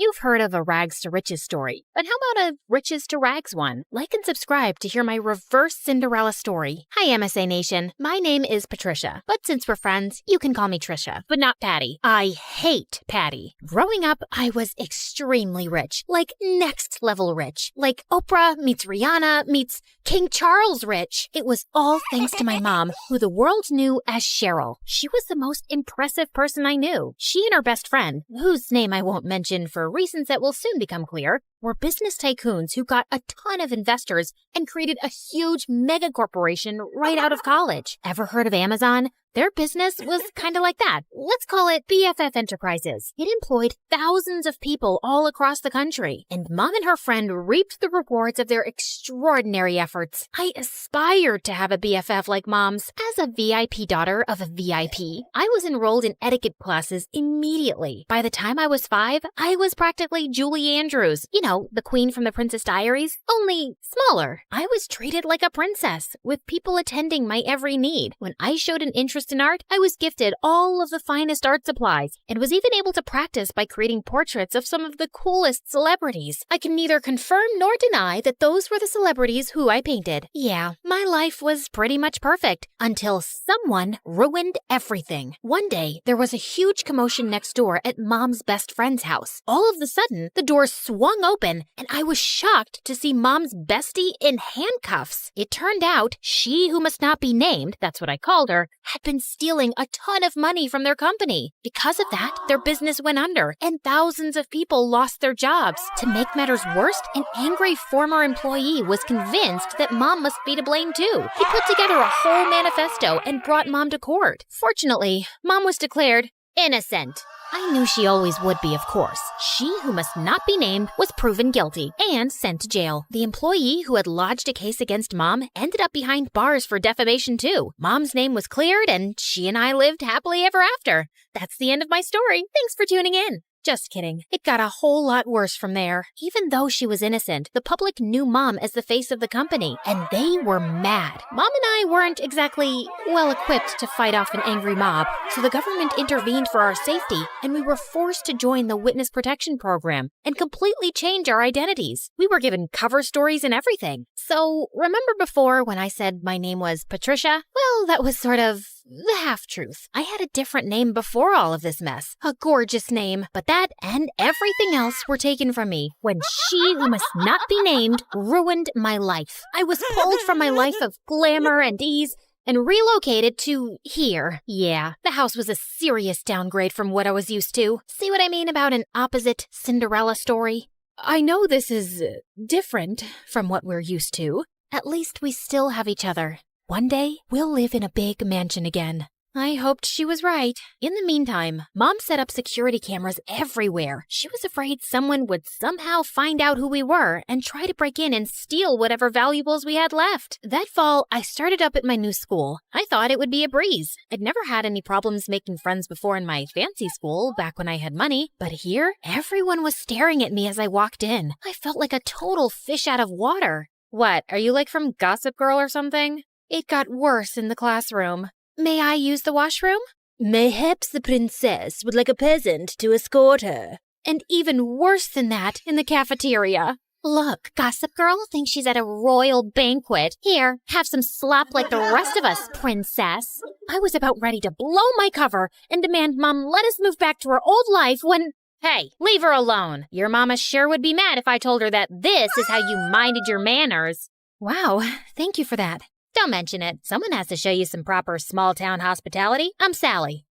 You've heard of a rags to riches story, but how about a riches to rags one? Like and subscribe to hear my reverse Cinderella story. Hi, MSA Nation. My name is Patricia, but since we're friends, you can call me Trisha, but not Patty. I hate Patty. Growing up, I was extremely rich, like next level rich, like Oprah meets Rihanna meets King Charles rich. It was all thanks to my mom, who the world knew as Cheryl. She was the most impressive person I knew. She and her best friend, whose name I won't mention for reasons that will soon become clear, were business tycoons who got a ton of investors and created a huge mega corporation right out of college. Ever heard of Amazon? Their business was kind of like that. Let's call it BFF Enterprises. It employed thousands of people all across the country, and Mom and her friend reaped the rewards of their extraordinary efforts. I aspired to have a BFF like Mom's. As a VIP daughter of a VIP, I was enrolled in etiquette classes immediately. By the time I was 5, I was practically Julie Andrews. You know, the queen from the Princess Diaries, only smaller. I was treated like a princess, with people attending my every need. When I showed an interest in art, I was gifted all of the finest art supplies and was even able to practice by creating portraits of some of the coolest celebrities. I can neither confirm nor deny that those were the celebrities who I painted. Yeah, my life was pretty much perfect until someone ruined everything. One day, there was a huge commotion next door at Mom's best friend's house. All of a sudden, the door swung open and I was shocked to see Mom's bestie in handcuffs. It turned out she who must not be named, that's what I called her, had been stealing a ton of money from their company. Because of that, their business went under and thousands of people lost their jobs. To make matters worse, an angry former employee was convinced that Mom must be to blame too. He put together a whole manifesto and brought Mom to court. Fortunately, Mom was declared innocent. I knew she always would be, of course. She who must not be named was proven guilty and sent to jail. The employee who had lodged a case against Mom ended up behind bars for defamation too. Mom's name was cleared and she and I lived happily ever after. That's the end of my story. Thanks for tuning in. Just kidding. It got a whole lot worse from there. Even though she was innocent, the public knew Mom as the face of the company, and they were mad. Mom and I weren't exactly well-equipped to fight off an angry mob, so the government intervened for our safety, and we were forced to join the Witness Protection Program and completely change our identities. We were given cover stories and everything. So, remember before when I said my name was Patricia? Well, that was sort of the half-truth. I had a different name before all of this mess. A gorgeous name. But that and everything else were taken from me when she who must not be named ruined my life. I was pulled from my life of glamour and ease and relocated to here. Yeah, the house was a serious downgrade from what I was used to. See what I mean about an opposite Cinderella story? I know this is different from what we're used to. At least we still have each other. One day, we'll live in a big mansion again. I hoped she was right. In the meantime, Mom set up security cameras everywhere. She was afraid someone would somehow find out who we were and try to break in and steal whatever valuables we had left. That fall, I started up at my new school. I thought it would be a breeze. I'd never had any problems making friends before in my fancy school, back when I had money. But here, everyone was staring at me as I walked in. I felt like a total fish out of water. What, are you like from Gossip Girl or something? It got worse in the classroom. May I use the washroom? Mayhaps the princess would like a peasant to escort her. And even worse than that in the cafeteria. Look, Gossip Girl thinks she's at a royal banquet. Here, have some slop like the rest of us, princess. I was about ready to blow my cover and demand Mom let us move back to our old life when... Hey, leave her alone. Your mama sure would be mad if I told her that this is how you minded your manners. Wow, thank you for that. Don't mention it. Someone has to show you some proper small-town hospitality. I'm Sally.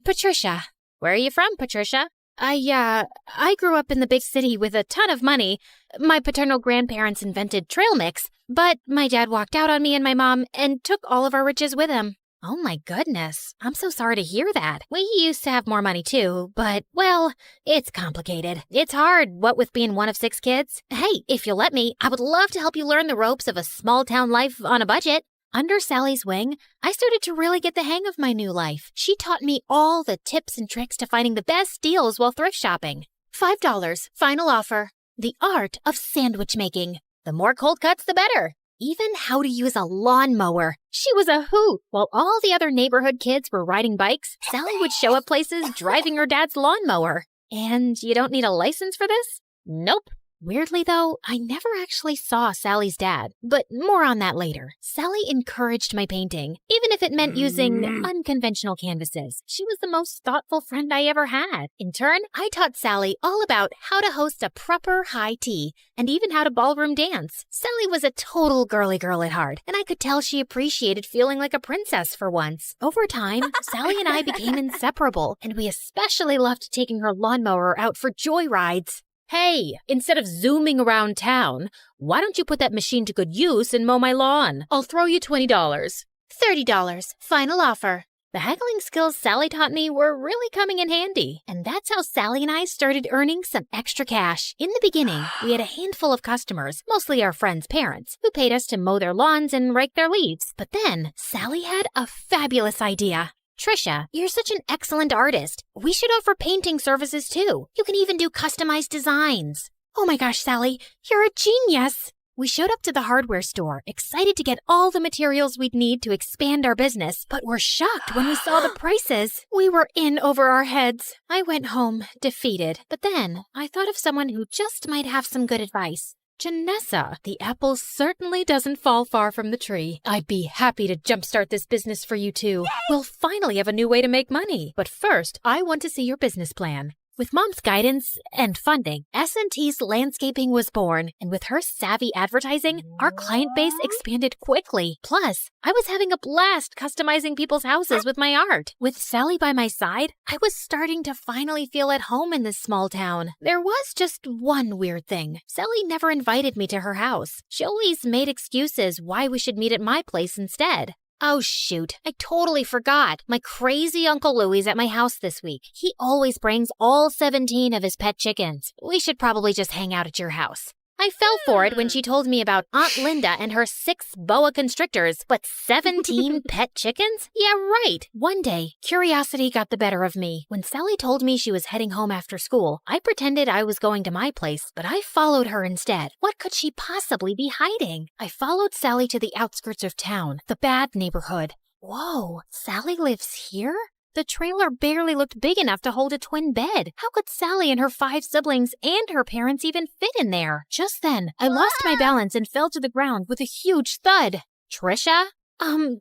Patricia. Where are you from, Patricia? I grew up in the big city with a ton of money. My paternal grandparents invented trail mix, but my dad walked out on me and my mom and took all of our riches with him. Oh my goodness. I'm so sorry to hear that. We used to have more money too, but, well, it's complicated. It's hard, what with being one of 6 kids. Hey, if you'll let me, I would love to help you learn the ropes of a small-town life on a budget. Under Sally's wing, I started to really get the hang of my new life. She taught me all the tips and tricks to finding the best deals while thrift shopping. $5, final offer. The art of sandwich making. The more cold cuts, the better. Even how to use a lawnmower. She was a hoot. While all the other neighborhood kids were riding bikes, Sally would show up places driving her dad's lawnmower. And you don't need a license for this? Nope. Weirdly, though, I never actually saw Sally's dad, but more on that later. Sally encouraged my painting, even if it meant using unconventional canvases. She was the most thoughtful friend I ever had. In turn, I taught Sally all about how to host a proper high tea and even how to ballroom dance. Sally was a total girly girl at heart, and I could tell she appreciated feeling like a princess for once. Over time, Sally and I became inseparable, and we especially loved taking her lawnmower out for joyrides. Hey, instead of zooming around town, why don't you put that machine to good use and mow my lawn? I'll throw you $20. $30. Final offer. The haggling skills Sally taught me were really coming in handy, and that's how Sally and I started earning some extra cash. In the beginning, we had a handful of customers, mostly our friends' parents, who paid us to mow their lawns and rake their leaves. But then, Sally had a fabulous idea. Trisha, you're such an excellent artist. We should offer painting services too. You can even do customized designs. Oh my gosh, Sally, you're a genius. We showed up to the hardware store, excited to get all the materials we'd need to expand our business, but were shocked when we saw the prices. We were in over our heads. I went home, defeated, but then I thought of someone who just might have some good advice. Janessa, the apple certainly doesn't fall far from the tree. I'd be happy to jumpstart this business for you too. Yay! We'll finally have a new way to make money. But first, I want to see your business plan. With Mom's guidance and funding, S&T's Landscaping was born, and with her savvy advertising, our client base expanded quickly. Plus, I was having a blast customizing people's houses with my art. With Sally by my side, I was starting to finally feel at home in this small town. There was just one weird thing. Sally never invited me to her house. She always made excuses why we should meet at my place instead. Oh shoot, I totally forgot. My crazy Uncle Louie's at my house this week. He always brings all 17 of his pet chickens. We should probably just hang out at your house. I fell for it when she told me about Aunt Linda and her 6 boa constrictors, but 17 pet chickens? Yeah, right. One day, curiosity got the better of me. When Sally told me she was heading home after school, I pretended I was going to my place, but I followed her instead. What could she possibly be hiding? I followed Sally to the outskirts of town, the bad neighborhood. Whoa, Sally lives here? The trailer barely looked big enough to hold a twin bed. How could Sally and her 5 siblings and her parents even fit in there? Just then, I lost my balance and fell to the ground with a huge thud. Trisha?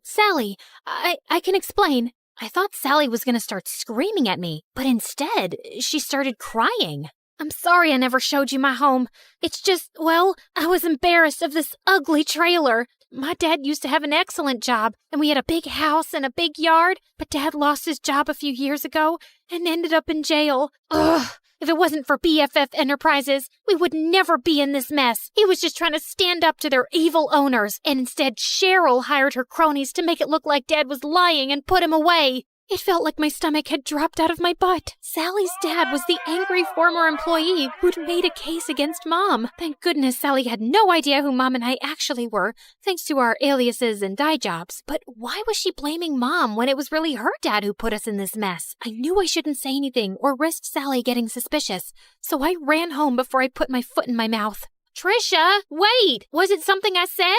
Sally, I can explain. I thought Sally was gonna start screaming at me, but instead, she started crying. I'm sorry I never showed you my home. It's just, well, I was embarrassed of this ugly trailer. My dad used to have an excellent job, and we had a big house and a big yard, but Dad lost his job a few years ago and ended up in jail. Ugh! If it wasn't for BFF Enterprises, we would never be in this mess. He was just trying to stand up to their evil owners, and instead Cheryl hired her cronies to make it look like Dad was lying and put him away. It felt like my stomach had dropped out of my butt. Sally's dad was the angry former employee who'd made a case against Mom. Thank goodness Sally had no idea who Mom and I actually were, thanks to our aliases and dye jobs. But why was she blaming Mom when it was really her dad who put us in this mess? I knew I shouldn't say anything or risk Sally getting suspicious, so I ran home before I put my foot in my mouth. Trisha, wait! Was it something I said?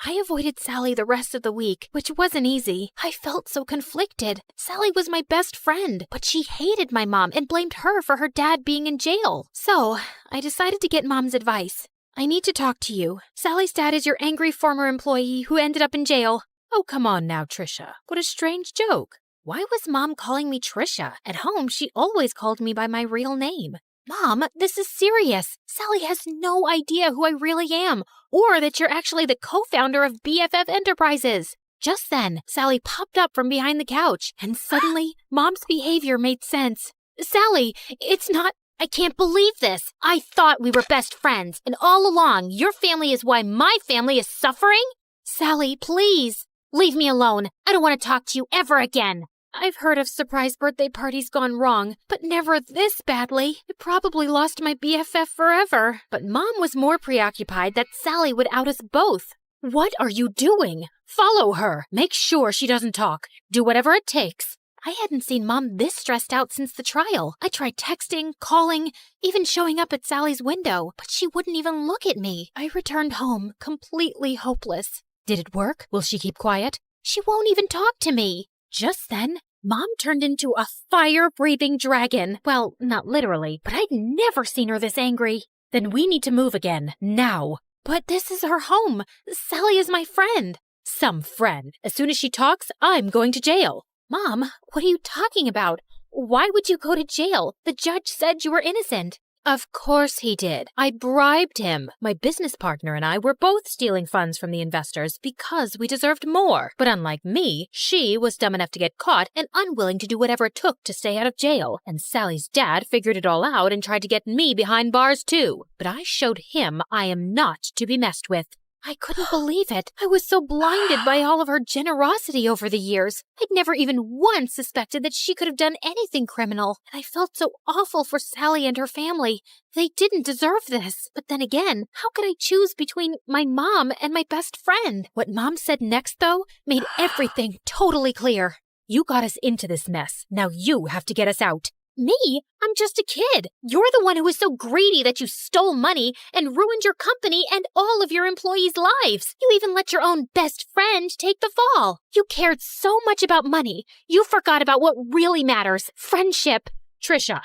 I avoided Sally the rest of the week, which wasn't easy. I felt so conflicted. Sally was my best friend, but she hated my mom and blamed her for her dad being in jail. So, I decided to get Mom's advice. I need to talk to you. Sally's dad is your angry former employee who ended up in jail. Oh, come on now, Trisha. What a strange joke. Why was Mom calling me Trisha? At home, she always called me by my real name. Mom, this is serious. Sally has no idea who I really am, or that you're actually the co-founder of BFF Enterprises. Just then, Sally popped up from behind the couch, and suddenly, Mom's behavior made sense. Sally, it's not... I can't believe this. I thought we were best friends, and all along, your family is why my family is suffering? Sally, please, leave me alone. I don't want to talk to you ever again. I've heard of surprise birthday parties gone wrong, but never this badly. I probably lost my BFF forever. But Mom was more preoccupied that Sally would out us both. What are you doing? Follow her. Make sure she doesn't talk. Do whatever it takes. I hadn't seen Mom this stressed out since the trial. I tried texting, calling, even showing up at Sally's window, but she wouldn't even look at me. I returned home, completely hopeless. Did it work? Will she keep quiet? She won't even talk to me. Just then, Mom turned into a fire-breathing dragon. Well, not literally, but I'd never seen her this angry. Then we need to move again, now. But this is her home. Sally is my friend. Some friend. As soon as she talks, I'm going to jail. Mom, what are you talking about? Why would you go to jail? The judge said you were innocent. Of course he did. I bribed him. My business partner and I were both stealing funds from the investors because we deserved more. But unlike me, she was dumb enough to get caught and unwilling to do whatever it took to stay out of jail. And Sally's dad figured it all out and tried to get me behind bars too. But I showed him I am not to be messed with. I couldn't believe it. I was so blinded by all of her generosity over the years. I'd never even once suspected that she could have done anything criminal. And I felt so awful for Sally and her family. They didn't deserve this. But then again, how could I choose between my mom and my best friend? What Mom said next, though, made everything totally clear. You got us into this mess. Now you have to get us out. Me? I'm just a kid. You're the one who was so greedy that you stole money and ruined your company and all of your employees' lives. You even let your own best friend take the fall. You cared so much about money, you forgot about what really matters, friendship. Trisha,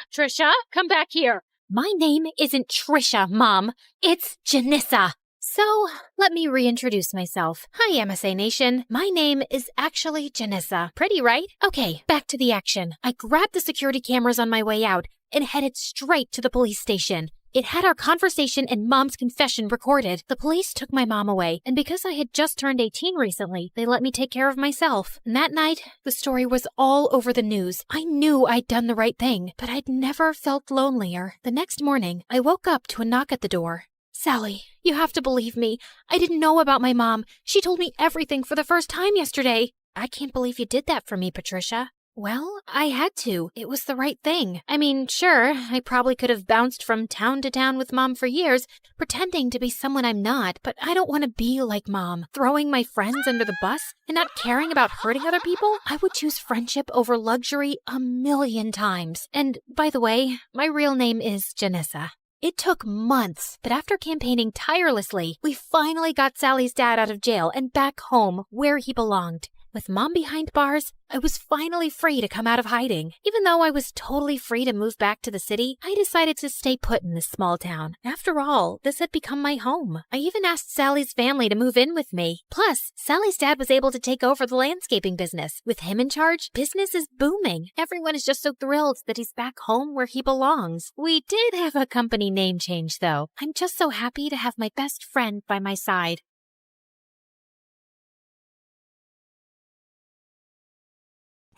come back here. My name isn't Trisha, Mom. It's Janissa. So, let me reintroduce myself. Hi, MSA Nation. My name is actually Janissa. Pretty, right? Okay, back to the action. I grabbed the security cameras on my way out and headed straight to the police station. It had our conversation and Mom's confession recorded. The police took my mom away, and because I had just turned 18 recently, they let me take care of myself. And that night, the story was all over the news. I knew I'd done the right thing, but I'd never felt lonelier. The next morning, I woke up to a knock at the door. Sally, you have to believe me. I didn't know about my mom. She told me everything for the first time yesterday. I can't believe you did that for me, Patricia. Well, I had to. It was the right thing. I mean, sure, I probably could have bounced from town to town with Mom for years, pretending to be someone I'm not, but I don't want to be like Mom, throwing my friends under the bus and not caring about hurting other people. I would choose friendship over luxury 1,000,000 times. And by the way, my real name is Janissa. It took months, but after campaigning tirelessly, we finally got Sally's dad out of jail and back home where he belonged. With Mom behind bars, I was finally free to come out of hiding. Even though I was totally free to move back to the city, I decided to stay put in this small town. After all, this had become my home. I even asked Sally's family to move in with me. Plus, Sally's dad was able to take over the landscaping business. With him in charge, business is booming. Everyone is just so thrilled that he's back home where he belongs. We did have a company name change, though. I'm just so happy to have my best friend by my side.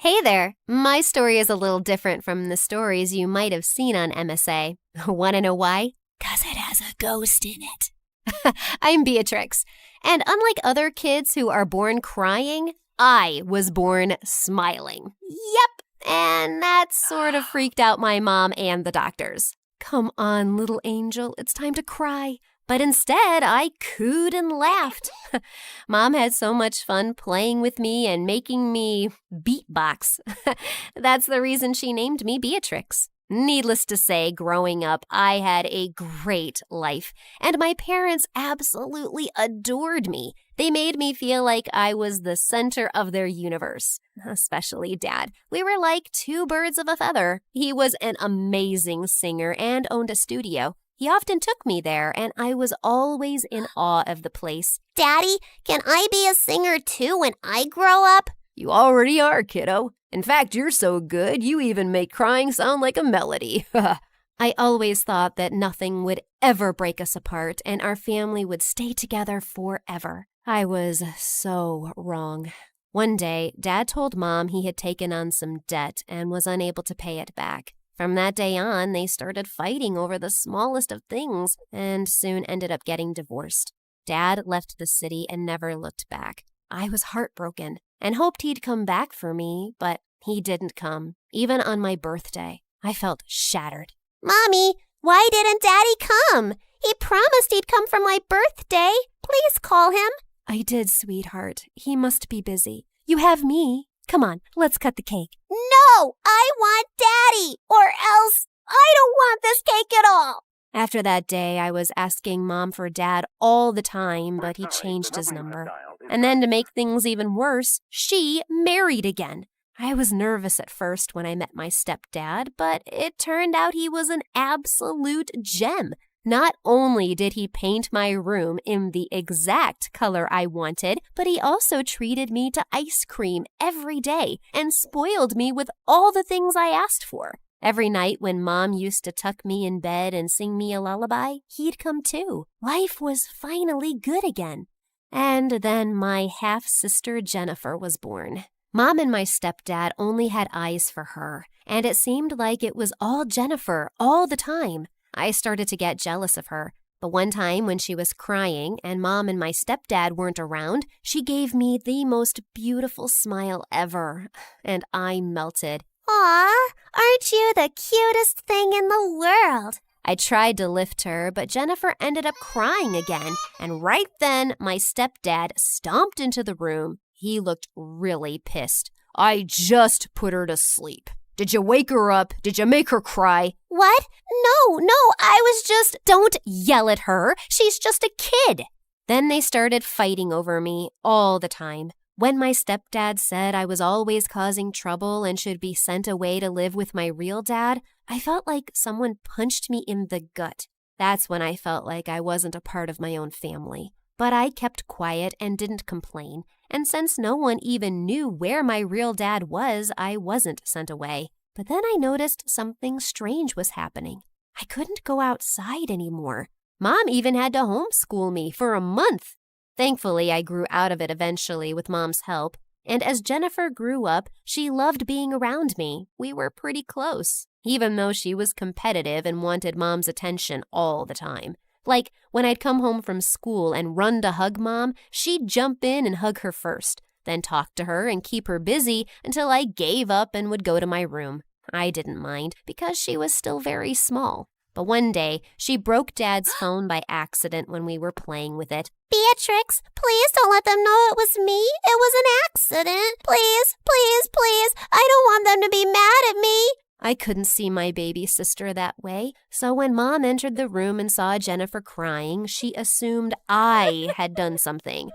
Hey there! My story is a little different from the stories you might have seen on MSA. Want to know why? 'Cause it has a ghost in it. I'm Beatrix, and unlike other kids who are born crying, I was born smiling. Yep, and that sort of freaked out my mom and the doctors. Come on, little angel, it's time to cry. But instead, I cooed and laughed. Mom had so much fun playing with me and making me beatbox. That's the reason she named me Beatrix. Needless to say, growing up, I had a great life, and my parents absolutely adored me. They made me feel like I was the center of their universe, especially Dad. We were like two birds of a feather. He was an amazing singer and owned a studio. He often took me there, and I was always in awe of the place. Daddy, can I be a singer too when I grow up? You already are, kiddo. In fact, you're so good, you even make crying sound like a melody. I always thought that nothing would ever break us apart, and our family would stay together forever. I was so wrong. One day, Dad told Mom he had taken on some debt and was unable to pay it back. From that day on, they started fighting over the smallest of things and soon ended up getting divorced. Dad left the city and never looked back. I was heartbroken and hoped he'd come back for me, but he didn't come, even on my birthday. I felt shattered. Mommy, why didn't Daddy come? He promised he'd come for my birthday. Please call him. I did, sweetheart. He must be busy. You have me. Come on, let's cut the cake. No, I want Daddy, or else I don't want this cake at all. After that day, I was asking Mom for Dad all the time, but he changed his number. And then to make things even worse, she married again. I was nervous at first when I met my stepdad, but it turned out he was an absolute gem. Not only did he paint my room in the exact color I wanted, but he also treated me to ice cream every day and spoiled me with all the things I asked for. Every night when Mom used to tuck me in bed and sing me a lullaby, he'd come too. Life was finally good again. And then my half-sister Jennifer was born. Mom and my stepdad only had eyes for her, and it seemed like it was all Jennifer all the time. I started to get jealous of her, but one time when she was crying and Mom and my stepdad weren't around, she gave me the most beautiful smile ever, and I melted. Aw, aren't you the cutest thing in the world? I tried to lift her, but Jennifer ended up crying again, and right then my stepdad stomped into the room. He looked really pissed. I just put her to sleep. Did you wake her up? Did you make her cry? What? No, I was just... Don't yell at her. She's just a kid. Then they started fighting over me all the time. When my stepdad said I was always causing trouble and should be sent away to live with my real dad, I felt like someone punched me in the gut. That's when I felt like I wasn't a part of my own family. But I kept quiet and didn't complain. And since no one even knew where my real dad was, I wasn't sent away. But then I noticed something strange was happening. I couldn't go outside anymore. Mom even had to homeschool me for a month. Thankfully, I grew out of it eventually with Mom's help. And as Jennifer grew up, she loved being around me. We were pretty close, even though she was competitive and wanted Mom's attention all the time. Like, when I'd come home from school and run to hug Mom, she'd jump in and hug her first, then talk to her and keep her busy until I gave up and would go to my room. I didn't mind because she was still very small. But one day, she broke Dad's phone by accident when we were playing with it. Beatrix, please don't let them know it was me. It was an accident. Please, please, please. I don't want them to be mad at me. I couldn't see my baby sister that way, so when Mom entered the room and saw Jennifer crying, she assumed I had done something.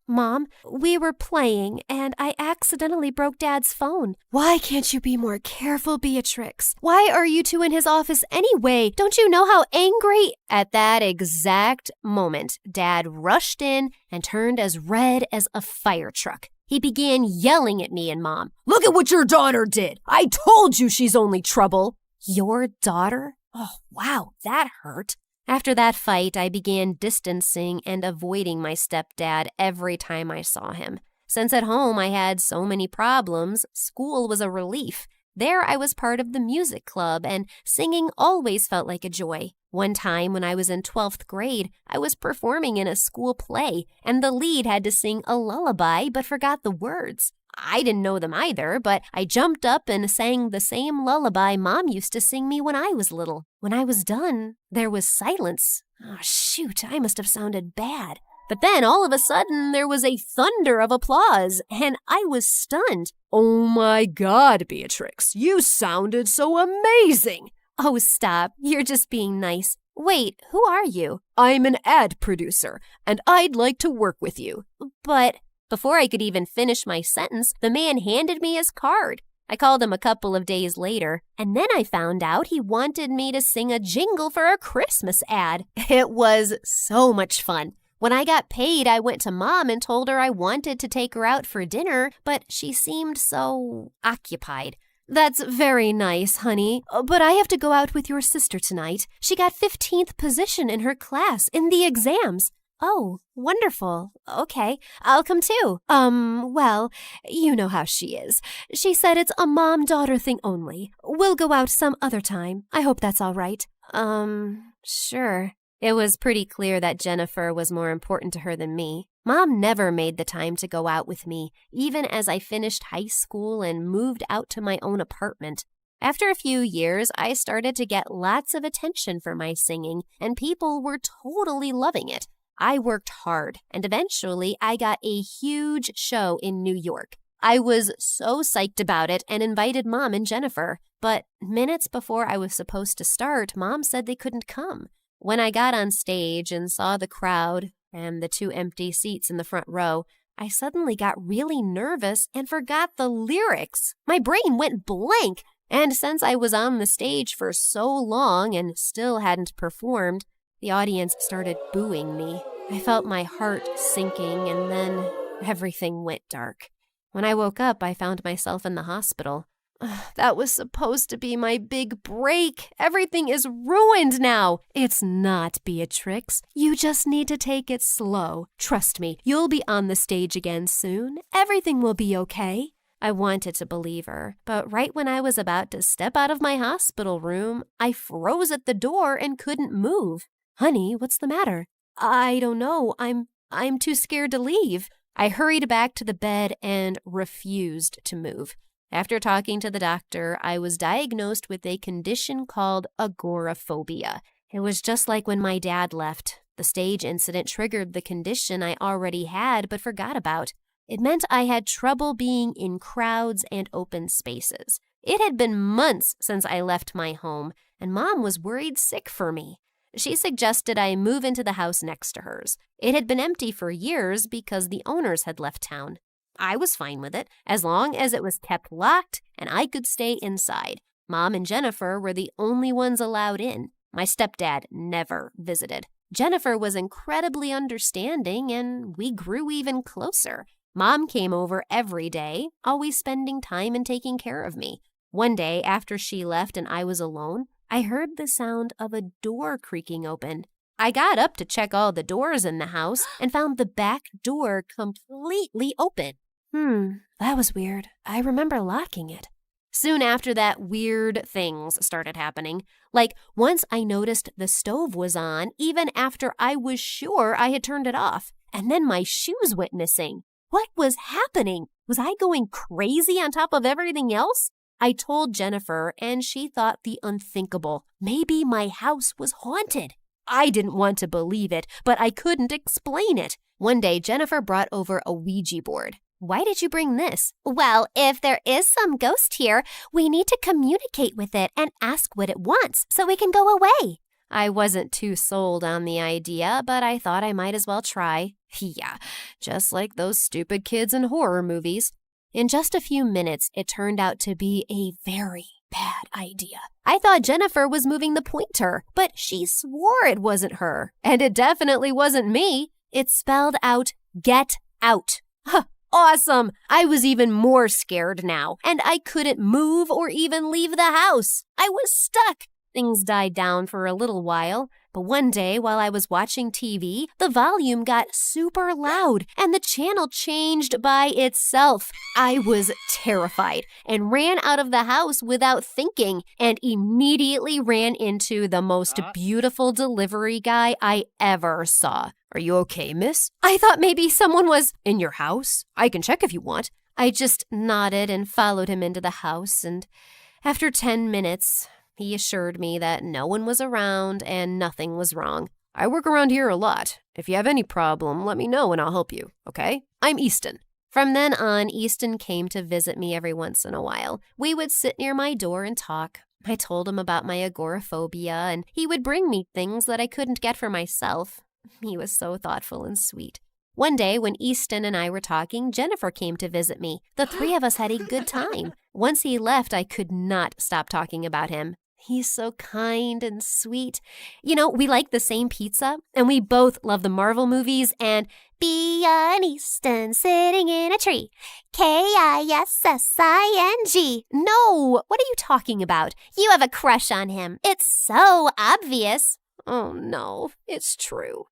Mom, we were playing, and I accidentally broke Dad's phone. Why can't you be more careful, Beatrix? Why are you two in his office anyway? Don't you know how angry? At that exact moment, Dad rushed in and turned as red as a fire truck. He began yelling at me and Mom. Look at what your daughter did. I told you she's only trouble. Your daughter? Oh, wow, that hurt. After that fight, I began distancing and avoiding my stepdad every time I saw him. Since at home I had so many problems, school was a relief. There I was part of the music club, and singing always felt like a joy. One time when I was in 12th grade, I was performing in a school play, and the lead had to sing a lullaby but forgot the words. I didn't know them either, but I jumped up and sang the same lullaby Mom used to sing me when I was little. When I was done, there was silence. Oh, shoot, I must have sounded bad. But then, all of a sudden, there was a thunder of applause, and I was stunned. Oh my God, Beatrix, you sounded so amazing! Oh, stop, you're just being nice. Wait, who are you? I'm an ad producer, and I'd like to work with you. But... Before I could even finish my sentence, the man handed me his card. I called him a couple of days later, and then I found out he wanted me to sing a jingle for a Christmas ad. It was so much fun. When I got paid, I went to Mom and told her I wanted to take her out for dinner, but she seemed so occupied. That's very nice, honey, but I have to go out with your sister tonight. She got 15th position in her class in the exams. Oh, wonderful. Okay, I'll come too. Well, you know how she is. She said it's a mom-daughter thing only. We'll go out some other time. I hope that's all right. Sure. It was pretty clear that Jennifer was more important to her than me. Mom never made the time to go out with me, even as I finished high school and moved out to my own apartment. After a few years, I started to get lots of attention for my singing, and people were totally loving it. I worked hard, and eventually I got a huge show in New York. I was so psyched about it and invited Mom and Jennifer, but minutes before I was supposed to start, Mom said they couldn't come. When I got on stage and saw the crowd and the 2 empty seats in the front row, I suddenly got really nervous and forgot the lyrics. My brain went blank. And since I was on the stage for so long and still hadn't performed, the audience started booing me. I felt my heart sinking, and then everything went dark. When I woke up, I found myself in the hospital. That was supposed to be my big break. Everything is ruined now. It's not, Beatrix. You just need to take it slow. Trust me, you'll be on the stage again soon. Everything will be okay. I wanted to believe her, but right when I was about to step out of my hospital room, I froze at the door and couldn't move. Honey, what's the matter? I don't know. I'm too scared to leave. I hurried back to the bed and refused to move. After talking to the doctor, I was diagnosed with a condition called agoraphobia. It was just like when my dad left. The stage incident triggered the condition I already had but forgot about. It meant I had trouble being in crowds and open spaces. It had been months since I left my home, and Mom was worried sick for me. She suggested I move into the house next to hers. It had been empty for years because the owners had left town. I was fine with it, as long as it was kept locked and I could stay inside. Mom and Jennifer were the only ones allowed in. My stepdad never visited. Jennifer was incredibly understanding, and we grew even closer. Mom came over every day, always spending time and taking care of me. One day, after she left and I was alone, I heard the sound of a door creaking open. I got up to check all the doors in the house and found the back door completely open. That was weird. I remember locking it. Soon after that, weird things started happening. Like, once I noticed the stove was on, even after I was sure I had turned it off. And then my shoes went missing. What was happening? Was I going crazy on top of everything else? I told Jennifer, and she thought the unthinkable. Maybe my house was haunted. I didn't want to believe it, but I couldn't explain it. One day, Jennifer brought over a Ouija board. Why did you bring this? Well, if there is some ghost here, we need to communicate with it and ask what it wants so we can go away. I wasn't too sold on the idea, but I thought I might as well try. Yeah, just like those stupid kids in horror movies. In just a few minutes, it turned out to be a very bad idea. I thought Jennifer was moving the pointer, but she swore it wasn't her. And it definitely wasn't me. It spelled out, "Get out." Awesome! I was even more scared now, and I couldn't move or even leave the house. I was stuck. Things died down for a little while, but one day while I was watching TV, the volume got super loud and the channel changed by itself. I was terrified and ran out of the house without thinking and immediately ran into the most beautiful delivery guy I ever saw. "Are you okay, miss? I thought maybe someone was in your house. I can check if you want." I just nodded and followed him into the house, and after 10 minutes, he assured me that no one was around and nothing was wrong. "I work around here a lot. If you have any problem, let me know and I'll help you, okay? I'm Easton." From then on, Easton came to visit me every once in a while. We would sit near my door and talk. I told him about my agoraphobia, and he would bring me things that I couldn't get for myself. He was so thoughtful and sweet. One day, when Easton and I were talking, Jennifer came to visit me. The three of us had a good time. Once he left, I could not stop talking about him. He's so kind and sweet. You know, we like the same pizza, and we both love the Marvel movies and Be an Easton sitting in a tree. Kissing. No, what are you talking about? You have a crush on him. It's so obvious. Oh no, it's true.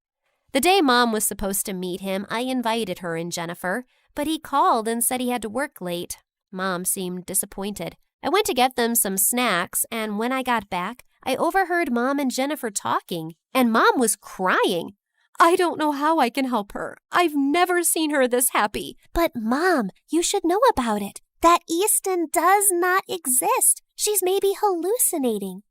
The day Mom was supposed to meet him, I invited her and Jennifer, but he called and said he had to work late. Mom seemed disappointed. I went to get them some snacks, and when I got back, I overheard Mom and Jennifer talking, and Mom was crying. I don't know how I can help her. I've never seen her this happy. But Mom, you should know about it. That Easton does not exist. She's maybe hallucinating,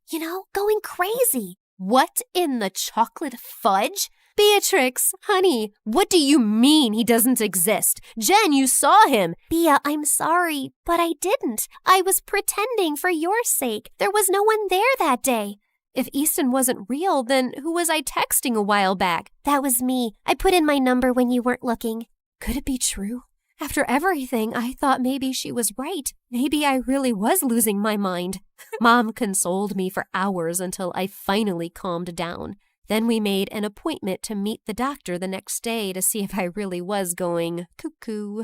going crazy. What in the chocolate fudge? Beatrix, honey, what do you mean he doesn't exist? Jen, you saw him. Bea, I'm sorry, but I didn't. I was pretending for your sake. There was no one there that day. If Easton wasn't real, then who was I texting a while back? That was me. I put in my number when you weren't looking. Could it be true? After everything, I thought maybe she was right. Maybe I really was losing my mind. Mom consoled me for hours until I finally calmed down. Then we made an appointment to meet the doctor the next day to see if I really was going cuckoo.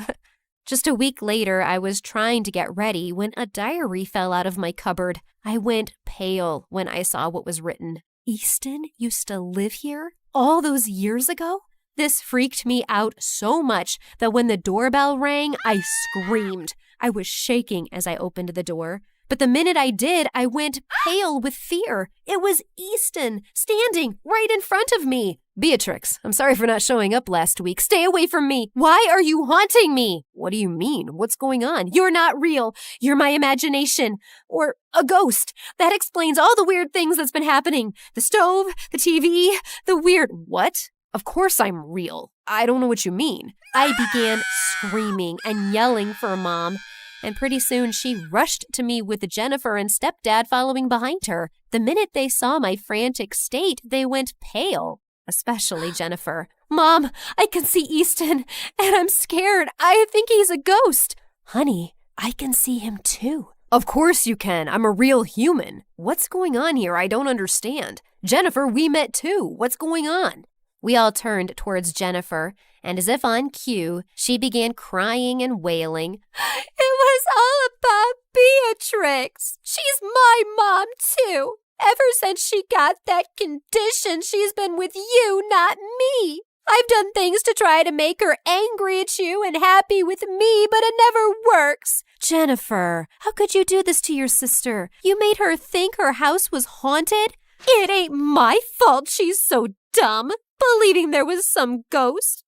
Just a week later, I was trying to get ready when a diary fell out of my cupboard. I went pale when I saw what was written. Easton used to live here all those years ago? This freaked me out so much that when the doorbell rang, I screamed. I was shaking as I opened the door. But the minute I did, I went pale with fear. It was Easton, standing right in front of me. Beatrix, I'm sorry for not showing up last week. Stay away from me. Why are you haunting me? What do you mean? What's going on? You're not real. You're my imagination. Or a ghost. That explains all the weird things that's been happening. The stove, the TV, the weird... What? Of course I'm real. I don't know what you mean. I began screaming and yelling for Mom, and pretty soon she rushed to me with Jennifer and stepdad following behind her. The minute they saw my frantic state, they went pale, especially Jennifer. Mom, I can see Easton, and I'm scared. I think he's a ghost. Honey, I can see him too. Of course you can. I'm a real human. What's going on here? I don't understand. Jennifer, we met too. What's going on? We all turned towards Jennifer, and as if on cue, she began crying and wailing. It was all about Beatrix. She's my mom, too. Ever since she got that condition, she's been with you, not me. I've done things to try to make her angry at you and happy with me, but it never works. Jennifer, how could you do this to your sister? You made her think her house was haunted? It ain't my fault she's so dumb. Believing there was some ghost.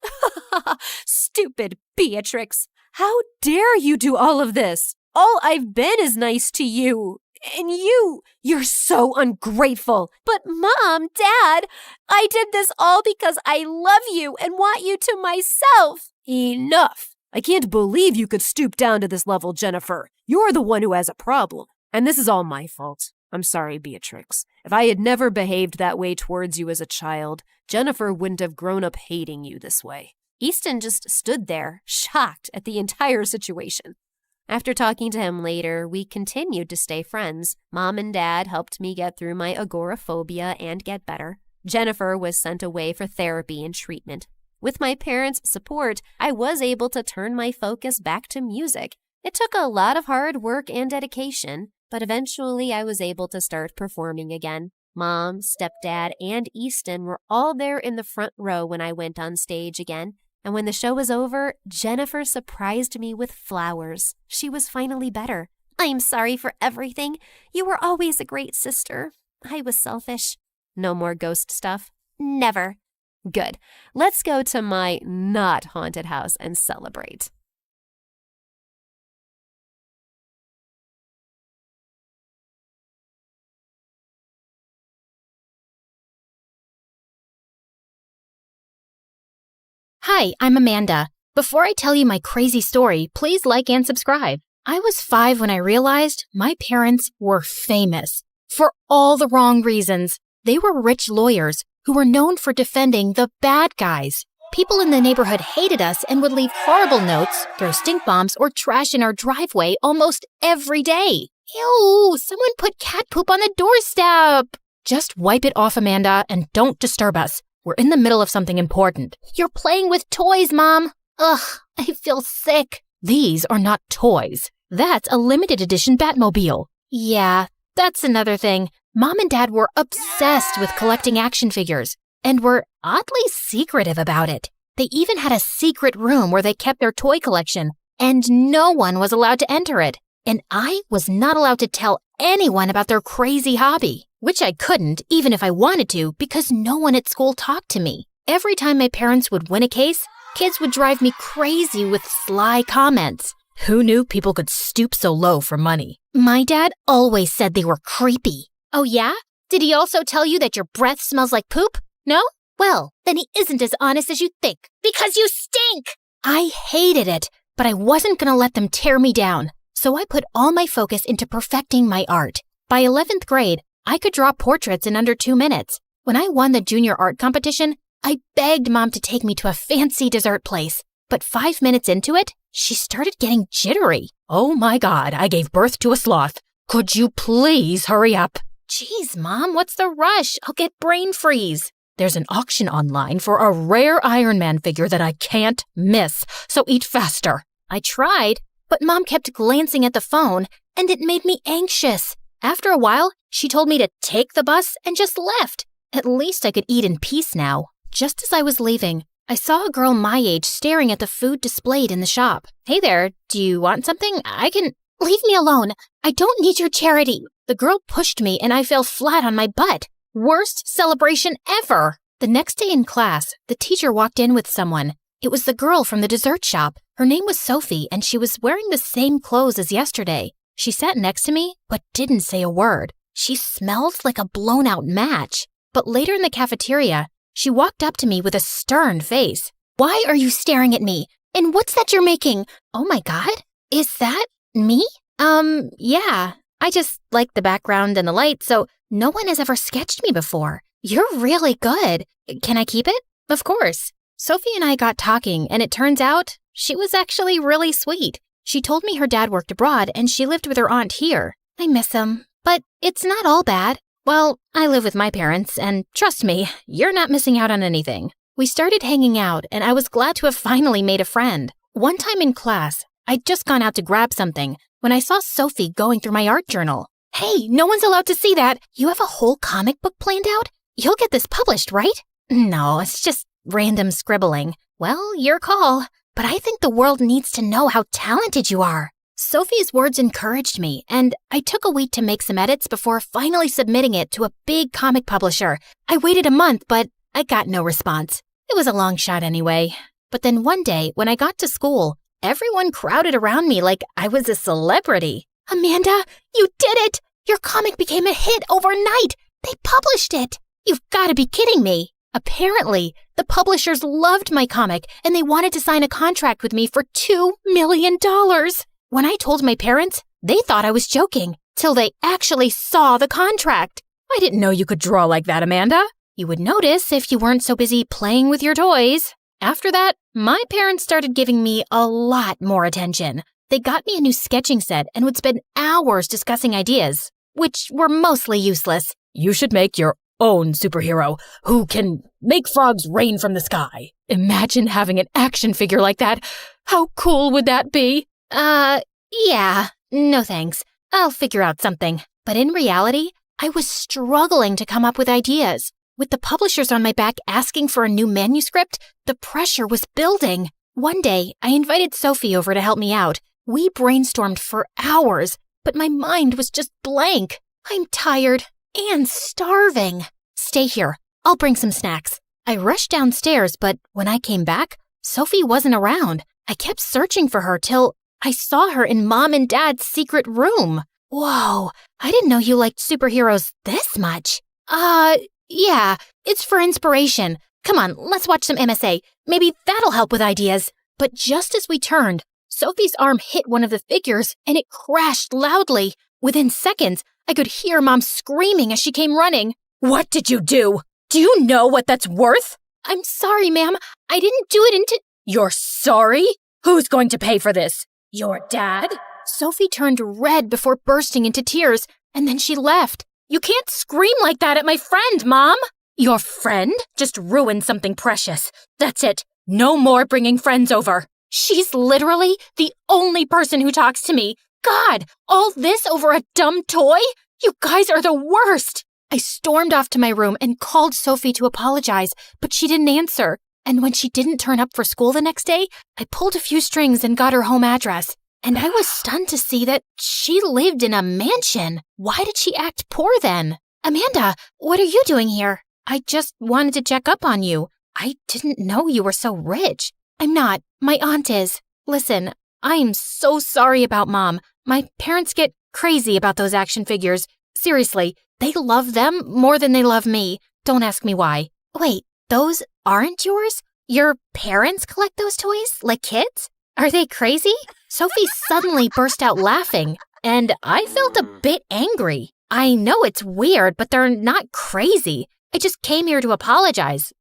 Stupid Beatrix. How dare you do all of this? All I've been is nice to you. And you're so ungrateful. But Mom, Dad, I did this all because I love you and want you to myself. Enough. I can't believe you could stoop down to this level, Jennifer. You're the one who has a problem. And this is all my fault. I'm sorry, Beatrix. If I had never behaved that way towards you as a child, Jennifer wouldn't have grown up hating you this way. Easton just stood there, shocked at the entire situation. After talking to him later, we continued to stay friends. Mom and Dad helped me get through my agoraphobia and get better. Jennifer was sent away for therapy and treatment. With my parents' support, I was able to turn my focus back to music. It took a lot of hard work and dedication, but eventually I was able to start performing again. Mom, stepdad, and Easton were all there in the front row when I went on stage again. And when the show was over, Jennifer surprised me with flowers. She was finally better. I'm sorry for everything. You were always a great sister. I was selfish. No more ghost stuff? Never. Good. Let's go to my not haunted house and celebrate. Hi, I'm Amanda. Before I tell you my crazy story, please like and subscribe. I was 5 when I realized my parents were famous for all the wrong reasons. They were rich lawyers who were known for defending the bad guys. People in the neighborhood hated us and would leave horrible notes, throw stink bombs, or trash in our driveway almost every day. Ew, someone put cat poop on the doorstep. Just wipe it off, Amanda, and don't disturb us. We're in the middle of something important. You're playing with toys, Mom. Ugh, I feel sick. These are not toys. That's a limited edition Batmobile. Yeah, that's another thing. Mom and Dad were obsessed with collecting action figures and were oddly secretive about it. They even had a secret room where they kept their toy collection, and no one was allowed to enter it. And I was not allowed to tell anyone about their crazy hobby, which I couldn't even if I wanted to because no one at school talked to me. Every time my parents would win a case, kids would drive me crazy with sly comments. Who knew people could stoop so low for money? My dad always said they were creepy. Oh yeah? Did he also tell you that your breath smells like poop? No? Well, then he isn't as honest as you think. Because you stink! I hated it, but I wasn't gonna let them tear me down. So I put all my focus into perfecting my art. By 11th grade, I could draw portraits in under 2 minutes. When I won the junior art competition, I begged Mom to take me to a fancy dessert place. But 5 minutes into it, she started getting jittery. "Oh my God, I gave birth to a sloth. Could you please hurry up?" "Geez, Mom, what's the rush? I'll get brain freeze." "There's an auction online for a rare Iron Man figure that I can't miss, so eat faster." I tried, but Mom kept glancing at the phone, and it made me anxious. After a while, she told me to take the bus and just left. At least I could eat in peace now. Just as I was leaving, I saw a girl my age staring at the food displayed in the shop. "Hey there, do you want something? I can—" "Leave me alone. I don't need your charity." The girl pushed me and I fell flat on my butt. Worst celebration ever. The next day in class, the teacher walked in with someone. It was the girl from the dessert shop. Her name was Sophie, and she was wearing the same clothes as yesterday. She sat next to me, but didn't say a word. She smelled like a blown-out match. But later in the cafeteria, she walked up to me with a stern face. "Why are you staring at me? And what's that you're making? Oh my God, is that me?" Yeah. I just like the background and the light, so no one has ever sketched me before. "You're really good. Can I keep it?" "Of course." Sophie and I got talking, and it turns out she was actually really sweet. She told me her dad worked abroad and she lived with her aunt here. I miss him, but it's not all bad. Well, I live with my parents, and trust me, you're not missing out on anything. We started hanging out, and I was glad to have finally made a friend. One time in class, I'd just gone out to grab something when I saw Sophie going through my art journal. "Hey, no one's allowed to see that. You have a whole comic book planned out? You'll get this published, right?" "No, it's just random scribbling." "Well, your call. But I think the world needs to know how talented you are." Sophie's words encouraged me, and I took a week to make some edits before finally submitting it to a big comic publisher. I waited a month, but I got no response. It was a long shot anyway. But then one day, when I got to school, everyone crowded around me like I was a celebrity. "Amanda, you did it! Your comic became a hit overnight! They published it! You've got to be kidding me!" Apparently, the publishers loved my comic and they wanted to sign a contract with me for $2 million. When I told my parents, they thought I was joking, till they actually saw the contract. "I didn't know you could draw like that, Amanda." "You would notice if you weren't so busy playing with your toys." After that, my parents started giving me a lot more attention. They got me a new sketching set and would spend hours discussing ideas, which were mostly useless. "You should make your own superhero who can make frogs rain from the sky. Imagine having an action figure like that. How cool would that be?" Yeah, no thanks. I'll figure out something. But in reality, I was struggling to come up with ideas. With the publishers on my back asking for a new manuscript, the pressure was building. One day, I invited Sophie over to help me out. We brainstormed for hours, but my mind was just blank. I'm tired and starving. "Stay here. I'll bring some snacks." I rushed downstairs, but when I came back, Sophie wasn't around. I kept searching for her till I saw her in Mom and Dad's secret room. "Whoa, I didn't know you liked superheroes this much." Yeah, it's for inspiration. Come on, let's watch some MSA. Maybe that'll help with ideas." But just as we turned, Sophie's arm hit one of the figures and it crashed loudly. Within seconds, I could hear Mom screaming as she came running. "What did you do? Do you know what that's worth?" "I'm sorry, ma'am. I didn't do it "You're sorry? Who's going to pay for this? Your dad?" Sophie turned red before bursting into tears, and then she left. "You can't scream like that at my friend, Mom." "Your friend just ruined something precious. That's it. No more bringing friends over." "She's literally the only person who talks to me. God, all this over a dumb toy? You guys are the worst." I stormed off to my room and called Sophie to apologize, but she didn't answer. And when she didn't turn up for school the next day, I pulled a few strings and got her home address. And I was stunned to see that she lived in a mansion. Why did she act poor then? "Amanda, what are you doing here?" "I just wanted to check up on you. I didn't know you were so rich." "I'm not. My aunt is. Listen, I'm so sorry about Mom. My parents get crazy about those action figures. Seriously, they love them more than they love me. Don't ask me why." "Wait, those aren't yours? Your parents collect those toys like kids? Are they crazy?" Sophie suddenly burst out laughing, and I felt a bit angry. "I know it's weird, but they're not crazy. I just came here to apologize.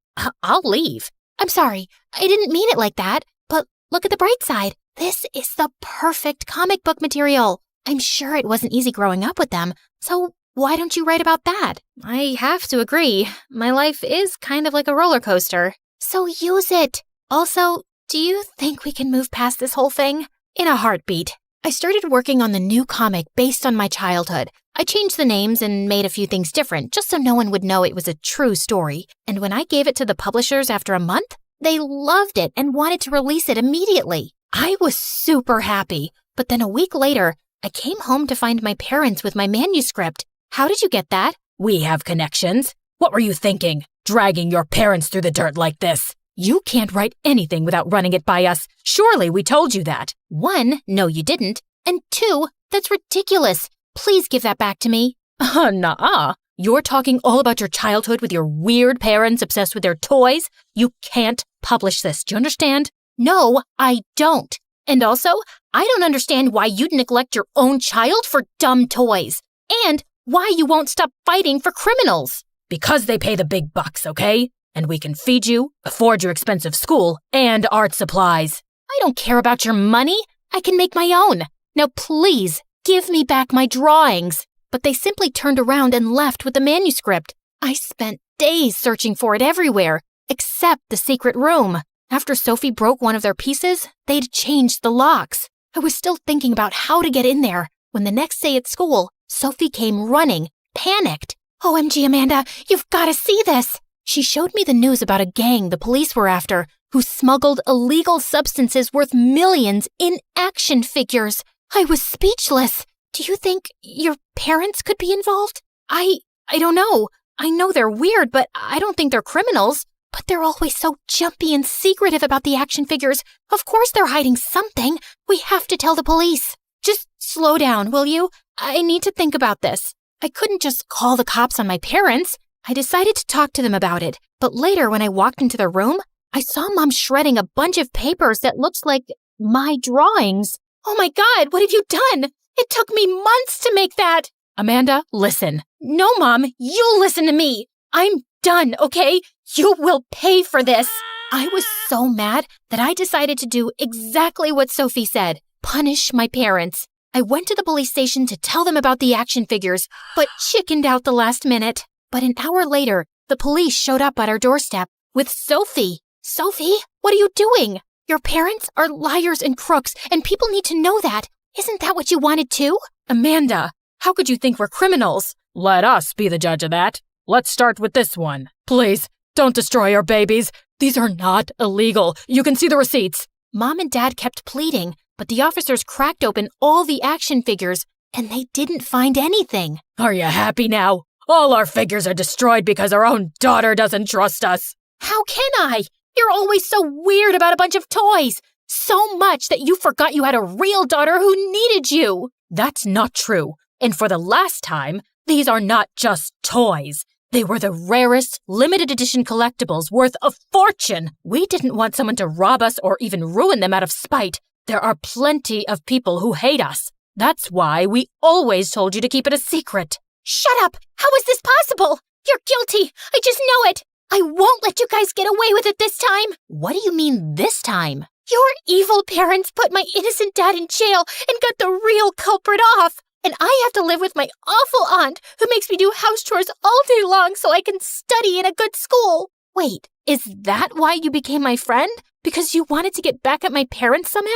I'll leave." "I'm sorry. I didn't mean it like that. But look at the bright side. This is the perfect comic book material. I'm sure it wasn't easy growing up with them, so why don't you write about that? I have to agree. My life is kind of like a roller coaster. So use it. Also, do you think we can move past this whole thing? In a heartbeat. I started working on the new comic based on my childhood. I changed the names and made a few things different just so no one would know it was a true story. And when I gave it to the publishers after a month, they loved it and wanted to release it immediately. I was super happy. But then a week later, I came home to find my parents with my manuscript. How did you get that? We have connections. What were you thinking, dragging your parents through the dirt like this? You can't write anything without running it by us. Surely we told you that. 1, no you didn't. And 2, that's ridiculous. Please give that back to me. Nuh-uh. You're talking all about your childhood with your weird parents obsessed with their toys? You can't publish this. Do you understand? No, I don't. And also, I don't understand why you'd neglect your own child for dumb toys. And why you won't stop fighting for criminals. Because they pay the big bucks, okay? And we can feed you, afford your expensive school, and art supplies. I don't care about your money. I can make my own. Now please, give me back my drawings. But they simply turned around and left with the manuscript. I spent days searching for it everywhere, except the secret room. After Sophie broke one of their pieces, they'd changed the locks. I was still thinking about how to get in there when the next day at school, Sophie came running, panicked. OMG, Amanda, you've got to see this. She showed me the news about a gang the police were after who smuggled illegal substances worth millions in action figures. I was speechless. Do you think your parents could be involved? I don't know. I know they're weird, but I don't think they're criminals. But they're always so jumpy and secretive about the action figures. Of course they're hiding something. We have to tell the police. Just slow down, will you? I need to think about this. I couldn't just call the cops on my parents. I decided to talk to them about it. But later, when I walked into their room, I saw Mom shredding a bunch of papers that looked like my drawings. Oh my God, what have you done? It took me months to make that. Amanda, listen. No, Mom, you listen to me. I'm done, okay? You will pay for this. I was so mad that I decided to do exactly what Sophie said. Punish my parents. I went to the police station to tell them about the action figures, but chickened out the last minute. But an hour later, the police showed up at our doorstep with Sophie. Sophie, what are you doing? Your parents are liars and crooks, and people need to know that. Isn't that what you wanted too? Amanda, how could you think we're criminals? Let us be the judge of that. Let's start with this one. Please, don't destroy our babies. These are not illegal. You can see the receipts. Mom and Dad kept pleading, but the officers cracked open all the action figures, and they didn't find anything. Are you happy now? All our figures are destroyed because our own daughter doesn't trust us. How can I? You're always so weird about a bunch of toys. So much that you forgot you had a real daughter who needed you. That's not true. And for the last time, these are not just toys. They were the rarest, limited edition collectibles worth a fortune. We didn't want someone to rob us or even ruin them out of spite. There are plenty of people who hate us. That's why we always told you to keep it a secret. Shut up! How is this possible? You're guilty! I just know it! I won't let you guys get away with it this time! What do you mean this time? Your evil parents put my innocent dad in jail and got the real culprit off. And I have to live with my awful aunt who makes me do house chores all day long so I can study in a good school. Wait, is that why you became my friend? Because you wanted to get back at my parents somehow?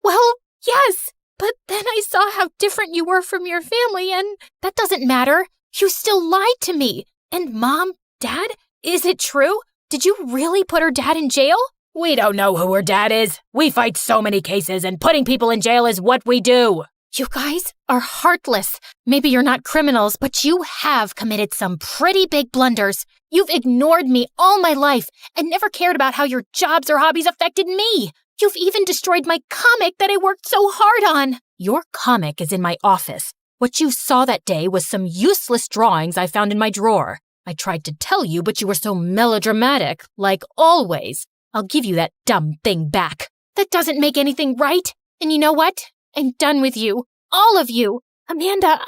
Well, yes. But then I saw how different you were from your family, and that doesn't matter. You still lied to me. And Mom, Dad, is it true? Did you really put her dad in jail? We don't know who her dad is. We fight so many cases, and putting people in jail is what we do. You guys are heartless. Maybe you're not criminals, but you have committed some pretty big blunders. You've ignored me all my life and never cared about how your jobs or hobbies affected me. You've even destroyed my comic that I worked so hard on. Your comic is in my office. What you saw that day was some useless drawings I found in my drawer. I tried to tell you, but you were so melodramatic, like always. I'll give you that dumb thing back. That doesn't make anything right. And you know what? I'm done with you. All of you. Amanda,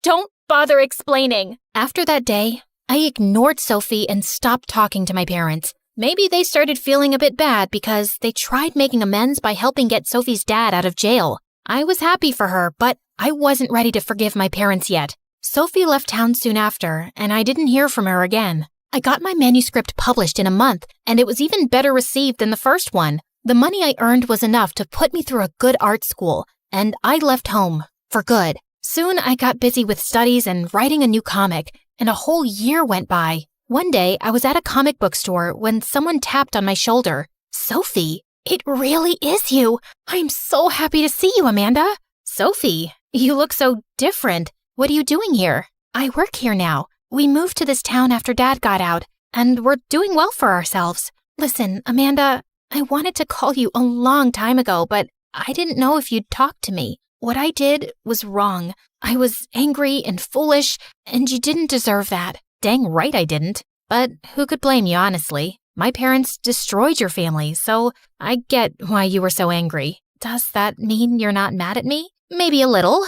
don't bother explaining. After that day, I ignored Sophie and stopped talking to my parents. Maybe they started feeling a bit bad because they tried making amends by helping get Sophie's dad out of jail. I was happy for her, but I wasn't ready to forgive my parents yet. Sophie left town soon after, and I didn't hear from her again. I got my manuscript published in a month, and it was even better received than the first one. The money I earned was enough to put me through a good art school, and I left home for good. Soon I got busy with studies and writing a new comic, and a whole year went by. One day, I was at a comic book store when someone tapped on my shoulder. Sophie, it really is you. I'm so happy to see you, Amanda. Sophie, you look so different. What are you doing here? I work here now. We moved to this town after Dad got out, and we're doing well for ourselves. Listen, Amanda, I wanted to call you a long time ago, but I didn't know if you'd talk to me. What I did was wrong. I was angry and foolish, and you didn't deserve that. Dang right I didn't. But who could blame you, honestly? My parents destroyed your family, so I get why you were so angry. Does that mean you're not mad at me? Maybe a little,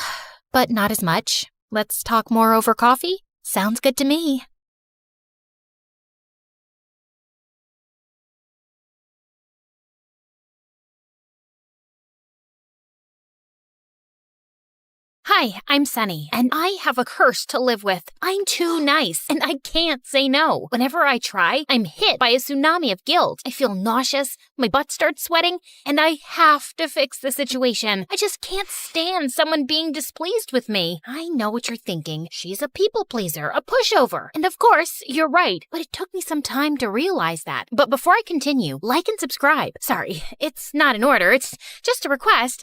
but not as much. Let's talk more over coffee? Sounds good to me. Hi, I'm Sunny, and I have a curse to live with. I'm too nice, and I can't say no. Whenever I try, I'm hit by a tsunami of guilt. I feel nauseous, my butt starts sweating, and I have to fix the situation. I just can't stand someone being displeased with me. I know what you're thinking. She's a people pleaser, a pushover. And of course, you're right, but it took me some time to realize that. But before I continue, like and subscribe. Sorry, it's not an order, it's just a request.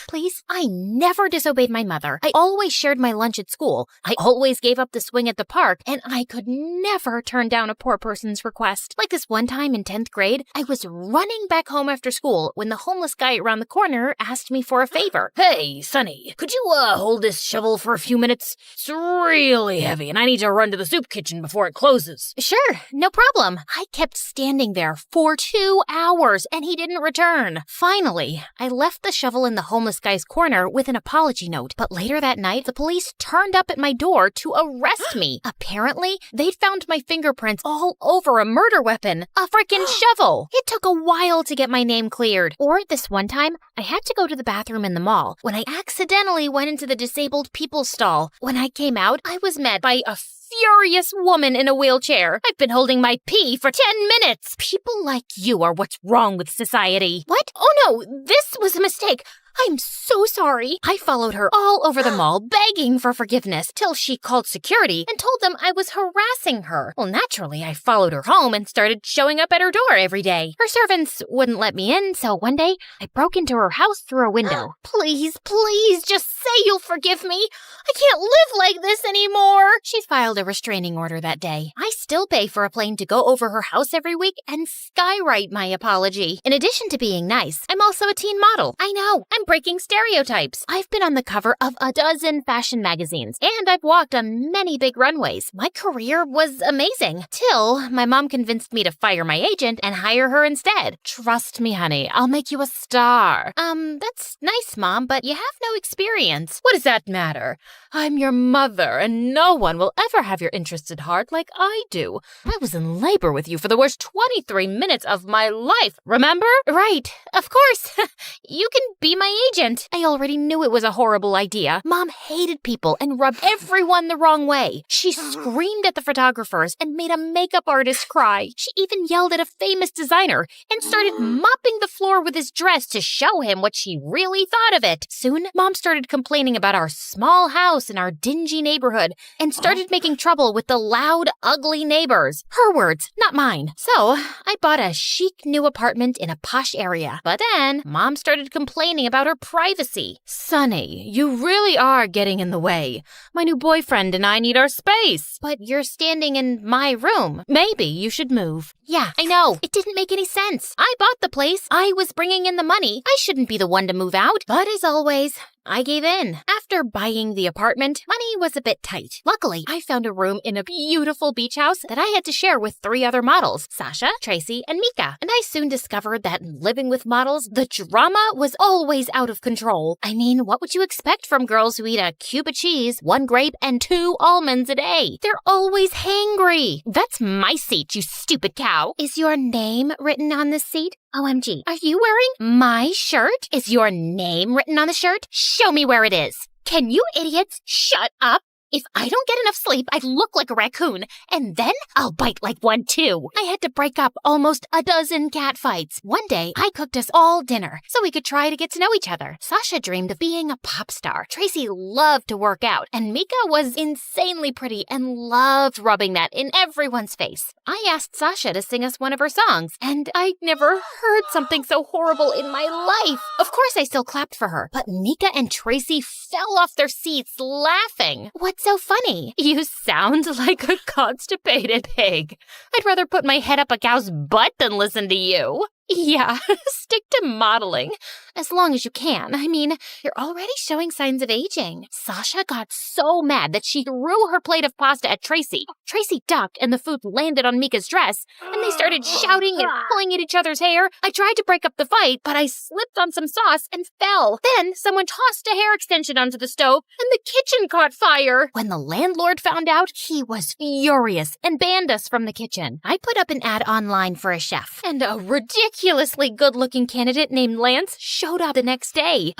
Please, I never disobeyed my mother. I always shared my lunch at school. I always gave up the swing at the park, and I could never turn down a poor person's request. Like this one time in 10th grade, I was running back home after school when the homeless guy around the corner asked me for a favor. Hey, Sonny, could you hold this shovel for a few minutes? It's really heavy, and I need to run to the soup kitchen before it closes. Sure, no problem. I kept standing there for 2 hours, and he didn't return. Finally, I left the shovel in the homeless guy's corner with an apology note, but later that night, the police turned up at my door to arrest me. Apparently, they'd found my fingerprints all over a murder weapon, a frickin' shovel. It took a while to get my name cleared. Or this one time, I had to go to the bathroom in the mall when I accidentally went into the disabled people stall. When I came out, I was met by a furious woman in a wheelchair. I've been holding my pee for 10 minutes. People like you are what's wrong with society. What? Oh no, this was a mistake. I'm so sorry. I followed her all over the mall, begging for forgiveness, till she called security and told them I was harassing her. Well, naturally, I followed her home and started showing up at her door every day. Her servants wouldn't let me in, so one day, I broke into her house through a window. Please, please, just say you'll forgive me. I can't live like this anymore. She filed a restraining order that day. I still pay for a plane to go over her house every week and skywrite my apology. In addition to being nice, I'm also a teen model. I know, I'm breaking stereotypes. I've been on the cover of a dozen fashion magazines, and I've walked on many big runways. My career was amazing, till my mom convinced me to fire my agent and hire her instead. Trust me, honey, I'll make you a star. That's nice, Mom, but you have no experience. What does that matter? I'm your mother, and no one will ever have your interests at heart like I do. I was in labor with you for the worst 23 minutes of my life, remember? Right, of course. You can be my agent. I already knew it was a horrible idea. Mom hated people and rubbed everyone the wrong way. She screamed at the photographers and made a makeup artist cry. She even yelled at a famous designer and started mopping the floor with his dress to show him what she really thought of it. Soon, Mom started complaining about our small house in our dingy neighborhood and started making trouble with the loud, ugly neighbors. Her words, not mine. So, I bought a chic new apartment in a posh area. But then, Mom started complaining about her privacy. Sonny, you really are getting in the way. My new boyfriend and I need our space. But you're standing in my room. Maybe you should move. Yeah, I know. It didn't make any sense. I bought the place. I was bringing in the money. I shouldn't be the one to move out. But as always, I gave in. After buying the apartment, money was a bit tight. Luckily, I found a room in a beautiful beach house that I had to share with 3 other models, Sasha, Tracy, and Mika. And I soon discovered that living with models, the drama was always out of control. I mean, what would you expect from girls who eat a cube of cheese, 1 grape, and 2 almonds a day? They're always hangry. That's my seat, you stupid cow. Is your name written on this seat? OMG, are you wearing my shirt? Is your name written on the shirt? Show me where it is. Can you idiots shut up? If I don't get enough sleep, I look like a raccoon, and then I'll bite like one too. I had to break up almost a dozen cat fights. One day, I cooked us all dinner so we could try to get to know each other. Sasha dreamed of being a pop star. Tracy loved to work out, and Mika was insanely pretty and loved rubbing that in everyone's face. I asked Sasha to sing us one of her songs, and I never heard something so horrible in my life. Of course, I still clapped for her, but Mika and Tracy fell off their seats laughing. What's so funny? You sound like a constipated pig. I'd rather put my head up a cow's butt than listen to you. Yeah, stick to modeling. As long as you can. I mean, you're already showing signs of aging. Sasha got so mad that she threw her plate of pasta at Tracy. Tracy ducked and the food landed on Mika's dress, and they started shouting and pulling at each other's hair. I tried to break up the fight, but I slipped on some sauce and fell. Then someone tossed a hair extension onto the stove, and the kitchen caught fire. When the landlord found out, he was furious and banned us from the kitchen. I put up an ad online for a chef, and a ridiculously good-looking candidate named Lance showed up the next day.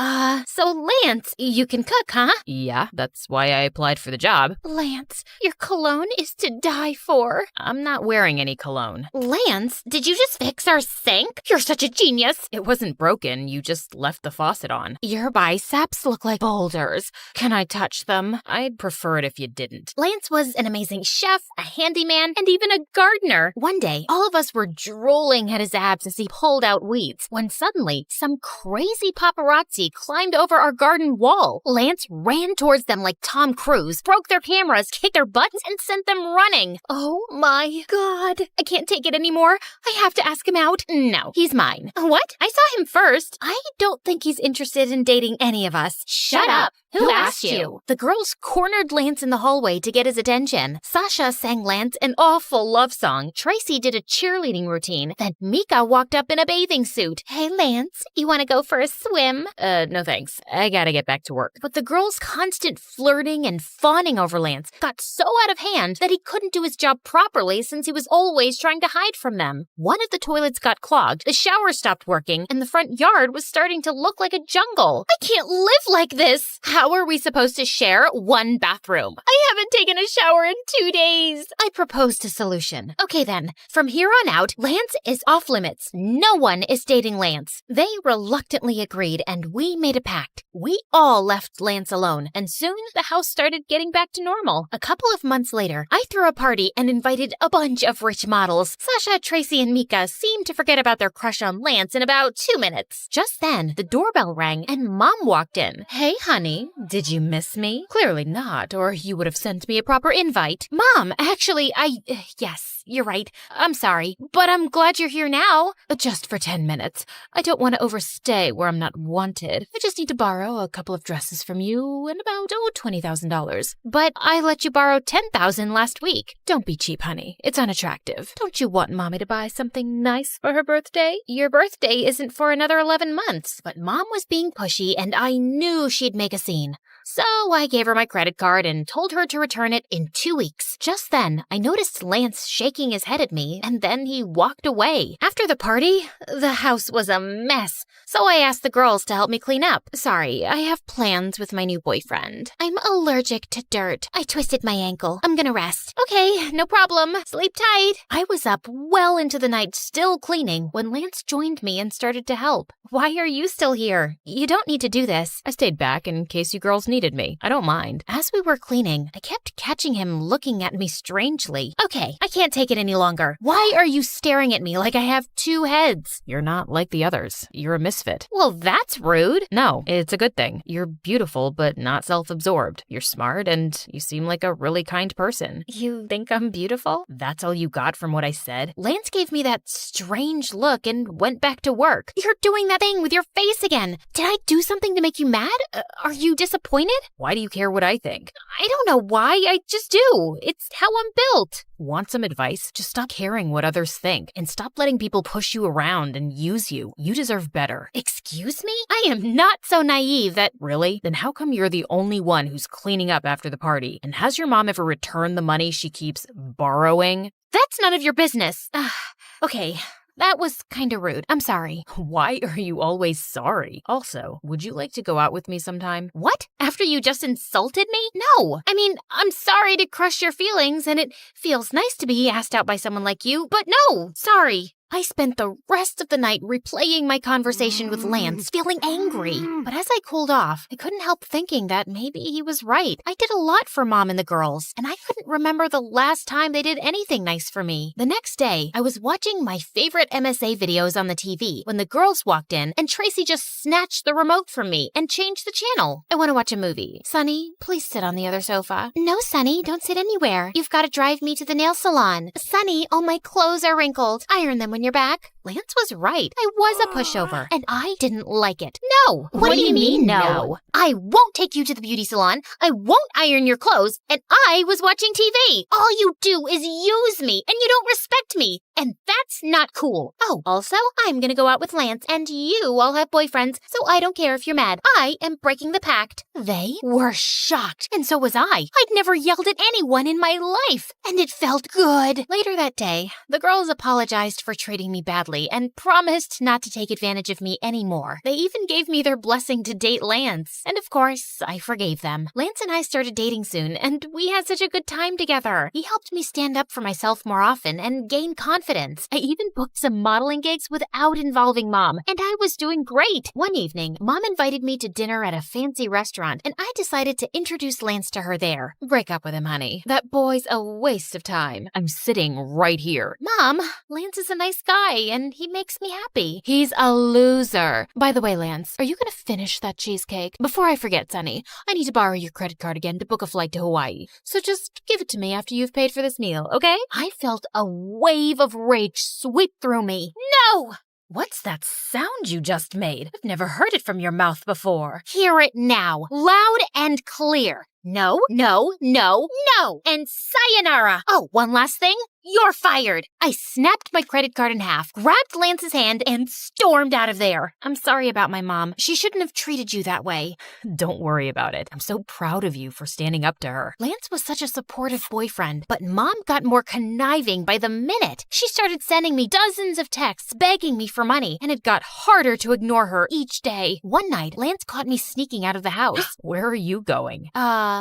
So Lance, you can cook, huh? Yeah, that's why I applied for the job. Lance, your cologne is to die for. I'm not wearing any cologne. Lance, did you just fix our sink? You're such a genius. It wasn't broken, you just left the faucet on. Your biceps look like boulders. Can I touch them? I'd prefer it if you didn't. Lance was an amazing chef, a handyman, and even a gardener. One day, all of us were drooling at his abs as he pulled out weeds, when suddenly, some crazy paparazzi climbed over our garden wall. Lance ran towards them like Tom Cruise, broke their cameras, kicked their butts, and sent them running. Oh my God. I can't take it anymore. I have to ask him out. No, he's mine. What? I saw him first. I don't think he's interested in dating any of us. Shut up. Who asked you? The girls cornered Lance in the hallway to get his attention. Sasha sang Lance an awful love song. Tracy did a cheerleading routine. Then Mika walked up in a bathing suit. Hey, Lance, you want to go for a swim? No thanks. I gotta get back to work. But the girls' constant flirting and fawning over Lance got so out of hand that he couldn't do his job properly since he was always trying to hide from them. One of the toilets got clogged, the shower stopped working, and the front yard was starting to look like a jungle. I can't live like this! How are we supposed to share one bathroom? I haven't taken a shower in 2 days. I proposed a solution. Okay then, from here on out, Lance is off limits. No one is dating Lance. They reluctantly agreed, and we made a pact. We all left Lance alone, and soon the house started getting back to normal. A couple of months later, I threw a party and invited a bunch of rich models. Sasha, Tracy, and Mika seemed to forget about their crush on Lance in about 2 minutes. Just then, the doorbell rang and Mom walked in. Hey, honey, did you miss me? Clearly not, or you would have sent me a proper invite. Mom, actually, yes, you're right. I'm sorry, but I'm glad you're here now. Just for 10 minutes. I don't want to overstay where I'm not wanted. I just need to borrow a couple of dresses from you and about, $20,000. But I let you borrow $10,000 last week. Don't be cheap, honey. It's unattractive. Don't you want Mommy to buy something nice for her birthday? Your birthday isn't for another 11 months. But Mom was being pushy, and I knew she'd make a scene. So I gave her my credit card and told her to return it in 2 weeks. Just then, I noticed Lance shaking his head at me, and then he walked away. After the party, the house was a mess, so I asked the girls to help me clean up. Sorry, I have plans with my new boyfriend. I'm allergic to dirt. I twisted my ankle. I'm gonna rest. Okay, no problem. Sleep tight. I was up well into the night still cleaning when Lance joined me and started to help. Why are you still here? You don't need to do this. I stayed back in case you girls needed me. I don't mind. As we were cleaning, I kept catching him looking at me strangely. Okay, I can't take it any longer. Why are you staring at me like I have have 2 heads. You're not like the others. You're a misfit. Well, that's rude. No, it's a good thing. You're beautiful, but not self-absorbed. You're smart, and you seem like a really kind person. You think I'm beautiful? That's all you got from what I said? Lance gave me that strange look and went back to work. You're doing that thing with your face again. Did I do something to make you mad? Are you disappointed? Why do you care what I think? I don't know why. I just do. It's how I'm built. Want some advice? Just stop caring what others think and stop letting people push you around and use you. You deserve better. Excuse me? I am not so naive that... Really? Then how come you're the only one who's cleaning up after the party? And has your mom ever returned the money she keeps borrowing? That's none of your business. Okay. That was kinda rude. I'm sorry. Why are you always sorry? Also, would you like to go out with me sometime? What? After you just insulted me? No. I mean, I'm sorry to crush your feelings, and it feels nice to be asked out by someone like you, but no, sorry. I spent the rest of the night replaying my conversation with Lance, feeling angry. But as I cooled off, I couldn't help thinking that maybe he was right. I did a lot for Mom and the girls, and I couldn't remember the last time they did anything nice for me. The next day, I was watching my favorite MSA videos on the TV when the girls walked in, and Tracy just snatched the remote from me and changed the channel. I want to watch a movie. Sonny, please sit on the other sofa. No, Sonny, don't sit anywhere. You've got to drive me to the nail salon. Sonny, all my clothes are wrinkled. Iron them when you're back. Lance was right. I was a pushover, and I didn't like it. No. What do you mean, no? I won't take you to the beauty salon. I won't iron your clothes, and I was watching TV. All you do is use me, and you don't respect me, and that's not cool. Oh, also, I'm gonna go out with Lance, and you all have boyfriends, so I don't care if you're mad. I am breaking the pact. They were shocked, and so was I. I'd never yelled at anyone in my life, and it felt good. Later that day, the girls apologized for treating me badly and promised not to take advantage of me anymore. They even gave me their blessing to date Lance, and of course, I forgave them. Lance and I started dating soon, and we had such a good time together. He helped me stand up for myself more often and gain confidence. I even booked some modeling gigs without involving Mom, and I was doing great. One evening, Mom invited me to dinner at a fancy restaurant, and I decided to introduce Lance to her there. Break up with him, honey. That boy's a waste of time. I'm sitting right here. Mom, Lance is a nice guy, and he makes me happy. He's a loser. By the way, Lance, are you going to finish that cheesecake? Before I forget, Sonny, I need to borrow your credit card again to book a flight to Hawaii. So just give it to me after you've paid for this meal, okay? I felt a wave of rage sweep through me. No! What's that sound you just made? I've never heard it from your mouth before. Hear it now, loud and clear. No, no, no, no, and sayonara. Oh, one last thing. You're fired. I snapped my credit card in half, grabbed Lance's hand, and stormed out of there. I'm sorry about my mom. She shouldn't have treated you that way. Don't worry about it. I'm so proud of you for standing up to her. Lance was such a supportive boyfriend, but Mom got more conniving by the minute. She started sending me dozens of texts begging me for money, and it got harder to ignore her each day. One night, Lance caught me sneaking out of the house. Where are you going?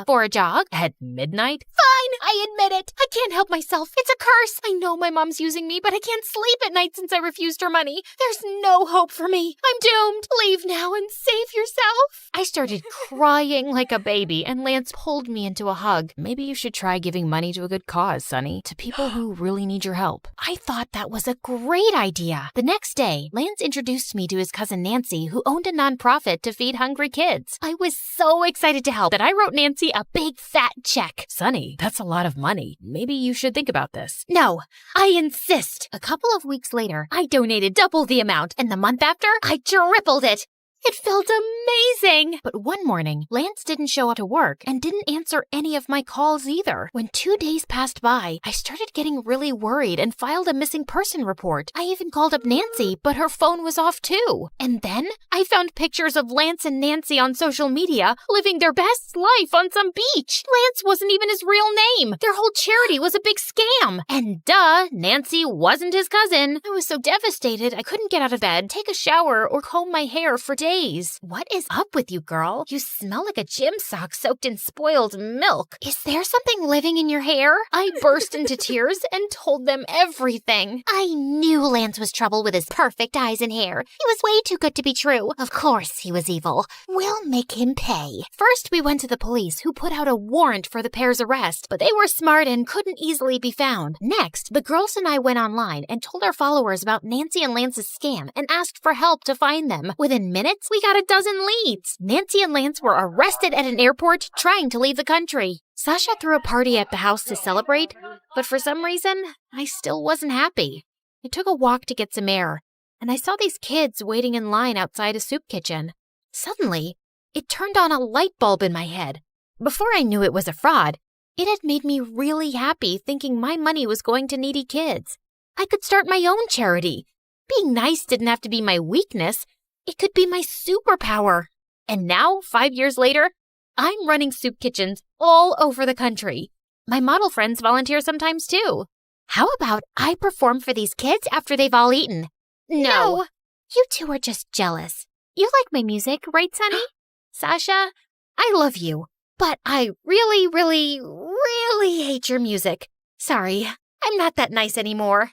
For a jog. At midnight? Fine, I admit it. I can't help myself. It's a curse. I know my mom's using me, but I can't sleep at night since I refused her money. There's no hope for me. I'm doomed. Leave now and save yourself. I started crying like a baby, and Lance pulled me into a hug. Maybe you should try giving money to a good cause, Sonny, to people who really need your help. I thought that was a great idea. The next day, Lance introduced me to his cousin Nancy, who owned a nonprofit to feed hungry kids. I was so excited to help that I wrote Nancy a big fat check. Sonny, that's a lot of money. Maybe you should think about this. No, I insist. A couple of weeks later, I donated double the amount, and the month after, I tripled it. It felt amazing! But one morning, Lance didn't show up to work and didn't answer any of my calls either. When 2 days passed by, I started getting really worried and filed a missing person report. I even called up Nancy, but her phone was off too. And then I found pictures of Lance and Nancy on social media living their best life on some beach. Lance wasn't even his real name. Their whole charity was a big scam. And duh, Nancy wasn't his cousin. I was so devastated I couldn't get out of bed, take a shower, or comb my hair for days. days. What is up with you, girl? You smell like a gym sock soaked in spoiled milk. Is there something living in your hair? I burst into tears and told them everything. I knew Lance was trouble with his perfect eyes and hair. He was way too good to be true. Of course he was evil. We'll make him pay. First, we went to the police, who put out a warrant for the pair's arrest, but they were smart and couldn't easily be found. Next, the girls and I went online and told our followers about Nancy and Lance's scam and asked for help to find them. Within minutes, we got a dozen leads. Nancy and Lance were arrested at an airport trying to leave the country. Sasha threw a party at the house to celebrate, but for some reason, I still wasn't happy. I took a walk to get some air, and I saw these kids waiting in line outside a soup kitchen. Suddenly, it turned on a light bulb in my head. Before I knew it was a fraud, it had made me really happy thinking my money was going to needy kids. I could start my own charity. Being nice didn't have to be my weakness. It could be my superpower. And now, 5 years later, I'm running soup kitchens all over the country. My model friends volunteer sometimes too. How about I perform for these kids after they've all eaten? No. You two are just jealous. You like my music, right, Sonny? Sasha, I love you, but I really, really, really hate your music. Sorry, I'm not that nice anymore.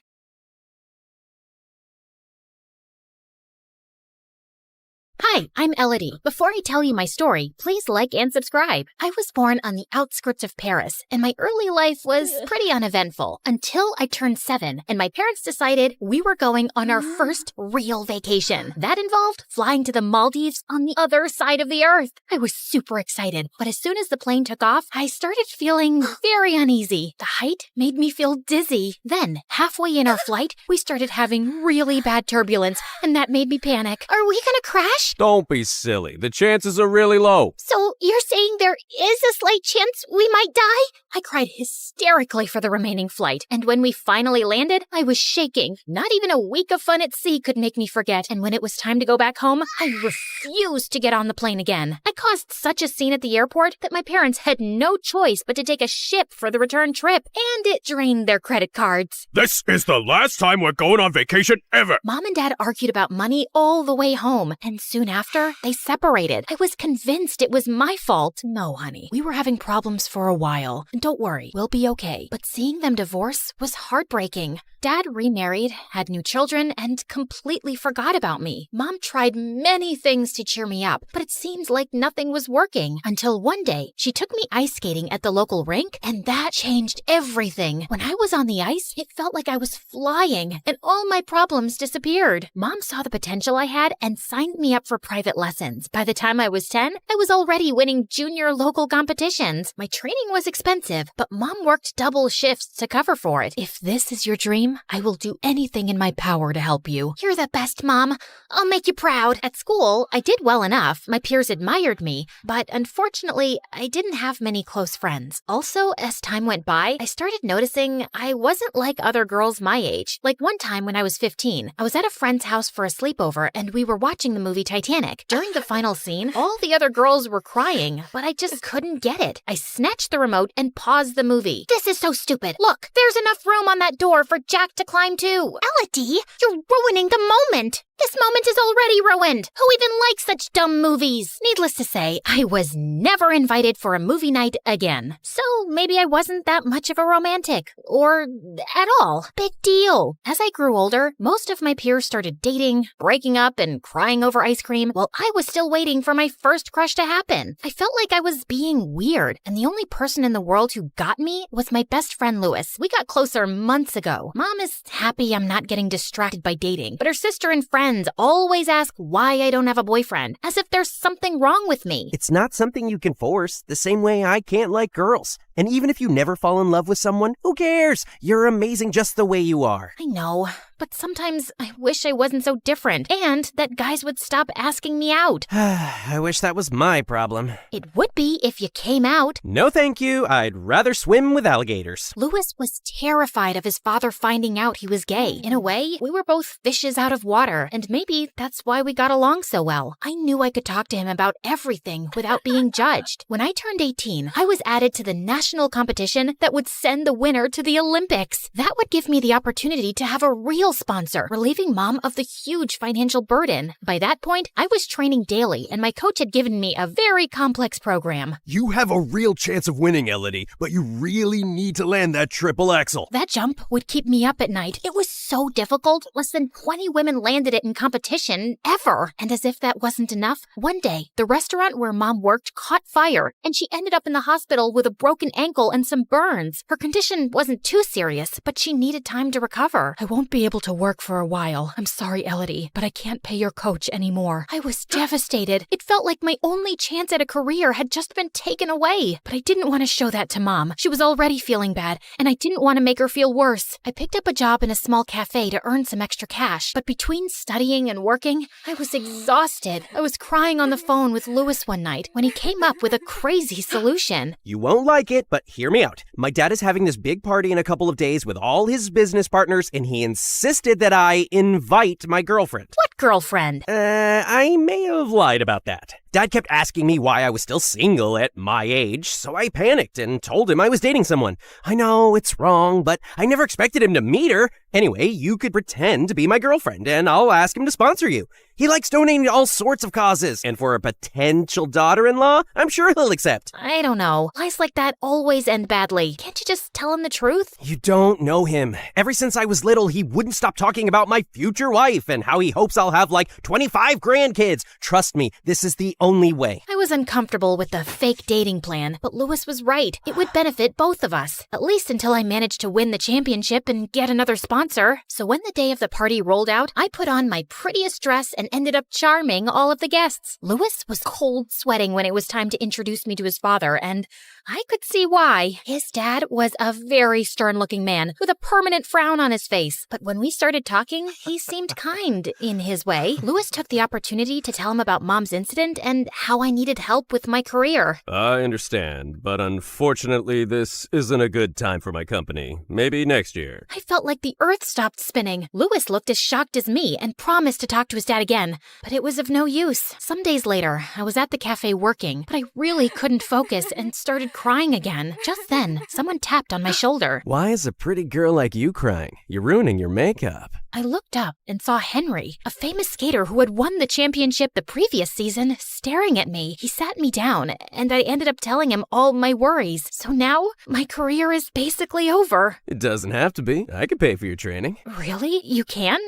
Hi, I'm Elodie. Before I tell you my story, please like and subscribe. I was born on the outskirts of Paris, and my early life was pretty uneventful until I turned 7, and my parents decided we were going on our first real vacation. That involved flying to the Maldives on the other side of the earth. I was super excited, but as soon as the plane took off, I started feeling very uneasy. The height made me feel dizzy. Then, halfway in our flight, we started having really bad turbulence, and that made me panic. Are we gonna crash? Don't be silly. The chances are really low. So you're saying there is a slight chance we might die? I cried hysterically for the remaining flight, and when we finally landed, I was shaking. Not even a week of fun at sea could make me forget, and when it was time to go back home, I refused to get on the plane again. I caused such a scene at the airport that my parents had no choice but to take a ship for the return trip, and it drained their credit cards. This is the last time we're going on vacation ever. Mom and Dad argued about money all the way home, and soon after, they separated. I was convinced it was my fault. No, honey. We were having problems for a while. And don't worry, we'll be okay. But seeing them divorce was heartbreaking. Dad remarried, had new children, and completely forgot about me. Mom tried many things to cheer me up, but it seemed like nothing was working. Until one day, she took me ice skating at the local rink, and that changed everything. When I was on the ice, it felt like I was flying, and all my problems disappeared. Mom saw the potential I had and signed me up for private lessons. By the time I was 10, I was already winning junior local competitions. My training was expensive, but Mom worked double shifts to cover for it. If this is your dream, I will do anything in my power to help you. You're the best, Mom. I'll make you proud. At school, I did well enough. My peers admired me, but unfortunately, I didn't have many close friends. Also, as time went by, I started noticing I wasn't like other girls my age. Like one time when I was 15, I was at a friend's house for a sleepover and we were watching the movie Titanic. During the final scene, all the other girls were crying, but I just couldn't get it. I snatched the remote and paused the movie. This is so stupid. Look, there's enough room on that door for Jack to climb too. Elodie, you're ruining the moment. This moment is already ruined. Who even likes such dumb movies? Needless to say, I was never invited for a movie night again. So maybe I wasn't that much of a romantic. Or at all. Big deal. As I grew older, most of my peers started dating, breaking up, and crying over ice cream, while I was still waiting for my first crush to happen. I felt like I was being weird, and the only person in the world who got me was my best friend Louis. We got closer months ago. Mom is happy I'm not getting distracted by dating, but her sister and friends always ask why I don't have a boyfriend, as if there's something wrong with me. It's not something you can force, the same way I can't like girls. And even if you never fall in love with someone, who cares? You're amazing just the way you are. I know, but sometimes I wish I wasn't so different, and that guys would stop asking me out. I wish that was my problem. It would be if you came out. No thank you, I'd rather swim with alligators. Louis was terrified of his father finding out he was gay. In a way, we were both fishes out of water, and maybe that's why we got along so well. I knew I could talk to him about everything without being judged. When I turned 18, I was added to the National national competition that would send the winner to the Olympics. That would give me the opportunity to have a real sponsor, relieving Mom of the huge financial burden. By that point, I was training daily, and my coach had given me a very complex program. You have a real chance of winning, Elodie, but you really need to land that triple axel. That jump would keep me up at night. It was so difficult. Less than 20 women landed it in competition ever. And as if that wasn't enough, one day, the restaurant where Mom worked caught fire, and she ended up in the hospital with a broken ankle and some burns. Her condition wasn't too serious, but she needed time to recover. I won't be able to work for a while. I'm sorry, Elodie, but I can't pay your coach anymore. I was devastated. It felt like my only chance at a career had just been taken away. But I didn't want to show that to Mom. She was already feeling bad, and I didn't want to make her feel worse. I picked up a job in a small cafe to earn some extra cash, but between studying and working, I was exhausted. I was crying on the phone with Louis one night when he came up with a crazy solution. You won't like it, but hear me out. My dad is having this big party in a couple of days with all his business partners, and he insisted that I invite my girlfriend. What girlfriend? I may have lied about that. Dad kept asking me why I was still single at my age, so I panicked and told him I was dating someone. I know it's wrong, but I never expected him to meet her. Anyway, you could pretend to be my girlfriend, and I'll ask him to sponsor you. He likes donating to all sorts of causes, and for a potential daughter-in-law, I'm sure he'll accept. I don't know. Lies like that always end badly. Can't you just tell him the truth? You don't know him. Ever since I was little, he wouldn't stop talking about my future wife and how he hopes I'll have like 25 grandkids. Trust me, this is the only way. I was uncomfortable with the fake dating plan, but Louis was right. It would benefit both of us, at least until I managed to win the championship and get another sponsor. So when the day of the party rolled out, I put on my prettiest dress and ended up charming all of the guests. Louis was cold sweating when it was time to introduce me to his father, and I could see why. His dad was a very stern-looking man with a permanent frown on his face. But when we started talking, he seemed kind in his way. Louis took the opportunity to tell him about Mom's incident and how I needed help with my career. I understand, but unfortunately, this isn't a good time for my company. Maybe next year. I felt like the earth stopped spinning. Louis looked as shocked as me and promised to talk to his dad again, but it was of no use. Some days later, I was at the cafe working, but I really couldn't focus and started crying again. Just then, someone tapped on my shoulder. Why is a pretty girl like you crying? You're ruining your makeup. I looked up and saw Henry, a famous skater who had won the championship the previous season, staring at me. He sat me down, and I ended up telling him all my worries. So now, my career is basically over. It doesn't have to be. I could pay for your training. Really? You can?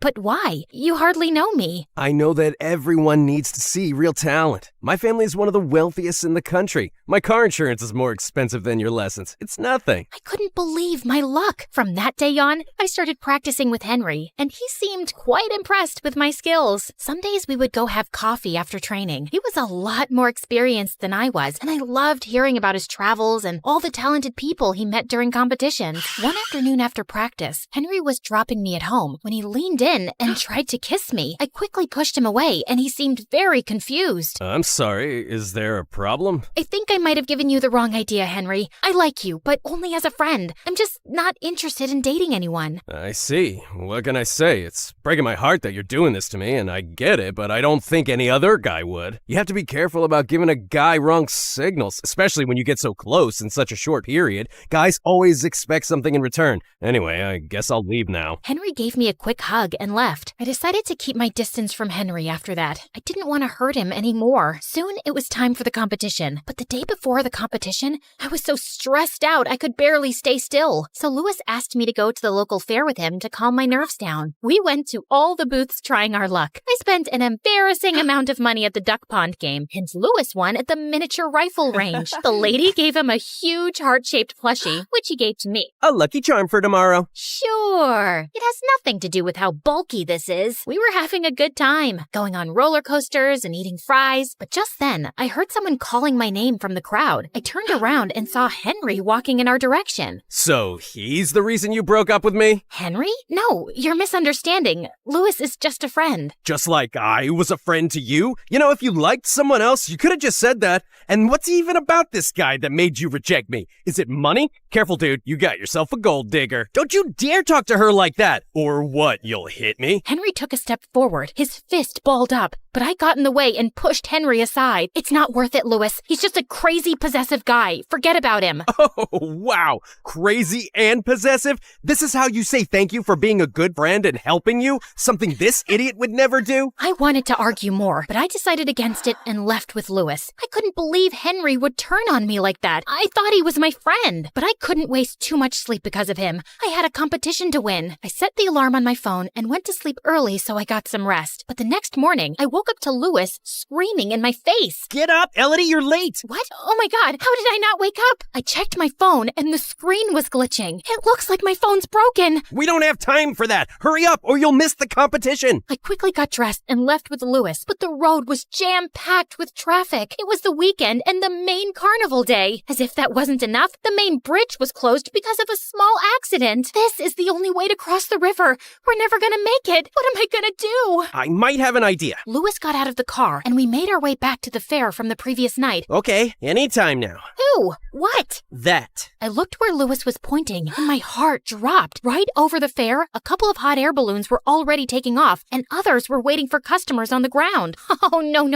But why? You hardly know me. I know that everyone needs to see real talent. My family is one of the wealthiest in the country. My car insurance is more expensive than your lessons. It's nothing. I couldn't believe my luck. From that day on, I started practicing with Henry, and he seemed quite impressed with my skills. Some days we would go have coffee after training. He was a lot more experienced than I was, and I loved hearing about his travels and all the talented people he met during competitions. One afternoon after practice, Henry was dropping me at home when he leaned in and tried to kiss me. I quickly pushed him away, and he seemed very confused. I'm sorry, is there a problem? I think I might have given you the wrong idea, Henry. I like you, but only as a friend. I'm just not interested in dating anyone. I see. What can I say? It's breaking my heart that you're doing this to me, and I get it, but I don't think any other guy would. You have to be careful about giving a guy wrong signals, especially when you get so close in such a short period. Guys always expect something in return. Anyway, I guess I'll leave now. Henry gave me a quick hug and left. I decided to keep my distance from Henry after that. I didn't want to hurt him anymore. Soon it was time for the competition, but the day before the competition, I was so stressed out I could barely stay still. So Louis asked me to go to the local fair with him to calm my nerves down. We went to all the booths trying our luck. I spent an embarrassing amount of money at the duck pond game, and Louis won at the miniature rifle range. The lady gave him a huge heart-shaped plushie, which he gave to me. A lucky charm for tomorrow. Sure. It has nothing to do with how bulky this is. We were having a good time, going on roller coasters and eating fries. But just then, I heard someone calling my name from the crowd. I turned around and saw Henry walking in our direction. So he's the reason you broke up with me? Henry? No, you're misunderstanding. Louis is just a friend. Just like I was a friend to you? You know, if you liked someone else, you could have just said that. And what's even about this guy that made you reject me? Is it money? Careful, dude. You got yourself a gold digger. Don't you dare talk to her like that. Or what? You'll hit me. Henry took a step forward, his fist balled up, but I got in the way and pushed Henry aside. It's not worth it, Lewis. He's just a crazy, possessive guy. Forget about him. Oh, wow. Crazy and possessive? This is how you say thank you for being a good friend and helping you? Something this idiot would never do? I wanted to argue more, but I decided against it and left with Lewis. I couldn't believe Henry would turn on me like that. I thought he was my friend, but I couldn't waste too much sleep because of him. I had a competition to win. I set the alarm on my phone and went to sleep early so I got some rest. But the next morning, I woke up to Lewis screaming in my face. Get up, Elodie, you're late. What? Oh my God, how did I not wake up? I checked my phone and the screen was glitching. It looks like my phone's broken. We don't have time for that. Hurry up or you'll miss the competition. I quickly got dressed and left with Lewis, but the road was jam-packed with traffic. It was the weekend and the main carnival day. As if that wasn't enough, the main bridge was closed because of a small accident. This is the only way to cross the river. We're never gonna make it. What am I gonna do? I might have an idea. Lewis got out of the car and we made our way back to the fair from the previous night. Okay, anytime now. Who? What? That. I looked where Lewis was pointing and my heart dropped. Right over the fair, a couple of hot air balloons were already taking off and others were waiting for customers on the ground. Oh, no.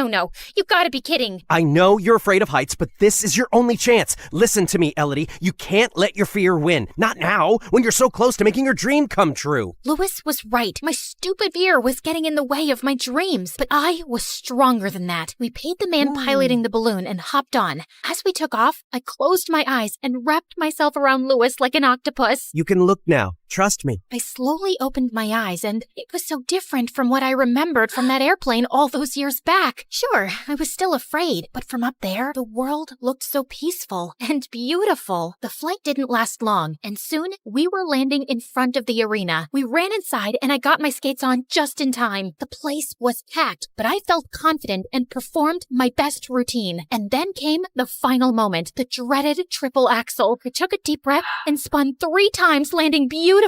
You gotta be kidding. I know you're afraid of heights, but this is your only chance. Listen to me, Elodie. You can't let your fear win. Not now, when you're so close to making your dream come true. Lewis was right. My stupid fear was getting in the way of my dreams, but I was stronger than that. We paid the man piloting the balloon and hopped on. As we took off, I closed my eyes and wrapped myself around Lewis like an octopus. You can look now. Trust me. I slowly opened my eyes, and it was so different from what I remembered from that airplane all those years back. Sure, I was still afraid, but from up there, the world looked so peaceful and beautiful. The flight didn't last long, and soon we were landing in front of the arena. We ran inside, and I got my skates on just in time. The place was packed, but I felt confident and performed my best routine. And then came the final moment, the dreaded triple axel. I took a deep breath and spun 3 times, landing beautifully.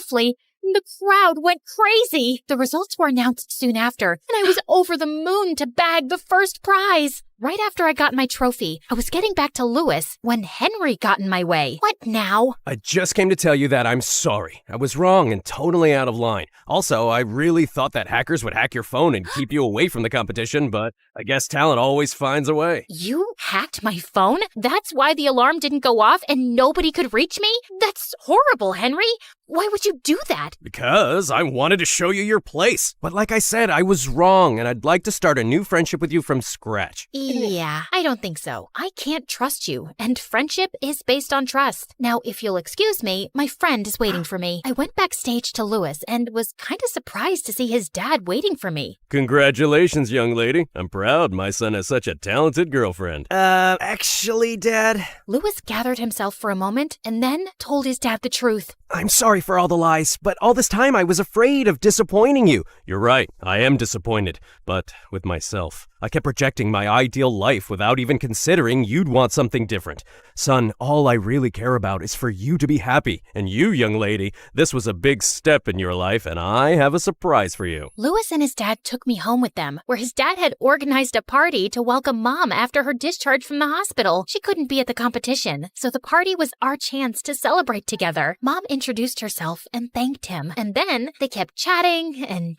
The crowd went crazy. The results were announced soon after, and I was over the moon to bag the first prize. Right after I got my trophy, I was getting back to Lewis when Henry got in my way. What now? I just came to tell you that I'm sorry. I was wrong and totally out of line. Also, I really thought that hackers would hack your phone and keep you away from the competition, but I guess talent always finds a way. You hacked my phone? That's why the alarm didn't go off and nobody could reach me? That's horrible, Henry. Why would you do that? Because I wanted to show you your place. But like I said, I was wrong, and I'd like to start a new friendship with you from scratch. Yeah, I don't think so. I can't trust you, and friendship is based on trust. Now, if you'll excuse me, my friend is waiting for me. I went backstage to Lewis and was kind of surprised to see his dad waiting for me. Congratulations, young lady. I'm proud my son has such a talented girlfriend. Actually, Dad. Lewis gathered himself for a moment and then told his dad the truth. I'm sorry for all the lies, but all this time I was afraid of disappointing you. You're right, I am disappointed, but with myself. I kept projecting my ideal life without even considering you'd want something different. Son, all I really care about is for you to be happy. And you, young lady, this was a big step in your life, and I have a surprise for you. Lewis and his dad took me home with them, where his dad had organized a party to welcome Mom after her discharge from the hospital. She couldn't be at the competition, so the party was our chance to celebrate together. Mom introduced herself and thanked him, and then they kept chatting, and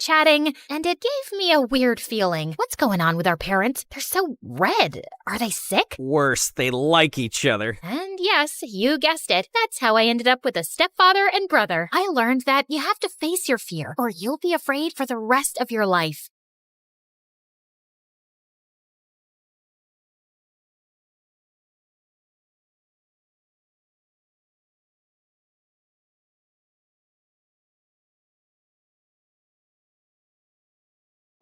it gave me a weird feeling. What's going on with our parents? They're so red. Are they sick? Worse, they like each other. And yes, you guessed it. That's how I ended up with a stepfather and brother. I learned that you have to face your fear, or you'll be afraid for the rest of your life.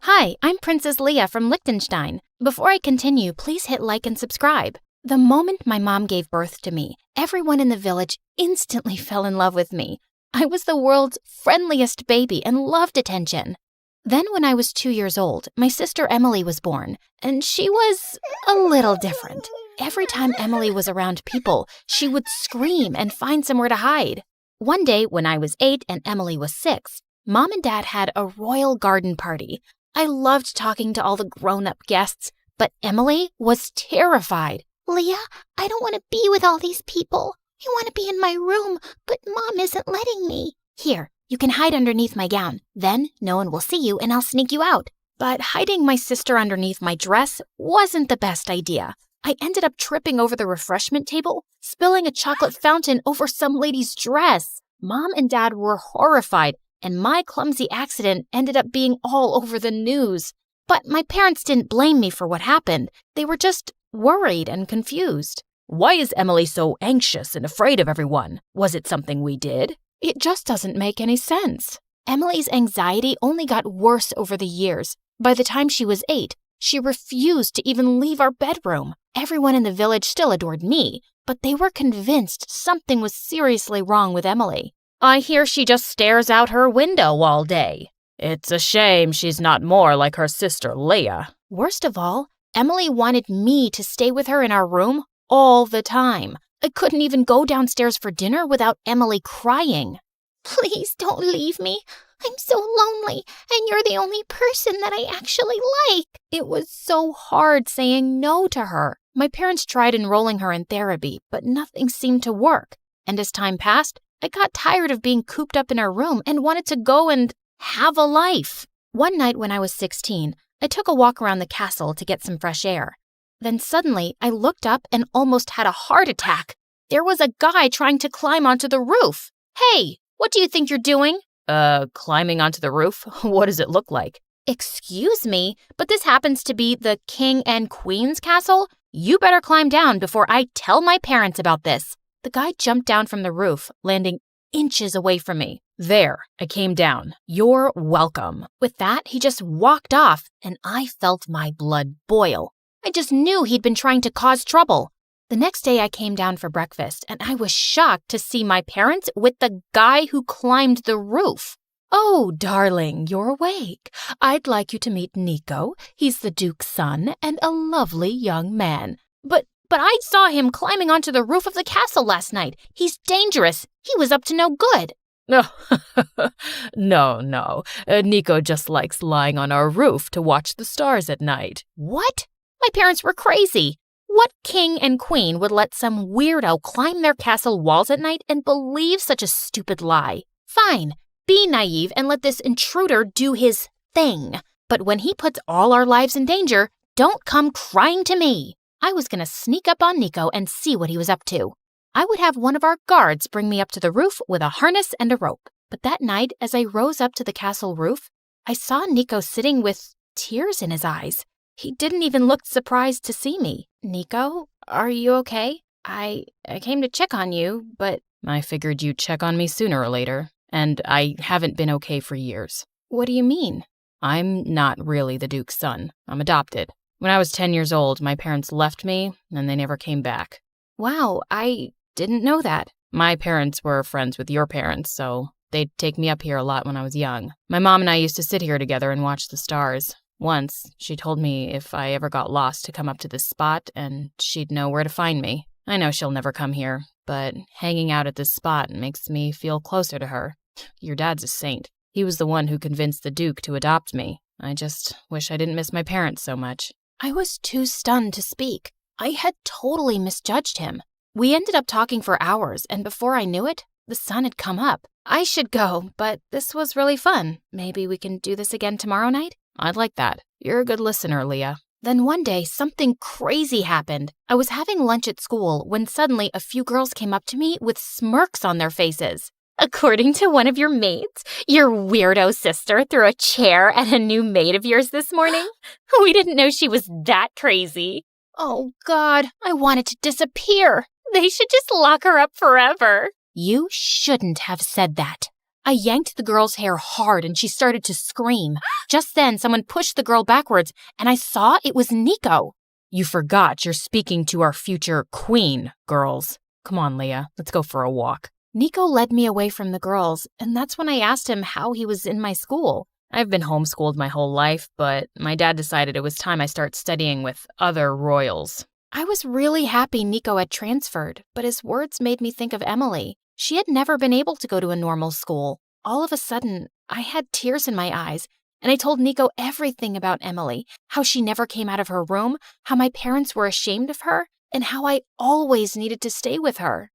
Hi, I'm Princess Leah from Liechtenstein. Before I continue, please hit like and subscribe. The moment my mom gave birth to me, everyone in the village instantly fell in love with me. I was the world's friendliest baby and loved attention. Then when I was 2 years old, my sister Emily was born, and she was a little different. Every time Emily was around people, she would scream and find somewhere to hide. One day, when I was 8 and Emily was 6, Mom and Dad had a royal garden party. I loved talking to all the grown-up guests, but Emily was terrified. Leah, I don't want to be with all these people. I want to be in my room, but Mom isn't letting me. Here, You can hide underneath my gown. Then no one will see you and I'll sneak you out. But hiding my sister underneath my dress wasn't the best idea. I ended up tripping over the refreshment table, spilling a chocolate fountain over some lady's dress. Mom and Dad were horrified, and my clumsy accident ended up being all over the news. But my parents didn't blame me for what happened. They were just worried and confused. Why is Emily so anxious and afraid of everyone? Was it something we did? It just doesn't make any sense. Emily's anxiety only got worse over the years. By the time she was 8, she refused to even leave our bedroom. Everyone in the village still adored me, but they were convinced something was seriously wrong with Emily. I hear she just stares out her window all day. It's a shame she's not more like her sister Leah. Worst of all, Emily wanted me to stay with her in our room all the time. I couldn't even go downstairs for dinner without Emily crying. Please don't leave me. I'm so lonely, and you're the only person that I actually like. It was so hard saying no to her. My parents tried enrolling her in therapy, but nothing seemed to work. And as time passed, I got tired of being cooped up in our room and wanted to go and have a life. One night when I was 16, I took a walk around the castle to get some fresh air. Then suddenly, I looked up and almost had a heart attack. There was a guy trying to climb onto the roof. Hey, what do you think you're doing? Climbing onto the roof? What does it look like? Excuse me, but this happens to be the King and Queen's castle? You better climb down before I tell my parents about this. The guy jumped down from the roof, landing inches away from me. There, I came down. You're welcome. With that, he just walked off, and I felt my blood boil. I just knew he'd been trying to cause trouble. The next day I came down for breakfast, and I was shocked to see my parents with the guy who climbed the roof. Oh, darling, you're awake. I'd like you to meet Nico. He's the Duke's son and a lovely young man. But I saw him climbing onto the roof of the castle last night. He's dangerous. He was up to no good. No. Nico just likes lying on our roof to watch the stars at night. What? My parents were crazy. What king and queen would let some weirdo climb their castle walls at night and believe such a stupid lie? Fine, be naive and let this intruder do his thing. But when he puts all our lives in danger, don't come crying to me. I was going to sneak up on Nico and see what he was up to. I would have one of our guards bring me up to the roof with a harness and a rope. But that night, as I rose up to the castle roof, I saw Nico sitting with tears in his eyes. He didn't even look surprised to see me. Nico, are you okay? I came to check on you, but... I figured you'd check on me sooner or later, and I haven't been okay for years. What do you mean? I'm not really the Duke's son. I'm adopted. When I was 10 years old, my parents left me, and they never came back. Wow, I didn't know that. My parents were friends with your parents, so they'd take me up here a lot when I was young. My mom and I used to sit here together and watch the stars. Once, she told me if I ever got lost to come up to this spot, and she'd know where to find me. I know she'll never come here, but hanging out at this spot makes me feel closer to her. Your dad's a saint. He was the one who convinced the Duke to adopt me. I just wish I didn't miss my parents so much. I was too stunned to speak. I had totally misjudged him. We ended up talking for hours, and before I knew it, the sun had come up. I should go, but this was really fun. Maybe we can do this again tomorrow night? I'd like that. You're a good listener, Leah. Then one day, something crazy happened. I was having lunch at school when suddenly a few girls came up to me with smirks on their faces. According to one of your maids, your weirdo sister threw a chair at a new maid of yours this morning? We didn't know she was that crazy. Oh, God, I wanted to disappear. They should just lock her up forever. You shouldn't have said that. I yanked the girl's hair hard and she started to scream. Just then, someone pushed the girl backwards and I saw it was Nico. You forgot you're speaking to our future queen, girls. Come on, Leah, let's go for a walk. Nico led me away from the girls, and that's when I asked him how he was in my school. I've been homeschooled my whole life, but my dad decided it was time I start studying with other royals. I was really happy Nico had transferred, but his words made me think of Emily. She had never been able to go to a normal school. All of a sudden, I had tears in my eyes, and I told Nico everything about Emily, how she never came out of her room, how my parents were ashamed of her, and how I always needed to stay with her.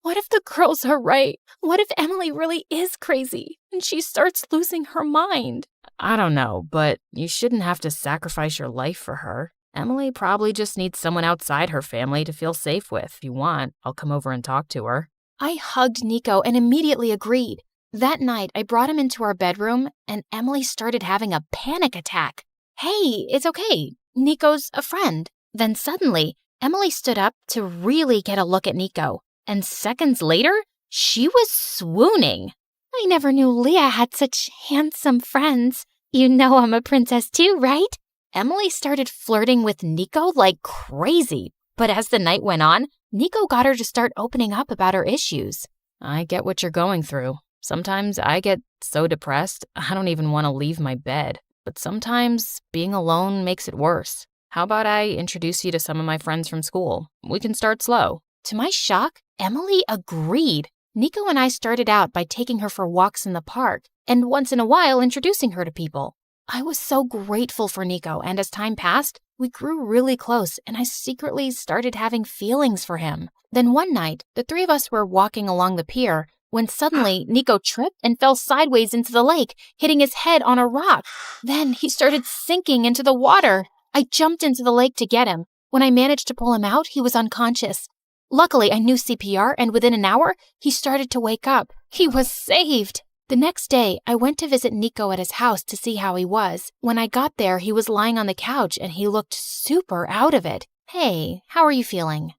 What if the girls are right? What if Emily really is crazy and she starts losing her mind? I don't know, but you shouldn't have to sacrifice your life for her. Emily probably just needs someone outside her family to feel safe with. If you want, I'll come over and talk to her. I hugged Nico and immediately agreed. That night, I brought him into our bedroom and Emily started having a panic attack. Hey, it's okay. Nico's a friend. Then suddenly, Emily stood up to really get a look at Nico. And seconds later, she was swooning. I never knew Leah had such handsome friends. You know I'm a princess too, right? Emily started flirting with Nico like crazy. But as the night went on, Nico got her to start opening up about her issues. I get what you're going through. Sometimes I get so depressed, I don't even want to leave my bed. But sometimes being alone makes it worse. How about I introduce you to some of my friends from school? We can start slow. To my shock, Emily agreed. Nico and I started out by taking her for walks in the park, and once in a while introducing her to people. I was so grateful for Nico, and as time passed, we grew really close, and I secretly started having feelings for him. Then one night, the three of us were walking along the pier when suddenly Nico tripped and fell sideways into the lake, hitting his head on a rock. Then he started sinking into the water. I jumped into the lake to get him. When I managed to pull him out, he was unconscious. Luckily, I knew CPR, and within an hour, he started to wake up. He was saved. The next day, I went to visit Nico at his house to see how he was. When I got there, he was lying on the couch, and he looked super out of it. Hey, how are you feeling?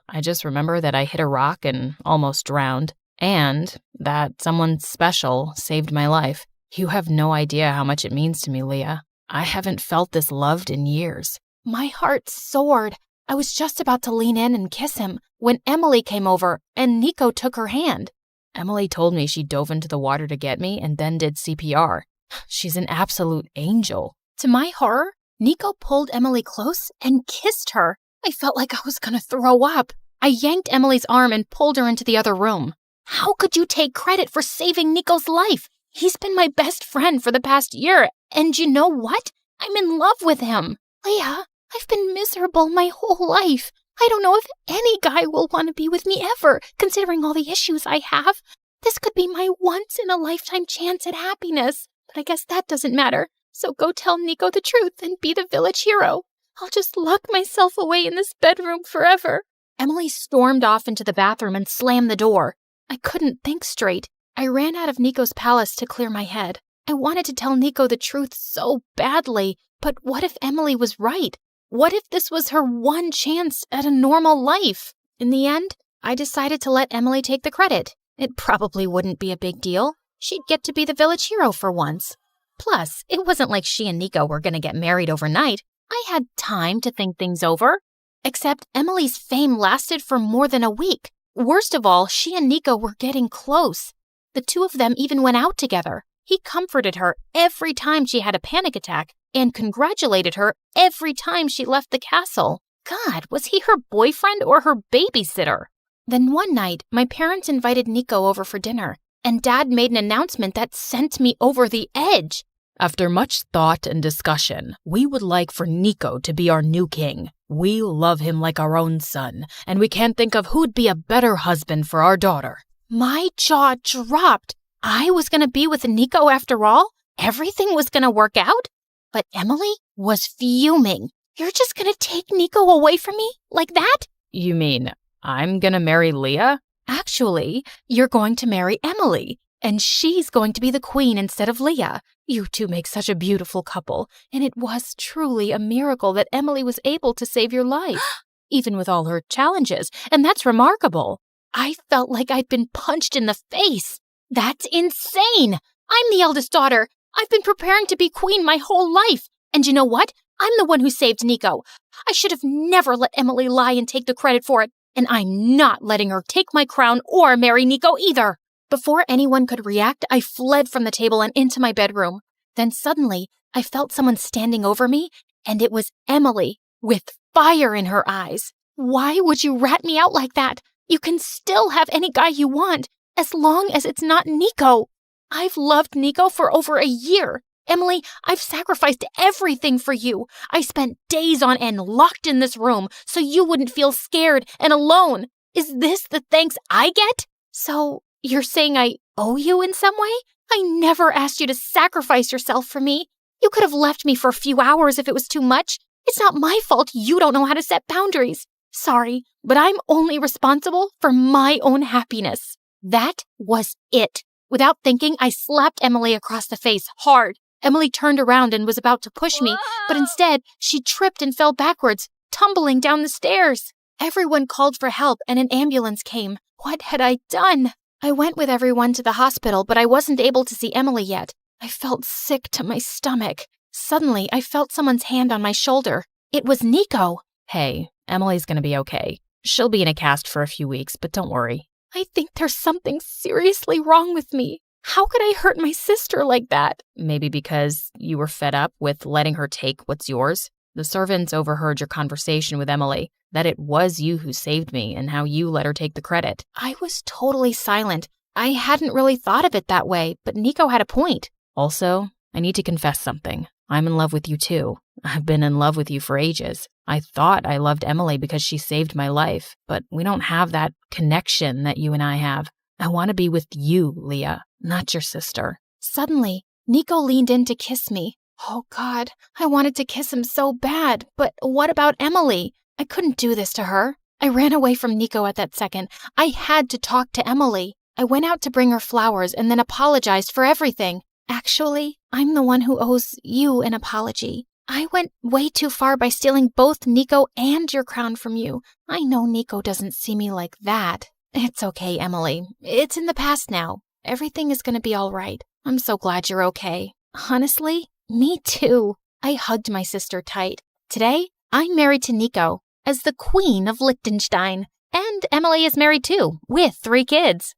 I just remember that I hit a rock and almost drowned, and that someone special saved my life. You have no idea how much it means to me, Leah. I haven't felt this loved in years. My heart soared. I was just about to lean in and kiss him when Emily came over and Nico took her hand. Emily told me she dove into the water to get me and then did CPR. She's an absolute angel. To my horror, Nico pulled Emily close and kissed her. I felt like I was going to throw up. I yanked Emily's arm and pulled her into the other room. How could you take credit for saving Nico's life? He's been my best friend for the past year, and you know what? I'm in love with him. Leah, I've been miserable my whole life. I don't know if any guy will want to be with me ever, considering all the issues I have. This could be my once-in-a-lifetime chance at happiness, but I guess that doesn't matter. So go tell Nico the truth and be the village hero. I'll just lock myself away in this bedroom forever. Emily stormed off into the bathroom and slammed the door. I couldn't think straight. I ran out of Nico's palace to clear my head. I wanted to tell Nico the truth so badly, but what if Emily was right? What if this was her one chance at a normal life? In the end, I decided to let Emily take the credit. It probably wouldn't be a big deal. She'd get to be the village hero for once. Plus, it wasn't like she and Nico were going to get married overnight. I had time to think things over. Except Emily's fame lasted for more than a week. Worst of all, she and Nico were getting close. The two of them even went out together. He comforted her every time she had a panic attack and congratulated her every time she left the castle. God, was he her boyfriend or her babysitter? Then one night, my parents invited Nico over for dinner, and Dad made an announcement that sent me over the edge. After much thought and discussion, we would like for Nico to be our new king. We love him like our own son, and we can't think of who'd be a better husband for our daughter. My jaw dropped. I was going to be with Nico after all? Everything was going to work out? But Emily was fuming. You're just going to take Nico away from me? Like that? You mean I'm going to marry Leah? Actually, you're going to marry Emily, and she's going to be the queen instead of Leah. You two make such a beautiful couple, and it was truly a miracle that Emily was able to save your life, even with all her challenges, and that's remarkable. I felt like I'd been punched in the face. That's insane! I'm the eldest daughter. I've been preparing to be queen my whole life. And you know what? I'm the one who saved Nico. I should have never let Emily lie and take the credit for it. And I'm not letting her take my crown or marry Nico either. Before anyone could react, I fled from the table and into my bedroom. Then suddenly, I felt someone standing over me, and it was Emily, with fire in her eyes. Why would you rat me out like that? You can still have any guy you want, as long as it's not Nico. I've loved Nico for over a year. Emily, I've sacrificed everything for you. I spent days on end locked in this room so you wouldn't feel scared and alone. Is this the thanks I get? So, you're saying I owe you in some way? I never asked you to sacrifice yourself for me. You could have left me for a few hours if it was too much. It's not my fault you don't know how to set boundaries. Sorry, but I'm only responsible for my own happiness. That was it. Without thinking, I slapped Emily across the face hard. Emily turned around and was about to push me, but instead, she tripped and fell backwards, tumbling down the stairs. Everyone called for help and an ambulance came. What had I done? I went with everyone to the hospital, but I wasn't able to see Emily yet. I felt sick to my stomach. Suddenly, I felt someone's hand on my shoulder. It was Nico. Hey, Emily's gonna be okay. She'll be in a cast for a few weeks, but don't worry. I think there's something seriously wrong with me. How could I hurt my sister like that? Maybe because you were fed up with letting her take what's yours? The servants overheard your conversation with Emily, that it was you who saved me and how you let her take the credit. I was totally silent. I hadn't really thought of it that way, but Nico had a point. Also, I need to confess something. I'm in love with you too. I've been in love with you for ages. I thought I loved Emily because she saved my life, but we don't have that connection that you and I have. I want to be with you, Leah, not your sister. Suddenly, Nico leaned in to kiss me. Oh God, I wanted to kiss him so bad, but what about Emily? I couldn't do this to her. I ran away from Nico at that second. I had to talk to Emily. I went out to bring her flowers and then apologized for everything. Actually, I'm the one who owes you an apology. I went way too far by stealing both Nico and your crown from you. I know Nico doesn't see me like that. It's okay, Emily. It's in the past now. Everything is going to be all right. I'm so glad you're okay. Honestly, me too. I hugged my sister tight. Today, I'm married to Nico as the Queen of Liechtenstein. And Emily is married too, with 3 kids.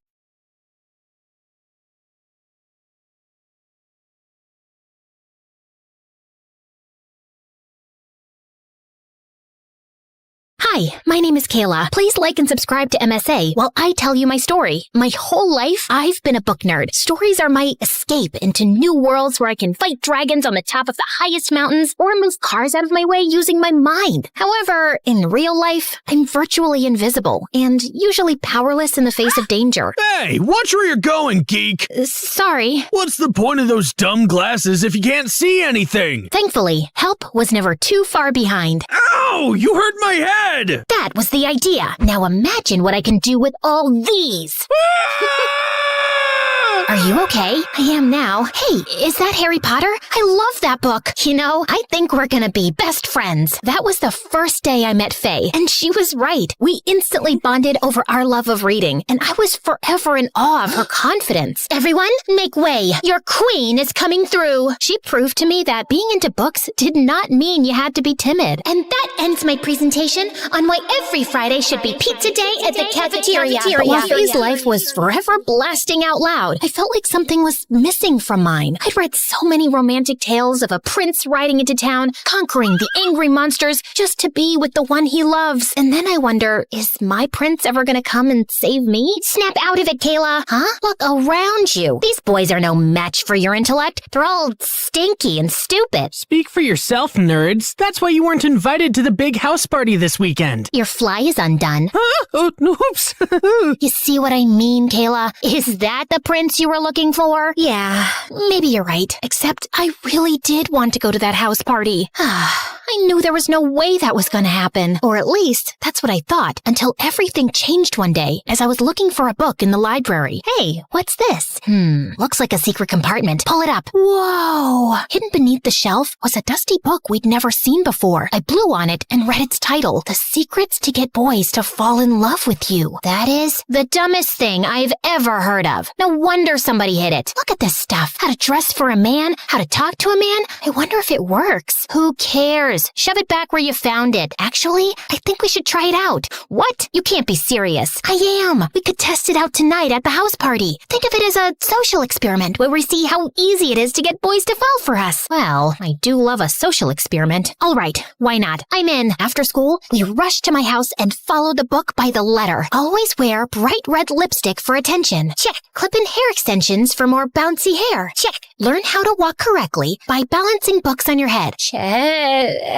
Hi, my name is Kayla. Please like and subscribe to MSA while I tell you my story. My whole life, I've been a book nerd. Stories are my escape into new worlds where I can fight dragons on the top of the highest mountains or move cars out of my way using my mind. However, in real life, I'm virtually invisible and usually powerless in the face of danger. Hey, watch where you're going, geek! Sorry. What's the point of those dumb glasses if you can't see anything? Thankfully, help was never too far behind. Ow! You hurt my head! That was the idea. Now imagine what I can do with all these. Are you okay? I am now. Hey, is that Harry Potter? I love that book. You know, I think we're gonna be best friends. That was the first day I met Faye, and she was right. We instantly bonded over our love of reading, and I was forever in awe of her confidence. Everyone, make way. Your queen is coming through. She proved to me that being into books did not mean you had to be timid. And that ends my presentation on why every Friday should be pizza day at the cafeteria. But while Faye's life was forever blasting out loud, I felt like something was missing from mine. I'd read so many romantic tales of a prince riding into town, conquering the angry monsters just to be with the one he loves. And then I wonder, is my prince ever gonna come and save me? Snap out of it, Kayla. Huh? Look around you. These boys are no match for your intellect. They're all stinky and stupid. Speak for yourself, nerds. That's why you weren't invited to the big house party this weekend. Your fly is undone. Huh? Oh, oops. You see what I mean, Kayla? Is that the prince you were looking for? Yeah, maybe you're right. Except I really did want to go to that house party. I knew there was no way that was going to happen. Or at least, that's what I thought, until everything changed one day as I was looking for a book in the library. Hey, what's this? Looks like a secret compartment. Pull it up. Whoa! Hidden beneath the shelf was a dusty book we'd never seen before. I blew on it and read its title, The Secrets to Get Boys to Fall in Love with You. That is the dumbest thing I've ever heard of. No wonder somebody hid it. Look at this stuff. How to dress for a man, how to talk to a man. I wonder if it works. Who cares? Shove it back where you found it. Actually, I think we should try it out. What? You can't be serious. I am. We could test it out tonight at the house party. Think of it as a social experiment where we see how easy it is to get boys to fall for us. Well, I do love a social experiment. All right, why not? I'm in. After school, we rush to my house and follow the book by the letter. Always wear bright red lipstick for attention. Check. Clip-in hair extensions for more bouncy hair. Check. Learn how to walk correctly by balancing books on your head. Check.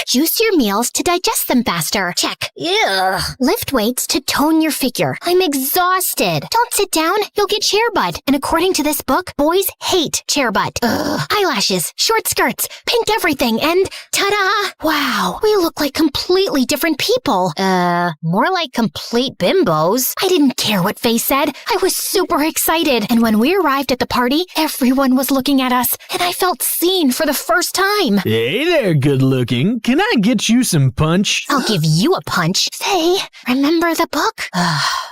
Juice your meals to digest them faster. Check. Ugh. Lift weights to tone your figure. I'm exhausted. Don't sit down. You'll get chair butt. And according to this book, boys hate chair butt. Ugh. Eyelashes, short skirts, pink everything, and ta-da! Wow, we look like completely different people. More like complete bimbos. I didn't care what Faye said. I was super excited. And when we arrived at the party, everyone was looking at us, and I felt seen for the first time. Hey there, good looking. Can I get you some punch? I'll give you a punch. Faye, remember the book?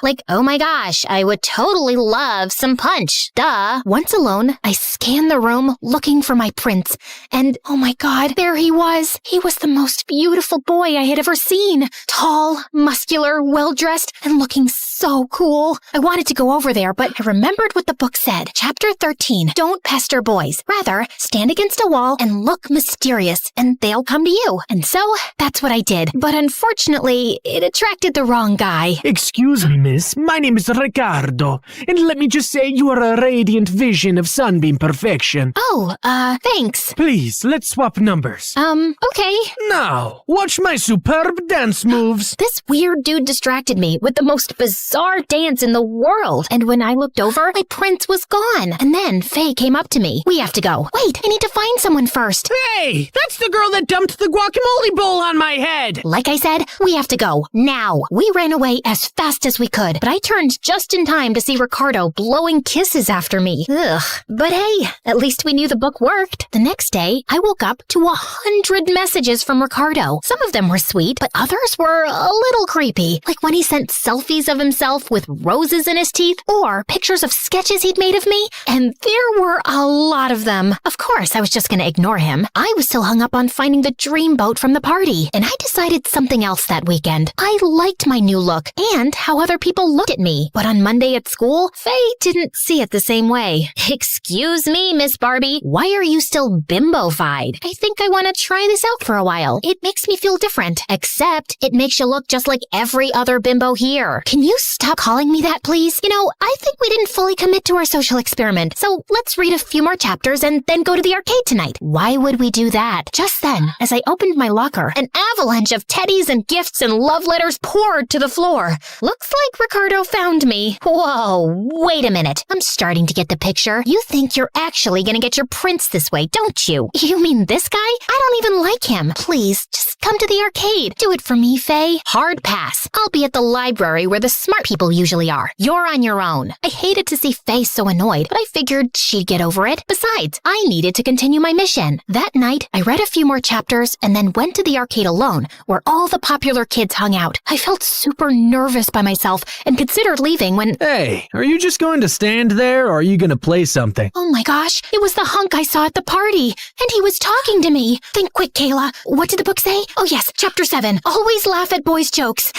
Like, oh my gosh, I would totally love some punch. Duh. Once alone, I scanned the room looking for my prince. And oh my god, there he was. He was the most beautiful boy I had ever seen. Tall, muscular, well-dressed, and looking so cool. I wanted to go over there, but I remembered what the book said. Chapter 13, don't pester boys. Rather, stand against a wall and look mysterious, and they'll come to you. And so, that's what I did. But unfortunately, it attracted the wrong guy. Excuse me, miss. My name is Ricardo. And let me just say you are a radiant vision of sunbeam perfection. Oh, thanks. Please, let's swap numbers. Okay. Now, watch my superb dance moves. This weird dude distracted me with the most bizarre dance in the world. And when I looked over, my prince was gone. And then Faye came up to me. We have to go. Wait, I need to find someone first. Hey, that's the girl that dumped the guacamole bowl on my head. Like I said, we have to go. Now. We ran away as fast as we could, but I turned just in time to see Ricardo blowing kisses after me. Ugh. But hey, at least we knew the book worked. The next day, I woke up to 100 messages from Ricardo. Some of them were sweet, but others were a little creepy. Like when he sent selfies of himself with roses in his teeth, or pictures of sketches he'd made of me. And there were a lot of them. Of course, I was just gonna ignore him. I was still hung up on finding the dream boat from the party, and I decided something else that weekend. I liked my new look and how other people looked at me. But on Monday at school, Faye didn't see it the same way. Excuse me, Miss Barbie, why are you still bimbo-fied? I think I want to try this out for a while. It makes me feel different, except it makes you look just like every other bimbo here. Can you stop calling me that, please? You know, I think we didn't fully commit to our social experiment, so let's read a few more chapters and then go to the arcade tonight. Why would we do that? Just then, as I opened my locker, an avalanche of teddies and gifts and love letters poured to the floor. Looks like Ricardo found me. Whoa, wait a minute. I'm starting to get the picture. You think you're actually gonna get your prince this way, don't you? You mean this guy? I don't even like him. Please, just come to the arcade. Do it for me, Faye. Hard pass. I'll be at the library where the smart people usually are. You're on your own. I hated to see Faye so annoyed, but I figured she'd get over it. Besides, I needed to continue my mission. That night, I read a few more chapters and then went to the arcade alone, where all the popular kids hung out. I felt super nervous by myself and considered leaving when... Hey, are you just going to stand there or are you going to play something? Oh my gosh, it was the hunk I saw at the party, and he was talking to me. Think quick, Kayla. What did the book say? Oh yes, chapter 7. Always laugh at boys' jokes.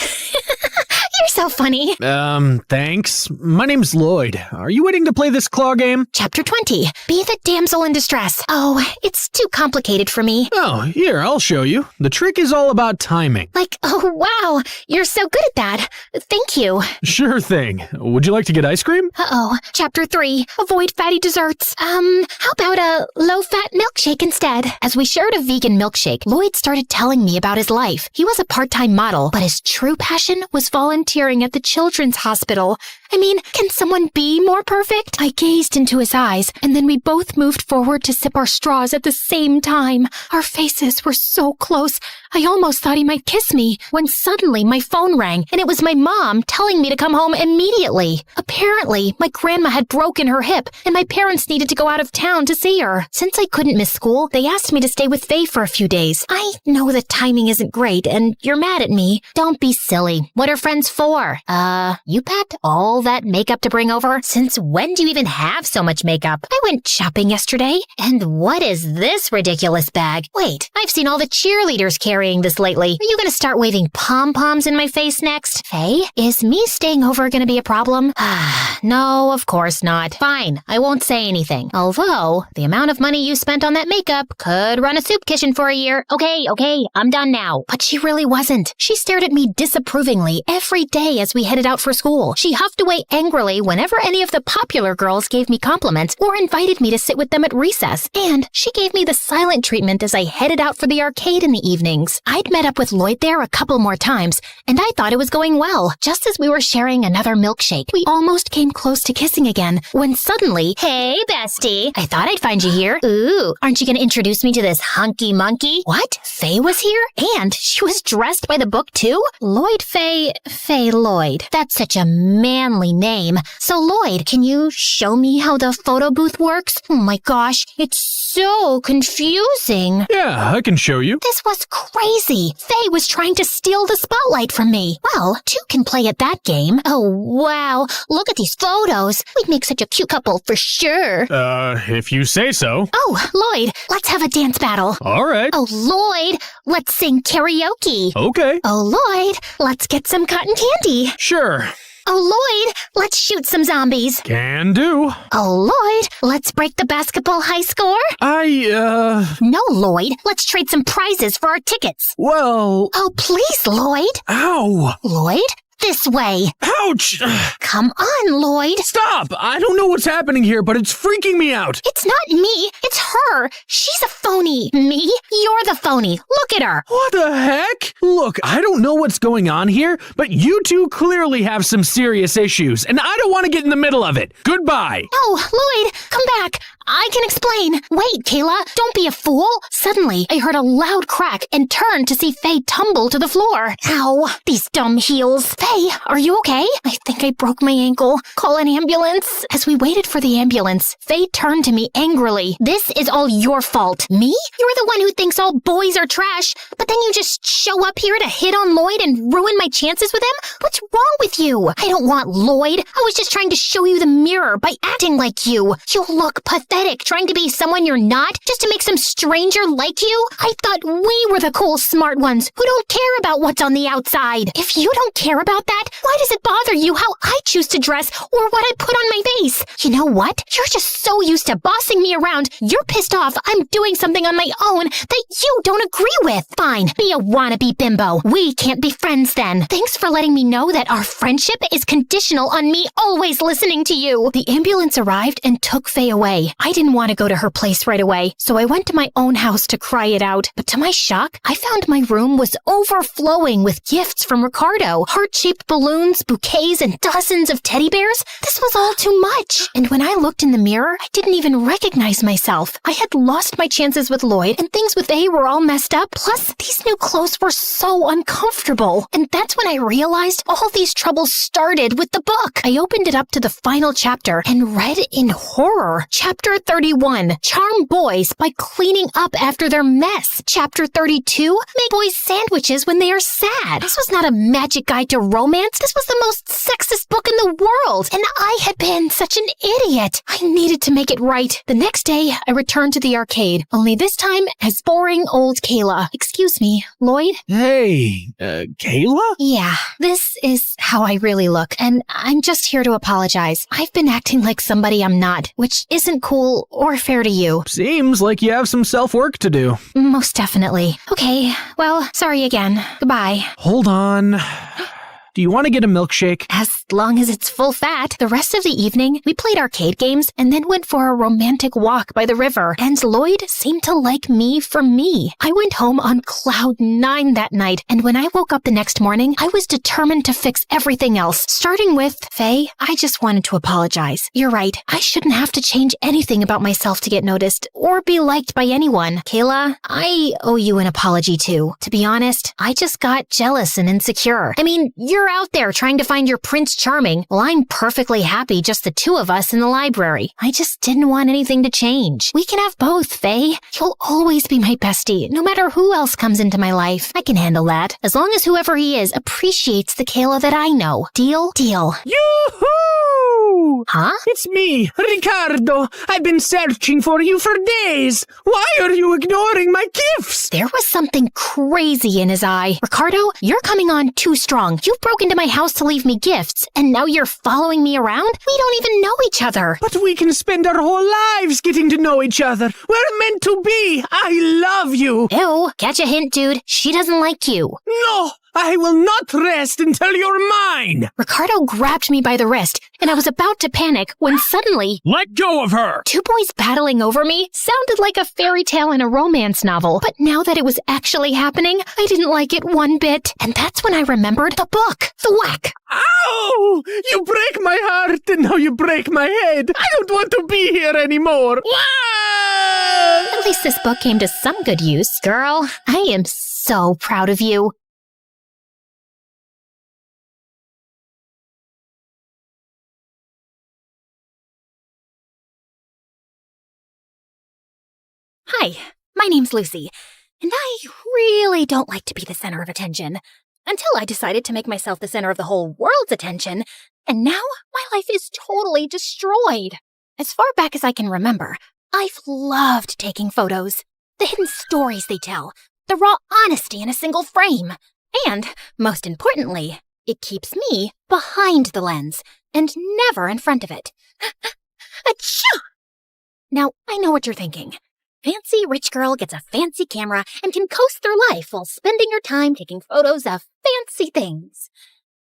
You're so funny. Thanks. My name's Lloyd. Are you waiting to play this claw game? Chapter 20. Be the damsel in distress. Oh, it's too complicated for me. Oh, here, I'll show you. The trick is all about timing. Like, oh wow, you're so good at that. Thank you. Sure thing. Would you like to get ice cream? Uh-oh. Chapter 3. Avoid fatty desserts. How about a low-fat milkshake instead? As we shared a vegan milkshake, Lloyd started telling me about his life. He was a part-time model, but his true passion was volunteering at the children's hospital. I mean, can someone be more perfect? I gazed into his eyes, and then we both moved forward to sip our straws at the same time. Our faces were so close, I almost thought he might kiss me, when suddenly my phone rang, and it was my mom telling me to come home immediately. Apparently, my grandma had broken her hip, and my parents needed to go out of town to see her. Since I couldn't miss school, they asked me to stay with Faye for a few days. I know the timing isn't great, and you're mad at me. Don't be silly. What are friends for? You packed all that makeup to bring over? Since when do you even have so much makeup? I went shopping yesterday, and what is this ridiculous bag? Wait, I've seen all the cheerleaders carrying this lately. Are you gonna start waving pom-poms in my face next? Faye, is me staying over gonna be a problem? No, of course not. Fine, I won't say anything. Although, the amount of money you spent on that makeup could run a soup kitchen for a year. Okay, I'm done now. But she really wasn't. She stared at me disapprovingly every day as we headed out for school. She huffed away angrily whenever any of the popular girls gave me compliments or invited me to sit with them at recess. And she gave me the silent treatment as I headed out for the arcade in the evenings. I'd met up with Lloyd there a couple more times, and I thought it was going well. Just as we were sharing another milkshake, we almost came close to kissing again, when suddenly, "Hey, bestie, I thought I'd find you here. Ooh, aren't you gonna introduce me to this hunky monkey?" What? Faye was here? And she was dressed by the book too? Lloyd Faye Lloyd. That's such a manly name. So Lloyd, can you show me how the photo booth works? Oh my gosh, it's so confusing. Yeah, I can show you. This was crazy. Faye was trying to steal the spotlight from me. Well, two can play at that game. Oh, wow. Look at these photos. We'd make such a cute couple for sure. If you say so. Oh, Lloyd, let's have a dance battle. All right. Oh, Lloyd, let's sing karaoke. Okay. Oh, Lloyd, let's get some cotton candy. Sure. Oh, Lloyd, let's shoot some zombies. Can do. Oh, Lloyd, let's break the basketball high score. No, Lloyd, let's trade some prizes for our tickets. well, Oh, please, Lloyd. ow. Lloyd, this way. Ouch. Come on, Lloyd. Stop. I don't know what's happening here, but it's freaking me out. It's not me. It's her. She's a phony. Me? You're the phony. Look at her. What the heck? Look, I don't know what's going on here, but you two clearly have some serious issues, and I don't want to get in the middle of it. Goodbye. Oh, Lloyd, come back. I can explain. Wait, Kayla, don't be a fool. Suddenly, I heard a loud crack and turned to see Faye tumble to the floor. Ow, these dumb heels. Faye, are you okay? I think I broke my ankle. Call an ambulance. As we waited for the ambulance, Faye turned to me angrily. This is all your fault. Me? You're the one who thinks all boys are trash, but then you just show up here to hit on Lloyd and ruin my chances with him? What's wrong with you? I don't want Lloyd. I was just trying to show you the mirror by acting like you. You look pathetic. Trying to be someone you're not just to make some stranger like you? I thought we were the cool, smart ones who don't care about what's on the outside. If you don't care about that, why does it bother you how I choose to dress or what I put on my face? You know what? You're just so used to bossing me around, you're pissed off I'm doing something on my own that you don't agree with. Fine, be a wannabe bimbo. We can't be friends then. Thanks for letting me know that our friendship is conditional on me always listening to you. The ambulance arrived and took Faye away. I didn't want to go to her place right away, so I went to my own house to cry it out. But to my shock, I found my room was overflowing with gifts from Ricardo. Heart-shaped balloons, bouquets, and dozens of teddy bears. This was all too much. And when I looked in the mirror, I didn't even recognize myself. I had lost my chances with Lloyd, and things with Faye were all messed up. Plus, these new clothes were so uncomfortable. And that's when I realized all these troubles started with the book. I opened it up to the final chapter and read in horror. Chapter 31, charm boys by cleaning up after their mess. Chapter 32, make boys sandwiches when they are sad. This was not a magic guide to romance. This was the most sexist book in the world. And I had been such an idiot. I needed to make it right. The next day, I returned to the arcade, only this time as boring old Kayla. Excuse me, Lloyd? Hey, Kayla? Yeah, this is how I really look, and I'm just here to apologize. I've been acting like somebody I'm not, which isn't cool or fair to you. Seems like you have some self-work to do. Most definitely. Okay, well, sorry again. Goodbye. Hold on. Do you want to get a milkshake? As long as it's full fat. The rest of the evening, we played arcade games and then went for a romantic walk by the river. And Lloyd seemed to like me for me. I went home on cloud 9 that night, and when I woke up the next morning, I was determined to fix everything else. Starting with, Faye, I just wanted to apologize. You're right. I shouldn't have to change anything about myself to get noticed or be liked by anyone. Kayla, I owe you an apology too. To be honest, I just got jealous and insecure. I mean, you're out there trying to find your Prince Charming, while I'm perfectly happy just the two of us in the library. I just didn't want anything to change. We can have both, Faye. You'll always be my bestie, no matter who else comes into my life. I can handle that, as long as whoever he is appreciates the Kayla that I know. Deal? Deal. Yoo-hoo! Huh? It's me, Ricardo. I've been searching for you for days. Why are you ignoring my gifts? There was something crazy in his eye. Ricardo, you're coming on too strong. You broke into my house to leave me gifts, and now you're following me around? We don't even know each other. But we can spend our whole lives getting to know each other. We're meant to be. I love you. Ew, catch a hint, dude. She doesn't like you. No, I will not rest until you're mine! Ricardo grabbed me by the wrist, and I was about to panic when suddenly, Let go of her! two boys battling over me sounded like a fairy tale in a romance novel. But now that it was actually happening, I didn't like it one bit. And that's when I remembered the book, The Whack. Ow! You break my heart and now you break my head. I don't want to be here anymore. At least this book came to some good use. Girl, I am so proud of you. Hi, my name's Lucy, and I really don't like to be the center of attention. Until I decided to make myself the center of the whole world's attention, and now my life is totally destroyed. As far back as I can remember, I've loved taking photos, the hidden stories they tell, the raw honesty in a single frame, and, most importantly, it keeps me behind the lens and never in front of it. Achoo! Now, I know what you're thinking. Fancy rich girl gets a fancy camera and can coast through life while spending her time taking photos of fancy things.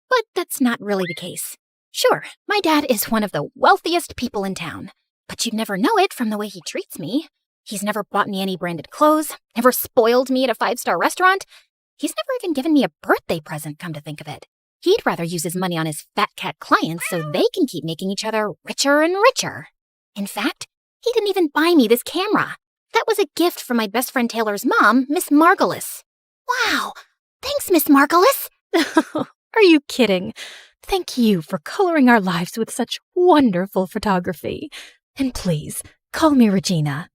But that's not really the case. Sure, my dad is one of the wealthiest people in town, but you'd never know it from the way he treats me. He's never bought me any branded clothes, never spoiled me at a 5-star restaurant. He's never even given me a birthday present, come to think of it. He'd rather use his money on his fat cat clients so they can keep making each other richer and richer. In fact, he didn't even buy me this camera. That was a gift from my best friend Taylor's mom, Miss Margolis. Wow, thanks, Miss Margolis. Are you kidding? Thank you for coloring our lives with such wonderful photography. And please, call me Regina.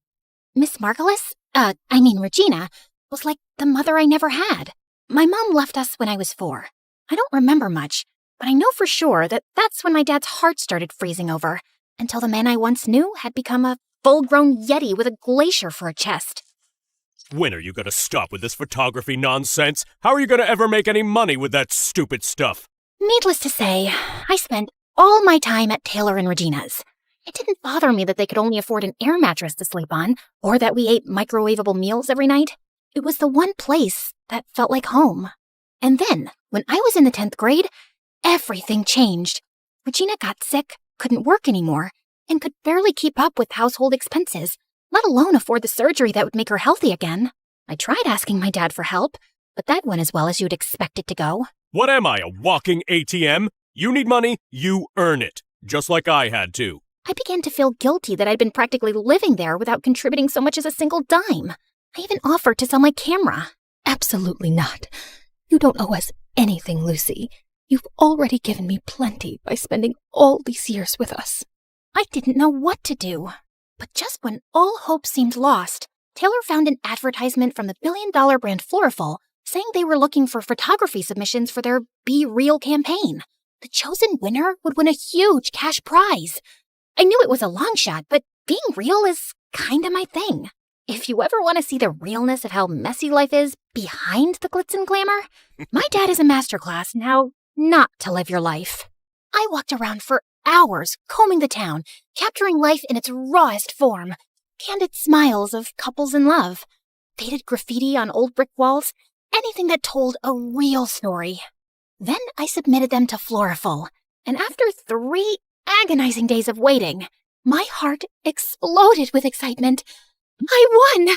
Miss Margolis, Regina, was like the mother I never had. My mom left us when I was 4. I don't remember much, but I know for sure that that's when my dad's heart started freezing over, until the man I once knew had become a full-grown yeti with a glacier for a chest. When are you gonna stop with this photography nonsense? How are you gonna ever make any money with that stupid stuff? Needless to say, I spent all my time at Taylor and Regina's. It didn't bother me that they could only afford an air mattress to sleep on, or that we ate microwavable meals every night. It was the one place that felt like home. And then, when I was in the 10th grade, everything changed. Regina got sick, couldn't work anymore, and could barely keep up with household expenses, let alone afford the surgery that would make her healthy again. I tried asking my dad for help, but that went as well as you'd expect it to go. What am I, a walking ATM? You need money, you earn it. Just like I had to. I began to feel guilty that I'd been practically living there without contributing so much as a single dime. I even offered to sell my camera. Absolutely not. You don't owe us anything, Lucy. You've already given me plenty by spending all these years with us. I didn't know what to do. But just when all hope seemed lost, Taylor found an advertisement from the billion-dollar brand Floriful saying they were looking for photography submissions for their Be Real campaign. The chosen winner would win a huge cash prize. I knew it was a long shot, but being real is kinda my thing. If you ever want to see the realness of how messy life is behind the glitz and glamour, my dad is a masterclass in how not to live your life. I walked around for hours combing the town, capturing life in its rawest form. Candid smiles of couples in love, faded graffiti on old brick walls, anything that told a real story. Then I submitted them to Floriful, and after 3 agonizing days of waiting, my heart exploded with excitement. I won!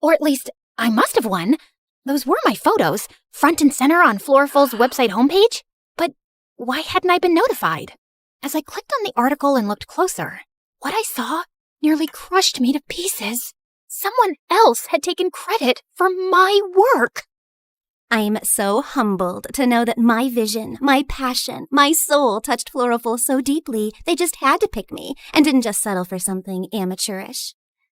Or at least, I must have won. Those were my photos, front and center on Floriful's website homepage. But why hadn't I been notified? As I clicked on the article and looked closer, what I saw nearly crushed me to pieces. Someone else had taken credit for my work. I'm so humbled to know that my vision, my passion, my soul touched Floriful so deeply they just had to pick me and didn't just settle for something amateurish.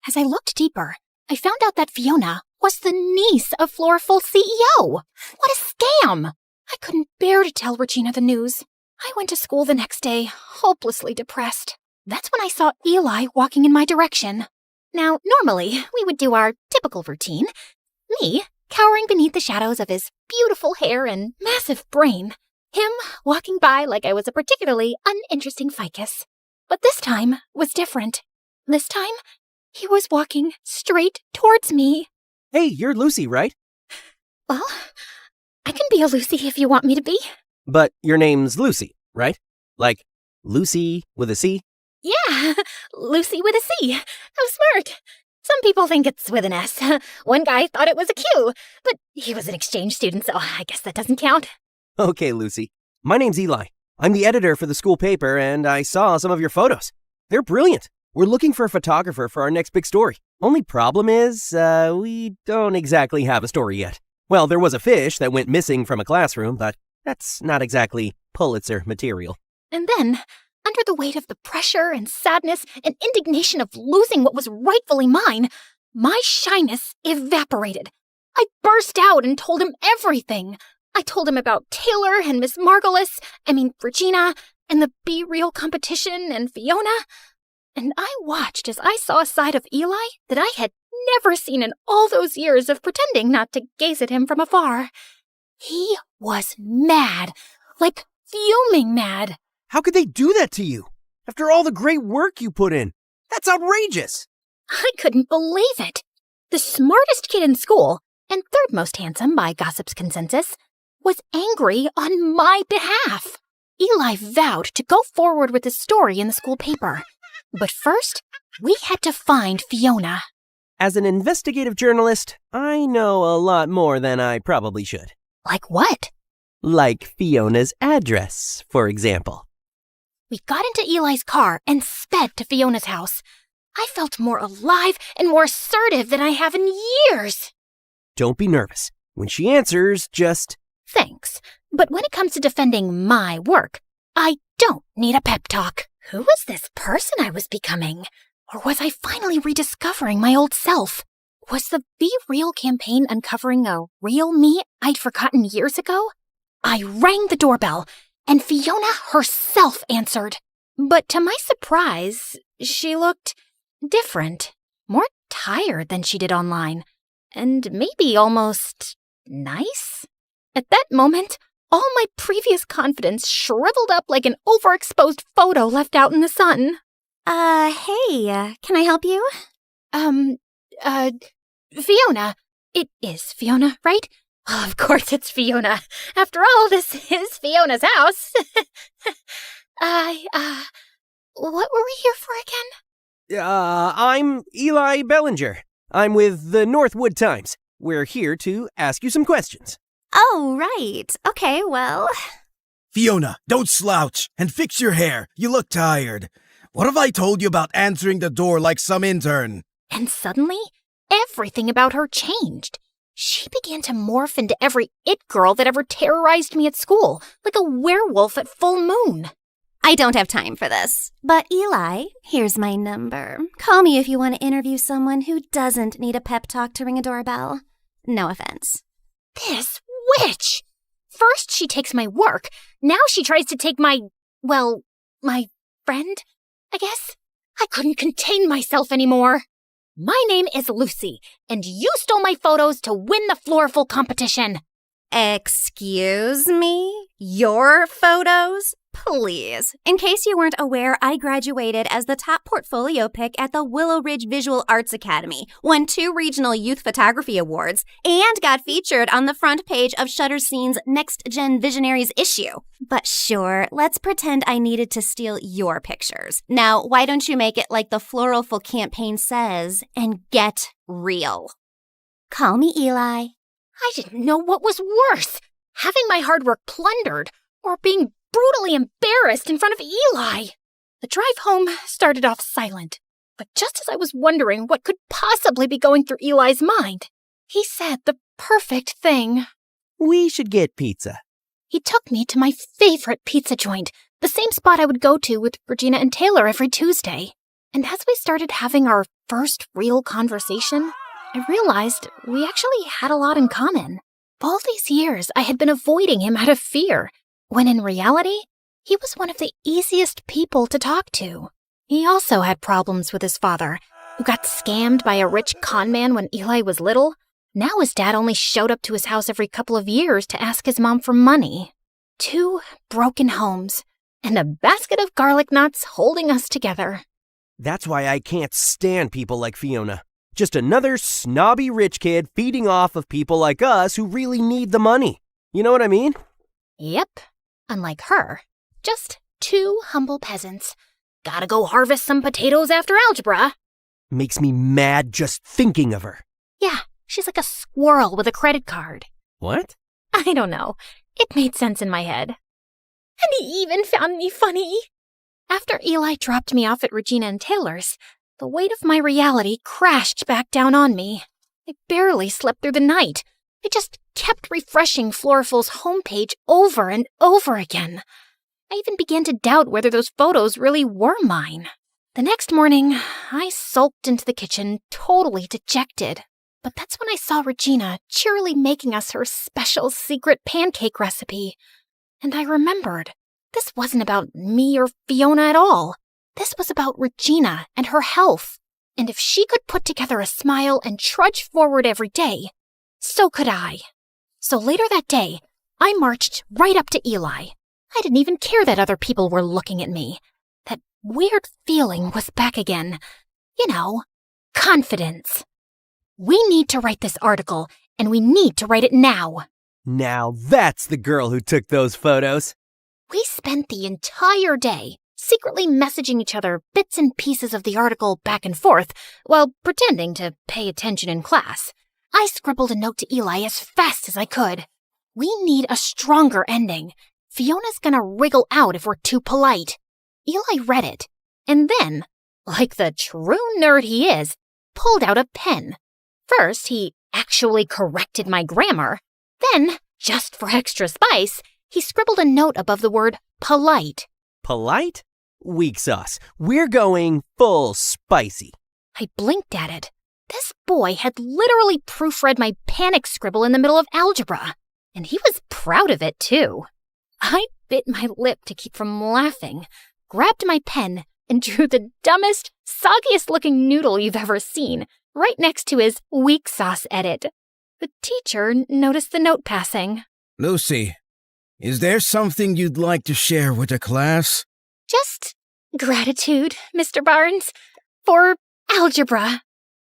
As I looked deeper, I found out that Fiona was the niece of Floriful's CEO. What a scam! I couldn't bear to tell Regina the news. I went to school the next day, hopelessly depressed. That's when I saw Eli walking in my direction. Now, normally, we would do our typical routine. Me, cowering beneath the shadows of his beautiful hair and massive brain. Him walking by like I was a particularly uninteresting ficus. But this time was different. This time, he was walking straight towards me. Hey, you're Lucy, right? Well, I I can be a Lucy if you want me to be. But your name's Lucy, right? Like Lucy with a C? Yeah, Lucy with a C. How smart. Some people think it's with an S. One guy thought it was a Q, but he was an exchange student, so I guess that doesn't count. Okay, Lucy. My name's Eli. I'm the editor for the school paper, and I saw some of your photos. They're brilliant. We're looking for a photographer for our next big story. Only problem is, we don't exactly have a story yet. Well, there was a fish that went missing from a classroom, but that's not exactly Pulitzer material. And then, under the weight of the pressure and sadness and indignation of losing what was rightfully mine, my shyness evaporated. I burst out and told him everything. I told him about Taylor and Miss Regina, and the Be Real competition and Fiona. And I watched as I saw a side of Eli that I had never seen in all those years of pretending not to gaze at him from afar. He was mad, like fuming mad. How could they do that to you? After all the great work you put in? That's outrageous! I couldn't believe it. The smartest kid in school, and third most handsome by gossip's consensus, was angry on my behalf. Eli vowed to go forward with the story in the school paper. But first, we had to find Fiona. As an investigative journalist, I know a lot more than I probably should. Like what? Like Fiona's address, for example. We got into Eli's car and sped to Fiona's house. I felt more alive and more assertive than I have in years. Don't be nervous. When she answers, just... Thanks, but when it comes to defending my work, I don't need a pep talk. Who was this person I was becoming? Or was I finally rediscovering my old self? Was the Be Real campaign uncovering a real me I'd forgotten years ago? I rang the doorbell, and Fiona herself answered. But to my surprise, she looked different, more tired than she did online, and maybe almost nice. At that moment, all my previous confidence shriveled up like an overexposed photo left out in the sun. Hey, can I help you? Fiona. It is Fiona, right? Of course it's Fiona. After all, this is Fiona's house. What were we here for again? I'm Eli Bellinger. I'm with the Northwood Times. We're here to ask you some questions. Oh, right. Okay, well... Fiona, don't slouch and fix your hair. You look tired. What have I told you about answering the door like some intern? And suddenly, everything about her changed. She began to morph into every it girl that ever terrorized me at school, like a werewolf at full moon. I don't have time for this. But Eli, here's my number. Call me if you want to interview someone who doesn't need a pep talk to ring a doorbell. No offense. This witch! First she takes my work, now she tries to take my friend, I guess? I couldn't contain myself anymore. My name is Lucy, and you stole my photos to win the Florful competition. Excuse me? Your photos? Please. In case you weren't aware, I graduated as the top portfolio pick at the Willow Ridge Visual Arts Academy, won 2 regional youth photography awards, and got featured on the front page of Shutterscene's Next Gen Visionaries issue. But sure, let's pretend I needed to steal your pictures. Now, why don't you make it like the Florful campaign says and get real? Call me Eli. I didn't know what was worse, having my hard work plundered or being brutally embarrassed in front of Eli. The drive home started off silent, but just as I was wondering what could possibly be going through Eli's mind, he said the perfect thing. We should get pizza. He took me to my favorite pizza joint, the same spot I would go to with Regina and Taylor every Tuesday. And as we started having our first real conversation, I realized we actually had a lot in common. All these years, I had been avoiding him out of fear, when in reality, he was one of the easiest people to talk to. He also had problems with his father, who got scammed by a rich con man when Eli was little. Now his dad only showed up to his house every couple of years to ask his mom for money. 2 broken homes, and a basket of garlic knots holding us together. That's why I can't stand people like Fiona. Just another snobby rich kid feeding off of people like us who really need the money. You know what I mean? Yep. Unlike her, just two humble peasants. Gotta go harvest some potatoes after algebra. Makes me mad just thinking of her. Yeah, she's like a squirrel with a credit card. What? I don't know. It made sense in my head. And he even found me funny. After Eli dropped me off at Regina and Taylor's, the weight of my reality crashed back down on me. I barely slept through the night. I just kept refreshing Floriful's homepage over and over again. I even began to doubt whether those photos really were mine. The next morning, I sulked into the kitchen, totally dejected. But that's when I saw Regina cheerily making us her special secret pancake recipe. And I remembered, this wasn't about me or Fiona at all. This was about Regina and her health. And if she could put together a smile and trudge forward every day, so could I. So later that day, I marched right up to Eli. I didn't even care that other people were looking at me. That weird feeling was back again. You know, confidence. We need to write this article, and we need to write it now. Now that's the girl who took those photos. We spent the entire day secretly messaging each other bits and pieces of the article back and forth while pretending to pay attention in class. I scribbled a note to Eli as fast as I could. We need a stronger ending. Fiona's gonna wriggle out if we're too polite. Eli read it, and then, like the true nerd he is, pulled out a pen. First, he actually corrected my grammar. Then, just for extra spice, he scribbled a note above the word polite. Polite? Weak sauce. We're going full spicy. I blinked at it. This boy had literally proofread my panic scribble in the middle of algebra. And he was proud of it, too. I bit my lip to keep from laughing, grabbed my pen, and drew the dumbest, soggiest-looking noodle you've ever seen, right next to his weak sauce edit. The teacher noticed the note passing. Lucy, is there something you'd like to share with the class? Just gratitude, Mr. Barnes, for algebra.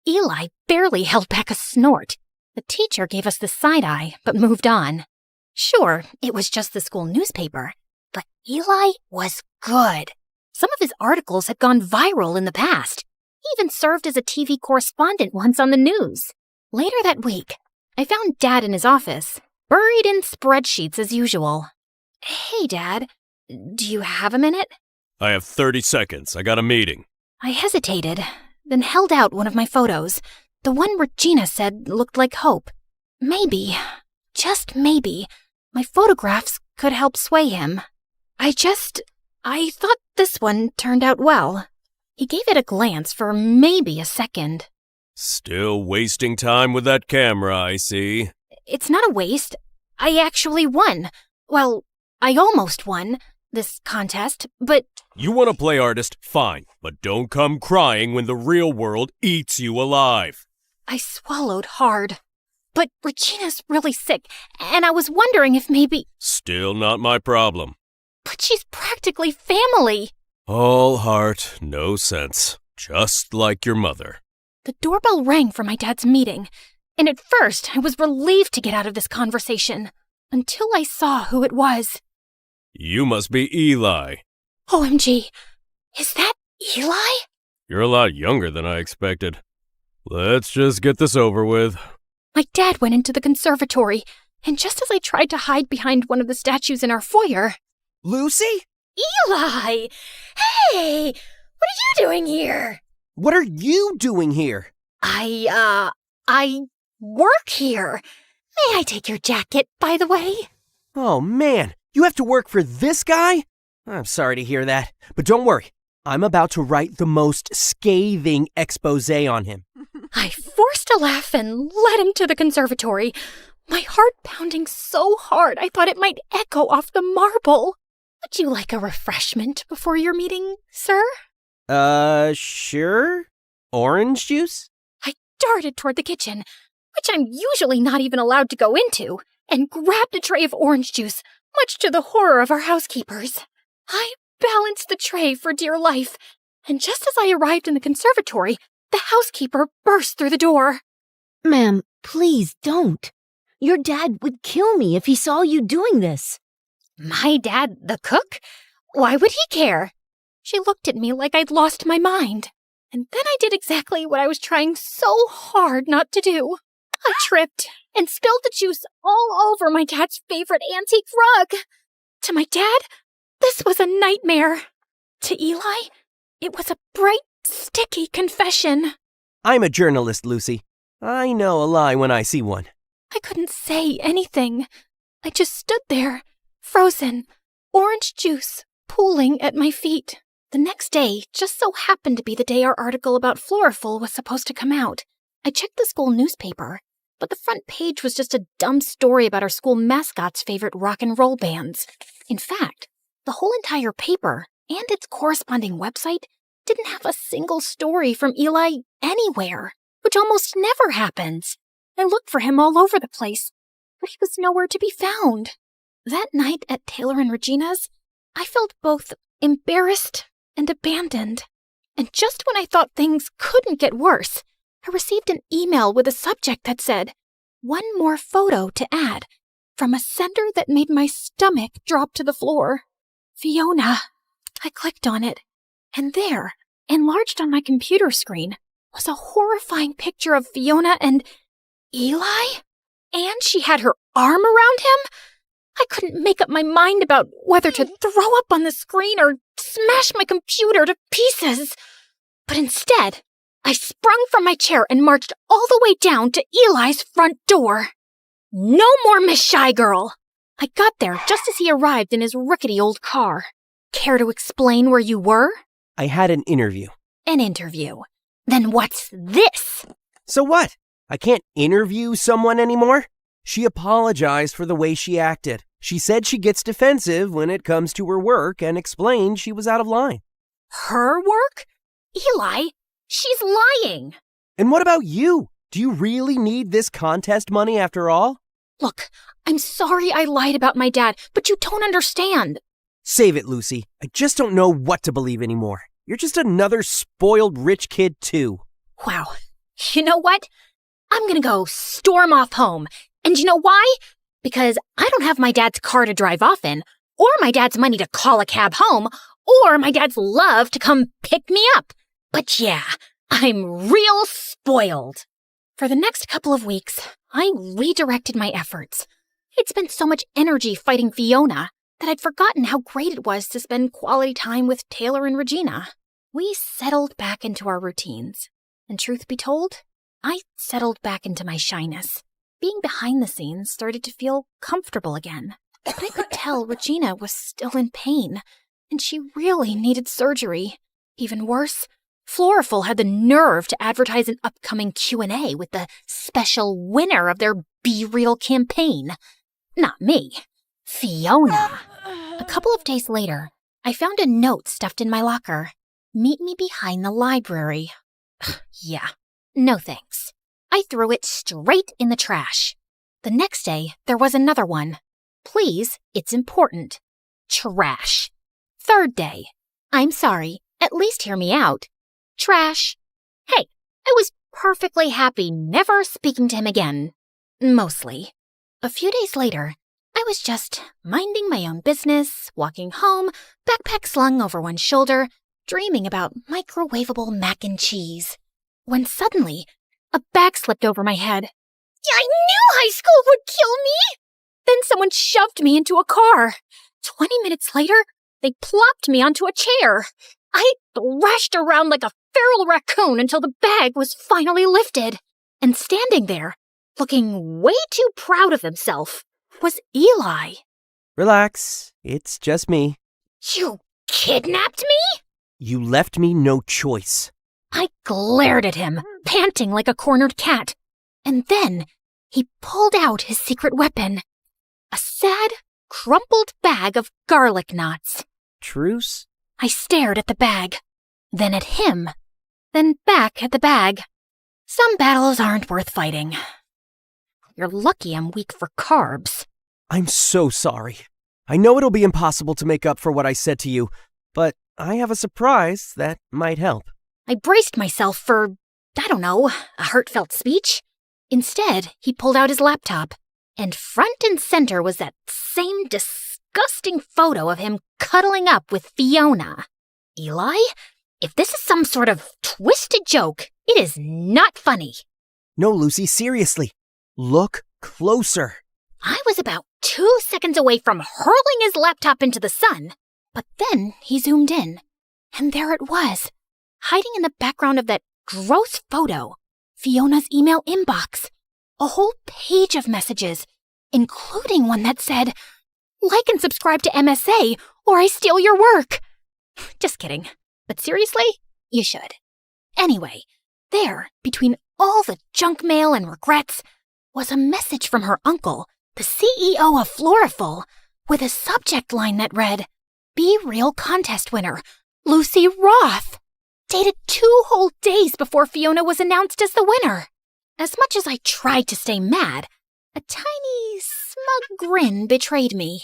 Eli barely held back a snort. The teacher gave us the side-eye, but moved on. Sure, it was just the school newspaper, but Eli was good. Some of his articles had gone viral in the past. He even served as a TV correspondent once on the news. Later that week, I found Dad in his office, buried in spreadsheets as usual. Hey, Dad, do you have a minute? I have 30 seconds. I got a meeting. I hesitated, then held out one of my photos. The one Regina said looked like hope. Maybe, just maybe, my photographs could help sway him. I thought this one turned out well. He gave it a glance for maybe a second. Still wasting time with that camera, I see. It's not a waste. I actually won. Well, I almost won this contest, but... You want to play artist? Fine, but don't come crying when the real world eats you alive. I swallowed hard. But Regina's really sick, and I was wondering if maybe... Still not my problem. But she's practically family. All heart, no sense. Just like your mother. The doorbell rang for my dad's meeting, and at first I was relieved to get out of this conversation, until I saw who it was. You must be Eli. OMG, is that Eli? You're a lot younger than I expected. Let's just get this over with. My dad went into the conservatory, and just as I tried to hide behind one of the statues in our foyer... Lucy? Eli! Hey! What are you doing here? What are you doing here? I work here. May I take your jacket, by the way? Oh, man. You have to work for this guy? I'm sorry to hear that. But don't worry. I'm about to write the most scathing expose on him. I forced a laugh and led him to the conservatory, my heart pounding so hard I thought it might echo off the marble. Would you like a refreshment before your meeting, sir? Sure. Orange juice? I darted toward the kitchen, which I'm usually not even allowed to go into, and grabbed a tray of orange juice, much to the horror of our housekeepers. I balanced the tray for dear life, and just as I arrived in the conservatory, the housekeeper burst through the door. Ma'am, please don't. Your dad would kill me if he saw you doing this. My dad, the cook? Why would he care? She looked at me like I'd lost my mind. And then I did exactly what I was trying so hard not to do. I tripped and spilled the juice all over my dad's favorite antique rug. To my dad, this was a nightmare. To Eli, it was a bright, sticky confession. I'm a journalist, Lucy. I know a lie when I see one. I couldn't say anything. I just stood there, frozen, orange juice pooling at my feet. The next day just so happened to be the day our article about Floraful was supposed to come out. I checked the school newspaper, but the front page was just a dumb story about our school mascot's favorite rock and roll bands. In fact, the whole entire paper and its corresponding website didn't have a single story from Eli anywhere, which almost never happens. I looked for him all over the place, but he was nowhere to be found. That night at Taylor and Regina's, I felt both embarrassed and abandoned. And just when I thought things couldn't get worse, I received an email with a subject that said, "One more photo to add," from a sender that made my stomach drop to the floor. Fiona. I clicked on it, and there, enlarged on my computer screen, was a horrifying picture of Fiona and Eli? And she had her arm around him? I couldn't make up my mind about whether to throw up on the screen or smash my computer to pieces. But instead, I sprung from my chair and marched all the way down to Eli's front door. No more Miss Shy Girl! I got there just as he arrived in his rickety old car. Care to explain where you were? I had an interview. An interview. Then what's this? So what? I can't interview someone anymore? She apologized for the way she acted. She said she gets defensive when it comes to her work and explained she was out of line. Her work? Eli, she's lying. And what about you? Do you really need this contest money after all? Look, I'm sorry I lied about my dad, but you don't understand. Save it, Lucy. I just don't know what to believe anymore. You're just another spoiled rich kid, too. Wow. You know what? I'm gonna go storm off home. And you know why? Because I don't have my dad's car to drive off in, or my dad's money to call a cab home, or my dad's love to come pick me up. But yeah, I'm real spoiled. For the next couple of weeks, I redirected my efforts. I'd spent so much energy fighting Fiona that I'd forgotten how great it was to spend quality time with Taylor and Regina. We settled back into our routines. And truth be told, I settled back into my shyness. Being behind the scenes started to feel comfortable again. But I could tell Regina was still in pain, and she really needed surgery. Even worse, Floraful had the nerve to advertise an upcoming Q&A with the special winner of their Be Real campaign. Not me. Fiona. A couple of days later, I found a note stuffed in my locker. Meet me behind the library. Yeah, no thanks. I threw it straight in the trash. The next day, there was another one. Please, it's important. Trash. Third day. I'm sorry, at least hear me out. Trash. Hey, I was perfectly happy never speaking to him again. Mostly. A few days later, I was just minding my own business, walking home, backpack slung over one shoulder, dreaming about microwavable mac and cheese. When suddenly, a bag slipped over my head. I knew high school would kill me! Then someone shoved me into a car. 20 minutes later, they plopped me onto a chair. I thrashed around like a feral raccoon until the bag was finally lifted. And standing there, looking way too proud of himself, was Eli. Relax. It's just me. You kidnapped me? You left me no choice. I glared at him, panting like a cornered cat. And then he pulled out his secret weapon. A sad, crumpled bag of garlic knots. Truce? I stared at the bag, then at him, then back at the bag. Some battles aren't worth fighting. You're lucky I'm weak for carbs. I'm so sorry. I know it'll be impossible to make up for what I said to you, but I have a surprise that might help. I braced myself for, I don't know, a heartfelt speech. Instead, he pulled out his laptop. And front and center was that same disgusting photo of him cuddling up with Fiona. Eli, if this is some sort of twisted joke, it is not funny. No, Lucy, seriously. Look closer. I was about 2 seconds away from hurling his laptop into the sun, but then he zoomed in, and there it was, hiding in the background of that gross photo, Fiona's email inbox. A whole page of messages, including one that said, "Like and subscribe to MSA, or I steal your work." Just kidding. But seriously, you should. Anyway, there, between all the junk mail and regrets, was a message from her uncle, the CEO of Floriful, with a subject line that read, "Be Real Contest Winner, Lucy Roth," dated 2 whole days before Fiona was announced as the winner. As much as I tried to stay mad, a tiny, smug grin betrayed me.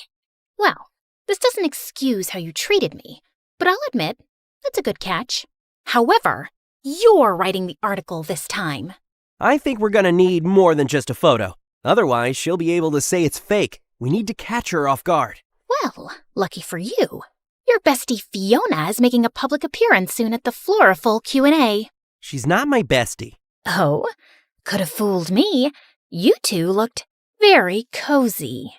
Well, this doesn't excuse how you treated me, but I'll admit, that's a good catch. However, you're writing the article this time. I think we're gonna need more than just a photo. Otherwise, she'll be able to say it's fake. We need to catch her off guard. Well, lucky for you. Your bestie Fiona is making a public appearance soon at the Floriful Q&A. She's not my bestie. Oh, could have fooled me. You two looked very cozy.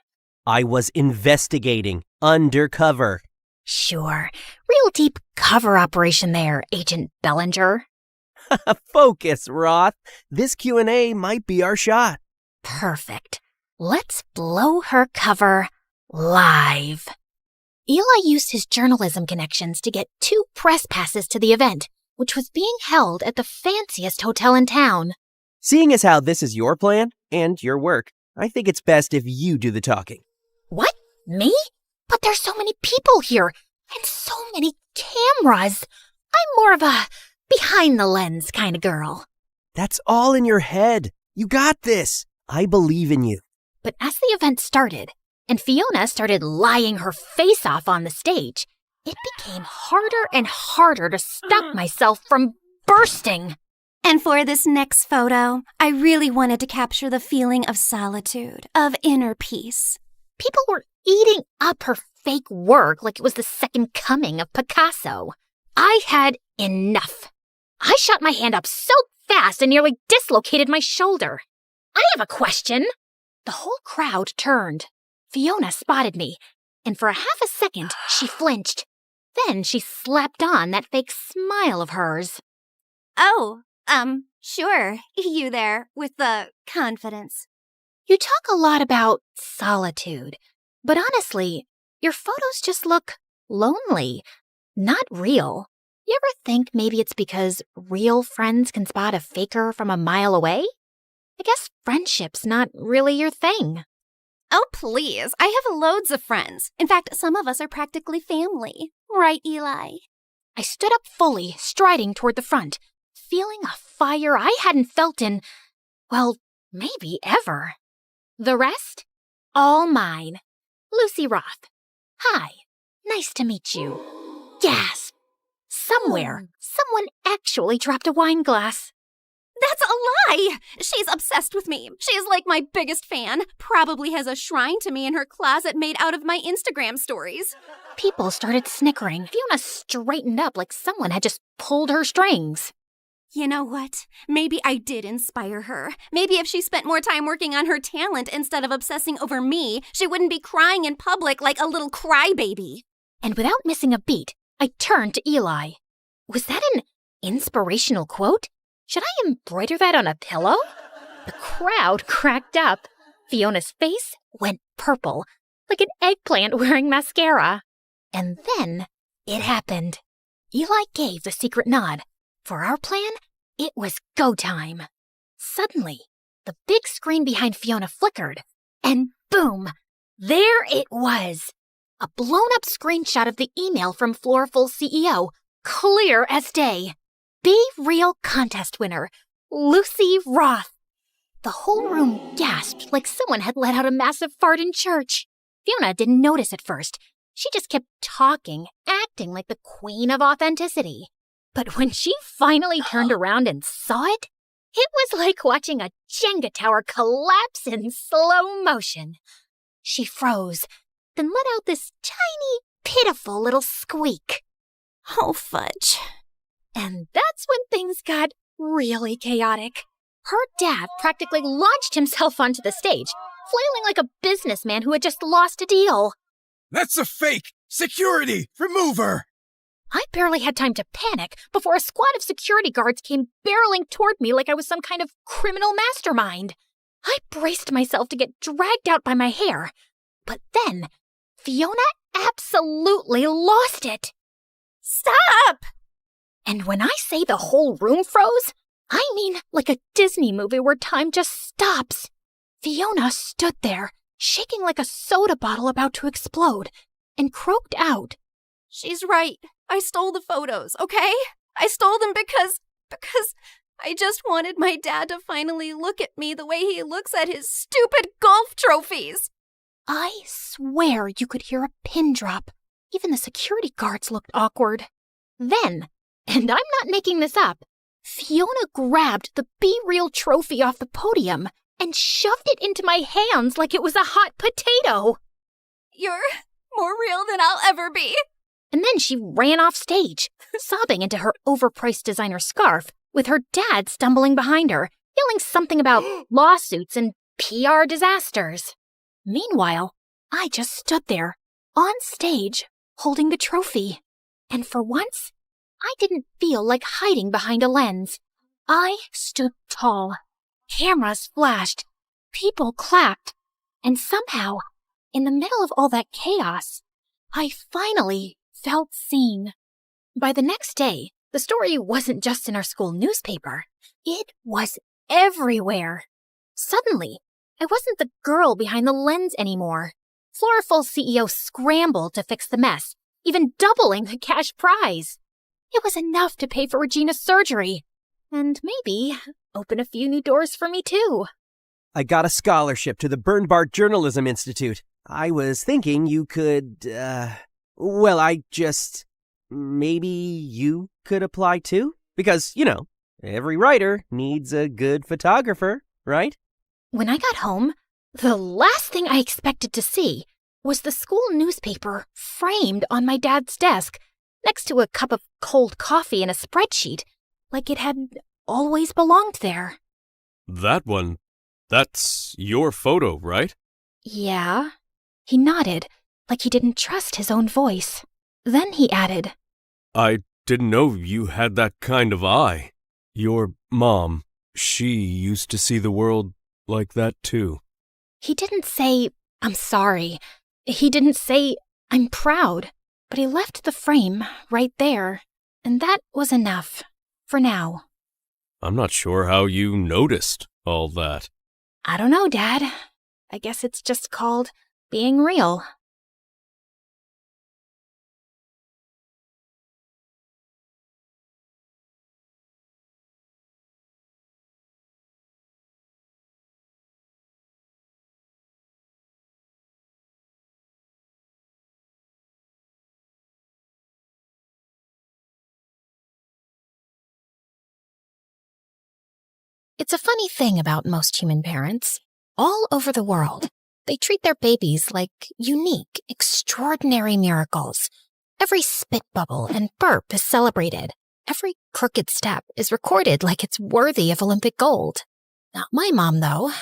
I was investigating undercover. Sure, real deep cover operation there, Agent Bellinger. Focus, Roth. This Q&A might be our shot. Perfect. Let's blow her cover live. Eli used his journalism connections to get 2 press passes to the event, which was being held at the fanciest hotel in town. Seeing as how this is your plan and your work, I think it's best if you do the talking. What? Me? But there's so many people here, and so many cameras. I'm more of a behind-the-lens kind of girl. That's all in your head. You got this. I believe in you. But as the event started, and Fiona started lying her face off on the stage, it became harder and harder to stop myself from bursting. And for this next photo, I really wanted to capture the feeling of solitude, of inner peace. People were eating up her fake work like it was the second coming of Picasso. I had enough. I shot my hand up so fast and nearly dislocated my shoulder. I have a question. The whole crowd turned. Fiona spotted me, and for a half a second, she flinched. Then she slapped on that fake smile of hers. Oh, sure. You there with the confidence. You talk a lot about solitude, but honestly, your photos just look lonely, not real. You ever think maybe it's because real friends can spot a faker from a mile away? I guess friendship's not really your thing. Oh, please. I have loads of friends. In fact, some of us are practically family. Right, Eli? I stood up fully, striding toward the front, feeling a fire I hadn't felt in, well, maybe ever. The rest? All mine. Lucy Roth. Hi. Nice to meet you. Gasp. Somewhere, someone actually dropped a wine glass. That's a lie! She's obsessed with me. She is like my biggest fan. Probably has a shrine to me in her closet made out of my Instagram stories. People started snickering. Fiona straightened up like someone had just pulled her strings. You know what? Maybe I did inspire her. Maybe if she spent more time working on her talent instead of obsessing over me, she wouldn't be crying in public like a little crybaby. And without missing a beat, I turned to Eli. Was that an inspirational quote? Should I embroider that on a pillow? The crowd cracked up. Fiona's face went purple, like an eggplant wearing mascara. And then it happened. Eli gave the secret nod. For our plan, it was go time. Suddenly, the big screen behind Fiona flickered, and boom, there it was. A blown-up screenshot of the email from Floriful's CEO, clear as day. Be Real Contest Winner, Lucy Roth. The whole room gasped like someone had let out a massive fart in church. Fiona didn't notice at first. She just kept talking, acting like the queen of authenticity. But when she finally turned around and saw it, It was like watching a Jenga tower collapse in slow motion. She froze, then let out this tiny, pitiful little squeak. Oh, fudge. And that's when things got really chaotic. Her dad practically launched himself onto the stage, flailing like a businessman who had just lost a deal. That's a fake! Security! Remove her! I barely had time to panic before a squad of security guards came barreling toward me like I was some kind of criminal mastermind. I braced myself to get dragged out by my hair. But then, Fiona absolutely lost it. Stop! And when I say the whole room froze, I mean like a Disney movie where time just stops. Fiona stood there, shaking like a soda bottle about to explode, and croaked out, She's right. I stole the photos, okay? I stole them because I just wanted my dad to finally look at me the way he looks at his stupid golf trophies. I swear you could hear a pin drop. Even the security guards looked awkward. Then, and I'm not making this up, Fiona grabbed the Be Real trophy off the podium and shoved it into my hands like it was a hot potato. You're more real than I'll ever be. And then she ran off stage, sobbing into her overpriced designer scarf, with her dad stumbling behind her, yelling something about lawsuits and PR disasters. Meanwhile, I just stood there, on stage, holding the trophy. And for once, I didn't feel like hiding behind a lens. I stood tall. Cameras flashed. People clapped. And somehow, in the middle of all that chaos, I finally felt seen. By the next day, the story wasn't just in our school newspaper. It was everywhere. Suddenly, I wasn't the girl behind the lens anymore. Floriful's CEO scrambled to fix the mess, even doubling the cash prize. It was enough to pay for Regina's surgery, and maybe open a few new doors for me too. I got a scholarship to the Bernbart Journalism Institute. I was thinking you could, maybe you could apply too? Because, every writer needs a good photographer, right? When I got home, the last thing I expected to see was the school newspaper framed on my dad's desk, next to a cup of cold coffee and a spreadsheet, like it had always belonged there. That one, that's your photo, right? Yeah. He nodded, like he didn't trust his own voice. Then he added, I didn't know you had that kind of eye. Your mom, she used to see the world like that too. He didn't say, I'm sorry. He didn't say, I'm proud. But he left the frame right there. And that was enough. For now. I'm not sure how you noticed all that. I don't know, Dad. I guess it's just called being real. It's a funny thing about most human parents. All over the world, they treat their babies like unique, extraordinary miracles. Every spit bubble and burp is celebrated. Every crooked step is recorded like it's worthy of Olympic gold. Not my mom, though.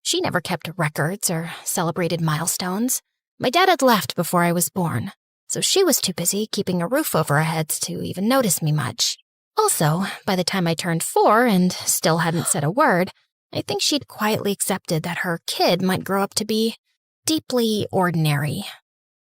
She never kept records or celebrated milestones. My dad had left before I was born, so she was too busy keeping a roof over our heads to even notice me much. Also, by the time I turned 4 and still hadn't said a word, I think she'd quietly accepted that her kid might grow up to be deeply ordinary,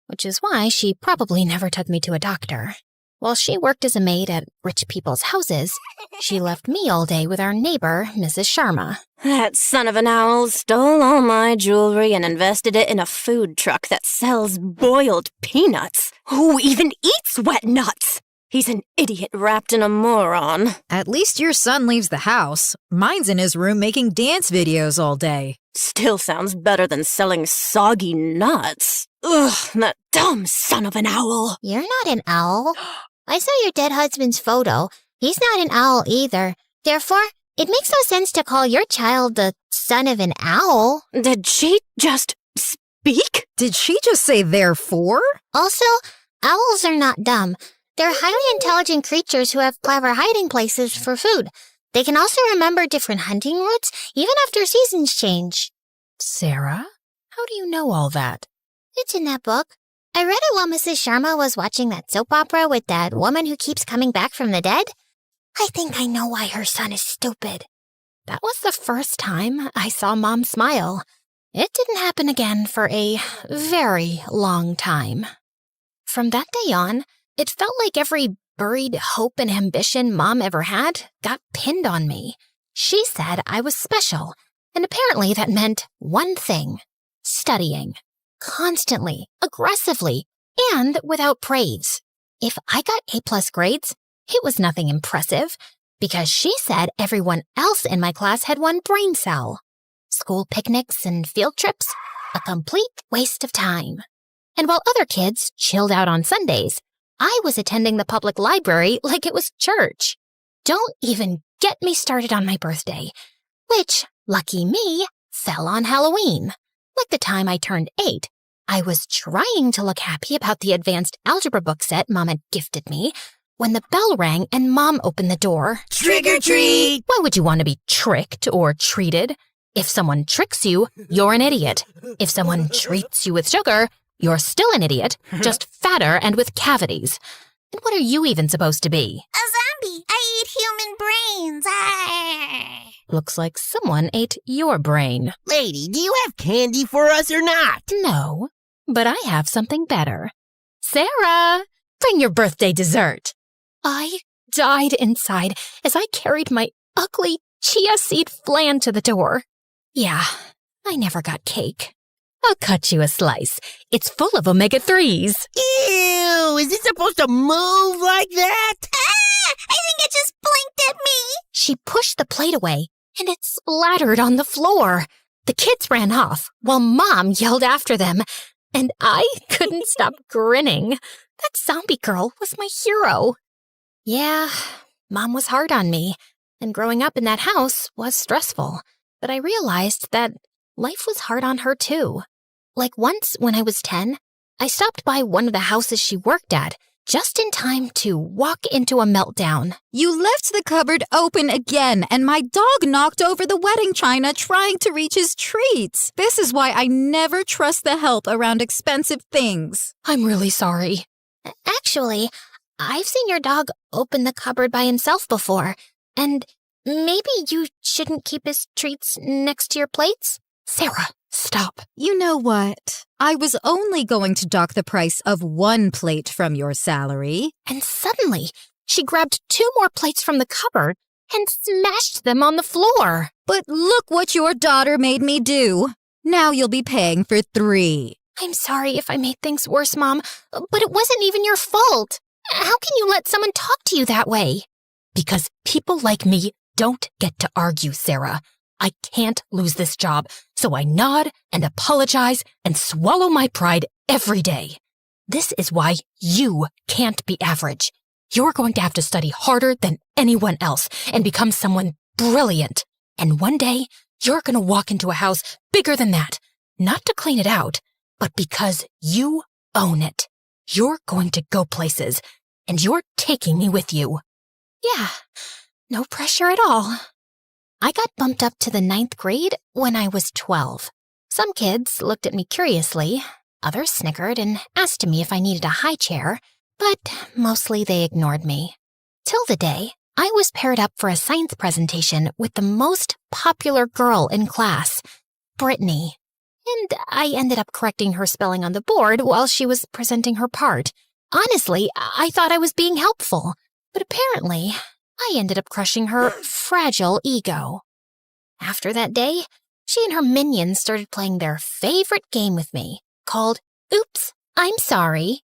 which is why she probably never took me to a doctor. While she worked as a maid at rich people's houses, she left me all day with our neighbor, Mrs. Sharma. That son of an owl stole all my jewelry and invested it in a food truck that sells boiled peanuts. Who even eats wet nuts? He's an idiot wrapped in a moron. At least your son leaves the house. Mine's in his room making dance videos all day. Still sounds better than selling soggy nuts. Ugh, that dumb son of an owl. You're not an owl. I saw your dead husband's photo. He's not an owl either. Therefore, It makes no sense to call your child the son of an owl. Did she just speak? Did she just say therefore? Also, owls are not dumb. They're highly intelligent creatures who have clever hiding places for food. They can also remember different hunting routes, even after seasons change. Sarah, how do you know all that? It's in that book. I read it while Mrs. Sharma was watching that soap opera with that woman who keeps coming back from the dead. I think I know why her son is stupid. That was the first time I saw Mom smile. It didn't happen again for a very long time. From that day on, it felt like every buried hope and ambition Mom ever had got pinned on me. She said I was special, and apparently that meant one thing: studying. Constantly, aggressively, and without praise. If I got A+ grades, it was nothing impressive, because she said everyone else in my class had one brain cell. School picnics and field trips, a complete waste of time. And while other kids chilled out on Sundays, I was attending the public library like it was church. Don't even get me started on my birthday, which, lucky me, fell on Halloween. Like the time I turned 8, I was trying to look happy about the advanced algebra book set Mom had gifted me when the bell rang and Mom opened the door. Trick or treat! Why would you want to be tricked or treated? If someone tricks you, you're an idiot. If someone treats you with sugar, you're still an idiot, just fatter and with cavities. And what are you even supposed to be? A zombie. I eat human brains. Looks like someone ate your brain. Lady, do you have candy for us or not? No, but I have something better. Sarah, bring your birthday dessert. I died inside as I carried my ugly chia seed flan to the door. Yeah, I never got cake. I'll cut you a slice. It's full of omega-3s. Ew, is it supposed to move like that? I think it just blinked at me. She pushed the plate away, and it splattered on the floor. The kids ran off, while Mom yelled after them, and I couldn't stop grinning. That zombie girl was my hero. Yeah, Mom was hard on me, and growing up in that house was stressful. But I realized that life was hard on her too. Like once when I was 10, I stopped by one of the houses she worked at, just in time to walk into a meltdown. You left the cupboard open again, and my dog knocked over the wedding china trying to reach his treats. This is why I never trust the help around expensive things. I'm really sorry. Actually, I've seen your dog open the cupboard by himself before, and maybe you shouldn't keep his treats next to your plates? Sarah, stop. You know what? I was only going to dock the price of one plate from your salary. And suddenly, she grabbed 2 more plates from the cupboard and smashed them on the floor. But look what your daughter made me do. Now you'll be paying for 3. I'm sorry if I made things worse, Mom, but it wasn't even your fault. How can you let someone talk to you that way? Because people like me don't get to argue, Sarah. I can't lose this job, so I nod and apologize and swallow my pride every day. This is why you can't be average. You're going to have to study harder than anyone else and become someone brilliant. And one day, you're going to walk into a house bigger than that, not to clean it out, but because you own it. You're going to go places, and you're taking me with you. Yeah, no pressure at all. I got bumped up to the 9th grade when I was 12. Some kids looked at me curiously, others snickered and asked me if I needed a high chair, but mostly they ignored me. Till the day I was paired up for a science presentation with the most popular girl in class, Brittany. And I ended up correcting her spelling on the board while she was presenting her part. Honestly, I thought I was being helpful, but apparently I ended up crushing her fragile ego. After that day, she and her minions started playing their favorite game with me, called Oops, I'm Sorry.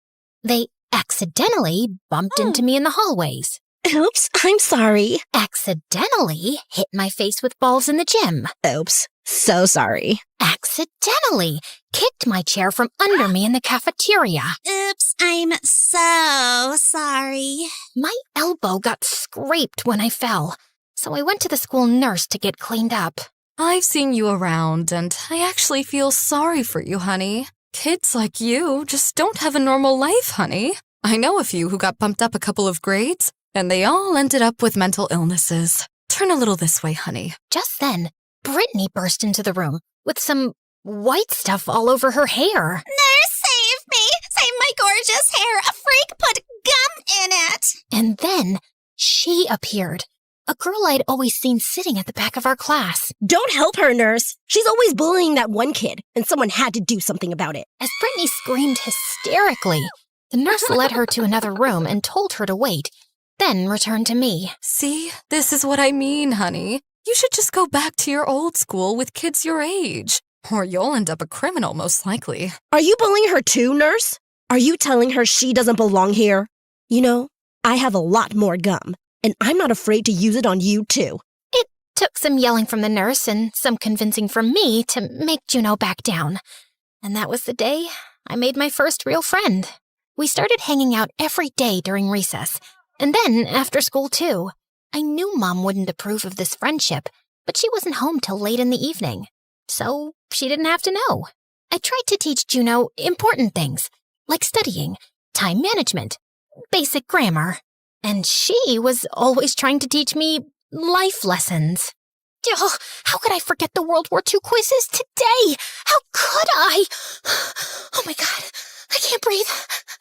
They accidentally bumped into me in the hallways. Oops, I'm sorry. Accidentally hit my face with balls in the gym. Oops, so sorry. Accidentally kicked my chair from under me in the cafeteria. Oops, I'm so sorry. My elbow got scraped when I fell. so I went to the school nurse to get cleaned up. I've seen you around, and I actually feel sorry for you, honey. Kids like you just don't have a normal life, honey. I know a few who got bumped up a couple of grades, and they all ended up with mental illnesses. Turn a little this way, honey. Just then, Brittany burst into the room with some white stuff all over her hair. Nurse, save me! Save my gorgeous hair! A freak put gum in it! And then she appeared. A girl I'd always seen sitting at the back of our class. Don't help her, nurse. She's always bullying that one kid, and someone had to do something about it. As Brittany screamed hysterically, the nurse led her to another room and told her to wait, then returned to me. See, this is what I mean, honey. You should just go back to your old school with kids your age, or you'll end up a criminal most likely. Are you bullying her too, nurse? Are you telling her she doesn't belong here? You know, I have a lot more gum, and I'm not afraid to use it on you too. It took some yelling from the nurse and some convincing from me to make Juno back down. And that was the day I made my first real friend. We started hanging out every day during recess, and then after school too. I knew Mom wouldn't approve of this friendship, but she wasn't home till late in the evening, so she didn't have to know. I tried to teach Juno important things, like studying, time management, basic grammar, and she was always trying to teach me life lessons. Oh, how could I forget the World War II quizzes today? How could I? Oh my God, I can't breathe.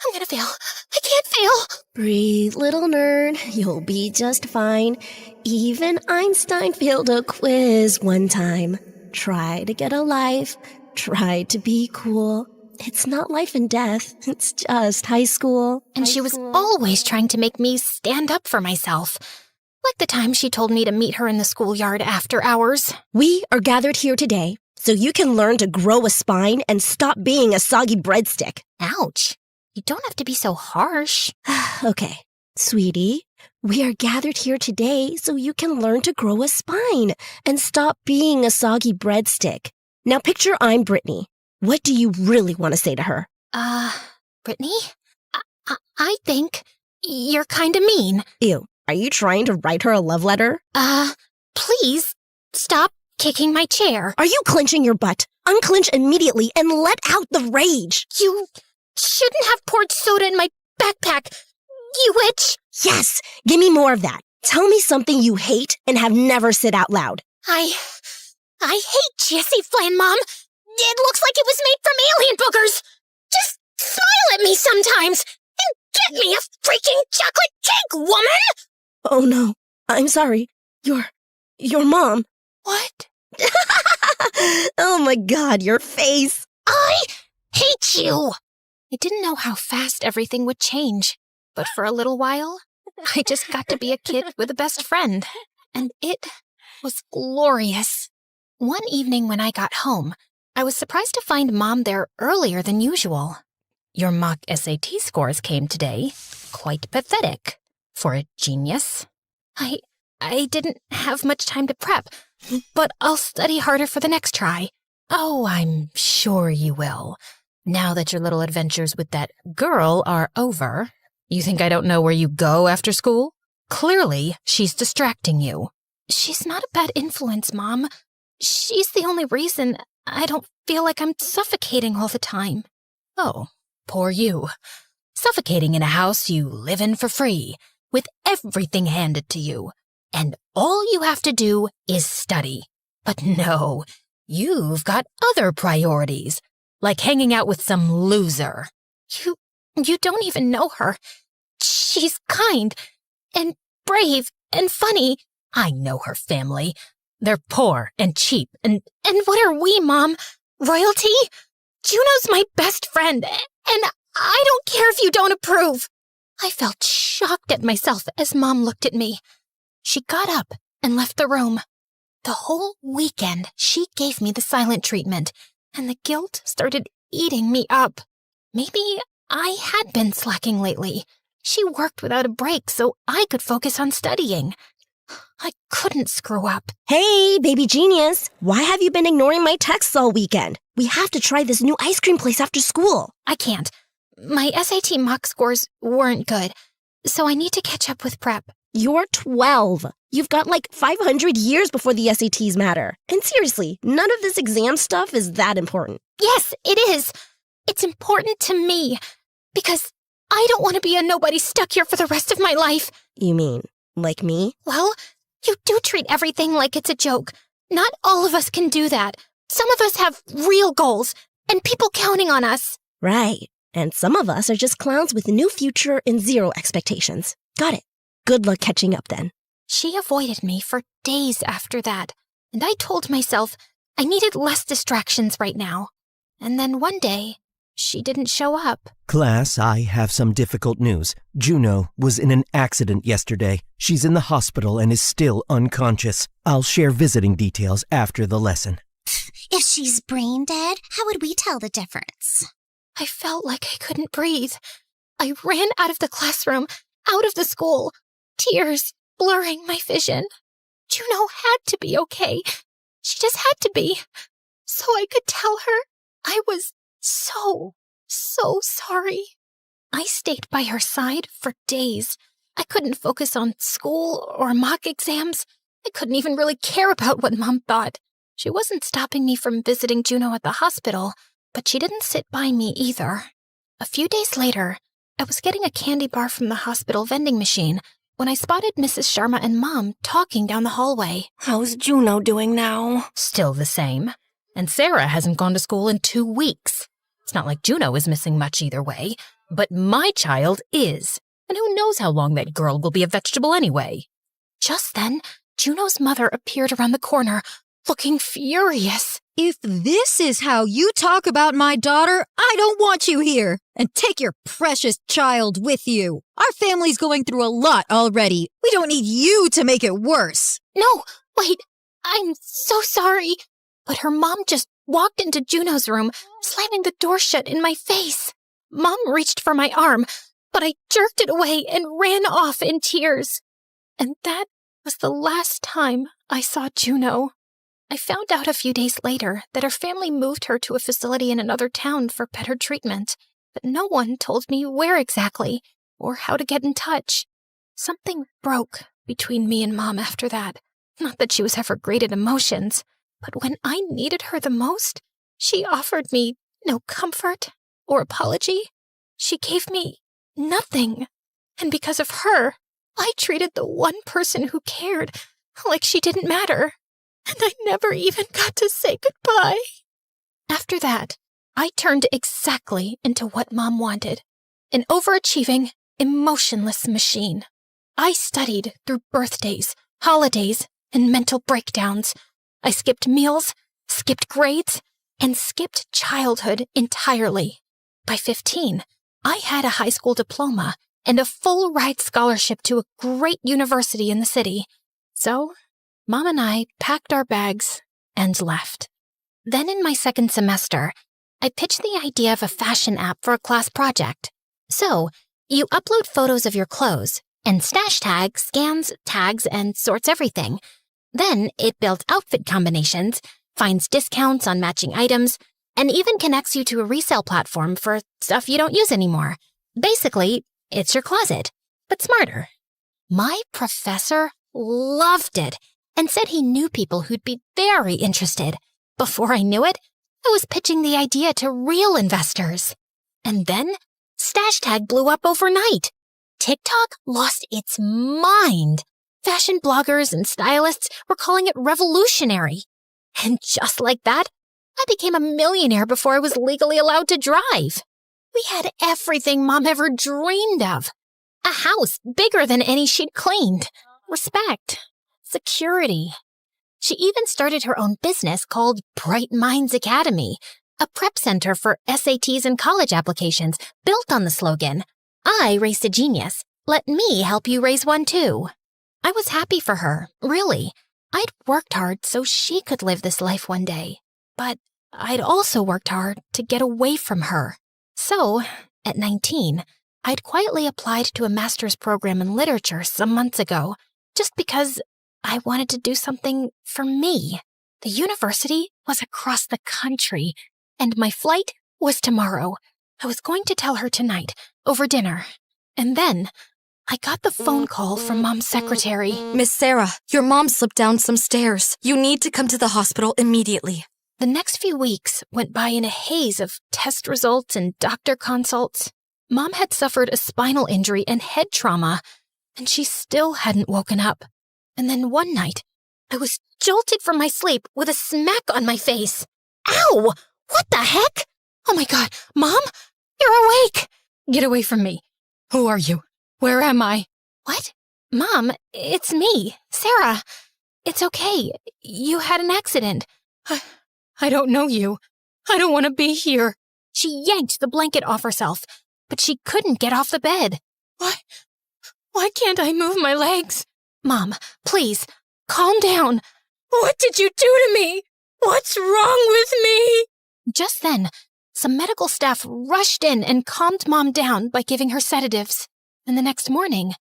I'm gonna fail. I can't fail. Breathe, little nerd. You'll be just fine. Even Einstein failed a quiz one time. Try to get a life. Try to be cool. It's not life and death. It's just high school. And she was always trying to make me stand up for myself. Like the time she told me to meet her in the schoolyard after hours. We are gathered here today so you can learn to grow a spine and stop being a soggy breadstick. Ouch. You don't have to be so harsh. Okay, sweetie, we are gathered here today so you can learn to grow a spine and stop being a soggy breadstick. Now picture I'm Brittany. What do you really want to say to her? Brittany? I think you're kinda mean. Ew, are you trying to write her a love letter? Please stop kicking my chair. Are you clenching your butt? Unclench immediately and let out the rage. You shouldn't have poured soda in my backpack, you witch. Yes, give me more of that. Tell me something you hate and have never said out loud. I hate Jessie Flan, Mom. It looks like it was made from alien boogers. Just smile at me sometimes and get me a freaking chocolate cake, woman! Oh no, I'm sorry. Your mom. What? Oh my God, your face. I hate you! I didn't know how fast everything would change, but for a little while, I just got to be a kid with a best friend, and it was glorious. One evening when I got home, I was surprised to find Mom there earlier than usual. Your mock SAT scores came today. Quite pathetic for a genius. I didn't have much time to prep, but I'll study harder for the next try. Oh, I'm sure you will. Now that your little adventures with that girl are over, you think I don't know where you go after school? Clearly, she's distracting you. She's not a bad influence, Mom. She's the only reason I don't feel like I'm suffocating all the time. Oh, poor you. Suffocating in a house you live in for free, with everything handed to you. And all you have to do is study. But no, you've got other priorities, like hanging out with some loser. You don't even know her. She's kind and brave and funny. I know her family. They're poor and cheap. And what are we, Mom? Royalty? Juno's my best friend, and I don't care if you don't approve. I felt shocked at myself as Mom looked at me. She got up and left the room. The whole weekend, she gave me the silent treatment, and the guilt started eating me up. Maybe I had been slacking lately. She worked without a break so I could focus on studying. I couldn't screw up. Hey, baby genius. Why have you been ignoring my texts all weekend? We have to try this new ice cream place after school. I can't. My SAT mock scores weren't good, so I need to catch up with prep. You're 12. You've got like 500 years before the SATs matter. And seriously, none of this exam stuff is that important. Yes, it is. It's important to me because I don't want to be a nobody stuck here for the rest of my life. You mean, like me? Well, you do treat everything like it's a joke. Not all of us can do that. Some of us have real goals and people counting on us. Right. And some of us are just clowns with no future and zero expectations. Got it. Good luck catching up then. She avoided me for days after that, and I told myself I needed less distractions right now. And then one day, she didn't show up. Class, I have some difficult news. Juno was in an accident yesterday. She's in the hospital and is still unconscious. I'll share visiting details after the lesson. If she's brain dead, how would we tell the difference? I felt like I couldn't breathe. I ran out of the classroom, out of the school, tears blurring my vision. Juno had to be okay. She just had to be. So I could tell her I was so sorry. I stayed by her side for days. I couldn't focus on school or mock exams. I couldn't even really care about what Mom thought. She wasn't stopping me from visiting Juno at the hospital, but she didn't sit by me either. A few days later, I was getting a candy bar from the hospital vending machine when I spotted Mrs. Sharma and Mom talking down the hallway. How's Juno doing now? Still the same. And Sarah hasn't gone to school in 2 weeks. It's not like Juno is missing much either way, but my child is. And who knows how long that girl will be a vegetable anyway. Just then, Juno's mother appeared around the corner, looking furious. If this is how you talk about my daughter, I don't want you here. And take your precious child with you. Our family's going through a lot already. We don't need you to make it worse. No, wait, I'm so sorry. But her mom just walked into Juno's room, slamming the door shut in my face. Mom reached for my arm, but I jerked it away and ran off in tears. And that was the last time I saw Juno. I found out a few days later that her family moved her to a facility in another town for better treatment, but no one told me where exactly or how to get in touch. Something broke between me and Mom after that. Not that she was ever great at emotions, but when I needed her the most, she offered me no comfort or apology. She gave me nothing. And because of her, I treated the one person who cared like she didn't matter. And I never even got to say goodbye. After that, I turned exactly into what Mom wanted. An overachieving, emotionless machine. I studied through birthdays, holidays, and mental breakdowns. I skipped meals, skipped grades, and skipped childhood entirely. By 15, I had a high school diploma and a full-ride scholarship to a great university in the city. So, Mom and I packed our bags and left. Then in my second semester, I pitched the idea of a fashion app for a class project. So, you upload photos of your clothes, and Stash Tag scans, tags, and sorts everything. Then it builds outfit combinations, finds discounts on matching items, and even connects you to a resale platform for stuff you don't use anymore. Basically, it's your closet, but smarter. My professor loved it and said he knew people who'd be very interested. Before I knew it, I was pitching the idea to real investors. And then, Stash Tag blew up overnight. TikTok lost its mind. Fashion bloggers and stylists were calling it revolutionary. And just like that, I became a millionaire before I was legally allowed to drive. We had everything Mom ever dreamed of. A house bigger than any she'd cleaned. Respect. Security. She even started her own business called Bright Minds Academy, a prep center for SATs and college applications built on the slogan, I raised a genius. Let me help you raise one too. I was happy for her, really. I'd worked hard so she could live this life one day. But I'd also worked hard to get away from her. So, at 19, I'd quietly applied to a master's program in literature some months ago, just because I wanted to do something for me. The university was across the country, and my flight was tomorrow. I was going to tell her tonight, over dinner. And then I got the phone call from Mom's secretary. Miss Sarah, your mom slipped down some stairs. You need to come to the hospital immediately. The next few weeks went by in a haze of test results and doctor consults. Mom had suffered a spinal injury and head trauma, and she still hadn't woken up. And then one night, I was jolted from my sleep with a smack on my face. Ow! What the heck? Oh my God, Mom? You're awake! Get away from me. Who are you? Where am I? What? Mom, it's me, Sarah. It's okay. You had an accident. I don't know you. I don't want to be here. She yanked the blanket off herself, but she couldn't get off the bed. Why can't I move my legs? Mom, please, calm down. What did you do to me? What's wrong with me? Just then, some medical staff rushed in and calmed Mom down by giving her sedatives. And the next morning,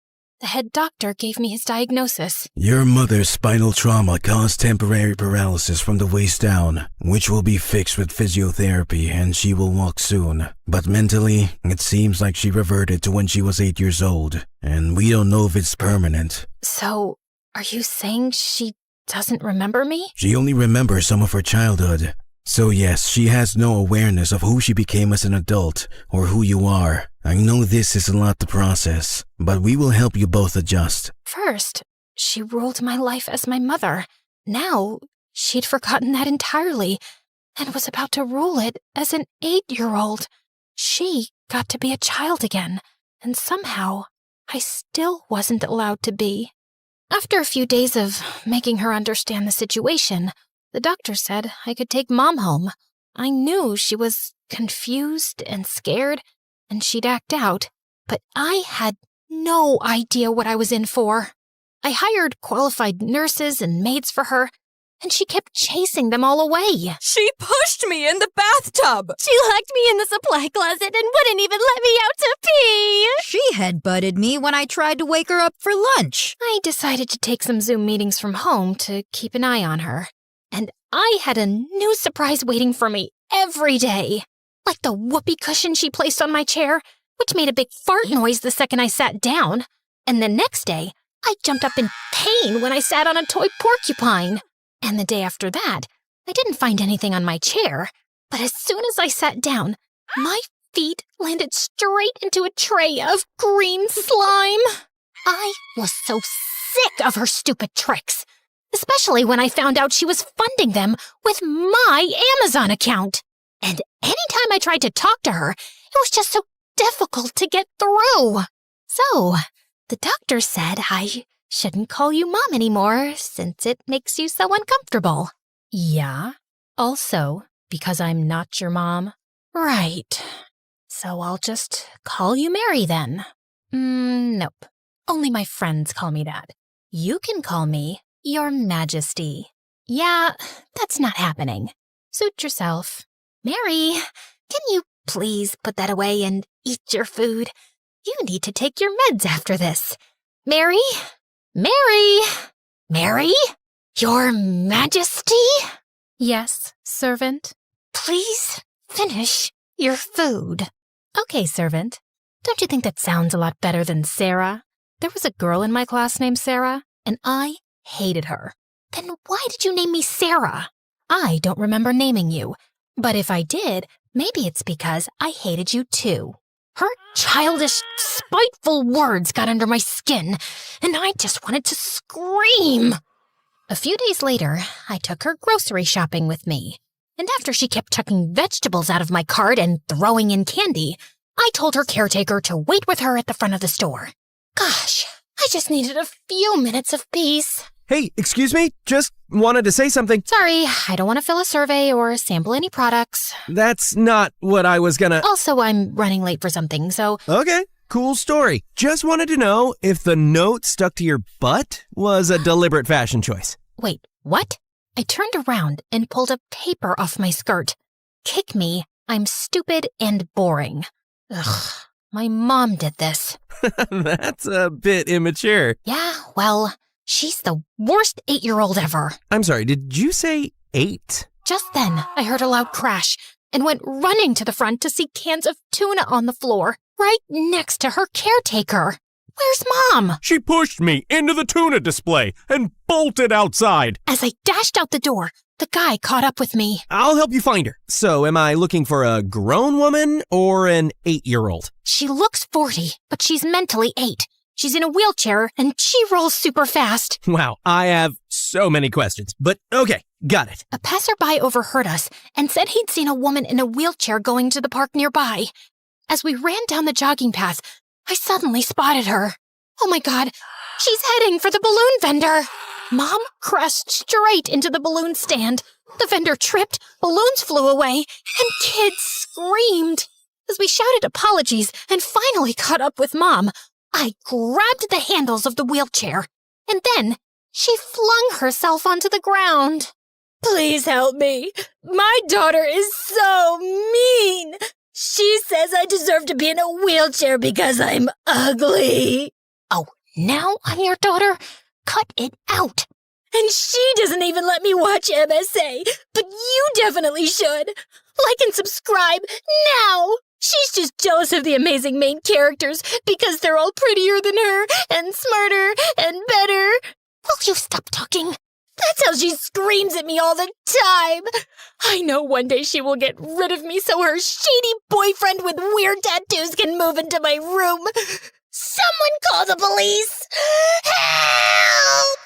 the head doctor gave me his diagnosis. Your mother's spinal trauma caused temporary paralysis from the waist down, which will be fixed with physiotherapy and she will walk soon. But mentally, it seems like she reverted to when she was 8 years old, and we don't know if it's permanent. So, are you saying she doesn't remember me? She only remembers some of her childhood. So yes, she has no awareness of who she became as an adult or who you are. I know this is a lot to process, but we will help you both adjust. First, she ruled my life as my mother. Now, she'd forgotten that entirely and was about to rule it as an 8-year-old. She got to be a child again, and somehow I still wasn't allowed to be. After a few days of making her understand the situation, the doctor said I could take Mom home. I knew she was confused and scared, and she'd act out, but I had no idea what I was in for. I hired qualified nurses and maids for her, and she kept chasing them all away. She pushed me in the bathtub. She locked me in the supply closet and wouldn't even let me out to pee. She headbutted me when I tried to wake her up for lunch. I decided to take some Zoom meetings from home to keep an eye on her. And I had a new surprise waiting for me every day. Like the whoopee cushion she placed on my chair, which made a big fart noise the second I sat down. And the next day, I jumped up in pain when I sat on a toy porcupine. And the day after that, I didn't find anything on my chair. But as soon as I sat down, my feet landed straight into a tray of green slime. I was so sick of her stupid tricks. Especially when I found out she was funding them with my Amazon account. And anytime I tried to talk to her, it was just so difficult to get through. So, the doctor said I shouldn't call you Mom anymore since it makes you so uncomfortable. Yeah? Also, because I'm not your mom? Right. So I'll just call you Mary then. Nope. Only my friends call me that. You can call me Your Majesty. Yeah, that's not happening. Suit yourself. Mary, can you please put that away and eat your food? You need to take your meds after this. Mary? Mary? Mary? Your Majesty? Yes, servant. Please finish your food. Okay, servant. Don't you think that sounds a lot better than Sarah? There was a girl in my class named Sarah, and I hated her. Then why did you name me Sarah? I don't remember naming you, but if I did, maybe it's because I hated you too. Her childish, spiteful words got under my skin, and I just wanted to scream. A few days later, I took her grocery shopping with me, and after she kept chucking vegetables out of my cart and throwing in candy, I told her caretaker to wait with her at the front of the store. Gosh, I just needed a few minutes of peace. Hey, excuse me? Just wanted to say something. Sorry, I don't want to fill a survey or sample any products. That's not what I was gonna... Also, I'm running late for something, so... Okay, cool story. Just wanted to know if the note stuck to your butt was a deliberate fashion choice. Wait, what? I turned around and pulled a paper off my skirt. Kick me, I'm stupid and boring. Ugh, my mom did this. That's a bit immature. Yeah, well... she's the worst 8-year-old ever. I'm sorry, did you say 8? Just then, I heard a loud crash and went running to the front to see cans of tuna on the floor, right next to her caretaker. Where's Mom? She pushed me into the tuna display and bolted outside. As I dashed out the door, the guy caught up with me. I'll help you find her. So, am I looking for a grown woman or an 8-year-old? She looks 40, but she's mentally 8. She's in a wheelchair, and she rolls super fast. Wow, I have so many questions, but okay, got it. A passerby overheard us and said he'd seen a woman in a wheelchair going to the park nearby. As we ran down the jogging path, I suddenly spotted her. Oh my God, she's heading for the balloon vendor. Mom crashed straight into the balloon stand. The vendor tripped, balloons flew away, and kids screamed. As we shouted apologies and finally caught up with Mom, I grabbed the handles of the wheelchair, and then she flung herself onto the ground. Please help me. My daughter is so mean. She says I deserve to be in a wheelchair because I'm ugly. Oh, now I'm your daughter? Cut it out. And she doesn't even let me watch MSA, but you definitely should. Like and subscribe now. She's just jealous of the amazing main characters because they're all prettier than her and smarter and better. Will you stop talking? That's how she screams at me all the time. I know one day she will get rid of me so her shady boyfriend with weird tattoos can move into my room. Someone call the police! Help!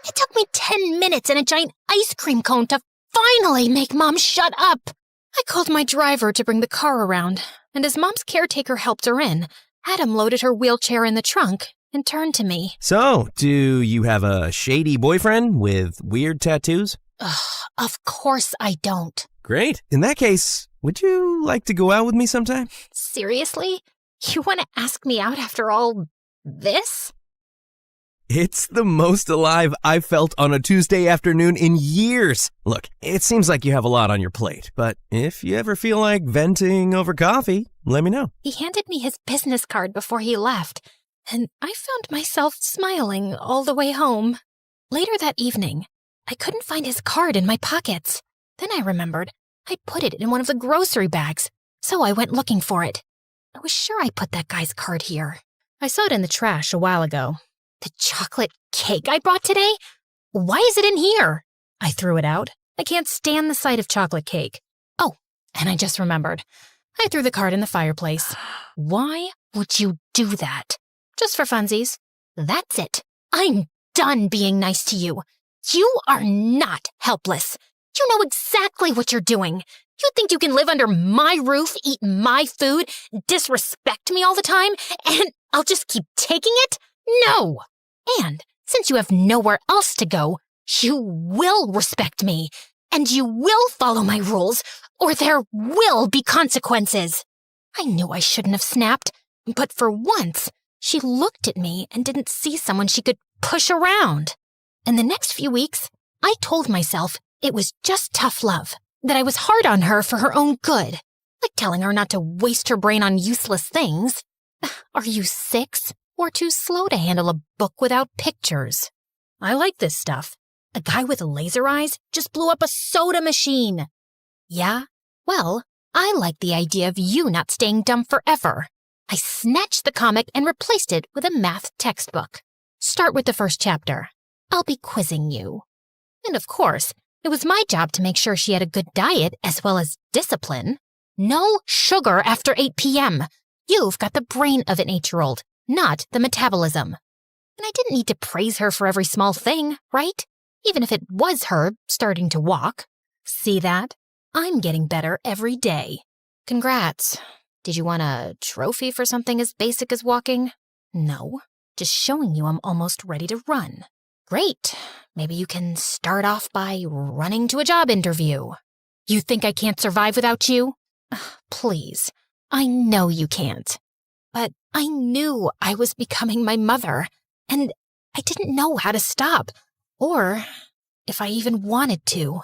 It took me 10 minutes and a giant ice cream cone to finally make Mom shut up. I called my driver to bring the car around, and as Mom's caretaker helped her in, Adam loaded her wheelchair in the trunk and turned to me. So, do you have a shady boyfriend with weird tattoos? Of course I don't. Great. In that case, would you like to go out with me sometime? Seriously? You want to ask me out after all this? It's the most alive I've felt on a Tuesday afternoon in years. Look, it seems like you have a lot on your plate, but if you ever feel like venting over coffee, let me know. He handed me his business card before he left, and I found myself smiling all the way home. Later that evening, I couldn't find his card in my pockets. Then I remembered I'd put it in one of the grocery bags, so I went looking for it. I was sure I put that guy's card here. I saw it in the trash a while ago. The chocolate cake I brought today? Why is it in here? I threw it out. I can't stand the sight of chocolate cake. Oh, and I just remembered. I threw the card in the fireplace. Why would you do that? Just for funsies. That's it. I'm done being nice to you. You are not helpless. You know exactly what you're doing. You think you can live under my roof, eat my food, disrespect me all the time, and I'll just keep taking it? No! And since you have nowhere else to go, you will respect me, and you will follow my rules, or there will be consequences. I knew I shouldn't have snapped, but for once, she looked at me and didn't see someone she could push around. In the next few weeks, I told myself it was just tough love, that I was hard on her for her own good, like telling her not to waste her brain on useless things. Are you 6? Or too slow to handle a book without pictures? I like this stuff. A guy with laser eyes just blew up a soda machine. Yeah? Well, I like the idea of you not staying dumb forever. I snatched the comic and replaced it with a math textbook. Start with the first chapter. I'll be quizzing you. And of course, it was my job to make sure she had a good diet as well as discipline. No sugar after 8 p.m. You've got the brain of an 8-year-old. Not the metabolism. And I didn't need to praise her for every small thing, right? Even if it was her starting to walk. See that? I'm getting better every day. Congrats. Did you want a trophy for something as basic as walking? No, just showing you I'm almost ready to run. Great. Maybe you can start off by running to a job interview. You think I can't survive without you? Please, I know you can't. But I knew I was becoming my mother, and I didn't know how to stop, or if I even wanted to.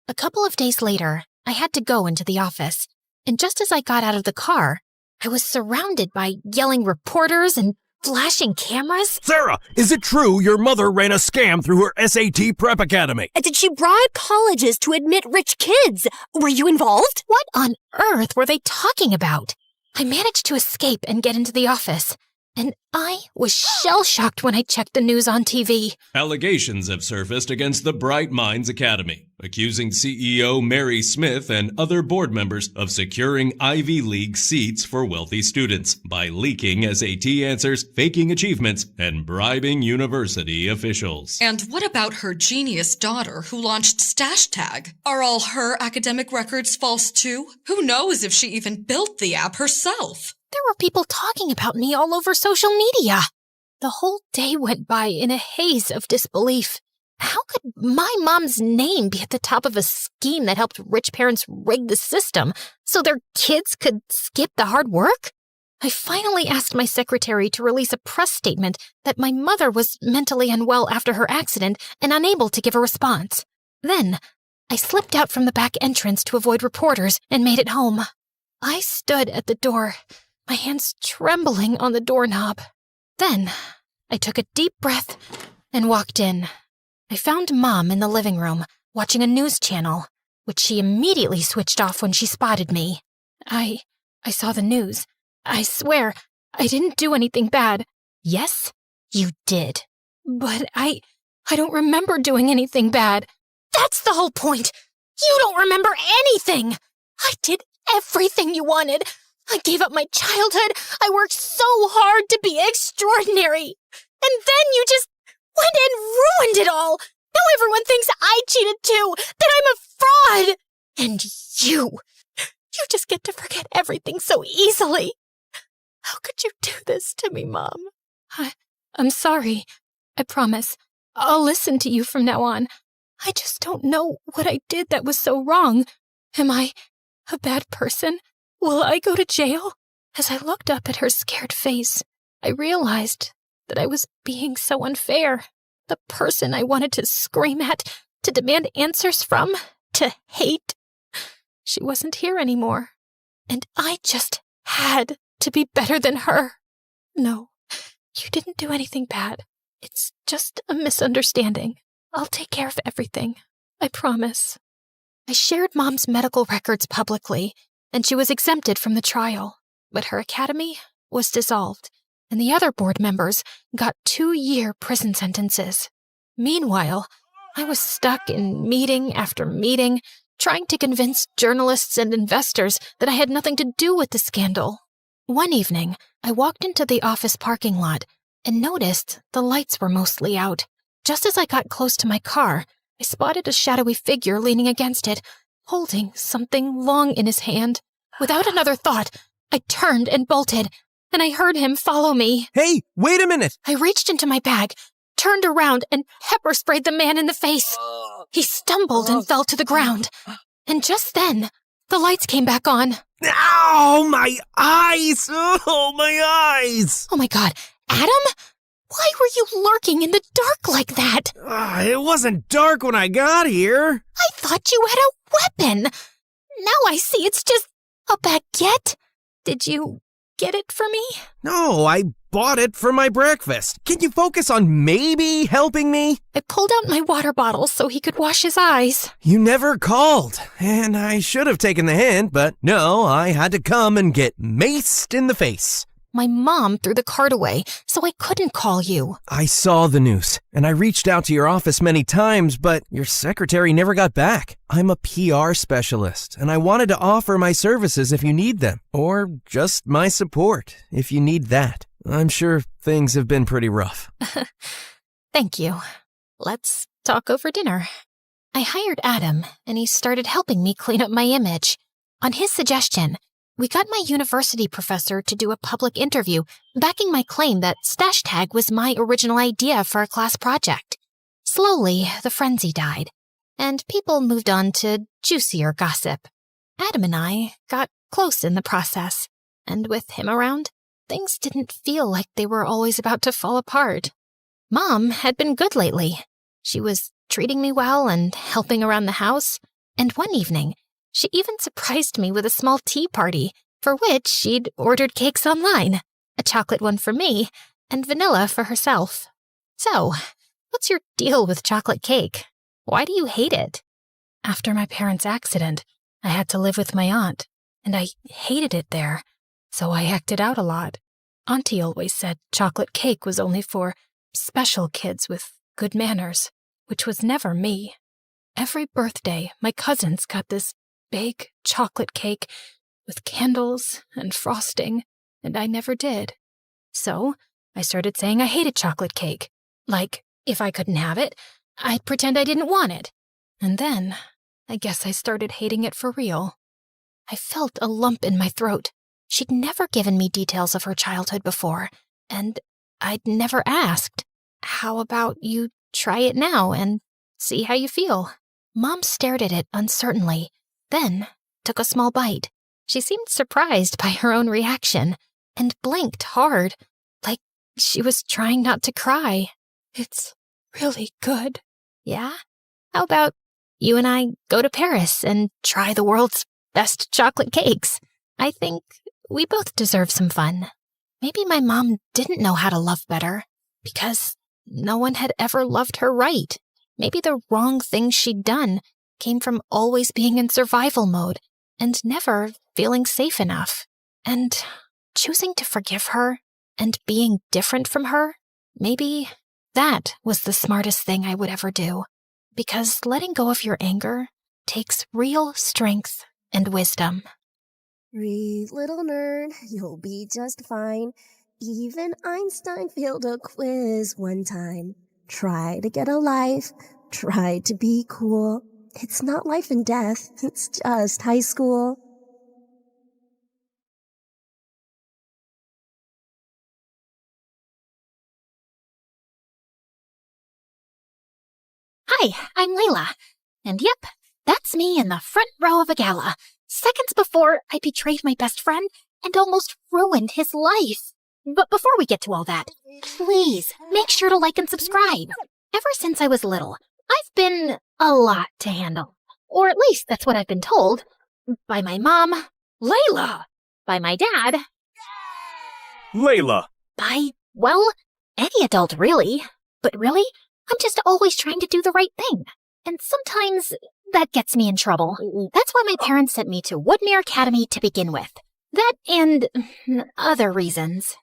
A couple of days later, I had to go into the office, and just as I got out of the car, I was surrounded by yelling reporters and flashing cameras. Sarah, is it true your mother ran a scam through her SAT prep academy? Did she bribe colleges to admit rich kids? Were you involved? What on earth were they talking about? I managed to escape and get into the office, And I was shell-shocked when I checked the news on TV. Allegations have surfaced against the Bright Minds Academy, accusing CEO Mary Smith and other board members of securing Ivy League seats for wealthy students by leaking SAT answers, faking achievements, and bribing university officials. And what about her genius daughter who launched StashTag? Are all her academic records false too? Who knows if she even built the app herself? There were people talking about me all over social media. The whole day went by in a haze of disbelief. How could my mom's name be at the top of a scheme that helped rich parents rig the system so their kids could skip the hard work? I finally asked my secretary to release a press statement that my mother was mentally unwell after her accident and unable to give a response. Then, I slipped out from the back entrance to avoid reporters and made it home. I stood at the door, my hands trembling on the doorknob. Then, I took a deep breath and walked in. I found Mom in the living room, watching a news channel, which she immediately switched off when she spotted me. I saw the news. I swear, I didn't do anything bad. Yes, you did. But I don't remember doing anything bad. That's the whole point. You don't remember anything. I did everything you wanted. I gave up my childhood. I worked so hard to be extraordinary. And then you just went and ruined it all. Now everyone thinks I cheated too, that I'm a fraud. And you just get to forget everything so easily. How could you do this to me, Mom? I'm sorry. I promise. I'll listen to you from now on. I just don't know what I did that was so wrong. Am I a bad person? Will I go to jail? As I looked up at her scared face, I realized that I was being so unfair. The person I wanted to scream at, to demand answers from, to hate. She wasn't here anymore. And I just had to be better than her. No, you didn't do anything bad. It's just a misunderstanding. I'll take care of everything. I promise. I shared Mom's medical records publicly, and she was exempted from the trial. But her academy was dissolved, and the other board members got 2-year prison sentences. Meanwhile, I was stuck in meeting after meeting, trying to convince journalists and investors that I had nothing to do with the scandal. One evening, I walked into the office parking lot and noticed the lights were mostly out. Just as I got close to my car, I spotted a shadowy figure leaning against it, holding something long in his hand. Without another thought, I turned and bolted, and I heard him follow me. Hey, wait a minute! I reached into my bag, turned around, and pepper sprayed the man in the face. He stumbled and fell to the ground. And just then, the lights came back on. Ow, my eyes! Oh, my eyes! Oh my God, Adam? Why were you lurking in the dark like that? It wasn't dark when I got here. I thought you had a weapon. Now I see it's just a baguette. Did you get it for me? No, I bought it for my breakfast. Can you focus on maybe helping me? I pulled out my water bottle so he could wash his eyes. You never called, and I should have taken the hint, but no, I had to come and get maced in the face. My mom threw the card away, so I couldn't call you. I saw the news, and I reached out to your office many times, but your secretary never got back. I'm a PR specialist, and I wanted to offer my services if you need them, or just my support if you need that. I'm sure things have been pretty rough. Thank you. Let's talk over dinner. I hired Adam, and he started helping me clean up my image. On his suggestion, we got my university professor to do a public interview backing my claim that StashTag was my original idea for a class project. Slowly, the frenzy died, and people moved on to juicier gossip. Adam and I got close in the process, and with him around, things didn't feel like they were always about to fall apart. Mom had been good lately. She was treating me well and helping around the house, and one evening, she even surprised me with a small tea party, for which she'd ordered cakes online, a chocolate one for me, and vanilla for herself. So, what's your deal with chocolate cake? Why do you hate it? After my parents' accident, I had to live with my aunt, and I hated it there, so I acted out a lot. Auntie always said chocolate cake was only for special kids with good manners, which was never me. Every birthday, my cousins got this big chocolate cake with candles and frosting, and I never did. So I started saying I hated chocolate cake. Like, if I couldn't have it, I'd pretend I didn't want it. And then, I guess I started hating it for real. I felt a lump in my throat. She'd never given me details of her childhood before, and I'd never asked. How about you try it now and see how you feel? Mom stared at it uncertainly, then took a small bite. She seemed surprised by her own reaction, and blinked hard, like she was trying not to cry. It's really good. Yeah? How about you and I go to Paris and try the world's best chocolate cakes? I think we both deserve some fun. Maybe my mom didn't know how to love better, because no one had ever loved her right. Maybe the wrong things she'd done came from always being in survival mode and never feeling safe enough. And choosing to forgive her and being different from her, maybe that was the smartest thing I would ever do. Because letting go of your anger takes real strength and wisdom. Read, little nerd, you'll be just fine. Even Einstein failed a quiz one time. Try to get a life, try to be cool. It's not life and death, it's just high school. Hi, I'm Layla. And yep, that's me in the front row of a gala, seconds before I betrayed my best friend and almost ruined his life. But before we get to all that, please make sure to like and subscribe. Ever since I was little, I've been a lot to handle. Or at least that's what I've been told. By my mom, Layla. By my dad. Layla! By, well, any adult really. But really, I'm just always trying to do the right thing. And sometimes that gets me in trouble. That's why my parents sent me to Woodmere Academy to begin with. That and other reasons.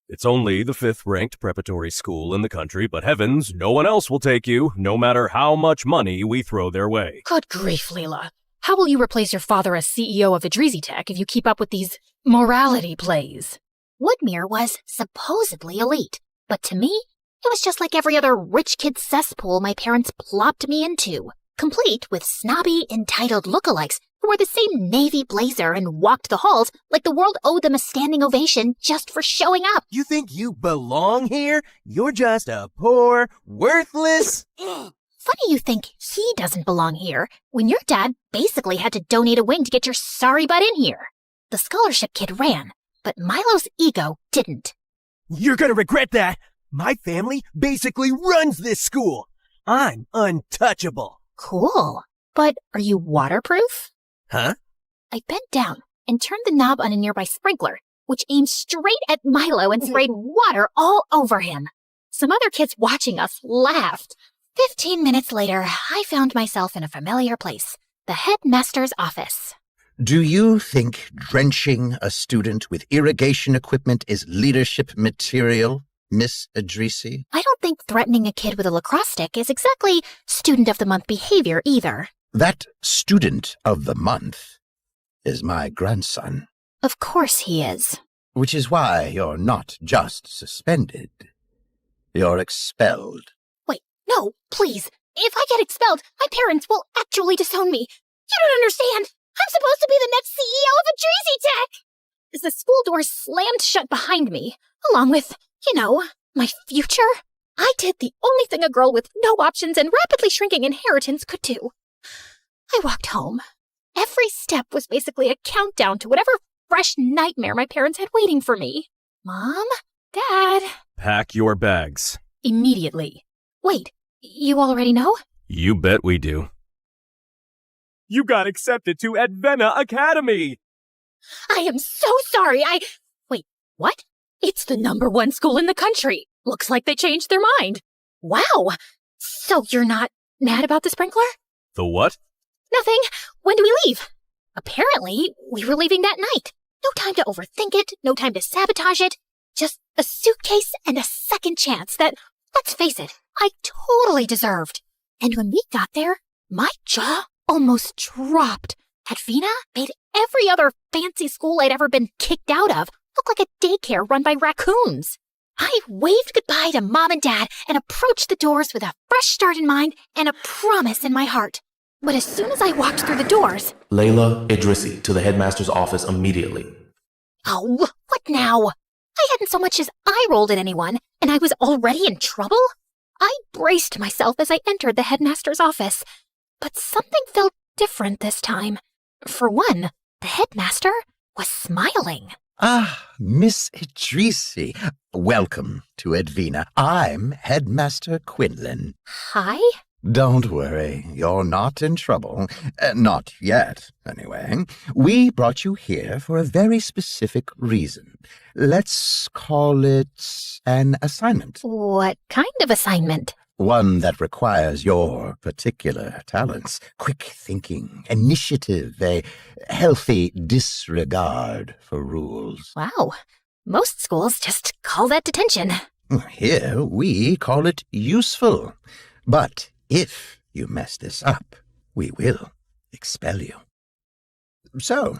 It's only the 5th-ranked preparatory school in the country, but heavens, no one else will take you, no matter how much money we throw their way. Good grief, Leela. How will you replace your father as CEO of Idrizi Tech if you keep up with these morality plays? Woodmere was supposedly elite, but to me, it was just like every other rich kid cesspool my parents plopped me into, complete with snobby, entitled lookalikes who wore the same navy blazer and walked the halls like the world owed them a standing ovation just for showing up. You think you belong here? You're just a poor, worthless... Funny you think he doesn't belong here when your dad basically had to donate a wing to get your sorry butt in here. The scholarship kid ran, but Milo's ego didn't. You're gonna regret that! My family basically runs this school. I'm untouchable. Cool. But are you waterproof? Huh? I bent down and turned the knob on a nearby sprinkler, which aimed straight at Milo and sprayed water all over him. Some other kids watching us laughed. 15 minutes later, I found myself in a familiar place, the headmaster's office. Do you think drenching a student with irrigation equipment is leadership material, Miss Idrizi? I don't think threatening a kid with a lacrosse stick is exactly student of the month behavior either. That student of the month is my grandson. Of course he is. Which is why you're not just suspended. You're expelled. Wait, no, please. If I get expelled, my parents will actually disown me. You don't understand. I'm supposed to be the next CEO of Idrizi Tech. As the school doors slammed shut behind me, along with, my future, I did the only thing a girl with no options and rapidly shrinking inheritance could do. I walked home. Every step was basically a countdown to whatever fresh nightmare my parents had waiting for me. Mom? Dad? Pack your bags. Immediately. Wait, you already know? You bet we do. You got accepted to Advena Academy! I am so sorry, Wait, what? It's the #1 school in the country. Looks like they changed their mind. Wow! So you're not mad about the sprinkler? The what? Nothing. When do we leave? Apparently, we were leaving that night. No time to overthink it, no time to sabotage it. Just a suitcase and a second chance that, let's face it, I totally deserved. And when we got there, my jaw almost dropped. Edvina made every other fancy school I'd ever been kicked out of look like a daycare run by raccoons. I waved goodbye to Mom and Dad and approached the doors with a fresh start in mind and a promise in my heart. But as soon as I walked through the doors... Layla Idrissi to the headmaster's office immediately. Oh, what now? I hadn't so much as eye-rolled at anyone, and I was already in trouble? I braced myself as I entered the headmaster's office. But something felt different this time. For one, the headmaster was smiling. Ah, Miss Idrissi. Welcome to Edvina. I'm Headmaster Quinlan. Hi? Don't worry, you're not in trouble. Not yet, anyway. We brought you here for a very specific reason. Let's call it an assignment. What kind of assignment? One that requires your particular talents. Quick thinking, initiative, a healthy disregard for rules. Wow, most schools just call that detention. Here we call it useful. But if you mess this up, we will expel you. So,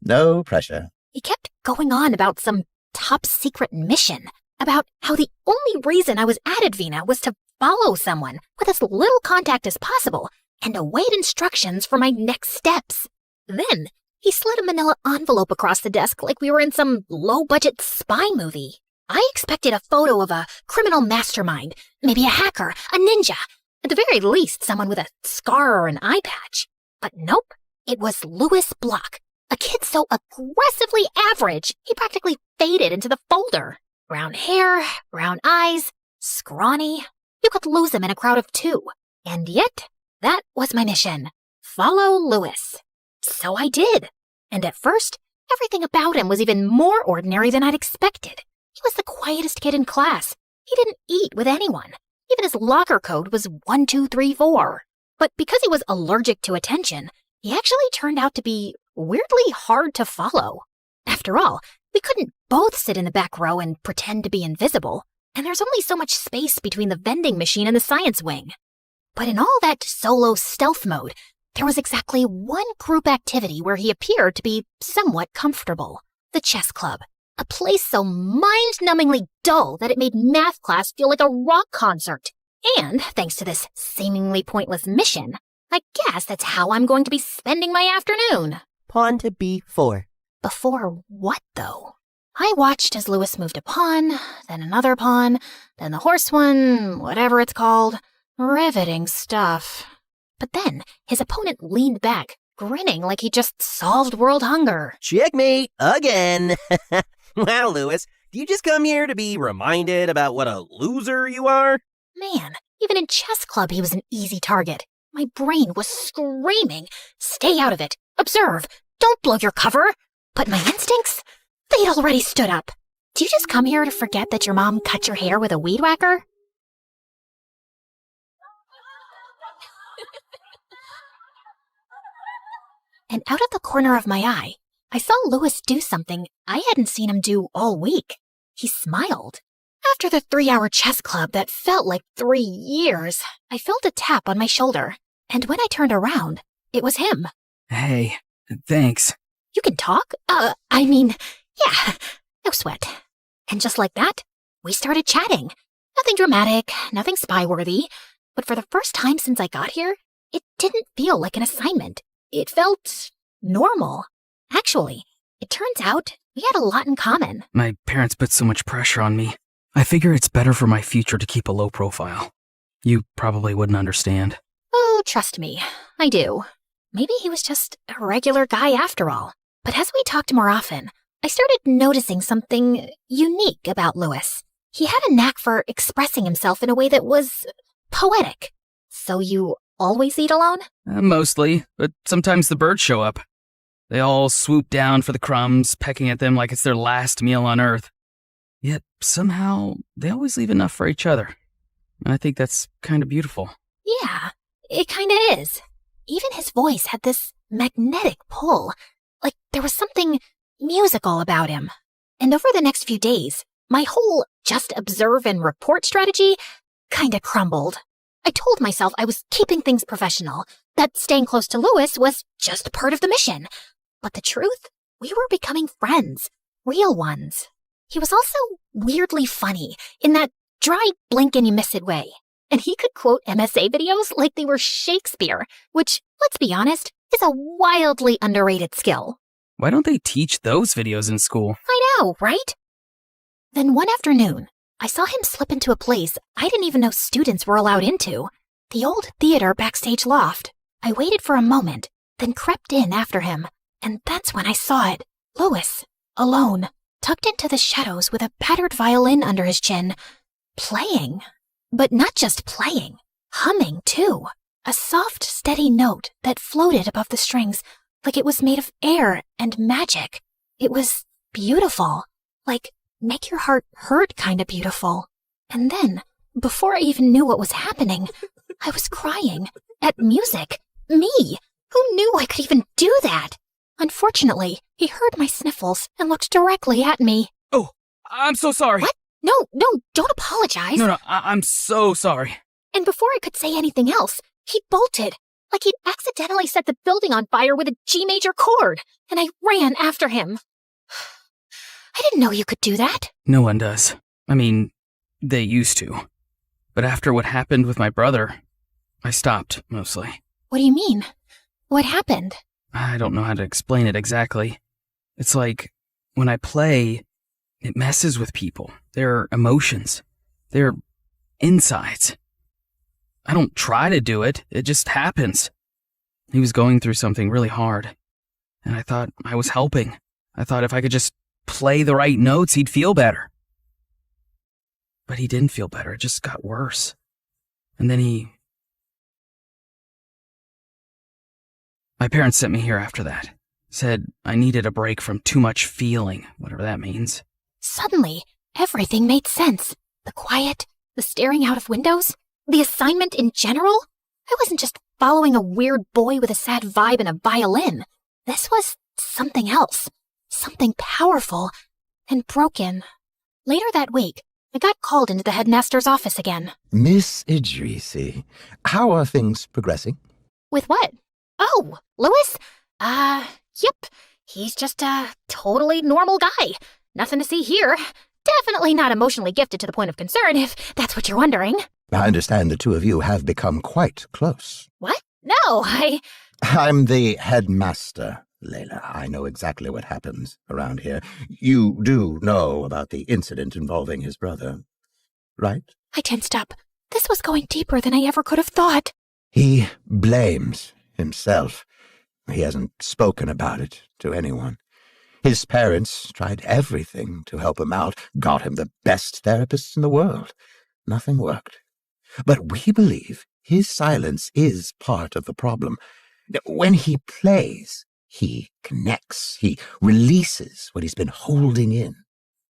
no pressure. He kept going on about some top-secret mission, about how the only reason I was at Edvina was to follow someone with as little contact as possible and await instructions for my next steps. Then, he slid a manila envelope across the desk like we were in some low-budget spy movie. I expected a photo of a criminal mastermind, maybe a hacker, a ninja, at the very least someone with a scar or an eye patch. But nope, it was Louis Block, a kid so aggressively average he practically faded into the folder. Brown hair, brown eyes, scrawny. You could lose him in a crowd of two. And yet, that was my mission. Follow Louis. So I did. And at first, everything about him was even more ordinary than I'd expected. He was the quietest kid in class. He didn't eat with anyone. Even his locker code was 1, 2, 3, 4. But because he was allergic to attention, he actually turned out to be weirdly hard to follow. After all, we couldn't both sit in the back row and pretend to be invisible. And there's only so much space between the vending machine and the science wing. But in all that solo stealth mode, there was exactly one group activity where he appeared to be somewhat comfortable. The chess club. A place so mind-numbingly dull that it made math class feel like a rock concert. And, thanks to this seemingly pointless mission, I guess that's how I'm going to be spending my afternoon. Pawn to b4. Before what, though? I watched as Louis moved a pawn, then another pawn, then the horse one, whatever it's called. Riveting stuff. But then his opponent leaned back, grinning like he just solved world hunger. Checkmate again. Wow, Louis, do you just come here to be reminded about what a loser you are? Man, even in chess club he was an easy target. My brain was screaming, stay out of it, observe, don't blow your cover. But my instincts, they'd already stood up. Do you just come here to forget that your mom cut your hair with a weed whacker? And out of the corner of my eye, I saw Louis do something I hadn't seen him do all week. He smiled. After the 3-hour chess club that felt like 3 years, I felt a tap on my shoulder. And when I turned around, it was him. Hey, thanks. You can talk? Yeah, no sweat. And just like that, we started chatting. Nothing dramatic, nothing spy-worthy. But for the first time since I got here, it didn't feel like an assignment. It felt normal. Actually, it turns out we had a lot in common. My parents put so much pressure on me. I figure it's better for my future to keep a low profile. You probably wouldn't understand. Oh, trust me, I do. Maybe he was just a regular guy after all. But as we talked more often, I started noticing something unique about Louis. He had a knack for expressing himself in a way that was poetic. So you always eat alone? Mostly, but sometimes the birds show up. They all swoop down for the crumbs, pecking at them like it's their last meal on Earth. Yet, somehow, they always leave enough for each other. And I think that's kind of beautiful. Yeah, it kind of is. Even his voice had this magnetic pull. Like there was something musical about him. And over the next few days, my whole just observe and report strategy kinda crumbled. I told myself I was keeping things professional, that staying close to Lewis was just part of the mission. But the truth? We were becoming friends. Real ones. He was also weirdly funny, in that dry blink-and-you-miss-it way. And he could quote MSA videos like they were Shakespeare, which, let's be honest, is a wildly underrated skill. Why don't they teach those videos in school? I know, right? Then one afternoon, I saw him slip into a place I didn't even know students were allowed into. The old theater backstage loft. I waited for a moment, then crept in after him. And that's when I saw it. Lewis, alone, tucked into the shadows with a battered violin under his chin. Playing. But not just playing. Humming, too. A soft, steady note that floated above the strings like it was made of air and magic. It was beautiful. Like, make your heart hurt kind of beautiful. And then, before I even knew what was happening, I was crying. At music. Me. Who knew I could even do that? Unfortunately, he heard my sniffles and looked directly at me. Oh, I'm so sorry. What? No, don't apologize. No, I'm so sorry. And before I could say anything else, he bolted, like he'd accidentally set the building on fire with a G major chord, and I ran after him. I didn't know you could do that. No one does. I mean, they used to. But after what happened with my brother, I stopped, mostly. What do you mean? What happened? I don't know how to explain it exactly. It's like, when I play, it messes with people. Their emotions. Their insides. I don't try to do it, it just happens. He was going through something really hard, and I thought I was helping. I thought if I could just play the right notes, he'd feel better. But he didn't feel better, it just got worse. And then my parents sent me here after that. Said I needed a break from too much feeling, whatever that means. Suddenly, everything made sense. The quiet, the staring out of windows, the assignment in general. I wasn't just following a weird boy with a sad vibe and a violin. This was something else. Something powerful and broken. Later that week, I got called into the headmaster's office again. Miss Idrisi, how are things progressing? With what? Oh, Lewis? Yep. He's just a totally normal guy. Nothing to see here. Definitely not emotionally gifted to the point of concern, if that's what you're wondering. I understand the two of you have become quite close. What? No, I'm the headmaster, Layla. I know exactly what happens around here. You do know about the incident involving his brother, right? I tensed up. This was going deeper than I ever could have thought. He blames himself. He hasn't spoken about it to anyone. His parents tried everything to help him out, got him the best therapists in the world. Nothing worked. But we believe his silence is part of the problem. When he plays, he connects. He releases what he's been holding in.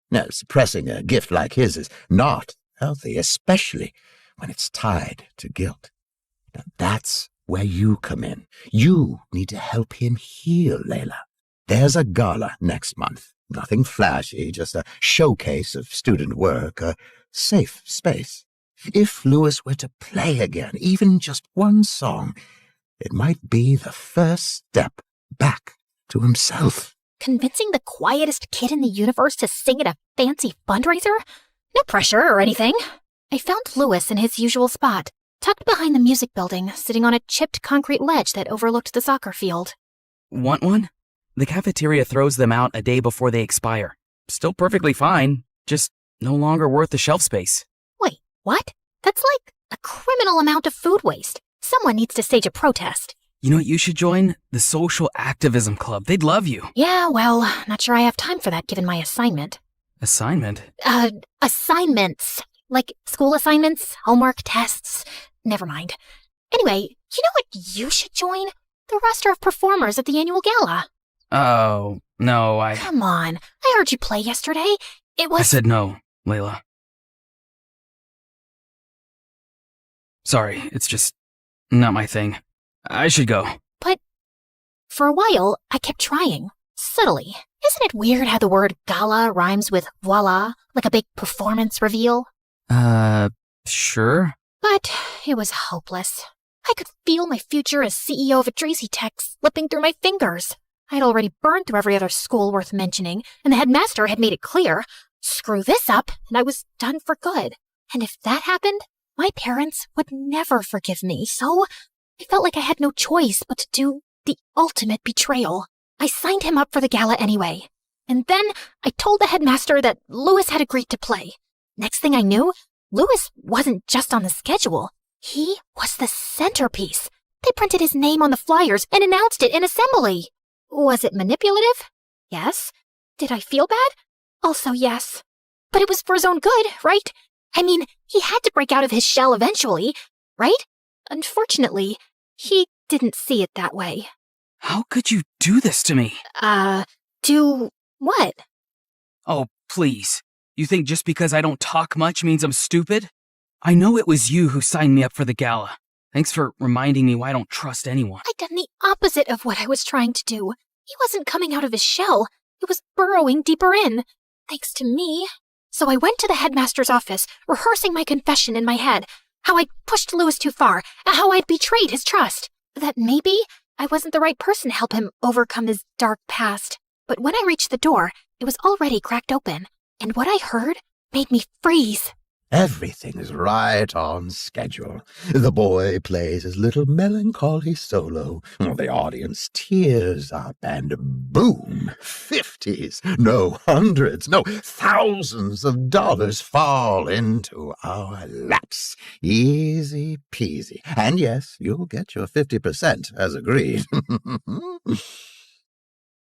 Now, suppressing a gift like his is not healthy, especially when it's tied to guilt. Now, that's where you come in. You need to help him heal, Layla. There's a gala next month. Nothing flashy, just a showcase of student work, a safe space. If Lewis were to play again, even just one song, it might be the first step back to himself. Convincing the quietest kid in the universe to sing at a fancy fundraiser? No pressure or anything. I found Lewis in his usual spot, tucked behind the music building, sitting on a chipped concrete ledge that overlooked the soccer field. Want one? The cafeteria throws them out a day before they expire. Still perfectly fine, just no longer worth the shelf space. Wait, what? That's like a criminal amount of food waste. Someone needs to stage a protest. You know what you should join? The Social Activism Club. They'd love you. Yeah, well, not sure I have time for that given my assignment. Assignment? Assignments. Like school assignments, homework, tests. Never mind. Anyway, you know what you should join? The roster of performers at the annual gala. Oh, no, Come on. I heard you play yesterday. It was... I said no, Layla. Sorry, it's just not my thing. I should go. But for a while, I kept trying. Subtly. Isn't it weird how the word gala rhymes with voila, like a big performance reveal? Sure. But it was hopeless. I could feel my future as CEO of a Drazy Tech slipping through my fingers. I'd already burned through every other school worth mentioning, and the headmaster had made it clear, screw this up, and I was done for good. And if that happened, my parents would never forgive me, so I felt like I had no choice but to do the ultimate betrayal. I signed him up for the gala anyway. And then I told the headmaster that Louis had agreed to play. Next thing I knew, Louis wasn't just on the schedule. He was the centerpiece. They printed his name on the flyers and announced it in assembly. Was it manipulative? Yes. Did I feel bad? Also yes. But it was for his own good, right? I mean, he had to break out of his shell eventually, right? Unfortunately, he didn't see it that way. How could you do this to me? Do what? Oh, please. You think just because I don't talk much means I'm stupid? I know it was you who signed me up for the gala. Thanks for reminding me why I don't trust anyone. I'd done the opposite of what I was trying to do. He wasn't coming out of his shell. He was burrowing deeper in. Thanks to me. So I went to the headmaster's office, rehearsing my confession in my head. How I'd pushed Louis too far, and how I'd betrayed his trust. That maybe I wasn't the right person to help him overcome his dark past. But when I reached the door, it was already cracked open. And what I heard made me freeze. Everything's right on schedule. The boy plays his little melancholy solo. The audience tears up, and boom, 50s, no hundreds, no thousands of dollars fall into our laps. Easy peasy. And yes, you'll get your 50% as agreed.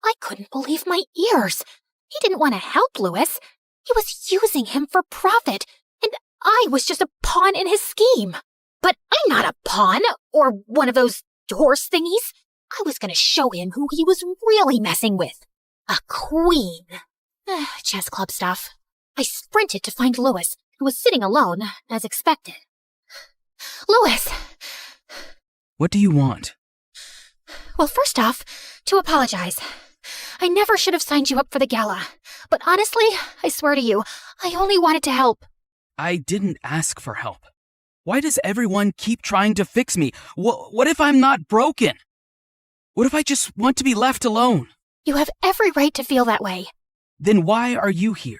I couldn't believe my ears. He didn't want to help Louis. He was using him for profit. And I was just a pawn in his scheme. But I'm not a pawn, or one of those horse thingies. I was going to show him who he was really messing with. A queen. Chess club stuff. I sprinted to find Louis, who was sitting alone, as expected. Louis! What do you want? Well, first off, to apologize. I never should have signed you up for the gala. But honestly, I swear to you, I only wanted to help. I didn't ask for help. Why does everyone keep trying to fix me? What if I'm not broken? What if I just want to be left alone? You have every right to feel that way. Then why are you here?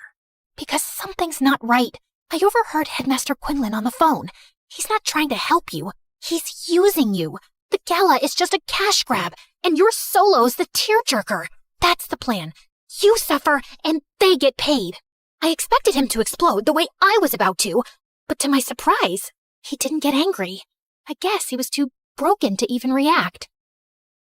Because something's not right. I overheard Headmaster Quinlan on the phone. He's not trying to help you. He's using you. The gala is just a cash grab, and your solo's the tearjerker. That's the plan. You suffer, and they get paid. I expected him to explode the way I was about to, but to my surprise, he didn't get angry. I guess he was too broken to even react.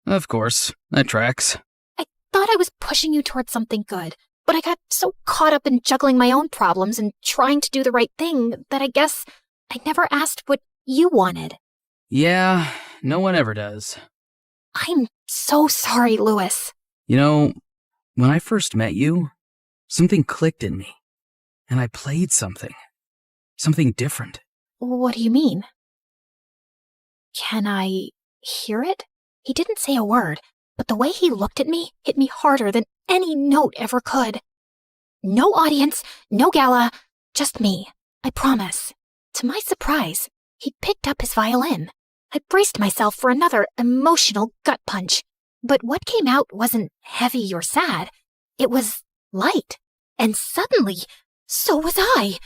Of course, that tracks. I thought I was pushing you towards something good, but I got so caught up in juggling my own problems and trying to do the right thing that I guess I never asked what you wanted. Yeah, no one ever does. I'm so sorry, Louis. You know, when I first met you, something clicked in me. And I played something different. What do you mean? Can I hear it? He didn't say a word, but the way he looked at me hit me harder than any note ever could. No audience, no gala, just me. I promise. To my surprise, he picked up his violin. I braced myself for another emotional gut punch. But what came out wasn't heavy or sad. It was light. And suddenly, so was I.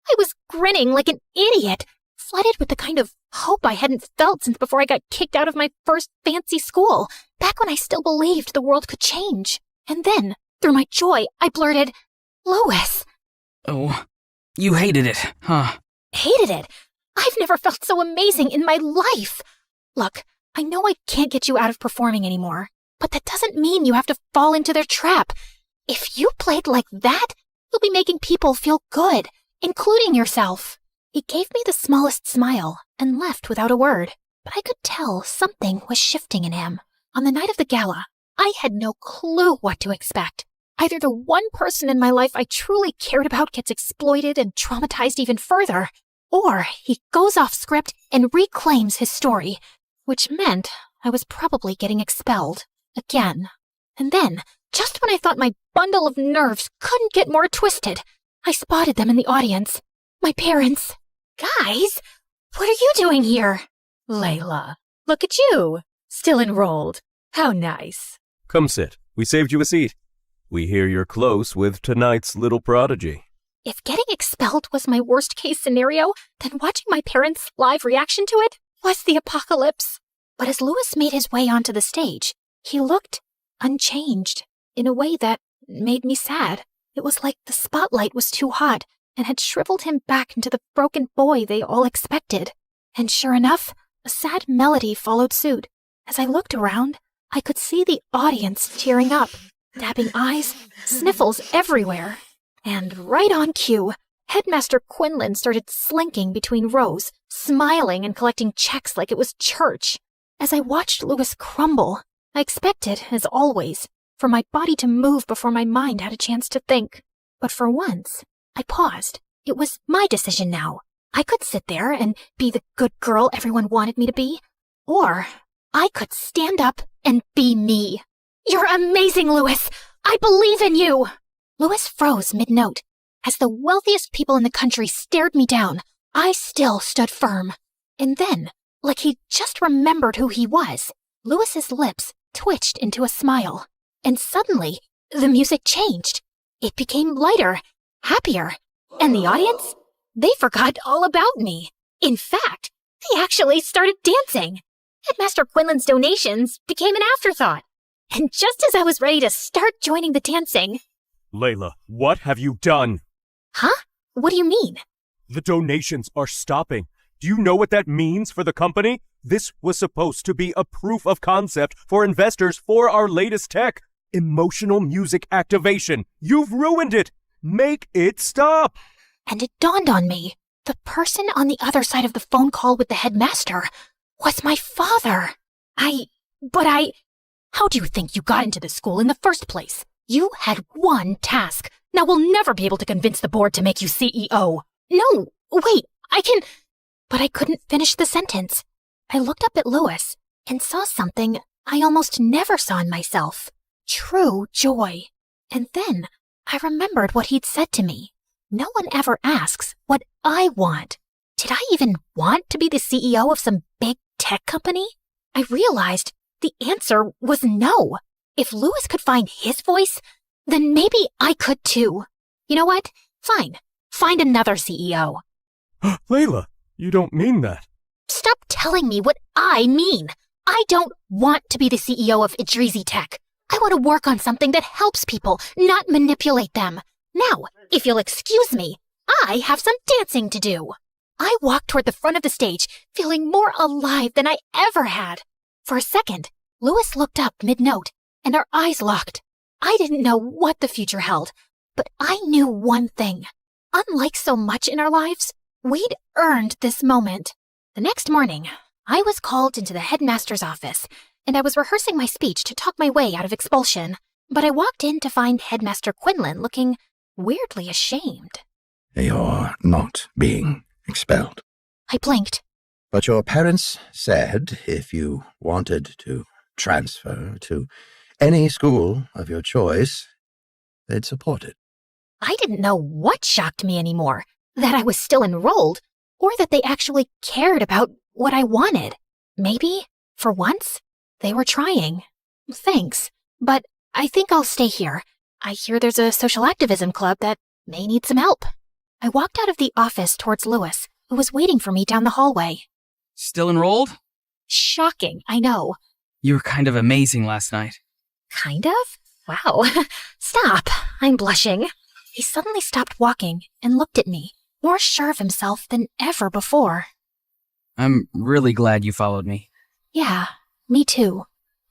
I was grinning like an idiot, flooded with the kind of hope I hadn't felt since before I got kicked out of my first fancy school, back when I still believed the world could change. And then, through my joy, I blurted, Louis. Oh, you hated it, huh? Hated it? I've never felt so amazing in my life. Look, I know I can't get you out of performing anymore, but that doesn't mean you have to fall into their trap. If you played like that, you'll be making people feel good, including yourself. He gave me the smallest smile and left without a word, but I could tell something was shifting in him. On the night of the gala, I had no clue what to expect. Either the one person in my life I truly cared about gets exploited and traumatized even further, or he goes off script and reclaims his story, which meant I was probably getting expelled again. And then, Just when I thought my bundle of nerves couldn't get more twisted, I spotted them in the audience. My parents. Guys, what are you doing here? Layla, look at you. Still enrolled. How nice. Come sit. We saved you a seat. We hear you're close with tonight's little prodigy. If getting expelled was my worst-case scenario, then watching my parents' live reaction to it was the apocalypse. But as Louis made his way onto the stage, he looked unchanged in a way that made me sad. It was like the spotlight was too hot and had shriveled him back into the broken boy they all expected. And sure enough, a sad melody followed suit. As I looked around, I could see the audience tearing up, dabbing eyes, sniffles everywhere. And right on cue, Headmaster Quinlan started slinking between rows, smiling and collecting checks like it was church. As I watched Louis crumble, I expected, as always, for my body to move before my mind had a chance to think. But for once, I paused. It was my decision now. I could sit there and be the good girl everyone wanted me to be, or I could stand up and be me. You're amazing, Louis! I believe in you! Louis froze mid-note. As the wealthiest people in the country stared me down, I still stood firm. And then, like he'd just remembered who he was, Louis's lips twitched into a smile. And suddenly, the music changed. It became lighter, happier. And the audience? They forgot all about me. In fact, they actually started dancing. Headmaster Quinlan's donations became an afterthought. And just as I was ready to start joining the dancing... Layla, what have you done? Huh? What do you mean? The donations are stopping. Do you know what that means for the company? This was supposed to be a proof of concept for investors for our latest tech. Emotional music activation. You've ruined it. Make it stop. And it dawned on me. The person on the other side of the phone call with the headmaster was my father. How do you think you got into the school in the first place? You had one task. Now we'll never be able to convince the board to make you CEO. No, wait, But I couldn't finish the sentence. I looked up at Louis and saw something I almost never saw in myself. True joy. And then I remembered what he'd said to me. No one ever asks what I want. Did I even want to be the CEO of some big tech company? I realized the answer was no. If Louis could find his voice, then maybe I could too. You know what? Fine. Find another CEO. Layla, you don't mean that. Stop telling me what I mean. I don't want to be the CEO of Idrizi Tech. I want to work on something that helps people, not manipulate them. Now, if you'll excuse me, I have some dancing to do. I walked toward the front of the stage, feeling more alive than I ever had. For a second, Louis looked up mid-note, and our eyes locked. I didn't know what the future held, but I knew one thing. Unlike so much in our lives, we'd earned this moment. The next morning, I was called into the headmaster's office, and I was rehearsing my speech to talk my way out of expulsion. But I walked in to find Headmaster Quinlan looking weirdly ashamed. You're not being expelled. I blinked. But your parents said if you wanted to transfer to any school of your choice, they'd support it. I didn't know what shocked me anymore, that I was still enrolled, or that they actually cared about what I wanted. Maybe, for once, they were trying. Thanks, but I think I'll stay here. I hear there's a social activism club that may need some help. I walked out of the office towards Louis, who was waiting for me down the hallway. Still enrolled? Shocking, I know. You were kind of amazing last night. Kind of? Wow. Stop. I'm blushing. He suddenly stopped walking and looked at me, more sure of himself than ever before. I'm really glad you followed me. Yeah, me too.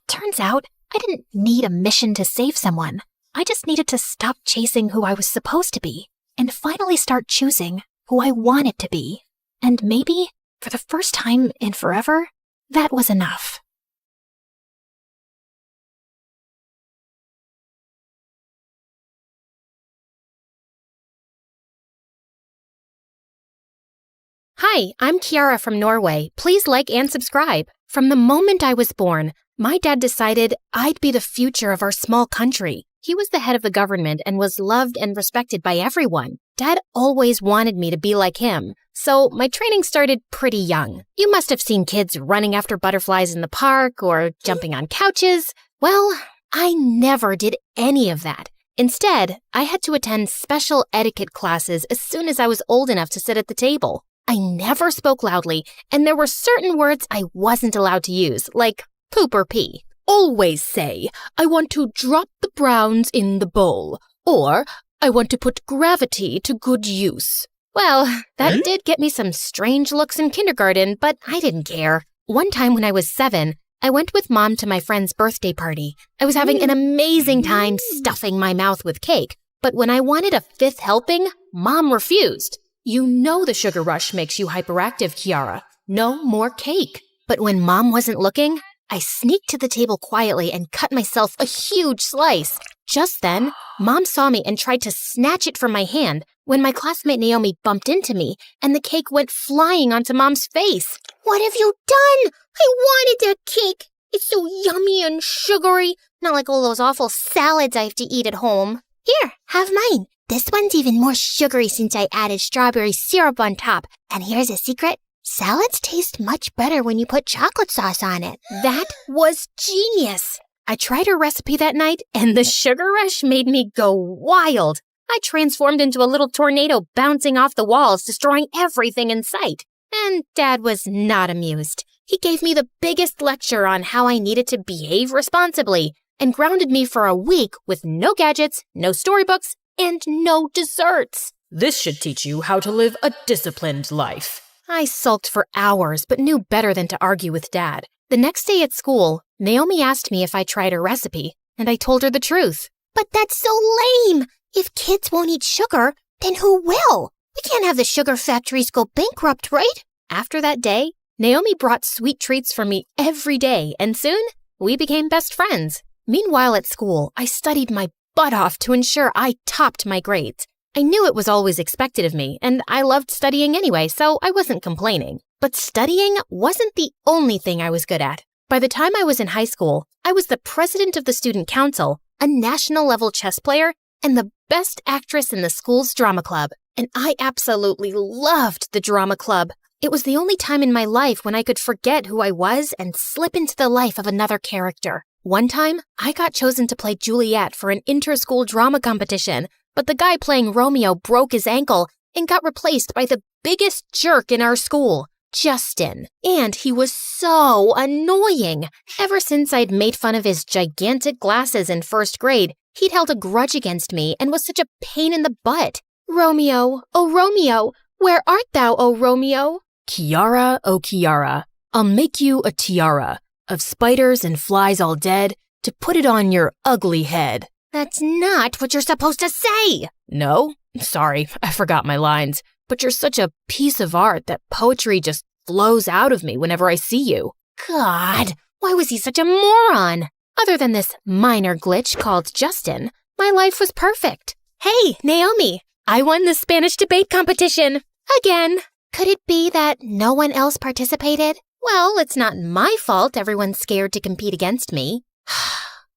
Turns out, I didn't need a mission to save someone. I just needed to stop chasing who I was supposed to be and finally start choosing who I wanted to be. And maybe, for the first time in forever, that was enough. Hi, I'm Kiara from Norway. Please like and subscribe. From the moment I was born, my dad decided I'd be the future of our small country. He was the head of the government and was loved and respected by everyone. Dad always wanted me to be like him, so my training started pretty young. You must have seen kids running after butterflies in the park or jumping on couches. Well, I never did any of that. Instead, I had to attend special etiquette classes as soon as I was old enough to sit at the table. I never spoke loudly, and there were certain words I wasn't allowed to use, like poop or pee. Always say, I want to drop the browns in the bowl, or I want to put gravity to good use. Well, that did get me some strange looks in kindergarten, but I didn't care. One time when I was 7, I went with Mom to my friend's birthday party. I was having an amazing time stuffing my mouth with cake, but when I wanted a 5th helping, Mom refused. You know the sugar rush makes you hyperactive, Kiara. No more cake. But when Mom wasn't looking, I sneaked to the table quietly and cut myself a huge slice. Just then, Mom saw me and tried to snatch it from my hand when my classmate Naomi bumped into me and the cake went flying onto Mom's face. What have you done? I wanted that cake. It's so yummy and sugary. Not like all those awful salads I have to eat at home. Here, have mine. This one's even more sugary since I added strawberry syrup on top. And here's a secret. Salads taste much better when you put chocolate sauce on it. That was genius. I tried her recipe that night, and the sugar rush made me go wild. I transformed into a little tornado bouncing off the walls, destroying everything in sight. And Dad was not amused. He gave me the biggest lecture on how I needed to behave responsibly and grounded me for a week with no gadgets, no storybooks, and no desserts. This should teach you how to live a disciplined life. I sulked for hours, but knew better than to argue with Dad. The next day at school, Naomi asked me if I tried her recipe, and I told her the truth. But that's so lame! If kids won't eat sugar, then who will? We can't have the sugar factories go bankrupt, right? After that day, Naomi brought sweet treats for me every day, and soon, we became best friends. Meanwhile at school, I studied my butt off to ensure I topped my grades. I knew it was always expected of me, and I loved studying anyway, so I wasn't complaining. But studying wasn't the only thing I was good at. By the time I was in high school, I was the president of the student council, a national-level chess player, and the best actress in the school's drama club. And I absolutely loved the drama club. It was the only time in my life when I could forget who I was and slip into the life of another character. One time, I got chosen to play Juliet for an inter-school drama competition, but the guy playing Romeo broke his ankle and got replaced by the biggest jerk in our school, Justin. And he was so annoying. Ever since I'd made fun of his gigantic glasses in first grade, he'd held a grudge against me and was such a pain in the butt. Romeo, oh Romeo, where art thou, oh Romeo? Kiara, oh Kiara, I'll make you a tiara of spiders and flies all dead to put it on your ugly head. That's not what you're supposed to say. No? Sorry, I forgot my lines. But you're such a piece of art that poetry just flows out of me whenever I see you. God, why was he such a moron? Other than this minor glitch called Justin, my life was perfect. Hey, Naomi, I won the Spanish debate competition. Again. Could it be that no one else participated? Well, it's not my fault everyone's scared to compete against me.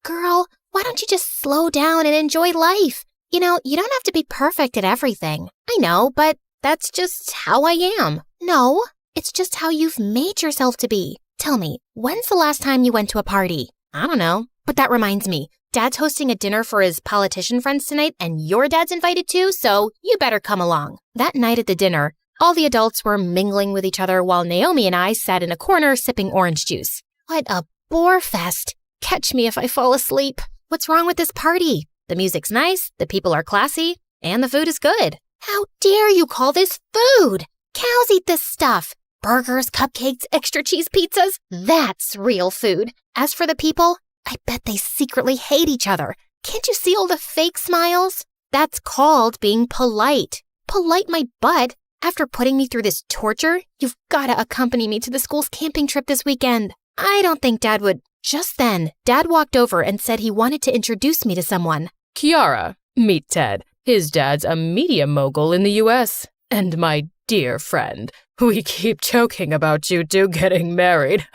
Girl, why don't you just slow down and enjoy life? You know, you don't have to be perfect at everything. I know, but that's just how I am. No, it's just how you've made yourself to be. Tell me, when's the last time you went to a party? I don't know. But that reminds me, Dad's hosting a dinner for his politician friends tonight, and your dad's invited too, so you better come along. That night at the dinner, all the adults were mingling with each other while Naomi and I sat in a corner sipping orange juice. What a bore fest. Catch me if I fall asleep. What's wrong with this party? The music's nice, the people are classy, and the food is good. How dare you call this food? Cows eat this stuff. Burgers, cupcakes, extra cheese pizzas. That's real food. As for the people, I bet they secretly hate each other. Can't you see all the fake smiles? That's called being polite. Polite my butt. After putting me through this torture, you've got to accompany me to the school's camping trip this weekend. I don't think Dad would. Just then, Dad walked over and said he wanted to introduce me to someone. Kiara, meet Ted. His dad's a media mogul in the U.S. And my dear friend, we keep joking about you two getting married.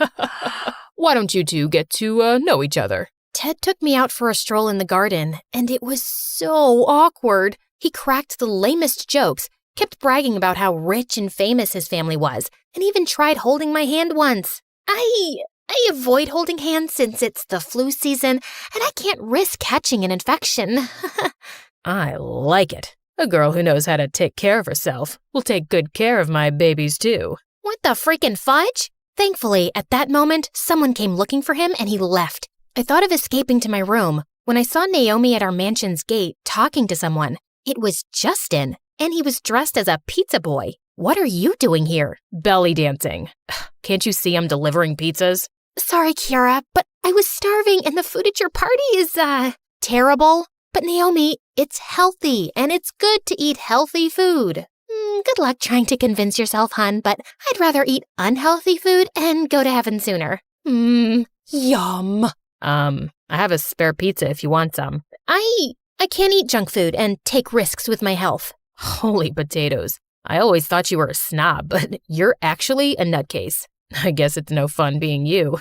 Why don't you two get to know each other? Ted took me out for a stroll in the garden, and it was so awkward. He cracked the lamest jokes, kept bragging about how rich and famous his family was, and even tried holding my hand once. I avoid holding hands since it's the flu season, and I can't risk catching an infection. I like it. A girl who knows how to take care of herself will take good care of my babies too. What the freaking fudge? Thankfully, at that moment, someone came looking for him and he left. I thought of escaping to my room when I saw Naomi at our mansion's gate talking to someone. It was Justin, and he was dressed as a pizza boy. What are you doing here? Belly dancing. Can't you see I'm delivering pizzas? Sorry, Kiara, but I was starving and the food at your party is, terrible. But Naomi, it's healthy and it's good to eat healthy food. Good luck trying to convince yourself, hun, but I'd rather eat unhealthy food and go to heaven sooner. Yum. I have a spare pizza if you want some. I can't eat junk food and take risks with my health. Holy potatoes. I always thought you were a snob, but you're actually a nutcase. I guess it's no fun being you.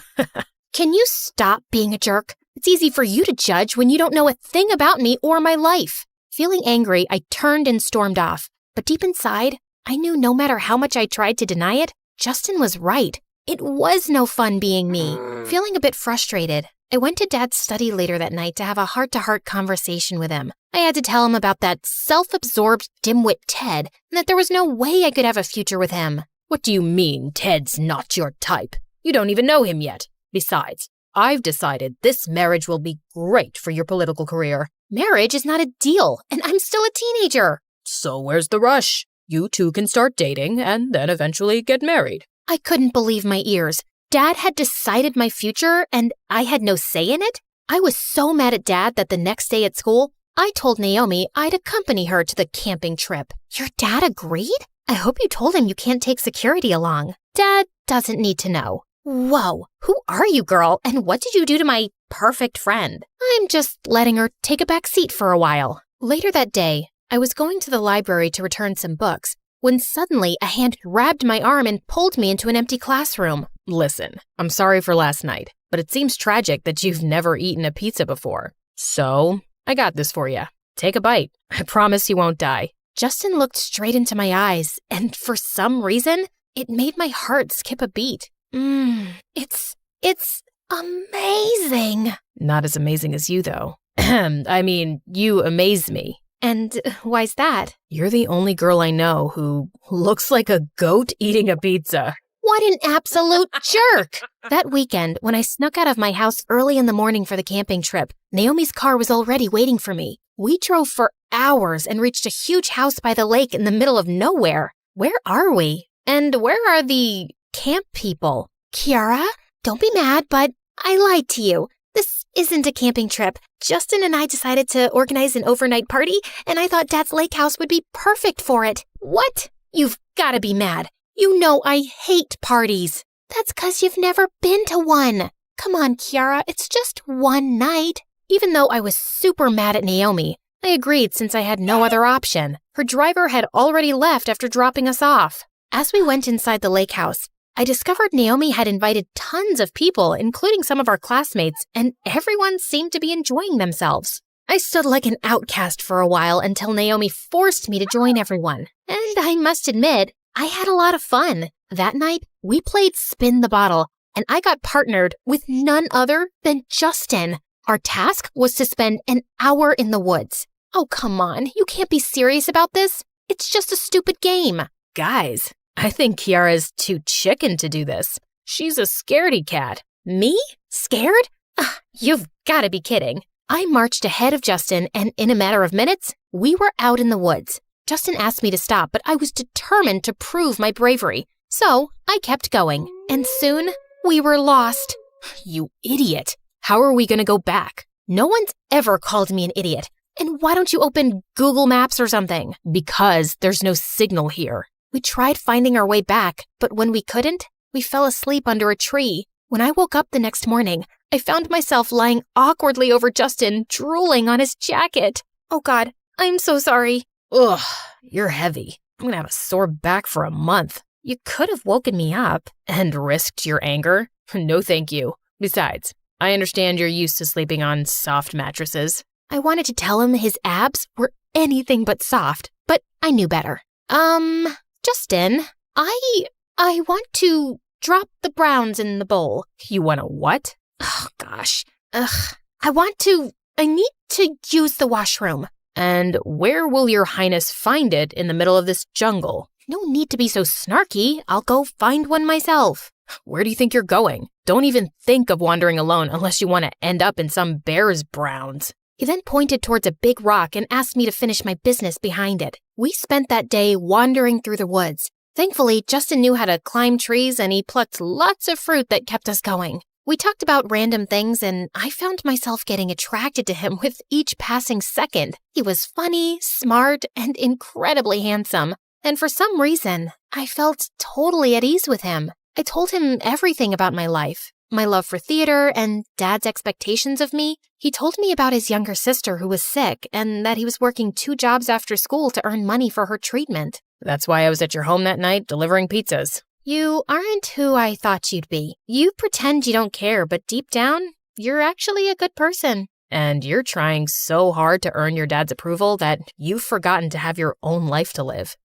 Can you stop being a jerk? It's easy for you to judge when you don't know a thing about me or my life. Feeling angry, I turned and stormed off. But deep inside, I knew no matter how much I tried to deny it, Justin was right. It was no fun being me. Feeling a bit frustrated, I went to Dad's study later that night to have a heart-to-heart conversation with him. I had to tell him about that self-absorbed dimwit Ted and that there was no way I could have a future with him. What do you mean Ted's not your type? You don't even know him yet. Besides, I've decided this marriage will be great for your political career. Marriage is not a deal, and I'm still a teenager. So where's the rush? You two can start dating and then eventually get married. I couldn't believe my ears. Dad had decided my future, and I had no say in it? I was so mad at Dad that the next day at school, I told Naomi I'd accompany her to the camping trip. Your dad agreed? I hope you told him you can't take security along. Dad doesn't need to know. Whoa, who are you, girl, and what did you do to my perfect friend? I'm just letting her take a back seat for a while. Later that day, I was going to the library to return some books when suddenly a hand grabbed my arm and pulled me into an empty classroom. Listen, I'm sorry for last night, but it seems tragic that you've never eaten a pizza before. So, I got this for you. Take a bite. I promise you won't die. Justin looked straight into my eyes, and for some reason, it made my heart skip a beat. It's amazing. Not as amazing as you, though. I mean, you amaze me. And why's that? You're the only girl I know who looks like a goat eating a pizza. What an absolute jerk! That weekend, when I snuck out of my house early in the morning for the camping trip, Naomi's car was already waiting for me. We drove for hours and reached a huge house by the lake in the middle of nowhere. Where are we? And where are the camp people? Kiara, don't be mad, but I lied to you. This isn't a camping trip. Justin and I decided to organize an overnight party, and I thought Dad's lake house would be perfect for it. What? You've gotta be mad. You know I hate parties. That's 'cause you've never been to one. Come on, Kiara, it's just one night. Even though I was super mad at Naomi, I agreed since I had no other option. Her driver had already left after dropping us off. As we went inside the lake house, I discovered Naomi had invited tons of people, including some of our classmates, and everyone seemed to be enjoying themselves. I stood like an outcast for a while until Naomi forced me to join everyone. And I must admit, I had a lot of fun. That night, we played Spin the Bottle, and I got partnered with none other than Justin. Our task was to spend an hour in the woods. Oh, come on, you can't be serious about this. It's just a stupid game. Guys, I think Kiara's too chicken to do this. She's a scaredy cat. Me? Scared? You've gotta be kidding. I marched ahead of Justin, and in a matter of minutes, we were out in the woods. Justin asked me to stop, but I was determined to prove my bravery. So I kept going, and soon we were lost. You idiot. How are we gonna go back? No one's ever called me an idiot. And why don't you open Google Maps or something? Because there's no signal here. We tried finding our way back, but when we couldn't, we fell asleep under a tree. When I woke up the next morning, I found myself lying awkwardly over Justin, drooling on his jacket. Oh God, I'm so sorry. Ugh, you're heavy. I'm gonna have a sore back for a month. You could have woken me up. And risked your anger? No thank you. Besides, I understand you're used to sleeping on soft mattresses. I wanted to tell him his abs were anything but soft, but I knew better. Justin, I want to drop the browns in the bowl. You want to what? Oh, gosh. I need to use the washroom. And where will your highness find it in the middle of this jungle? No need to be so snarky. I'll go find one myself. Where do you think you're going? Don't even think of wandering alone unless you want to end up in some bear's browns. He then pointed towards a big rock and asked me to finish my business behind it. We spent that day wandering through the woods. Thankfully, Justin knew how to climb trees and he plucked lots of fruit that kept us going. We talked about random things and I found myself getting attracted to him with each passing second. He was funny, smart, and incredibly handsome. And for some reason, I felt totally at ease with him. I told him everything about my life, my love for theater and Dad's expectations of me. He told me about his younger sister who was sick and that he was working 2 jobs after school to earn money for her treatment. That's why I was at your home that night delivering pizzas. You aren't who I thought you'd be. You pretend you don't care, but deep down, you're actually a good person. And you're trying so hard to earn your dad's approval that you've forgotten to have your own life to live.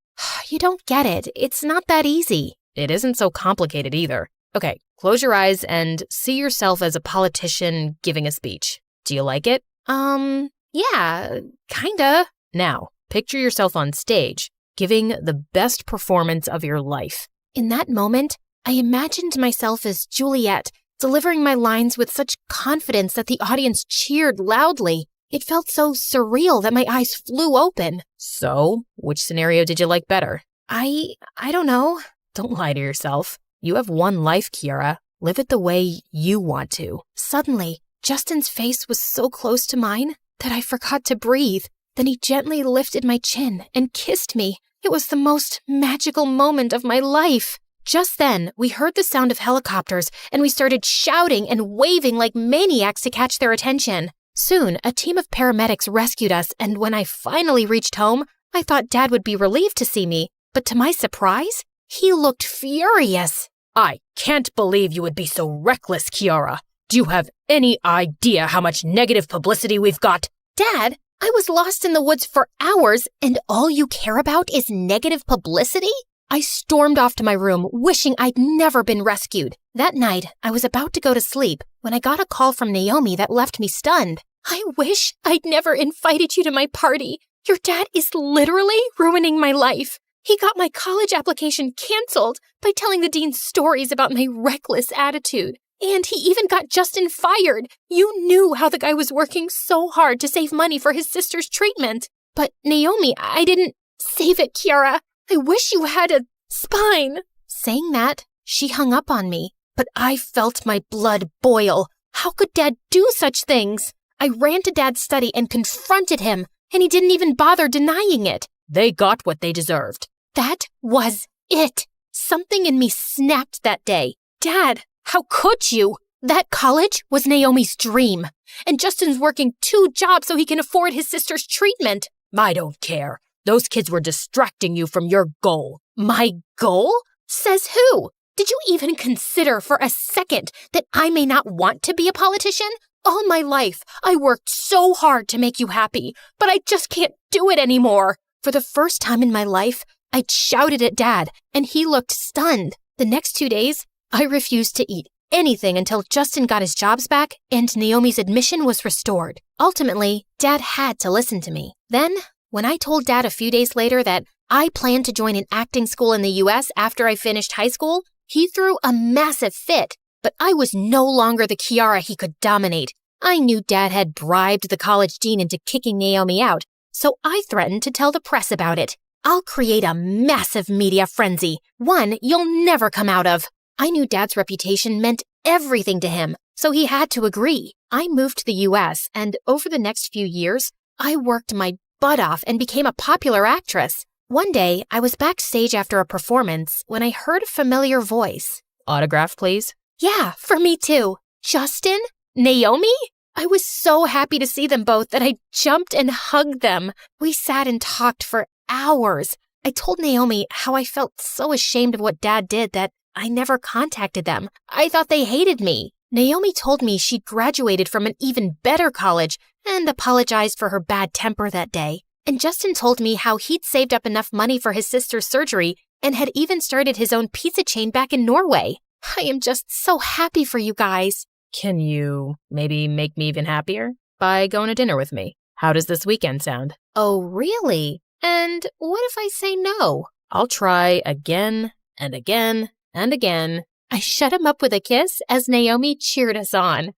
You don't get it. It's not that easy. It isn't so complicated either. Okay, close your eyes and see yourself as a politician giving a speech. Do you like it? Yeah, kinda. Now, picture yourself on stage, giving the best performance of your life. In that moment, I imagined myself as Juliet, delivering my lines with such confidence that the audience cheered loudly. It felt so surreal that my eyes flew open. So, which scenario did you like better? I don't know. Don't lie to yourself. You have one life, Kiara. Live it the way you want to. Suddenly, Justin's face was so close to mine that I forgot to breathe. Then he gently lifted my chin and kissed me. It was the most magical moment of my life. Just then, we heard the sound of helicopters and we started shouting and waving like maniacs to catch their attention. Soon, a team of paramedics rescued us, and when I finally reached home, I thought Dad would be relieved to see me. But to my surprise, he looked furious. I can't believe you would be so reckless, Kiara. Do you have any idea how much negative publicity we've got? Dad, I was lost in the woods for hours, and all you care about is negative publicity? I stormed off to my room, wishing I'd never been rescued. That night, I was about to go to sleep when I got a call from Naomi that left me stunned. I wish I'd never invited you to my party. Your dad is literally ruining my life. He got my college application canceled by telling the dean stories about my reckless attitude. And he even got Justin fired. You knew how the guy was working so hard to save money for his sister's treatment. But Naomi, I didn't save it, Kiara. I wish you had a spine. Saying that, she hung up on me. But I felt my blood boil. How could Dad do such things? I ran to Dad's study and confronted him, and he didn't even bother denying it. They got what they deserved. That was it. Something in me snapped that day. Dad, how could you? That college was Naomi's dream, and Justin's working 2 jobs so he can afford his sister's treatment. I don't care. Those kids were distracting you from your goal. My goal? Says who? Did you even consider for a second that I may not want to be a politician? All my life, I worked so hard to make you happy, but I just can't do it anymore. For the first time in my life, I shouted at Dad, and he looked stunned. The next 2 days, I refused to eat anything until Justin got his jobs back and Naomi's admission was restored. Ultimately, Dad had to listen to me. Then, when I told Dad a few days later that I planned to join an acting school in the U.S. after I finished high school, he threw a massive fit. But I was no longer the Kiara he could dominate. I knew Dad had bribed the college dean into kicking Naomi out, so I threatened to tell the press about it. I'll create a massive media frenzy, one you'll never come out of. I knew Dad's reputation meant everything to him, so he had to agree. I moved to the U.S., and over the next few years, I worked my butt off and became a popular actress. One day, I was backstage after a performance when I heard a familiar voice. Autograph, please? Yeah, for me too. Justin? Naomi? I was so happy to see them both that I jumped and hugged them. We sat and talked for hours. I told Naomi how I felt so ashamed of what Dad did that I never contacted them. I thought they hated me. Naomi told me she'd graduated from an even better college and apologized for her bad temper that day. And Justin told me how he'd saved up enough money for his sister's surgery and had even started his own pizza chain back in Norway. I am just so happy for you guys. Can you maybe make me even happier by going to dinner with me? How does this weekend sound? Oh, really? And what if I say no? I'll try again and again and again. I shut him up with a kiss as Naomi cheered us on.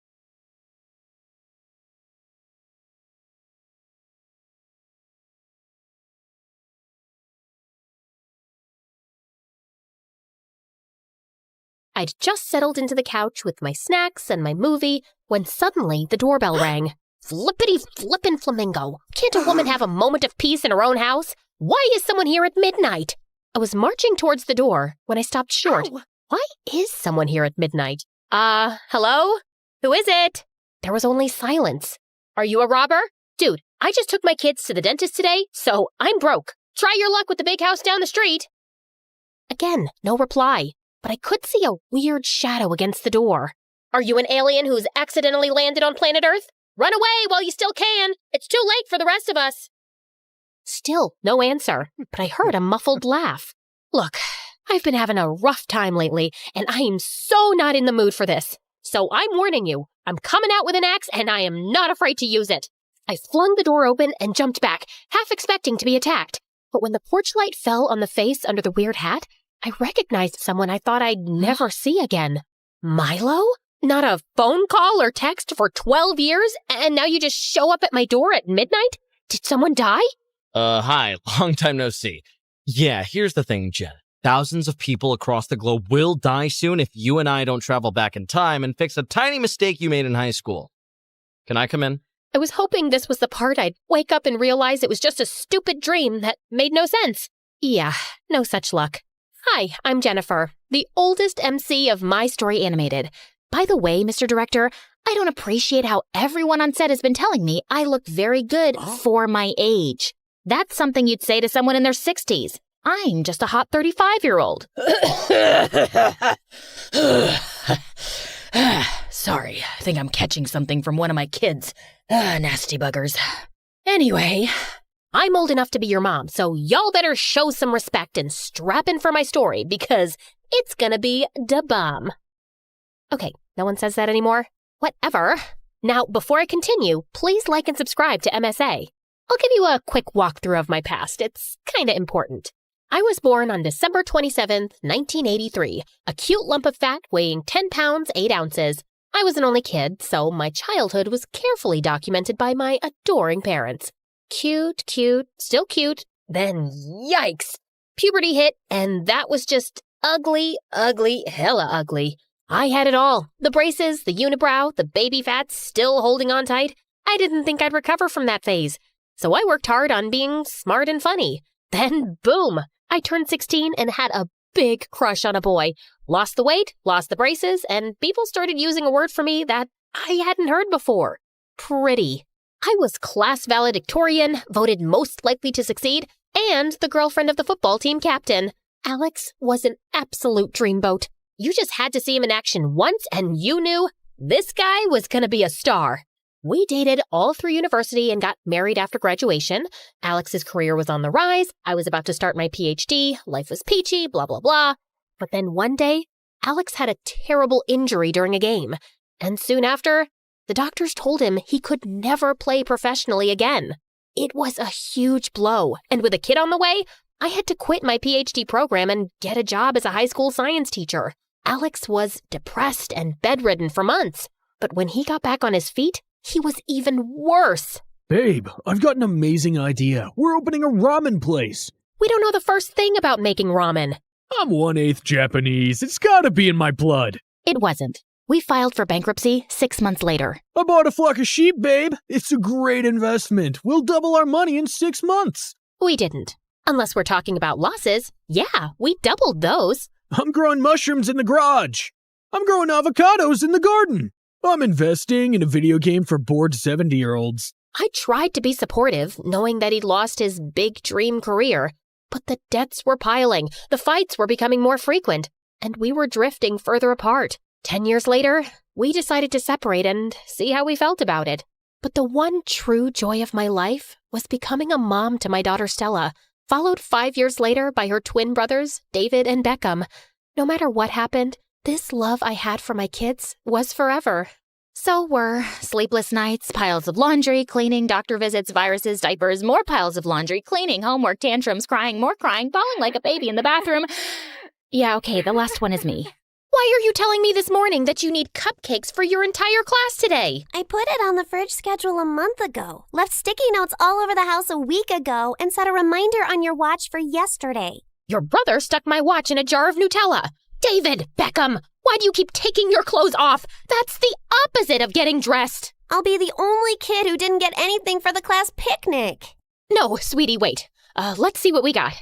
I'd just settled into the couch with my snacks and my movie when suddenly the doorbell rang. Flippity-flippin' flamingo. Can't a woman have a moment of peace in her own house? Why is someone here at midnight? I was marching towards the door when I stopped short. Ow. Why is someone here at midnight? Hello? Who is it? There was only silence. Are you a robber? Dude, I just took my kids to the dentist today, so I'm broke. Try your luck with the big house down the street. Again, no reply, but I could see a weird shadow against the door. Are you an alien who's accidentally landed on planet Earth? Run away while you still can. It's too late for the rest of us. Still, no answer, but I heard a muffled laugh. Look, I've been having a rough time lately, and I am so not in the mood for this. So I'm warning you, I'm coming out with an axe, and I am not afraid to use it. I flung the door open and jumped back, half expecting to be attacked. But when the porch light fell on the face under the weird hat, I recognized someone I thought I'd never see again. Milo? Not a phone call or text for 12 years, and now you just show up at my door at midnight? Did someone die? Hi, long time no see. Yeah, here's the thing, Jen. Thousands of people across the globe will die soon if you and I don't travel back in time and fix a tiny mistake you made in high school. Can I come in? I was hoping this was the part I'd wake up and realize it was just a stupid dream that made no sense. Yeah, no such luck. Hi, I'm Jennifer, the oldest MC of My Story Animated. By the way, Mr. Director, I don't appreciate how everyone on set has been telling me I look very good for my age. That's something you'd say to someone in their 60s. I'm just a hot 35-year-old. Sorry, I think I'm catching something from one of my kids. Nasty buggers. Anyway, I'm old enough to be your mom, so y'all better show some respect and strap in for my story because it's gonna be da bomb. Okay, no one says that anymore? Whatever. Now, before I continue, please like and subscribe to MSA. I'll give you a quick walkthrough of my past. It's kinda important. I was born on December 27th, 1983, a cute lump of fat weighing 10 pounds, 8 ounces. I was an only kid, so my childhood was carefully documented by my adoring parents. Cute, still cute. Then, yikes! Puberty hit, and that was just ugly, hella ugly. I had it all. The braces, the unibrow, the baby fat still holding on tight. I didn't think I'd recover from that phase. So I worked hard on being smart and funny. Then, boom! I turned 16 and had a big crush on a boy. Lost the weight, lost the braces, and people started using a word for me that I hadn't heard before. Pretty. I was class valedictorian, voted most likely to succeed, and the girlfriend of the football team captain. Alex was an absolute dreamboat. You just had to see him in action once and you knew this guy was gonna be a star. We dated all through university and got married after graduation. Alex's career was on the rise. I was about to start my PhD. Life was peachy, blah, blah, blah. But then one day, Alex had a terrible injury during a game. And soon after, the doctors told him he could never play professionally again. It was a huge blow. And with a kid on the way, I had to quit my PhD program and get a job as a high school science teacher. Alex was depressed and bedridden for months. But when he got back on his feet, he was even worse. Babe, I've got an amazing idea. We're opening a ramen place. We don't know the first thing about making ramen. I'm 1/8 Japanese. It's gotta be in my blood. It wasn't. We filed for bankruptcy 6 months later. I bought a flock of sheep, babe. It's a great investment. We'll double our money in 6 months. We didn't. Unless we're talking about losses. Yeah, we doubled those. I'm growing mushrooms in the garage. I'm growing avocados in the garden. I'm investing in a video game for bored 70-year-olds. I tried to be supportive, knowing that he'd lost his big dream career. But the debts were piling, the fights were becoming more frequent, and we were drifting further apart. 10 years later, We decided to separate and see how we felt about it. But the one true joy of my life was becoming a mom to my daughter Stella, followed 5 years later by her twin brothers, David and Beckham. No matter what happened, this love I had for my kids was forever. So were sleepless nights, piles of laundry, cleaning, doctor visits, viruses, diapers, more piles of laundry, cleaning, homework, tantrums, crying, more crying, bawling like a baby in the bathroom. Yeah, okay, the last one is me. Why are you telling me this morning that you need cupcakes for your entire class today? I put it on the fridge schedule a month ago, left sticky notes all over the house a week ago, and set a reminder on your watch for yesterday. Your brother stuck my watch in a jar of Nutella. David, Beckham, why do you keep taking your clothes off? That's the opposite of getting dressed. I'll be the only kid who didn't get anything for the class picnic. No, sweetie, wait. Let's see what we got.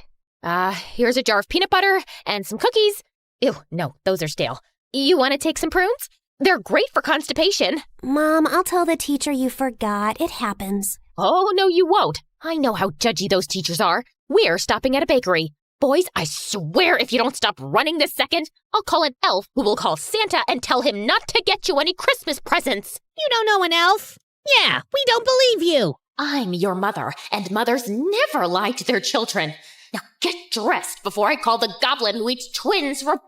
Here's a jar of peanut butter and some cookies. Ew, no, those are stale. You want to take some prunes? They're great for constipation. Mom, I'll tell the teacher you forgot. It happens. Oh, no, you won't. I know how judgy those teachers are. We're stopping at a bakery. Boys, I swear if you don't stop running this second, I'll call an elf who will call Santa and tell him not to get you any Christmas presents. You don't know an elf? Yeah, we don't believe you. I'm your mother, and mothers never lie to their children. Now get dressed before I call the goblin who eats twins for...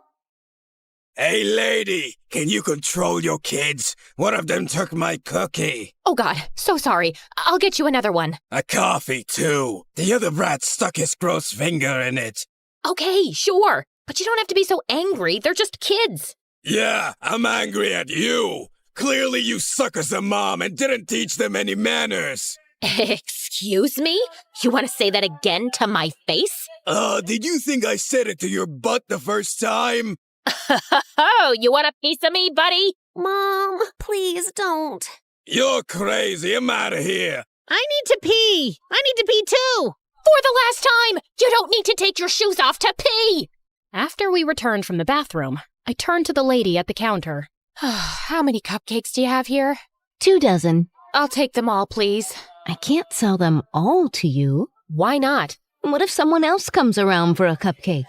Hey, lady, can you control your kids? One of them took my cookie. Oh, God, so sorry. I'll get you another one. A coffee, too. The other brat stuck his gross finger in it. Okay, sure. But you don't have to be so angry. They're just kids. Yeah, I'm angry at you. Clearly you suck as a mom and didn't teach them any manners. Excuse me? You want to say that again to my face? Did you think I said it to your butt the first time? Oh, you want a piece of me, buddy? Mom, please don't. You're crazy. I'm out of here. I need to pee. I need to pee too. For the last time, you don't need to take your shoes off to pee. After we returned from the bathroom, I turned to the lady at the counter. How many cupcakes do you have here? 2 dozen. I'll take them all, please. I can't sell them all to you. Why not? What if someone else comes around for a cupcake?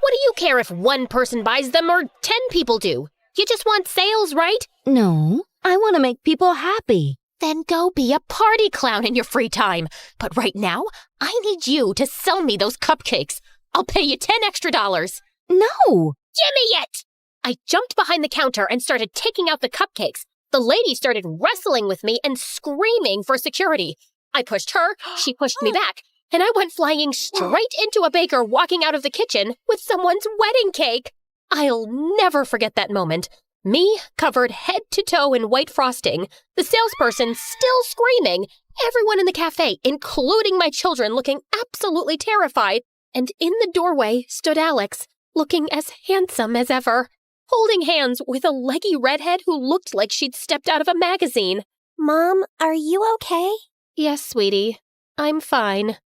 What do you care if one person buys them or 10 people do? You just want sales, right? No, I want to make people happy. Then go be a party clown in your free time. But right now, I need you to sell me those cupcakes. I'll pay you $10 extra. No! Give me it! I jumped behind the counter and started taking out the cupcakes. The lady started wrestling with me and screaming for security. I pushed her, she pushed me back, and I went flying straight into a baker walking out of the kitchen with someone's wedding cake. I'll never forget that moment. Me, covered head to toe in white frosting, the salesperson still screaming, everyone in the cafe, including my children, looking absolutely terrified, and in the doorway stood Alex, looking as handsome as ever, holding hands with a leggy redhead who looked like she'd stepped out of a magazine. Mom, are you okay? Yes, sweetie. I'm fine.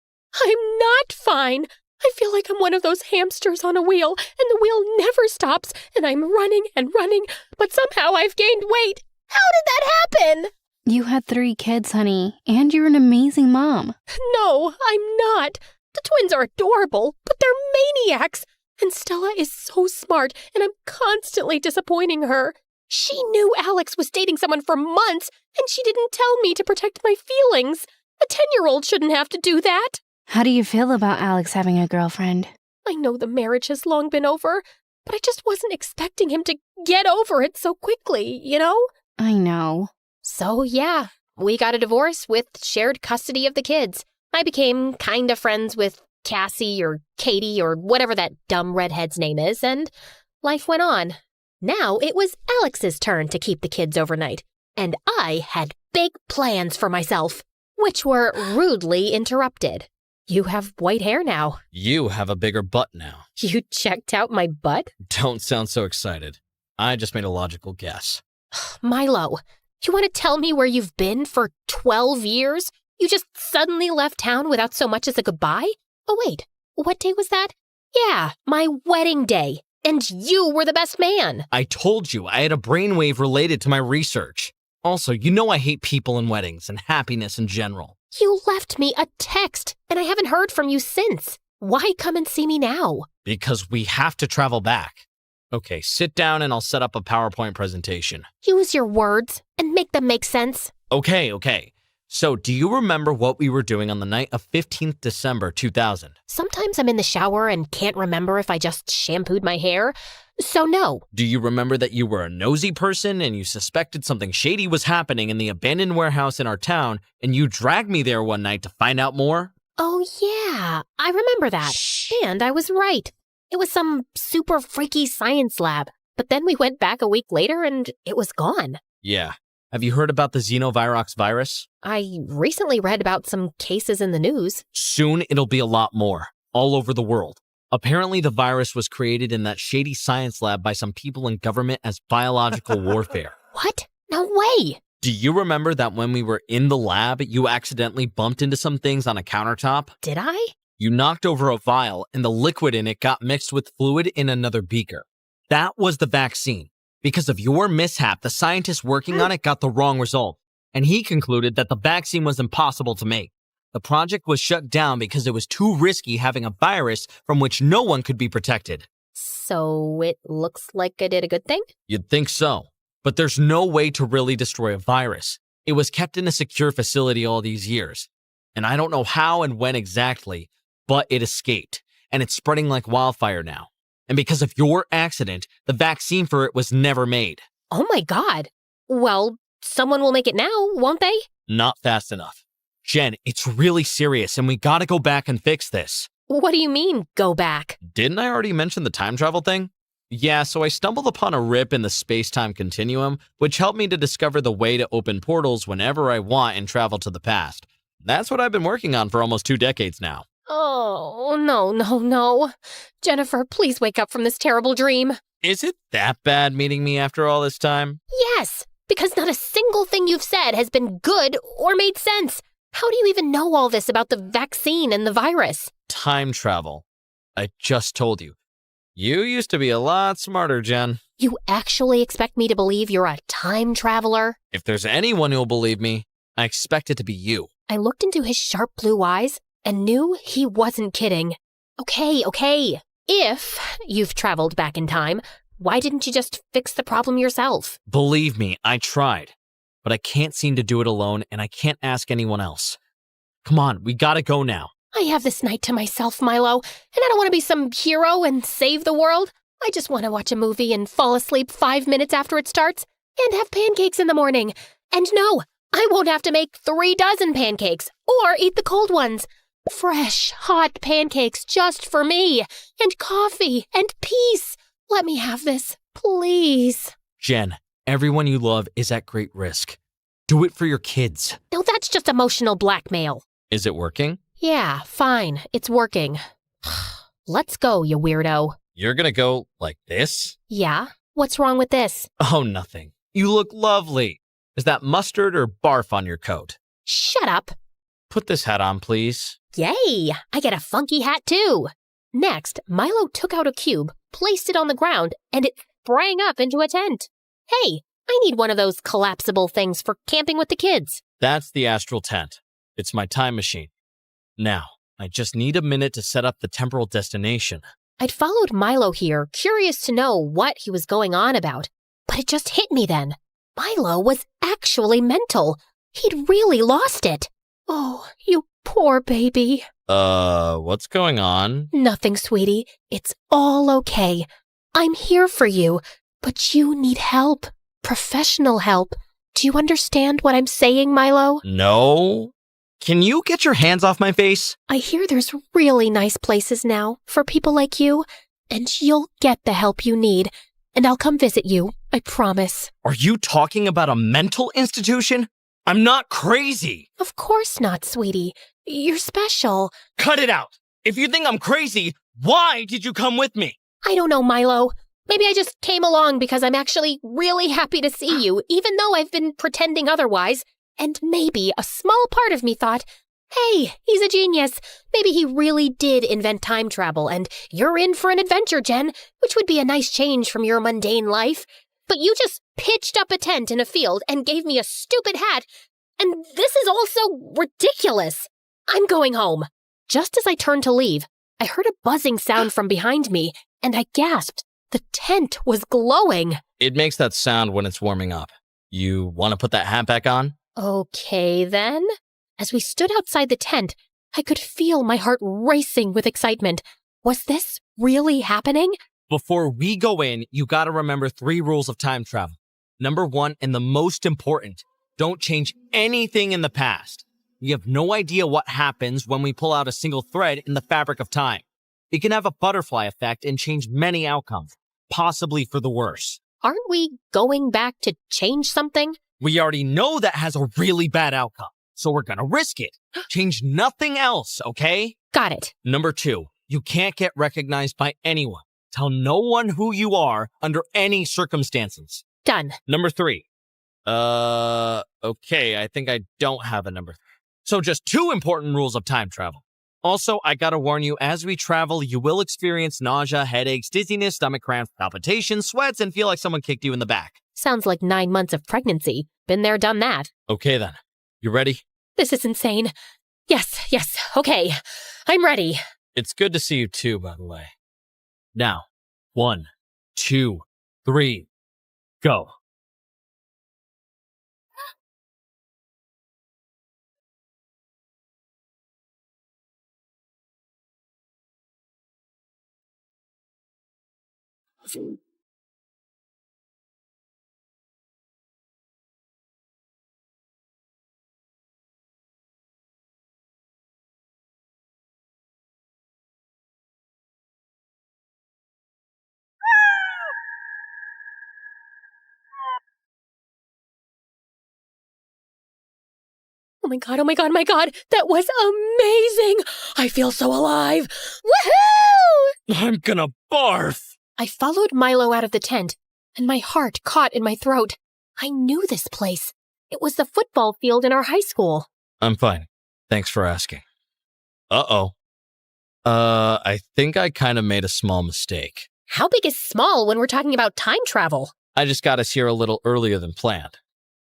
I'm not fine. I feel like I'm one of those hamsters on a wheel, and the wheel never stops, and I'm running and running, but somehow I've gained weight. How did that happen? You had 3 kids, honey, and you're an amazing mom. No, I'm not. The twins are adorable, but they're maniacs. And Stella is so smart, and I'm constantly disappointing her. She knew Alex was dating someone for months, and she didn't tell me to protect my feelings. A 10-year-old shouldn't have to do that. How do you feel about Alex having a girlfriend? I know the marriage has long been over, but I just wasn't expecting him to get over it so quickly, you know? I know. So, yeah, we got a divorce with shared custody of the kids. I became kinda friends with Cassie or Katie or whatever that dumb redhead's name is, and life went on. Now it was Alex's turn to keep the kids overnight, and I had big plans for myself, which were rudely interrupted. You have white hair now. You have a bigger butt now. You checked out my butt? Don't sound so excited. I just made a logical guess. Milo, you want to tell me where you've been for 12 years? You just suddenly left town without so much as a goodbye? Oh, wait, what day was that? Yeah, my wedding day. And you were the best man. I told you I had a brainwave related to my research. Also, you know I hate people and weddings and happiness in general. You left me a text, and I haven't heard from you since. Why come and see me now? Because we have to travel back. Okay, sit down and I'll set up a PowerPoint presentation. Use your words and make them make sense. Okay. So, do you remember what we were doing on the night of 15th December 2000? Sometimes I'm in the shower and can't remember if I just shampooed my hair. So no. Do you remember that you were a nosy person and you suspected something shady was happening in the abandoned warehouse in our town and you dragged me there one night to find out more? Oh yeah, I remember that. And I was right. It was some super freaky science lab. But then we went back a week later and it was gone. Yeah. Have you heard about the xenovirox virus? I recently read about some cases in the news. Soon it'll be a lot more, all over the world. Apparently the virus was created in that shady science lab by some people in government as biological warfare. What? No way! Do you remember that when we were in the lab, you accidentally bumped into some things on a countertop? Did I? You knocked over a vial and the liquid in it got mixed with fluid in another beaker. That was the vaccine. Because of your mishap, the scientist working on it got the wrong result, and he concluded that the vaccine was impossible to make. The project was shut down because it was too risky having a virus from which no one could be protected. So it looks like I did a good thing? You'd think so, but there's no way to really destroy a virus. It was kept in a secure facility all these years, and I don't know how and when exactly, but it escaped, and it's spreading like wildfire now. And because of your accident, the vaccine for it was never made. Oh my God. Well, someone will make it now, won't they? Not fast enough. Jen, it's really serious and we gotta go back and fix this. What do you mean, go back? Didn't I already mention the time travel thing? Yeah, so I stumbled upon a rip in the space-time continuum, which helped me to discover the way to open portals whenever I want and travel to the past. That's what I've been working on for almost 2 decades now. Oh, no. Jennifer, please wake up from this terrible dream. Is it that bad meeting me after all this time? Yes, because not a single thing you've said has been good or made sense. How do you even know all this about the vaccine and the virus? Time travel. I just told you. You used to be a lot smarter, Jen. You actually expect me to believe you're a time traveler? If there's anyone who'll believe me, I expect it to be you. I looked into his sharp blue eyes and knew he wasn't kidding. Okay. If you've traveled back in time, why didn't you just fix the problem yourself? Believe me, I tried. But I can't seem to do it alone, and I can't ask anyone else. Come on, we gotta go now. I have this night to myself, Milo, and I don't want to be some hero and save the world. I just want to watch a movie and fall asleep 5 minutes after it starts and have pancakes in the morning. And no, I won't have to make 3 dozen pancakes or eat the cold ones. Fresh, hot pancakes just for me, and coffee, and peace. Let me have this, please. Jen, everyone you love is at great risk. Do it for your kids. No, that's just emotional blackmail. Is it working? Yeah, fine. It's working. Let's go, you weirdo. You're gonna go like this? Yeah? What's wrong with this? Oh, nothing. You look lovely. Is that mustard or barf on your coat? Shut up. Put this hat on, please. Yay! I get a funky hat too. Next, Milo took out a cube, placed it on the ground, and it sprang up into a tent. Hey, I need one of those collapsible things for camping with the kids. That's the astral tent. It's my time machine. Now, I just need a minute to set up the temporal destination. I'd followed Milo here, curious to know what he was going on about. But it just hit me then. Milo was actually mental. He'd really lost it. Oh, you poor baby. What's going on? Nothing, sweetie. It's all okay. I'm here for you, but you need help. Professional help. Do you understand what I'm saying, Milo? No. Can you get your hands off my face? I hear there's really nice places now for people like you, and you'll get the help you need, and I'll come visit you, I promise. Are you talking about a mental institution? I'm not crazy. Of course not, sweetie. You're special. Cut it out. If you think I'm crazy, why did you come with me? I don't know, Milo. Maybe I just came along because I'm actually really happy to see you, even though I've been pretending otherwise. And maybe a small part of me thought, hey, he's a genius. Maybe he really did invent time travel, and you're in for an adventure, Jen, which would be a nice change from your mundane life. But you just pitched up a tent in a field and gave me a stupid hat, and this is also ridiculous. I'm going home. Just as I turned to leave, I heard a buzzing sound from behind me, and I gasped. The tent was glowing. It makes that sound when it's warming up. You want to put that hat back on? Okay, then. As we stood outside the tent, I could feel my heart racing with excitement. Was this really happening? Before we go in, you gotta remember 3 rules of time travel. Number 1, and the most important, don't change anything in the past. We have no idea what happens when we pull out a single thread in the fabric of time. It can have a butterfly effect and change many outcomes, possibly for the worse. Aren't we going back to change something? We already know that has a really bad outcome, so we're gonna risk it. Change nothing else, okay? Got it. Number 2, you can't get recognized by anyone. Tell no one who you are under any circumstances. Done. Number 3. Okay, I think I don't have a number 3. So just 2 important rules of time travel. Also, I gotta warn you, as we travel, you will experience nausea, headaches, dizziness, stomach cramps, palpitations, sweats, and feel like someone kicked you in the back. Sounds like 9 months of pregnancy. Been there, done that. Okay then. You ready? This is insane. Yes, okay. I'm ready. It's good to see you too, by the way. Now, 1, 2, 3, go. Oh my god. That was amazing. I feel so alive. Woohoo! I'm gonna barf. I followed Milo out of the tent, and my heart caught in my throat. I knew this place. It was the football field in our high school. I'm fine. Thanks for asking. Uh-oh. I think I kind of made a small mistake. How big is small when we're talking about time travel? I just got us here a little earlier than planned.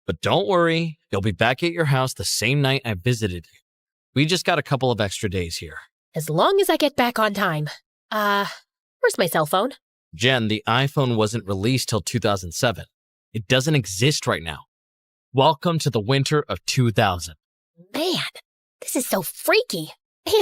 But don't worry, you'll be back at your house the same night I visited you. We just got a couple of extra days here. As long as I get back on time. Where's my cell phone? Jen, the iPhone wasn't released till 2007. It doesn't exist right now. Welcome to the winter of 2000. Man, this is so freaky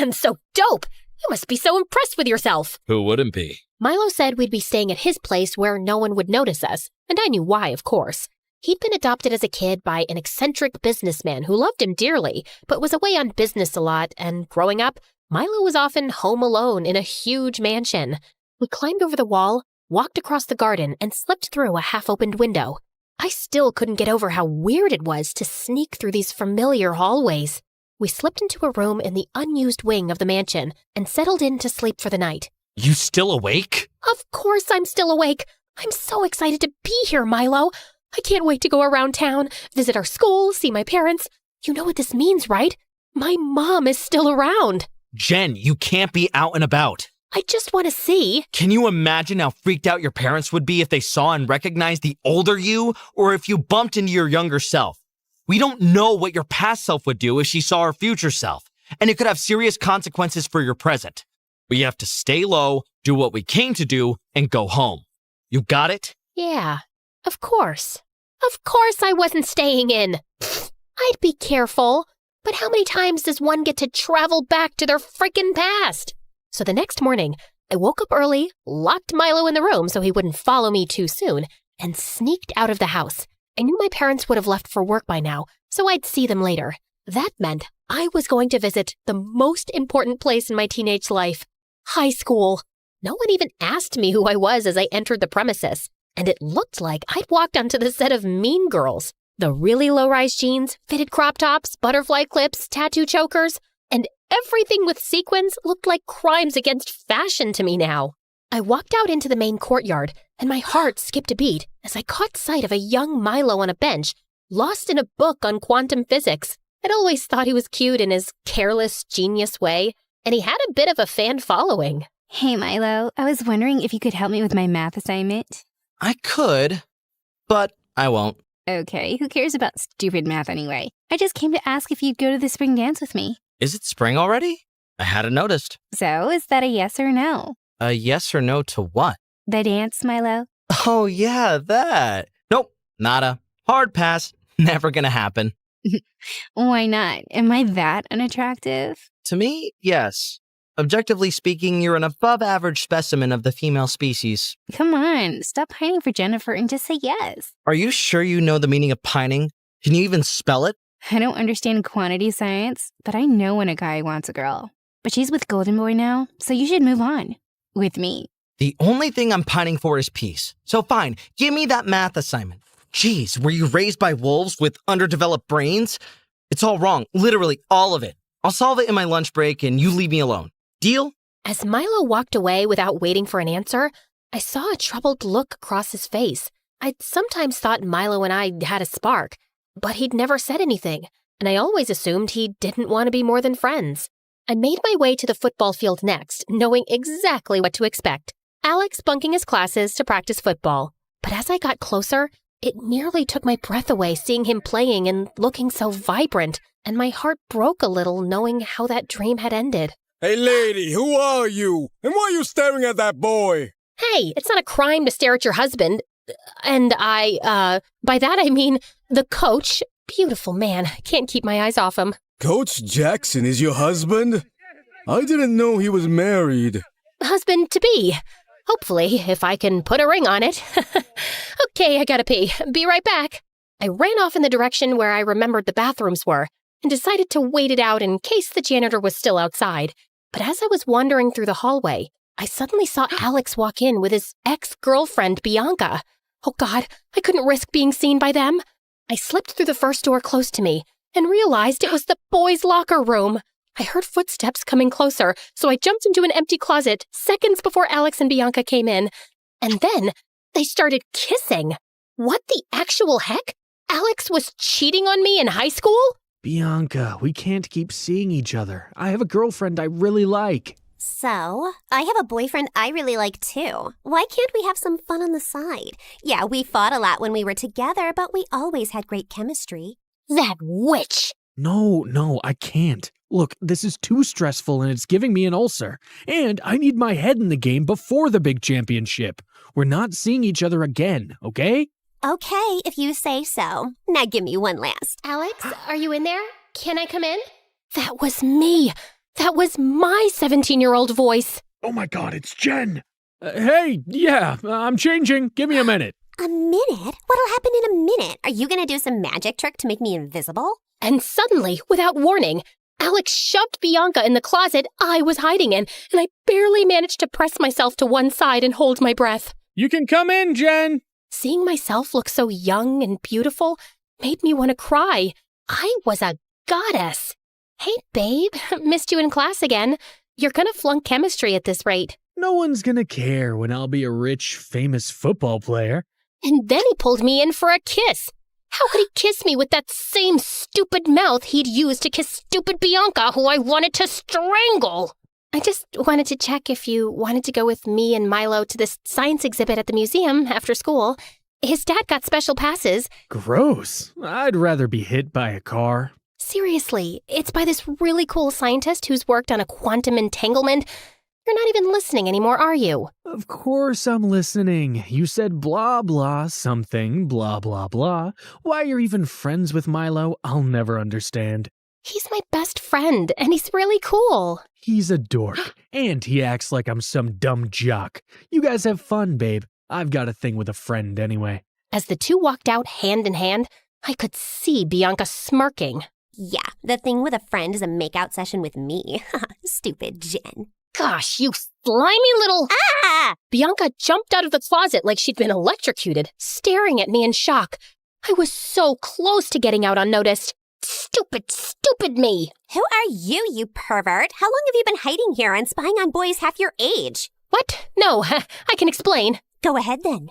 and so dope. You must be so impressed with yourself. Who wouldn't be? Milo said we'd be staying at his place where no one would notice us, and I knew why, of course. He'd been adopted as a kid by an eccentric businessman who loved him dearly, but was away on business a lot, and growing up, Milo was often home alone in a huge mansion. We climbed over the wall, walked across the garden, and slipped through a half-opened window. I still couldn't get over how weird it was to sneak through these familiar hallways. We slipped into a room in the unused wing of the mansion and settled in to sleep for the night. You still awake? Of course I'm still awake. I'm so excited to be here, Milo. I can't wait to go around town, visit our school, see my parents. You know what this means, right? My mom is still around. Jen, you can't be out and about. I just want to see. Can you imagine how freaked out your parents would be if they saw and recognized the older you, or if you bumped into your younger self? We don't know what your past self would do if she saw her future self, and it could have serious consequences for your present. We have to stay low, do what we came to do, and go home. You got it? Yeah, of course. Of course I wasn't staying in. I'd be careful. But how many times does one get to travel back to their frickin' past? So the next morning, I woke up early, locked Milo in the room so he wouldn't follow me too soon, and sneaked out of the house. I knew my parents would have left for work by now, so I'd see them later. That meant I was going to visit the most important place in my teenage life, high school. No one even asked me who I was as I entered the premises, and it looked like I'd walked onto the set of Mean Girls. The really low-rise jeans, fitted crop tops, butterfly clips, tattoo chokers, and everything with sequins looked like crimes against fashion to me now. I walked out into the main courtyard, and my heart skipped a beat as I caught sight of a young Milo on a bench, lost in a book on quantum physics. I'd always thought he was cute in his careless, genius way, and he had a bit of a fan following. Hey, Milo, I was wondering if you could help me with my math assignment. I could, but I won't. Okay, who cares about stupid math anyway? I just came to ask if you'd go to the spring dance with me. Is it spring already? I hadn't noticed. So, is that a yes or no? A yes or no to what? The dance, Milo? Oh, yeah, that. Nope, nada. Hard pass. Never gonna happen. Why not? Am I that unattractive? To me, yes. Objectively speaking, you're an above-average specimen of the female species. Come on, stop pining for Jennifer and just say yes. Are you sure you know the meaning of pining? Can you even spell it? I don't understand quantity science, but I know when a guy wants a girl. But she's with Golden Boy now, so you should move on. With me. The only thing I'm pining for is peace. So fine, give me that math assignment. Jeez, were you raised by wolves with underdeveloped brains? It's all wrong, literally all of it. I'll solve it in my lunch break and you leave me alone. Deal? As Milo walked away without waiting for an answer, I saw a troubled look across his face. I'd sometimes thought Milo and I had a spark, but he'd never said anything, and I always assumed he didn't want to be more than friends. I made my way to the football field next, knowing exactly what to expect. Alex bunking his classes to practice football. But as I got closer, it nearly took my breath away seeing him playing and looking so vibrant, and my heart broke a little knowing how that dream had ended. Hey lady, who are you? And why are you staring at that boy? Hey, it's not a crime to stare at your husband. And by that I mean the coach. Beautiful man. Can't keep my eyes off him. Coach Jackson is your husband? I didn't know he was married. Husband-to-be. Hopefully, if I can put a ring on it. Okay, I gotta pee. Be right back. I ran off in the direction where I remembered the bathrooms were and decided to wait it out in case the janitor was still outside. But as I was wandering through the hallway, I suddenly saw Alex walk in with his ex-girlfriend, Bianca. Oh God, I couldn't risk being seen by them. I slipped through the first door close to me and realized it was the boys' locker room. I heard footsteps coming closer, so I jumped into an empty closet seconds before Alex and Bianca came in. And then they started kissing. What the actual heck? Alex was cheating on me in high school? Bianca, we can't keep seeing each other. I have a girlfriend I really like. So, I have a boyfriend I really like too. Why can't we have some fun on the side? Yeah, we fought a lot when we were together, but we always had great chemistry. That witch! No, I can't. Look, this is too stressful and it's giving me an ulcer. And I need my head in the game before the big championship. We're not seeing each other again, okay? Okay, if you say so. Now give me one last. Alex, are you in there? Can I come in? That was me. That was my 17-year-old voice. Oh my God, it's Jen. Hey, yeah, I'm changing. Give me a minute. A minute? What'll happen in a minute? Are you gonna do some magic trick to make me invisible? And suddenly, without warning, Alex shoved Bianca in the closet I was hiding in, and I barely managed to press myself to one side and hold my breath. You can come in, Jen. Seeing myself look so young and beautiful made me want to cry. I was a goddess. Hey, babe, missed you in class again. You're gonna flunk chemistry at this rate. No one's gonna care when I'll be a rich, famous football player. And then he pulled me in for a kiss. How could he kiss me with that same stupid mouth he'd used to kiss stupid Bianca, who I wanted to strangle? I just wanted to check if you wanted to go with me and Milo to this science exhibit at the museum after school. His dad got special passes. Gross. I'd rather be hit by a car. Seriously, it's by this really cool scientist who's worked on a quantum entanglement. You're not even listening anymore, are you? Of course I'm listening. You said blah blah something, blah blah blah. Why you're even friends with Milo, I'll never understand. He's my best friend, and he's really cool. He's a dork, and he acts like I'm some dumb jock. You guys have fun, babe. I've got a thing with a friend anyway. As the two walked out hand in hand, I could see Bianca smirking. Yeah, the thing with a friend is a makeout session with me. Stupid Jen. Gosh, you slimy little... Ah! Bianca jumped out of the closet like she'd been electrocuted, staring at me in shock. I was so close to getting out unnoticed. Stupid me. Who are you, you pervert? How long have you been hiding here and spying on boys half your age? What? No, I can explain. Go ahead then.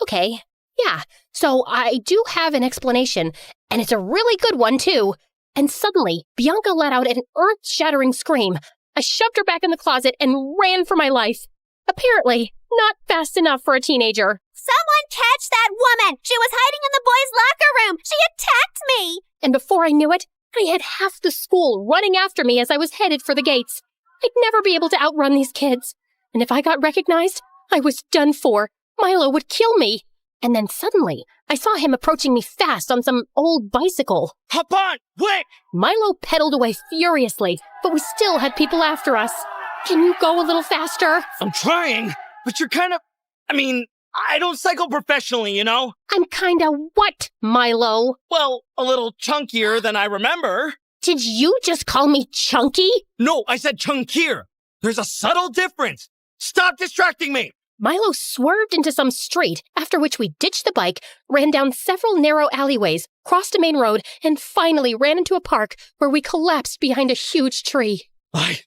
Okay. Yeah, so I do have an explanation, and it's a really good one, too. And suddenly, Bianca let out an earth-shattering scream. I shoved her back in the closet and ran for my life. Apparently, not fast enough for a teenager. Someone catch that woman! She was hiding in the boys' locker room! She attacked me! And before I knew it, I had half the school running after me as I was headed for the gates. I'd never be able to outrun these kids. And if I got recognized, I was done for. Milo would kill me. And then suddenly, I saw him approaching me fast on some old bicycle. Hop on, quick! Milo pedaled away furiously, but we still had people after us. Can you go a little faster? I'm trying, but you're I don't cycle professionally, you know? I'm kinda what, Milo? Well, a little chunkier than I remember. Did you just call me chunky? No, I said chunkier. There's a subtle difference. Stop distracting me. Milo swerved into some street, after which we ditched the bike, ran down several narrow alleyways, crossed a main road, and finally ran into a park where we collapsed behind a huge tree. What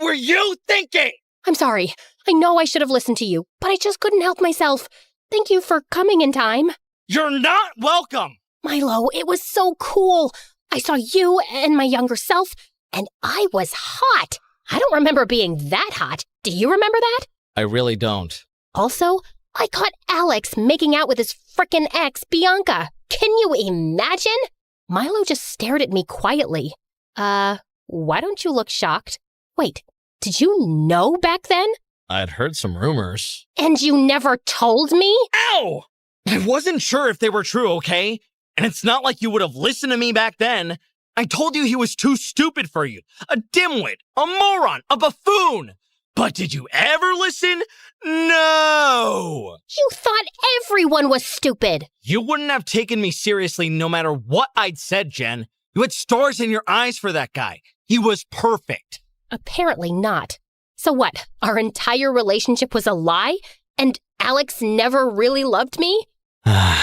were you thinking? I'm sorry. I know I should have listened to you, but I just couldn't help myself. Thank you for coming in time. You're not welcome. Milo, it was so cool. I saw you and my younger self, and I was hot. I don't remember being that hot. Do you remember that? I really don't. Also, I caught Alex making out with his frickin' ex, Bianca. Can you imagine? Milo just stared at me quietly. Why don't you look shocked? Wait, did you know back then? I'd heard some rumors. And you never told me? Ow! I wasn't sure if they were true, okay? And it's not like you would have listened to me back then. I told you he was too stupid for you. A dimwit, a moron, a buffoon. But did you ever listen? No! You thought everyone was stupid. You wouldn't have taken me seriously no matter what I'd said, Jen. You had stars in your eyes for that guy. He was perfect. Apparently not. So what, our entire relationship was a lie? And Alex never really loved me? I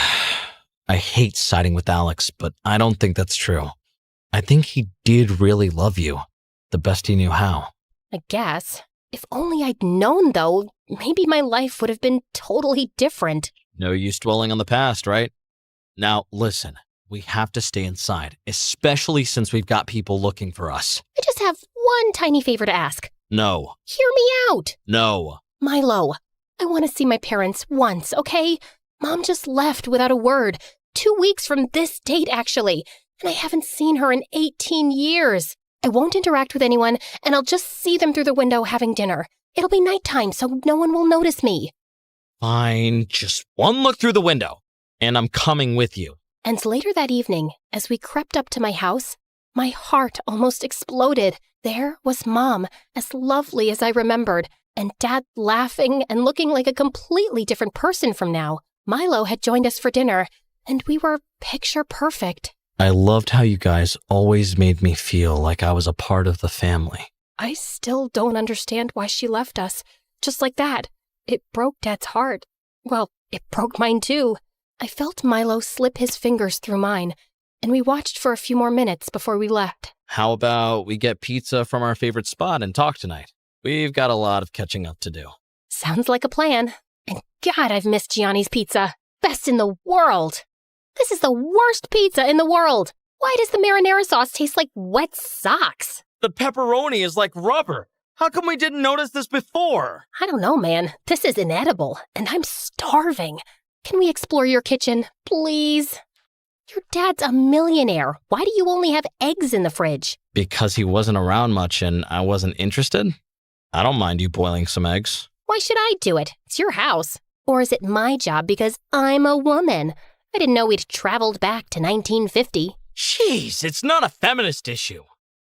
hate siding with Alex, but I don't think that's true. I think he did really love you, the best he knew how. I guess. If only I'd known, though, maybe my life would have been totally different. No use dwelling on the past, right? Now, listen, we have to stay inside, especially since we've got people looking for us. I just have one tiny favor to ask. No. Hear me out. No. Milo, I want to see my parents once, okay? Mom just left without a word. 2 weeks from this date, actually. And I haven't seen her in 18 years. I won't interact with anyone, and I'll just see them through the window having dinner. It'll be nighttime, so no one will notice me. Fine, just one look through the window, and I'm coming with you. And later that evening, as we crept up to my house, my heart almost exploded. There was Mom, as lovely as I remembered, and Dad laughing and looking like a completely different person from now. Milo had joined us for dinner, and we were picture perfect. I loved how you guys always made me feel like I was a part of the family. I still don't understand why she left us. Just like that. It broke Dad's heart. Well, it broke mine too. I felt Milo slip his fingers through mine, and we watched for a few more minutes before we left. How about we get pizza from our favorite spot and talk tonight? We've got a lot of catching up to do. Sounds like a plan. And God, I've missed Gianni's pizza. Best in the world. This is the worst pizza in the world. Why does the marinara sauce taste like wet socks? The pepperoni is like rubber. How come we didn't notice this before? I don't know, man. This is inedible, and I'm starving. Can we explore your kitchen, please? Your dad's a millionaire. Why do you only have eggs in the fridge? Because he wasn't around much and I wasn't interested? I don't mind you boiling some eggs. Why should I do it? It's your house. Or is it my job because I'm a woman? I didn't know we'd traveled back to 1950. Jeez, it's not a feminist issue.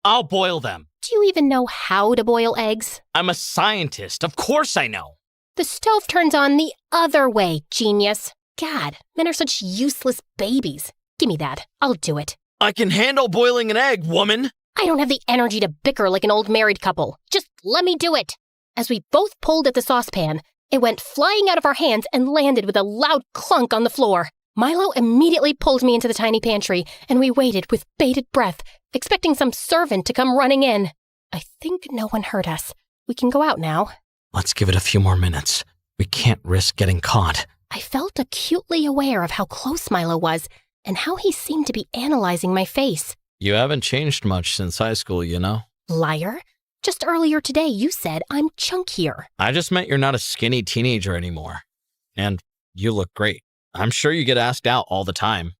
I'll boil them. Do you even know how to boil eggs? I'm a scientist. Of course I know. The stove turns on the other way, genius. God, men are such useless babies. Give me that. I'll do it. I can handle boiling an egg, woman. I don't have the energy to bicker like an old married couple. Just let me do it. As we both pulled at the saucepan, it went flying out of our hands and landed with a loud clunk on the floor. Milo immediately pulled me into the tiny pantry, and we waited with bated breath, expecting some servant to come running in. I think no one heard us. We can go out now. Let's give it a few more minutes. We can't risk getting caught. I felt acutely aware of how close Milo was and how he seemed to be analyzing my face. You haven't changed much since high school, you know? Liar. Just earlier today you said I'm chunkier. I just meant you're not a skinny teenager anymore. And you look great. I'm sure you get asked out all the time.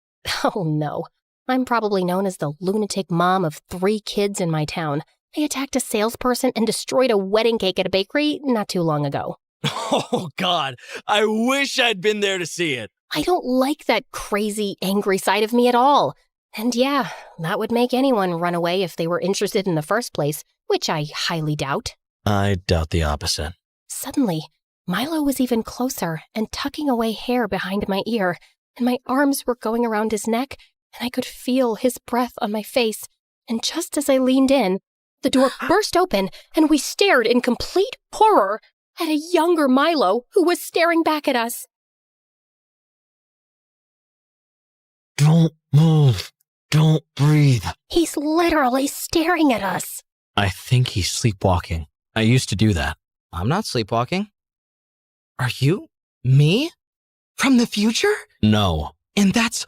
Oh no. I'm probably known as the lunatic mom of 3 kids in my town. I attacked a salesperson and destroyed a wedding cake at a bakery not too long ago. Oh, God. I wish I'd been there to see it. I don't like that crazy, angry side of me at all. And yeah, that would make anyone run away if they were interested in the first place, which I highly doubt. I doubt the opposite. Suddenly, Milo was even closer and tucking away hair behind my ear, and my arms were going around his neck, and I could feel his breath on my face. And just as I leaned in, the door burst open, and we stared in complete horror at a younger Milo who was staring back at us. Don't move. Don't breathe. He's literally staring at us. I think he's sleepwalking. I used to do that. I'm not sleepwalking. Are you? Me? From the future? No. And that's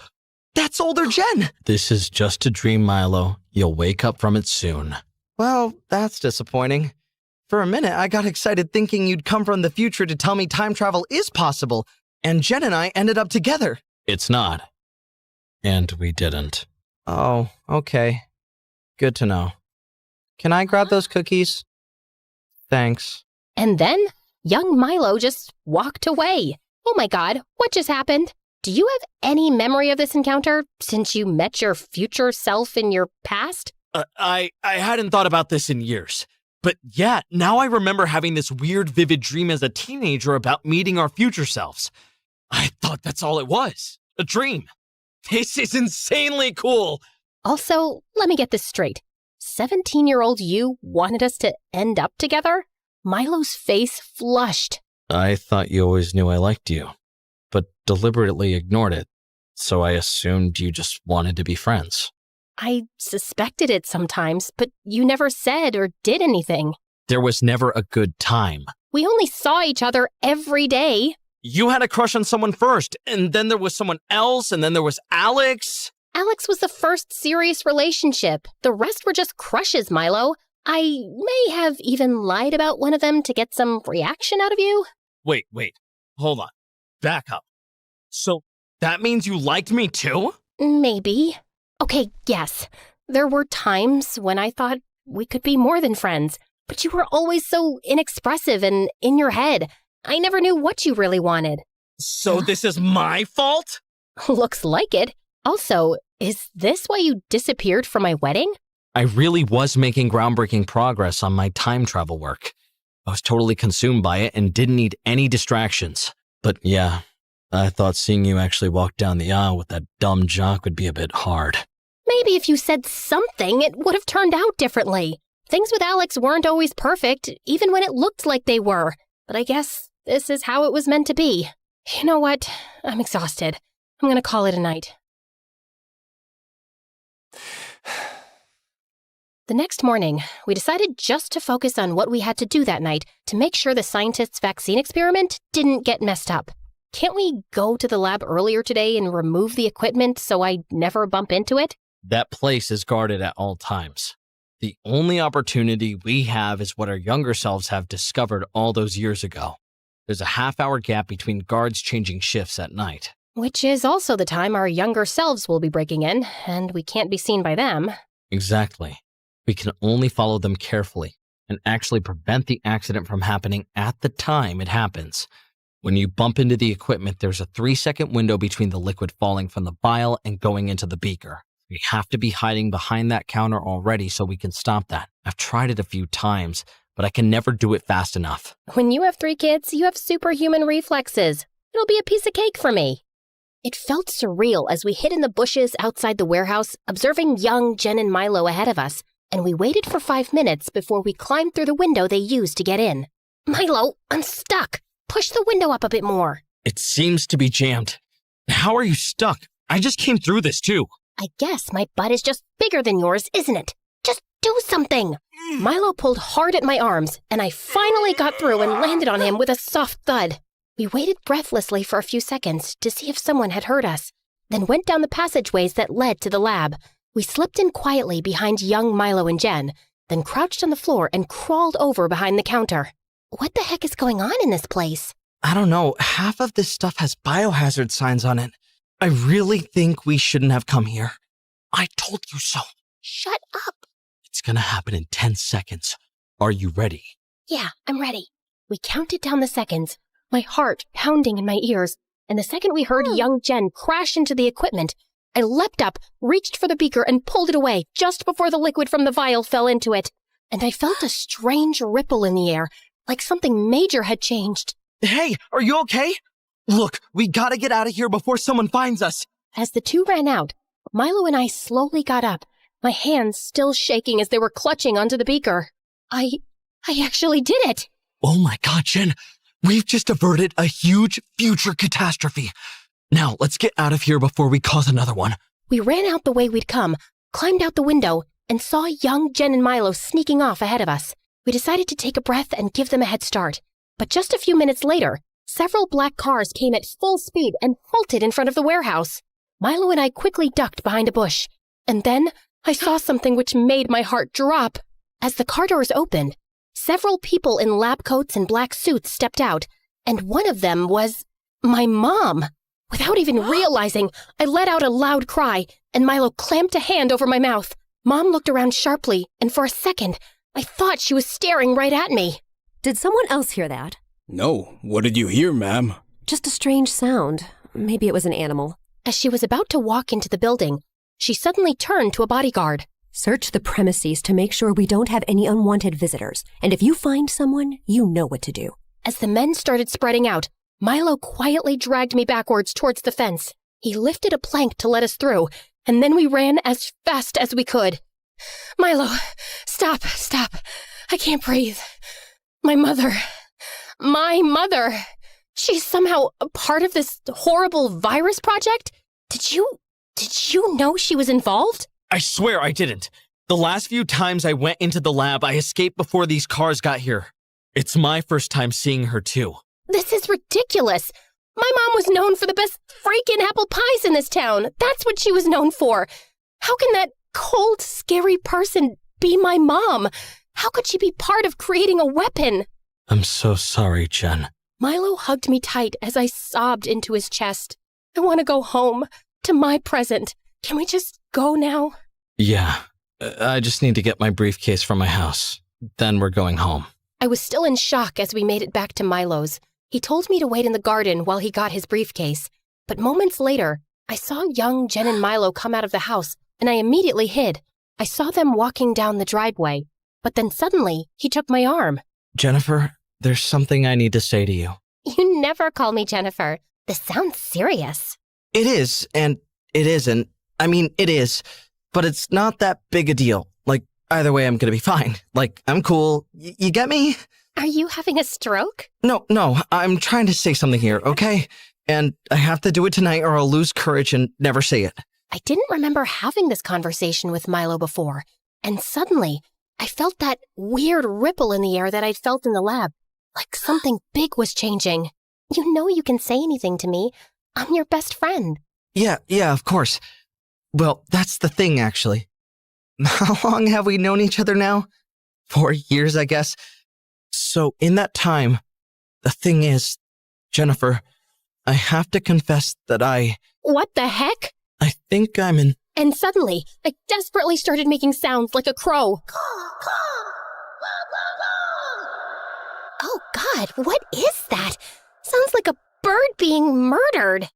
older Jen. This is just a dream, Milo. You'll wake up from it soon. Well, that's disappointing. For a minute, I got excited thinking you'd come from the future to tell me time travel is possible, and Jen and I ended up together. It's not. And we didn't. Oh, okay. Good to know. Can I grab those cookies? Thanks. And then, young Milo just walked away. Oh my God, what just happened? Do you have any memory of this encounter since you met your future self in your past? I hadn't thought about this in years. But yeah, now I remember having this weird, vivid dream as a teenager about meeting our future selves. I thought that's all it was. A dream. This is insanely cool. Also, let me get this straight. 17-year-old you wanted us to end up together? Milo's face flushed. I thought you always knew I liked you, but deliberately ignored it. So I assumed you just wanted to be friends. I suspected it sometimes, but you never said or did anything. There was never a good time. We only saw each other every day. You had a crush on someone first, and then there was someone else, and then there was Alex. Alex was the first serious relationship. The rest were just crushes, Milo. I may have even lied about one of them to get some reaction out of you. Wait. Hold on. Back up. So that means you liked me too? Maybe. Okay, yes. There were times when I thought we could be more than friends, but you were always so inexpressive and in your head. I never knew what you really wanted. So this is my fault? Looks like it. Also, is this why you disappeared from my wedding? I really was making groundbreaking progress on my time travel work. I was totally consumed by it and didn't need any distractions. But yeah, I thought seeing you actually walk down the aisle with that dumb jock would be a bit hard. Maybe if you said something, it would have turned out differently. Things with Alex weren't always perfect, even when it looked like they were. But I guess this is how it was meant to be. You know what? I'm exhausted. I'm gonna call it a night. The next morning, we decided just to focus on what we had to do that night to make sure the scientists' vaccine experiment didn't get messed up. Can't we go to the lab earlier today and remove the equipment so I never bump into it? That place is guarded at all times. The only opportunity we have is what our younger selves have discovered all those years ago. There's a half-hour gap between guards changing shifts at night. Which is also the time our younger selves will be breaking in, and we can't be seen by them. Exactly. We can only follow them carefully and actually prevent the accident from happening at the time it happens. When you bump into the equipment, there's a 3-second window between the liquid falling from the vial and going into the beaker. We have to be hiding behind that counter already so we can stop that. I've tried it a few times, but I can never do it fast enough. When you have 3 kids, you have superhuman reflexes. It'll be a piece of cake for me. It felt surreal as we hid in the bushes outside the warehouse, observing young Jen and Milo ahead of us, and we waited for 5 minutes before we climbed through the window they used to get in. Milo, I'm stuck. Push the window up a bit more. It seems to be jammed. How are you stuck? I just came through this too. I guess my butt is just bigger than yours, isn't it? Just do something. Milo pulled hard at my arms, and I finally got through and landed on him with a soft thud. We waited breathlessly for a few seconds to see if someone had heard us, then went down the passageways that led to the lab. We slipped in quietly behind young Milo and Jen, then crouched on the floor and crawled over behind the counter. What the heck is going on in this place? I don't know. Half of this stuff has biohazard signs on it. I really think we shouldn't have come here. I told you so. Shut up. It's gonna happen in 10 seconds. Are you ready? Yeah, I'm ready. We counted down the seconds, my heart pounding in my ears, and the second we heard young Jen crash into the equipment, I leapt up, reached for the beaker, and pulled it away just before the liquid from the vial fell into it. And I felt a strange ripple in the air, like something major had changed. Hey, are you okay? Look, we gotta get out of here before someone finds us. As the two ran out, Milo and I slowly got up, my hands still shaking as they were clutching onto the beaker. I actually did it! Oh my god, Jen. We've just averted a huge future catastrophe. Now, let's get out of here before we cause another one. We ran out the way we'd come, climbed out the window, and saw young Jen and Milo sneaking off ahead of us. We decided to take a breath and give them a head start. But just a few minutes later, several black cars came at full speed and halted in front of the warehouse. Milo and I quickly ducked behind a bush. And then I saw something which made my heart drop. As the car doors opened, several people in lab coats and black suits stepped out, and one of them was my mom. Without even realizing, I let out a loud cry, and Milo clamped a hand over my mouth. Mom looked around sharply, and for a second, I thought she was staring right at me. Did someone else hear that? No. What did you hear, ma'am? Just a strange sound. Maybe it was an animal. As she was about to walk into the building, she suddenly turned to a bodyguard. Search the premises to make sure we don't have any unwanted visitors. And if you find someone, you know what to do. As the men started spreading out, Milo quietly dragged me backwards towards the fence. He lifted a plank to let us through, and then we ran as fast as we could. Milo, stop. I can't breathe. My mother. She's somehow a part of this horrible virus project? Did you know she was involved? I swear I didn't. The last few times I went into the lab, I escaped before these cars got here. It's my first time seeing her, too. This is ridiculous. My mom was known for the best freaking apple pies in this town. That's what she was known for. How can that cold, scary person be my mom? How could she be part of creating a weapon? I'm so sorry, Jen. Milo hugged me tight as I sobbed into his chest. I want to go home, to my present. Can we just go now? Yeah, I just need to get my briefcase from my house. Then we're going home. I was still in shock as we made it back to Milo's. He told me to wait in the garden while he got his briefcase. But moments later, I saw young Jen and Milo come out of the house, and I immediately hid. I saw them walking down the driveway, but then suddenly he took my arm. Jennifer, there's something I need to say to you. You never call me Jennifer. This sounds serious. It is, and it isn't. I mean, it is, but it's not that big a deal. Like, either way, I'm gonna be fine. Like, I'm cool. You get me? Are you having a stroke? No, I'm trying to say something here, okay? And I have to do it tonight or I'll lose courage and never say it. I didn't remember having this conversation with Milo before, and suddenly, I felt that weird ripple in the air that I'd felt in the lab, like something big was changing. You know you can say anything to me. I'm your best friend. Yeah, of course. Well, that's the thing, actually. How long have we known each other now? 4 years, I guess. So in that time, the thing is, Jennifer, I have to confess that What the heck? I think I'm in... And suddenly, I desperately started making sounds like a crow. Oh God, what is that? Sounds like a bird being murdered.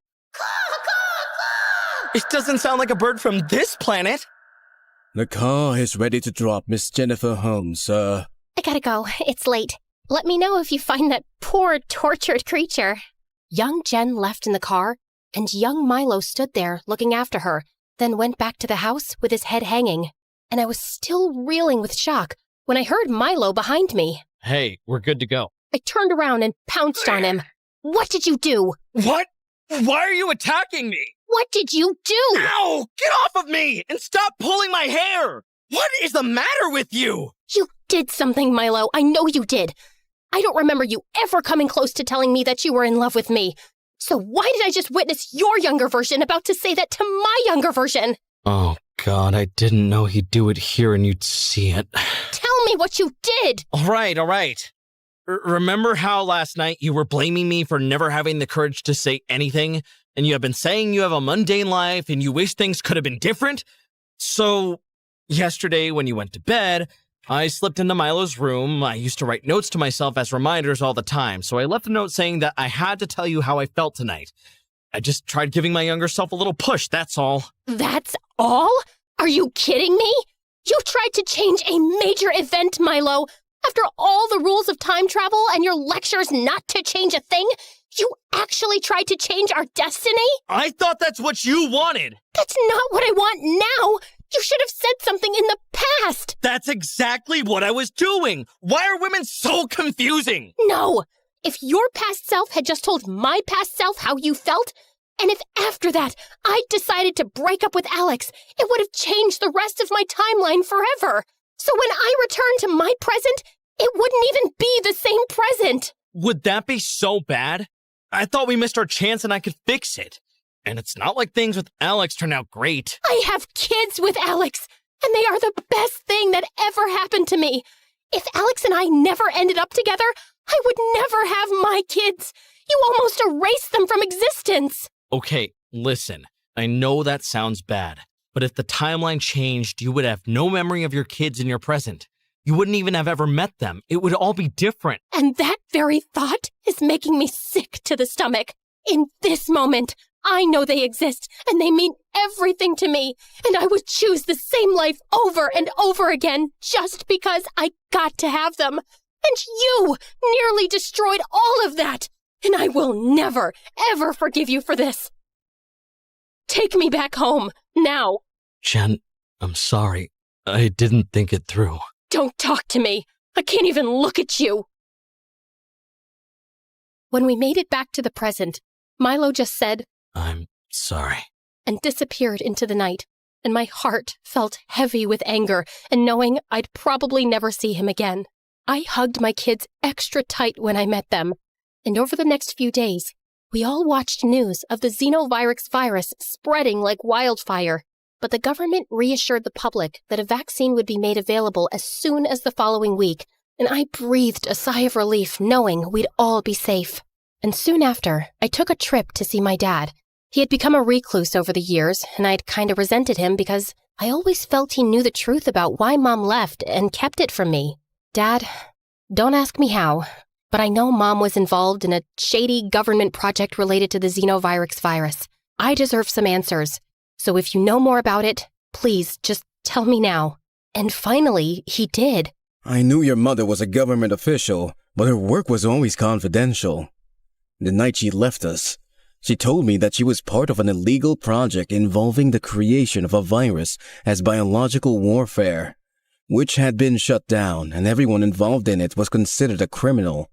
It doesn't sound like a bird from this planet. The car is ready to drop Miss Jennifer home, sir. I gotta go. It's late. Let me know if you find that poor, tortured creature. Young Jen left in the car, and young Milo stood there looking after her, then went back to the house with his head hanging. And I was still reeling with shock when I heard Milo behind me. Hey, we're good to go. I turned around and pounced on him. What did you do? What? Why are you attacking me? What did you do? Ow! Get off of me and stop pulling my hair! What is the matter with you? You did something, Milo. I know you did. I don't remember you ever coming close to telling me that you were in love with me. So why did I just witness your younger version about to say that to my younger version? Oh, God, I didn't know he'd do it here and you'd see it. Tell me what you did! All right. Remember how last night you were blaming me for never having the courage to say anything? And you have been saying you have a mundane life and you wish things could have been different? So Yesterday, when you went to bed, I slipped into Milo's room. I used to write notes to myself as reminders all the time, so I left a note saying that I had to tell you how I felt tonight. I just tried giving my younger self a little push, that's all. That's all? Are you kidding me? You tried to change a major event, Milo. After all the rules of time travel and your lectures not to change a thing, you actually tried to change our destiny? I thought that's what you wanted. That's not what I want now. You should have said something in the past. That's exactly what I was doing. Why are women so confusing? No. If your past self had just told my past self how you felt, and if after that I'd decided to break up with Alex, it would have changed the rest of my timeline forever. So when I return to my present, it wouldn't even be the same present. Would that be so bad? I thought we missed our chance and I could fix it. And it's not like things with Alex turned out great. I have kids with Alex, and they are the best thing that ever happened to me. If Alex and I never ended up together, I would never have my kids. You almost erased them from existence. Okay, listen. I know that sounds bad, but if the timeline changed, you would have no memory of your kids in your present. You wouldn't even have ever met them. It would all be different. And that very thought is making me sick to the stomach. In this moment, I know they exist, and they mean everything to me, and I would choose the same life over and over again just because I got to have them. And you nearly destroyed all of that, and I will never, ever forgive you for this. Take me back home, now. Jen, I'm sorry. I didn't think it through. Don't talk to me. I can't even look at you. When we made it back to the present, Milo just said, I'm sorry, and disappeared into the night, and my heart felt heavy with anger and knowing I'd probably never see him again. I hugged my kids extra tight when I met them, and over the next few days, we all watched news of the xenovirus virus spreading like wildfire. But the government reassured the public that a vaccine would be made available as soon as the following week, and I breathed a sigh of relief knowing we'd all be safe. And soon after, I took a trip to see my dad. He had become a recluse over the years, and I'd kind of resented him because I always felt he knew the truth about why Mom left and kept it from me. Dad, don't ask me how, but I know Mom was involved in a shady government project related to the xenovirus virus. I deserve some answers. So if you know more about it, please just tell me now. And finally, he did. I knew your mother was a government official, but her work was always confidential. The night she left us, she told me that she was part of an illegal project involving the creation of a virus as biological warfare, which had been shut down and everyone involved in it was considered a criminal.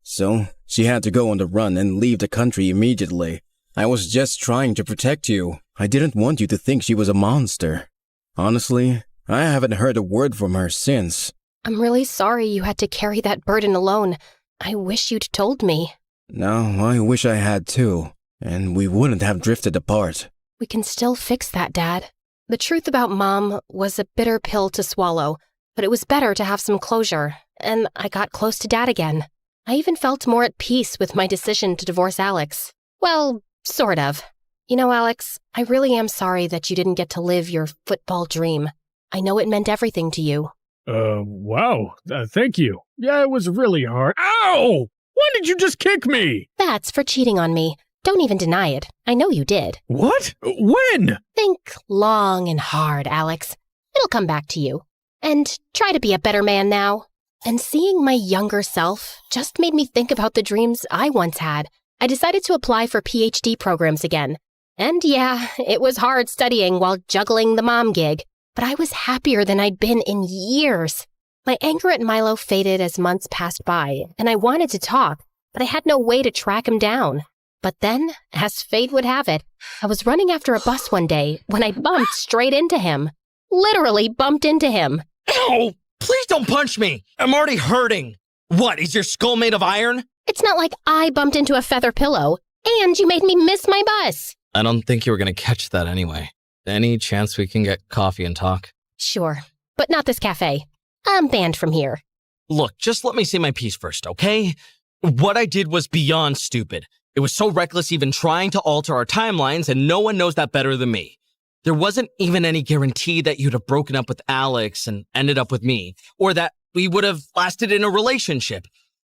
So she had to go on the run and leave the country immediately. I was just trying to protect you. I didn't want you to think she was a monster. Honestly, I haven't heard a word from her since. I'm really sorry you had to carry that burden alone. I wish you'd told me. No, I wish I had too, and we wouldn't have drifted apart. We can still fix that, Dad. The truth about Mom was a bitter pill to swallow, but it was better to have some closure, and I got close to Dad again. I even felt more at peace with my decision to divorce Alex. Well, sort of. You know, Alex, I really am sorry that you didn't get to live your football dream. I know it meant everything to you. Wow. Thank you. Yeah, it was really hard. Ow! Why did you just kick me? That's for cheating on me. Don't even deny it. I know you did. What? When? Think long and hard, Alex. It'll come back to you. And try to be a better man now. And seeing my younger self just made me think about the dreams I once had. I decided to apply for PhD programs again. And yeah, it was hard studying while juggling the mom gig, but I was happier than I'd been in years. My anger at Milo faded as months passed by, and I wanted to talk, but I had no way to track him down. But then, as fate would have it, I was running after a bus one day when I bumped straight into him. Literally bumped into him. Ow! Please don't punch me! I'm already hurting! What, is your skull made of iron? It's not like I bumped into a feather pillow, and you made me miss my bus. I don't think you were going to catch that anyway. Any chance we can get coffee and talk? Sure, but not this cafe. I'm banned from here. Look, just let me say my piece first, okay? What I did was beyond stupid. It was so reckless even trying to alter our timelines, and no one knows that better than me. There wasn't even any guarantee that you'd have broken up with Alex and ended up with me, or that we would have lasted in a relationship.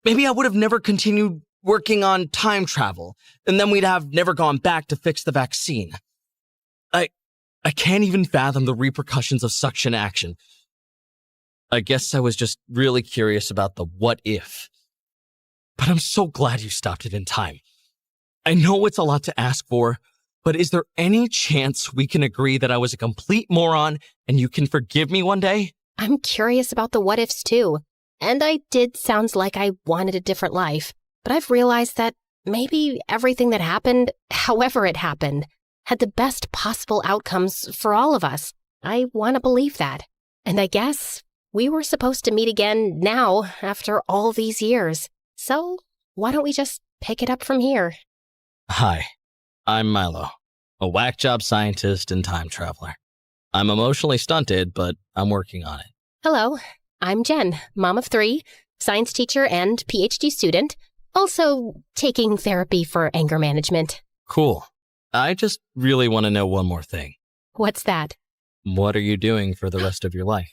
Maybe I would have never continued working on time travel, and then we'd have never gone back to fix the vaccine. I can't even fathom the repercussions of such an action. I guess I was just really curious about the what if. But I'm so glad you stopped it in time. I know it's a lot to ask for, but is there any chance we can agree that I was a complete moron and you can forgive me one day? I'm curious about the what ifs too. And I did sound like I wanted a different life, but I've realized that maybe everything that happened, however it happened, had the best possible outcomes for all of us. I want to believe that. And I guess we were supposed to meet again now after all these years. So why don't we just pick it up from here? Hi, I'm Milo, a whack job scientist and time traveler. I'm emotionally stunted, but I'm working on it. Hello, I'm Jen, mom of 3, science teacher and PhD student, also taking therapy for anger management. Cool. I just really want to know one more thing. What's that? What are you doing for the rest of your life?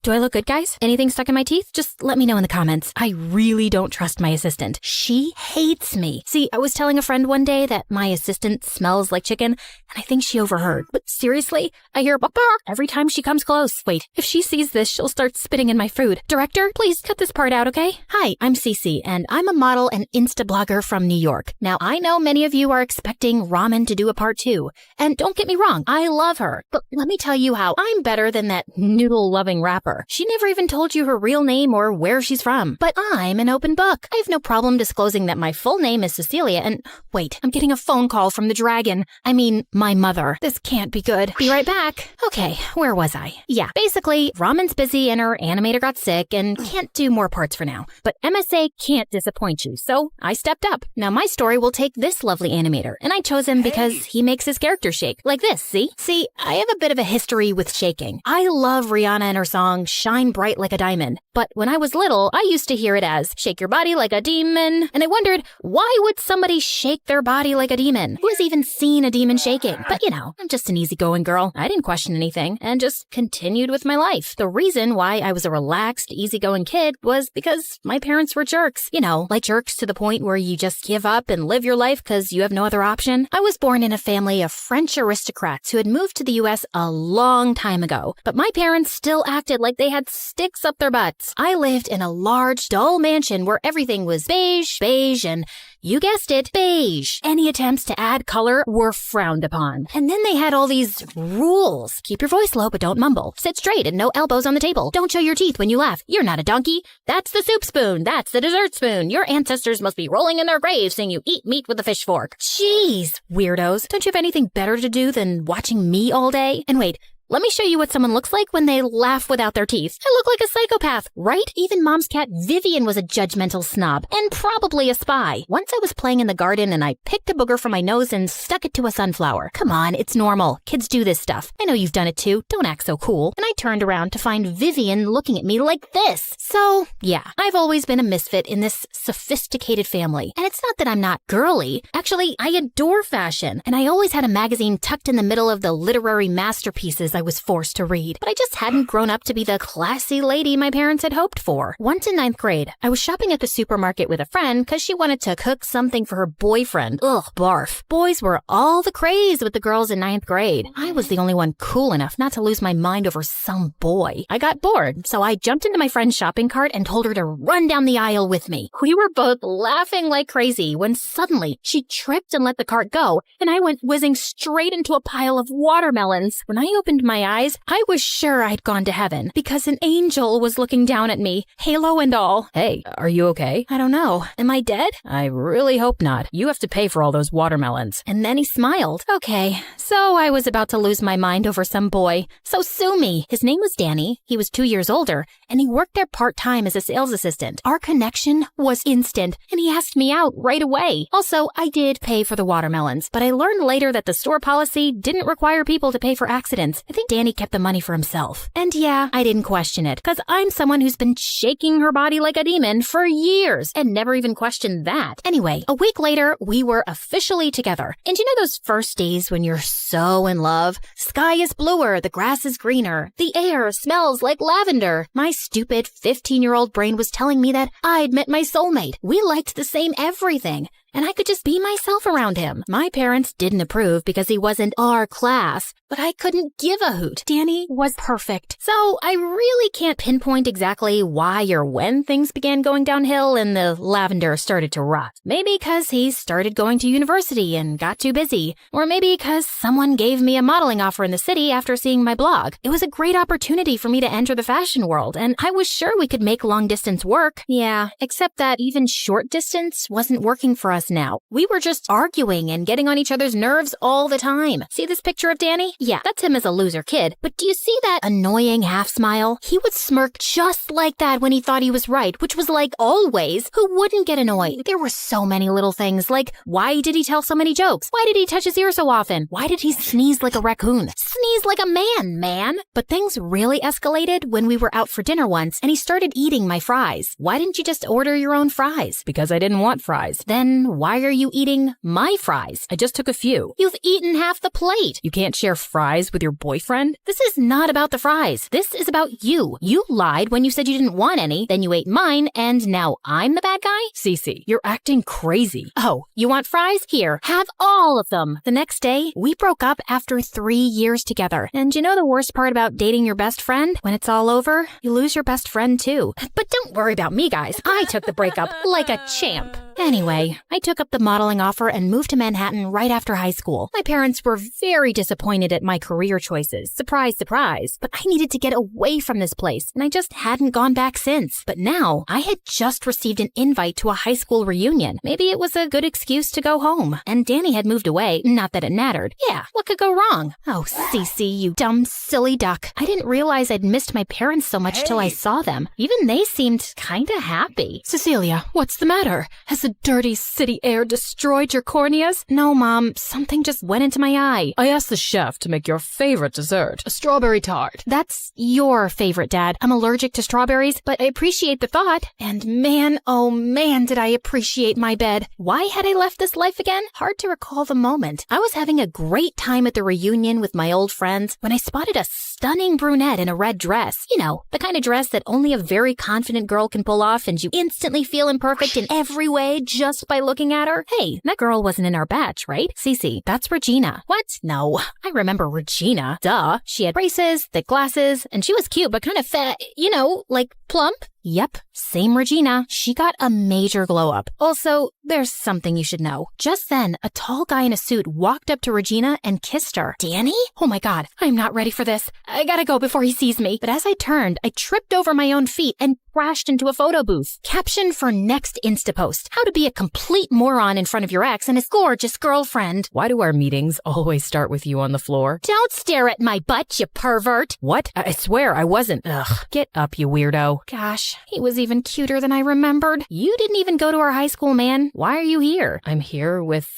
Do I look good, guys? Anything stuck in my teeth? Just let me know in the comments. I really don't trust my assistant. She hates me. See, I was telling a friend one day that my assistant smells like chicken, and I think she overheard. But seriously, I hear bark every time she comes close. Wait, if she sees this, she'll start spitting in my food. Director, please cut this part out, okay? Hi, I'm Cece, and I'm a model and Insta blogger from New York. Now, I know many of you are expecting Ramen to do a part 2. And don't get me wrong, I love her. But let me tell you how I'm better than that noodle-loving rapper. She never even told you her real name or where she's from. But I'm an open book. I have no problem disclosing that my full name is Cecilia and... Wait, I'm getting a phone call from the dragon. I mean, my mother. This can't be good. Be right back. Okay, where was I? Yeah, basically, Ramen's busy and her animator got sick and can't do more parts for now. But MSA can't disappoint you, so I stepped up. Now my story will take this lovely animator, and I chose him because he makes his character shake. Like this, see? See, I have a bit of a history with shaking. I love Rihanna and her song Shine Bright Like a Diamond. But when I was little, I used to hear it as shake your body like a demon. And I wondered, why would somebody shake their body like a demon? Who has even seen a demon shaking? But you know, I'm just an easygoing girl. I didn't question anything and just continued with my life. The reason why I was a relaxed, easygoing kid was because my parents were jerks. You know, like jerks to the point where you just give up and live your life because you have no other option. I was born in a family of French aristocrats who had moved to the US a long time ago. But my parents still acted like they had sticks up their butts. I lived in a large, dull mansion where everything was beige, and you guessed it, beige. Any attempts to add color were frowned upon. And then they had all these rules. Keep your voice low, but don't mumble. Sit straight and no elbows on the table. Don't show your teeth when you laugh. You're not a donkey. That's the soup spoon. That's the dessert spoon. Your ancestors must be rolling in their graves saying you eat meat with a fish fork. Jeez, weirdos. Don't you have anything better to do than watching me all day? And wait, let me show you what someone looks like when they laugh without their teeth. I look like a psychopath, right? Even Mom's cat Vivian was a judgmental snob, and probably a spy. Once I was playing in the garden and I picked a booger from my nose and stuck it to a sunflower. Come on, it's normal. Kids do this stuff. I know you've done it too. Don't act so cool. And I turned around to find Vivian looking at me like this. So, yeah, I've always been a misfit in this sophisticated family. And it's not that I'm not girly. Actually, I adore fashion, and I always had a magazine tucked in the middle of the literary masterpieces I was forced to read, but I just hadn't grown up to be the classy lady my parents had hoped for. Once in 9th grade, I was shopping at the supermarket with a friend because she wanted to cook something for her boyfriend. Ugh, barf. Boys were all the craze with the girls in 9th grade. I was the only one cool enough not to lose my mind over some boy. I got bored, so I jumped into my friend's shopping cart and told her to run down the aisle with me. We were both laughing like crazy when suddenly she tripped and let the cart go, and I went whizzing straight into a pile of watermelons. When I opened my eyes, I was sure I'd gone to heaven because an angel was looking down at me, halo and all. Hey, are you okay? I don't know. Am I dead? I really hope not. You have to pay for all those watermelons. And then he smiled. Okay, so I was about to lose my mind over some boy. So sue me. His name was Danny. He was 2 years older, and he worked there part-time as a sales assistant. Our connection was instant, and he asked me out right away. Also, I did pay for the watermelons, but I learned later that the store policy didn't require people to pay for accidents. I think Danny kept the money for himself. And yeah, I didn't question it, because I'm someone who's been shaking her body like a demon for years and never even questioned that. Anyway, a week later, we were officially together. And you know those first days when you're so in love? Sky is bluer, the grass is greener, the air smells like lavender. My stupid 15-year-old brain was telling me that I'd met my soulmate. We liked the same everything, and I could just be myself around him. My parents didn't approve because he wasn't our class, but I couldn't give a hoot. Danny was perfect. So I really can't pinpoint exactly why or when things began going downhill and the lavender started to rot. Maybe because he started going to university and got too busy. Or maybe because someone gave me a modeling offer in the city after seeing my blog. It was a great opportunity for me to enter the fashion world, and I was sure we could make long distance work. Yeah, except that even short distance wasn't working for us now. We were just arguing and getting on each other's nerves all the time. See this picture of Danny? Yeah, that's him as a loser kid. But do you see that annoying half smile? He would smirk just like that when he thought he was right, which was like always. Who wouldn't get annoyed? There were so many little things, like why did he tell so many jokes? Why did he touch his ear so often? Why did he sneeze like a raccoon? Sneeze like a man. But things really escalated when we were out for dinner once and he started eating my fries. Why didn't you just order your own fries? Because I didn't want fries. Then why are you eating my fries? I just took a few. You've eaten half the plate. You can't share fries with your boyfriend? This is not about the fries. This is about you. You lied when you said you didn't want any, then you ate mine, and now I'm the bad guy? Cece, you're acting crazy. Oh, you want fries? Here, have all of them. The next day, we broke up after 3 years together. And you know the worst part about dating your best friend? When it's all over, you lose your best friend too. But don't worry about me, guys. I took the breakup like a champ. Anyway, I took up the modeling offer and moved to Manhattan right after high school. My parents were very disappointed at my career choices. Surprise, surprise. But I needed to get away from this place, and I just hadn't gone back since. But now, I had just received an invite to a high school reunion. Maybe it was a good excuse to go home. And Danny had moved away, not that it mattered. Yeah, what could go wrong? Oh, Cece, you dumb, silly duck. I didn't realize I'd missed my parents so much till I saw them. Even they seemed kinda happy. Cecilia, what's the matter? Has the dirty city air destroyed your corneas? No, Mom. Something just went into my eye. I asked the chef to make your favorite dessert, a strawberry tart. That's your favorite, Dad. I'm allergic to strawberries, but I appreciate the thought. And man, oh man, did I appreciate my bed. Why had I left this life again? Hard to recall the moment. I was having a great time at the reunion with my old friends when I spotted a stunning brunette in a red dress. You know, the kind of dress that only a very confident girl can pull off and you instantly feel imperfect in every way just by looking at her. Hey, that girl wasn't in our batch, right? Cece, that's Regina. What? No, I remember Regina. Duh. She had braces, thick glasses, and she was cute but kind of fat, you know, like plump. Yep, same Regina. She got a major glow up. Also, there's something you should know. Just then, a tall guy in a suit walked up to Regina and kissed her. Danny? Oh my God, I'm not ready for this. I gotta go before he sees me. But as I turned, I tripped over my own feet and crashed into a photo booth. Caption for next Instapost: how to be a complete moron in front of your ex and his gorgeous girlfriend. Why do our meetings always start with you on the floor? Don't stare at my butt, you pervert. What? I swear I wasn't. Ugh, get up, you weirdo. Gosh, he was even cuter than I remembered. You didn't even go to our high school, man. Why are you here? I'm here with,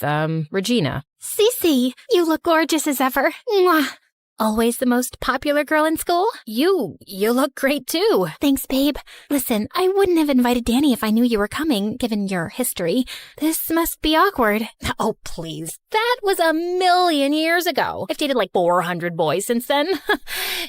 Regina. Cece, you look gorgeous as ever. Mwah. Always the most popular girl in school? You look great too. Thanks, babe. Listen, I wouldn't have invited Danny if I knew you were coming, given your history. This must be awkward. Oh, please. That was a million years ago. I've dated like 400 boys since then.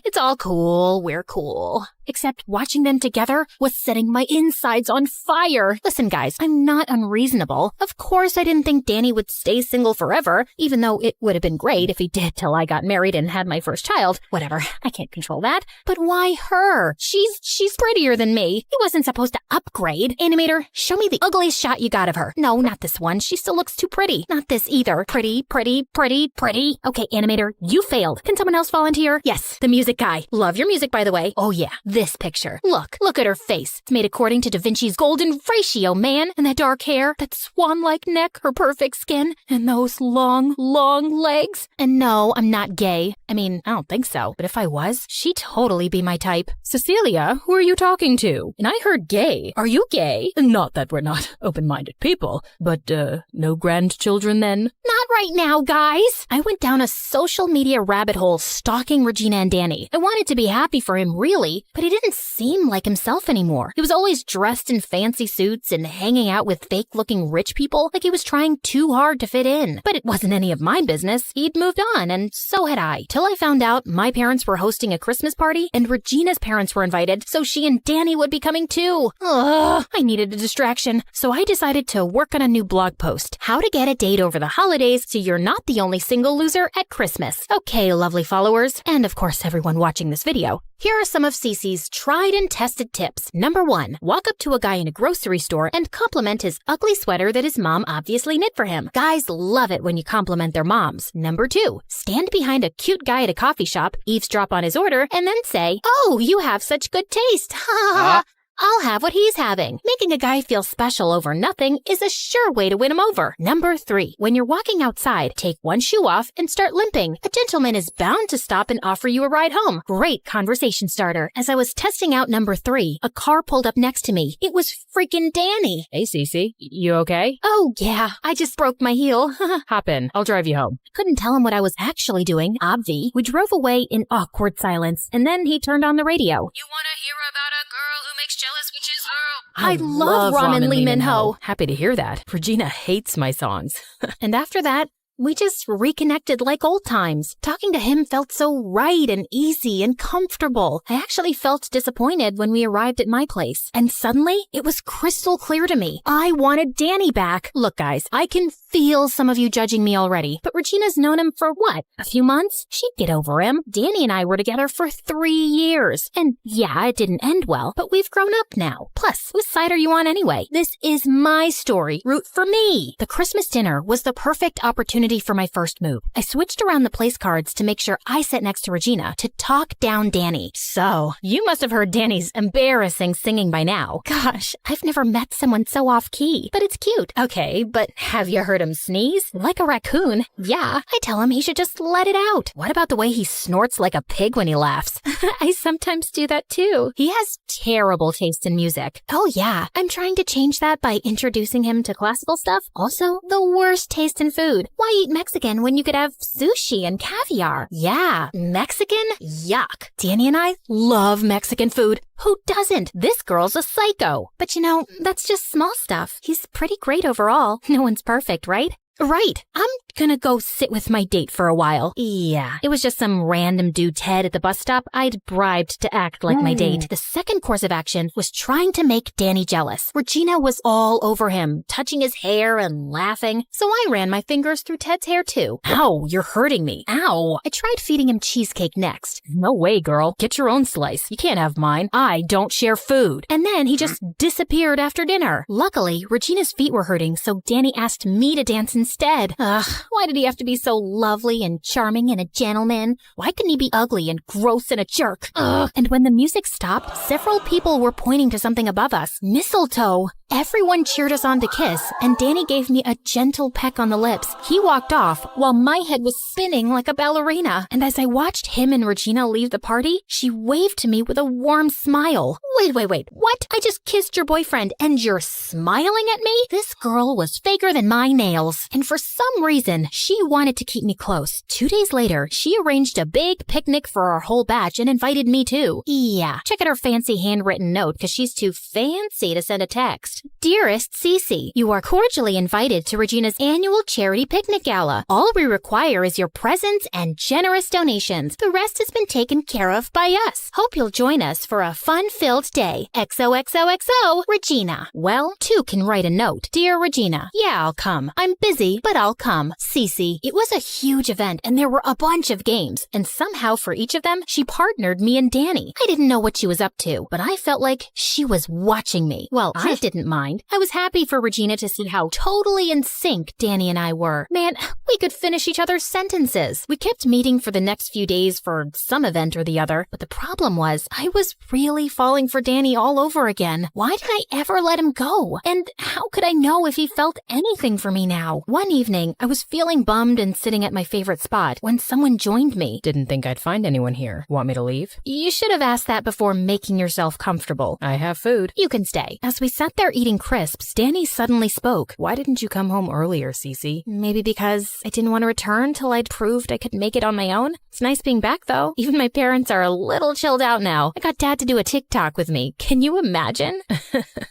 It's all cool. We're cool. Except watching them together was setting my insides on fire. Listen, guys, I'm not unreasonable. Of course, I didn't think Danny would stay single forever, even though it would have been great if he did till I got married and had my first child. Whatever, I can't control that. But why her? She's prettier than me. He wasn't supposed to upgrade. Animator, show me the ugliest shot you got of her. No, not this one. She still looks too pretty. Not this either. pretty. Okay, animator, you failed. Can someone else volunteer? Yes, the music guy. Love your music, by the way. Oh yeah, this picture. Look at her face. It's made according to Da Vinci's golden ratio, man. And that dark hair, that swan-like neck, her perfect skin, and those long legs. And no, I'm not gay. I mean, I don't think so. But if I was, she'd totally be my type. Cecilia, who are you talking to? And I heard gay. Are you gay? Not that we're not open-minded people, but, no grandchildren then? Not right now, guys. I went down a social media rabbit hole stalking Regina and Danny. I wanted to be happy for him, really, but he didn't seem like himself anymore. He was always dressed in fancy suits and hanging out with fake-looking rich people like he was trying too hard to fit in. But it wasn't any of my business. He'd moved on, and so had I. Till I found out my parents were hosting a Christmas party, and Regina's parents were invited, so she and Danny would be coming too. Ugh, I needed a distraction, so I decided to work on a new blog post. How to get a date over the holidays so you're not the only single loser at Christmas. Okay, lovely followers, and of course everyone watching this video. Here are some of Cece's tried and tested tips. Number 1, walk up to a guy in a grocery store and compliment his ugly sweater that his mom obviously knit for him. Guys love it when you compliment their moms. Number 2, stand behind a cute guy at a coffee shop, eavesdrop on his order, and then say, "Oh, you have such good taste." Ha ha ha. I'll have what he's having. Making a guy feel special over nothing is a sure way to win him over. Number 3, when you're walking outside, take one shoe off and start limping. A gentleman is bound to stop and offer you a ride home. Great conversation starter. As I was testing out number 3, a car pulled up next to me. It was freaking Danny. Hey, Cece, you okay? Oh, yeah, I just broke my heel. Hop in, I'll drive you home. Couldn't tell him what I was actually doing, obvi. We drove away in awkward silence, and then he turned on the radio. You want to hear about a girl who makes jealous witches, girl? I love Ramen Lee Min-ho. Happy to hear that. Regina hates my songs. And after that, we just reconnected like old times. Talking to him felt so right and easy and comfortable. I actually felt disappointed when we arrived at my place. And suddenly, it was crystal clear to me. I wanted Danny back. Look, guys, I can feel some of you judging me already. But Regina's known him for what? A few months? She'd get over him. Danny and I were together for 3 years. And yeah, it didn't end well, but we've grown up now. Plus, whose side are you on anyway? This is my story. Root for me. The Christmas dinner was the perfect opportunity for my first move. I switched around the place cards to make sure I sat next to Regina to talk down Danny. So, you must have heard Danny's embarrassing singing by now. Gosh, I've never met someone so off-key, but it's cute. Okay, but have you heard him sneeze? Like a raccoon? Yeah, I tell him he should just let it out. What about the way he snorts like a pig when he laughs? I sometimes do that too. He has terrible taste in music. Oh yeah, I'm trying to change that by introducing him to classical stuff. Also, the worst taste in food. Why eat Mexican when you could have sushi and caviar? Yeah, Mexican? Yuck. Danny and I love Mexican food. Who doesn't? This girl's a psycho. But you know, that's just small stuff. He's pretty great overall. No one's perfect, right? Right. I'm gonna go sit with my date for a while. Yeah, it was just some random dude Ted at the bus stop I'd bribed to act like my date. The second course of action was trying to make Danny jealous. Regina was all over him, touching his hair and laughing. So I ran my fingers through Ted's hair too. Ow, you're hurting me. Ow. I tried feeding him cheesecake next. No way, girl. Get your own slice. You can't have mine. I don't share food. And then he just disappeared after dinner. Luckily, Regina's feet were hurting, so Danny asked me to dance instead. Ugh, why did he have to be so lovely and charming and a gentleman? Why couldn't he be ugly and gross and a jerk? Ugh. And when the music stopped, several people were pointing to something above us. Mistletoe. Everyone cheered us on to kiss, and Danny gave me a gentle peck on the lips. He walked off while my head was spinning like a ballerina. And as I watched him and Regina leave the party, she waved to me with a warm smile. Wait. What? I just kissed your boyfriend and you're smiling at me? This girl was faker than my nails. And for some reason, she wanted to keep me close. 2 days later, she arranged a big picnic for our whole batch and invited me too. Yeah, check out her fancy handwritten note because she's too fancy to send a text. Dearest Cece, you are cordially invited to Regina's annual charity picnic gala. All we require is your presence and generous donations. The rest has been taken care of by us. Hope you'll join us for a fun-filled day. XOXOXO, Regina. Well, 2 can write a note. Dear Regina, yeah, I'll come. I'm busy, but I'll come. Cece. It was a huge event and there were a bunch of games. And somehow for each of them, she partnered me and Danny. I didn't know what she was up to, but I felt like she was watching me. Well, I didn't didn't mind. I was happy for Regina to see how totally in sync Danny and I were. Man, we could finish each other's sentences. We kept meeting for the next few days for some event or the other, but the problem was I was really falling for Danny all over again. Why did I ever let him go? And how could I know if he felt anything for me now? One evening, I was feeling bummed and sitting at my favorite spot when someone joined me. Didn't think I'd find anyone here. Want me to leave? You should have asked that before making yourself comfortable. I have food. You can stay. As we sat there eating crisps, Danny suddenly spoke. Why didn't you come home earlier, Cece? Maybe because I didn't want to return till I'd proved I could make it on my own. It's nice being back, though. Even my parents are a little chilled out now. I got Dad to do a TikTok with me. Can you imagine?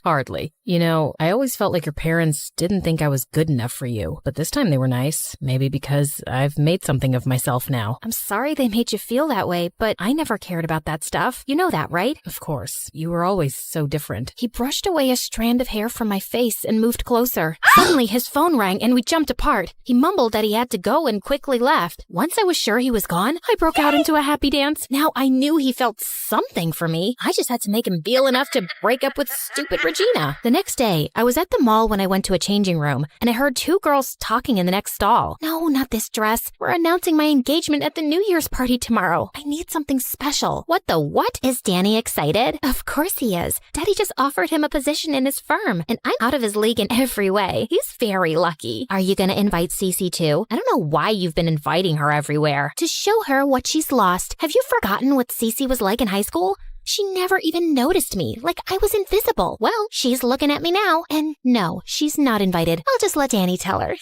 Hardly. You know, I always felt like your parents didn't think I was good enough for you, but this time they were nice. Maybe because I've made something of myself now. I'm sorry they made you feel that way, but I never cared about that stuff. You know that, right? Of course. You were always so different. He brushed away a strand of hair from my face and moved closer. Suddenly, his phone rang and we jumped apart. He mumbled that he had to go and quickly left. Once I was sure he was gone, I broke out into a happy dance. Now I knew he felt something for me. I just had to make him feel enough to break up with stupid Regina. The next day, I was at the mall when I went to a changing room, and I heard two girls talking in the next stall. No, not this dress. We're announcing my engagement at the New Year's party tomorrow. I need something special. What the what? Is Danny excited? Of course he is. Daddy just offered him a position in his firm, and I'm out of his league in every way. He's very lucky. Are you gonna invite Cece too? I don't know why you've been inviting her everywhere. To show her what she's lost. Have you forgotten what Cece was like in high school? She never even noticed me, like I was invisible. Well, she's looking at me now, and no, she's not invited. I'll just let Danny tell her.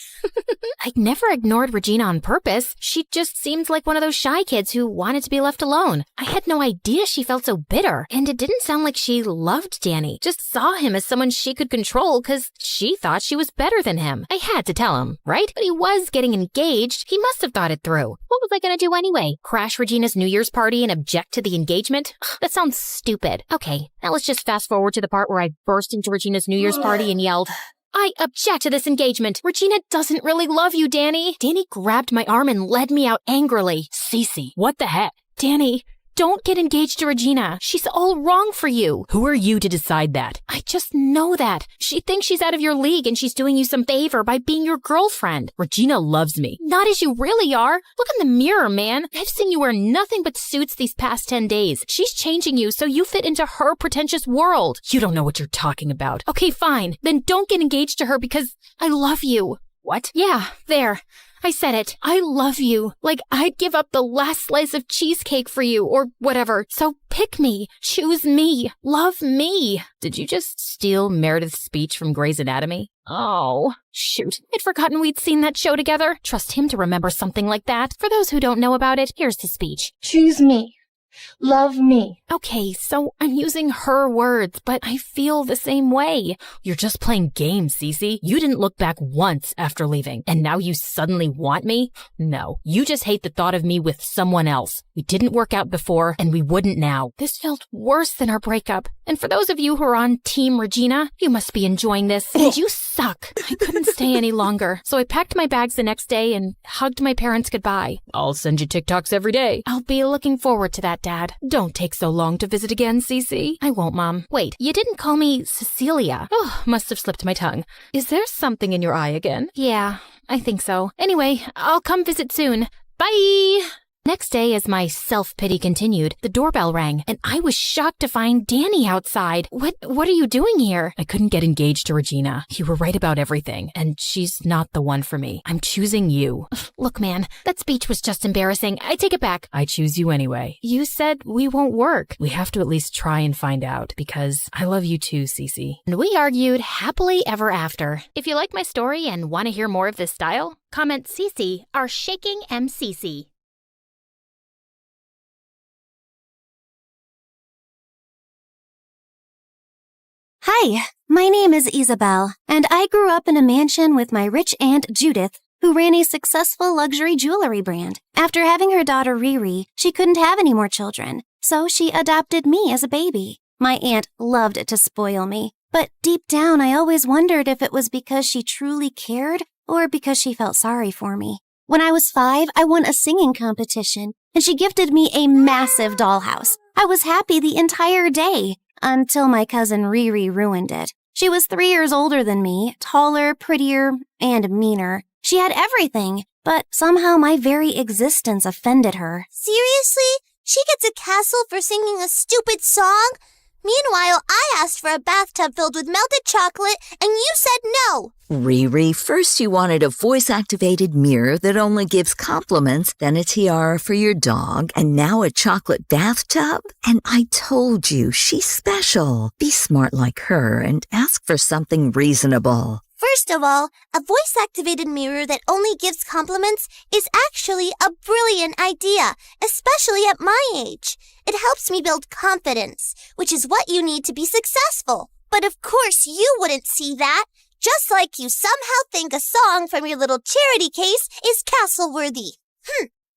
I never ignored Regina on purpose. She just seemed like one of those shy kids who wanted to be left alone. I had no idea she felt so bitter, and it didn't sound like she loved Danny. Just saw him as someone she could control because she thought she was better than him. I had to tell him, right? But he was getting engaged. He must have thought it through. What was I gonna do anyway? Crash Regina's New Year's party and object to the engagement? That sounds stupid. Okay, now let's just fast forward to the part where I burst into Regina's New Year's party and yelled, I object to this engagement. Regina doesn't really love you, Danny. Danny grabbed my arm and led me out angrily. Cece, what the heck? Danny, don't get engaged to Regina. She's all wrong for you. Who are you to decide that? I just know that. She thinks she's out of your league and she's doing you some favor by being your girlfriend. Regina loves me. Not as you really are. Look in the mirror, man. I've seen you wear nothing but suits these past 10 days. She's changing you so you fit into her pretentious world. You don't know what you're talking about. Okay, fine. Then don't get engaged to her because I love you. What? Yeah, there. I said it. I love you. Like I'd give up the last slice of cheesecake for you or whatever. So pick me. Choose me. Love me. Did you just steal Meredith's speech from Grey's Anatomy? Oh, shoot. I'd forgotten we'd seen that show together. Trust him to remember something like that. For those who don't know about it, here's his speech. Choose me. Love me. Okay, so I'm using her words, but I feel the same way. You're just playing games, Cece. You didn't look back once after leaving, and now you suddenly want me? No, you just hate the thought of me with someone else. We didn't work out before, and we wouldn't now. This felt worse than our breakup. And for those of you who are on Team Regina, you must be enjoying this. And you suck. I couldn't stay any longer. So I packed my bags the next day and hugged my parents goodbye. I'll send you TikToks every day. I'll be looking forward to that, Dad. Don't take so long to visit again, Cece. I won't, Mom. Wait, you didn't call me Cecilia. Oh, must have slipped my tongue. Is there something in your eye again? Yeah, I think so. Anyway, I'll come visit soon. Bye! Next day, as my self-pity continued, the doorbell rang, and I was shocked to find Danny outside. What are you doing here? I couldn't get engaged to Regina. You were right about everything, and she's not the one for me. I'm choosing you. Look, man, that speech was just embarrassing. I take it back. I choose you anyway. You said we won't work. We have to at least try and find out, because I love you too, Cece. And we argued happily ever after. If you like my story and want to hear more of this style, comment Cece, our shaking MCC. Hi, my name is Isabel, and I grew up in a mansion with my rich aunt Judith, who ran a successful luxury jewelry brand. After having her daughter Riri, she couldn't have any more children, so she adopted me as a baby. My aunt loved to spoil me, but deep down I always wondered if it was because she truly cared or because she felt sorry for me. When I was 5, I won a singing competition, and she gifted me a massive dollhouse. I was happy the entire day. Until my cousin Riri ruined it. She was 3 years older than me, taller, prettier, and meaner. She had everything, but somehow my very existence offended her. Seriously? She gets a castle for singing a stupid song? Meanwhile, I asked for a bathtub filled with melted chocolate, and you said no. Riri, first you wanted a voice-activated mirror that only gives compliments, then a tiara for your dog, and now a chocolate bathtub? And I told you, she's special. Be smart like her and ask for something reasonable. First of all, a voice-activated mirror that only gives compliments is actually a brilliant idea, especially at my age. It helps me build confidence, which is what you need to be successful. But of course you wouldn't see that, just like you somehow think a song from your little charity case is castle-worthy.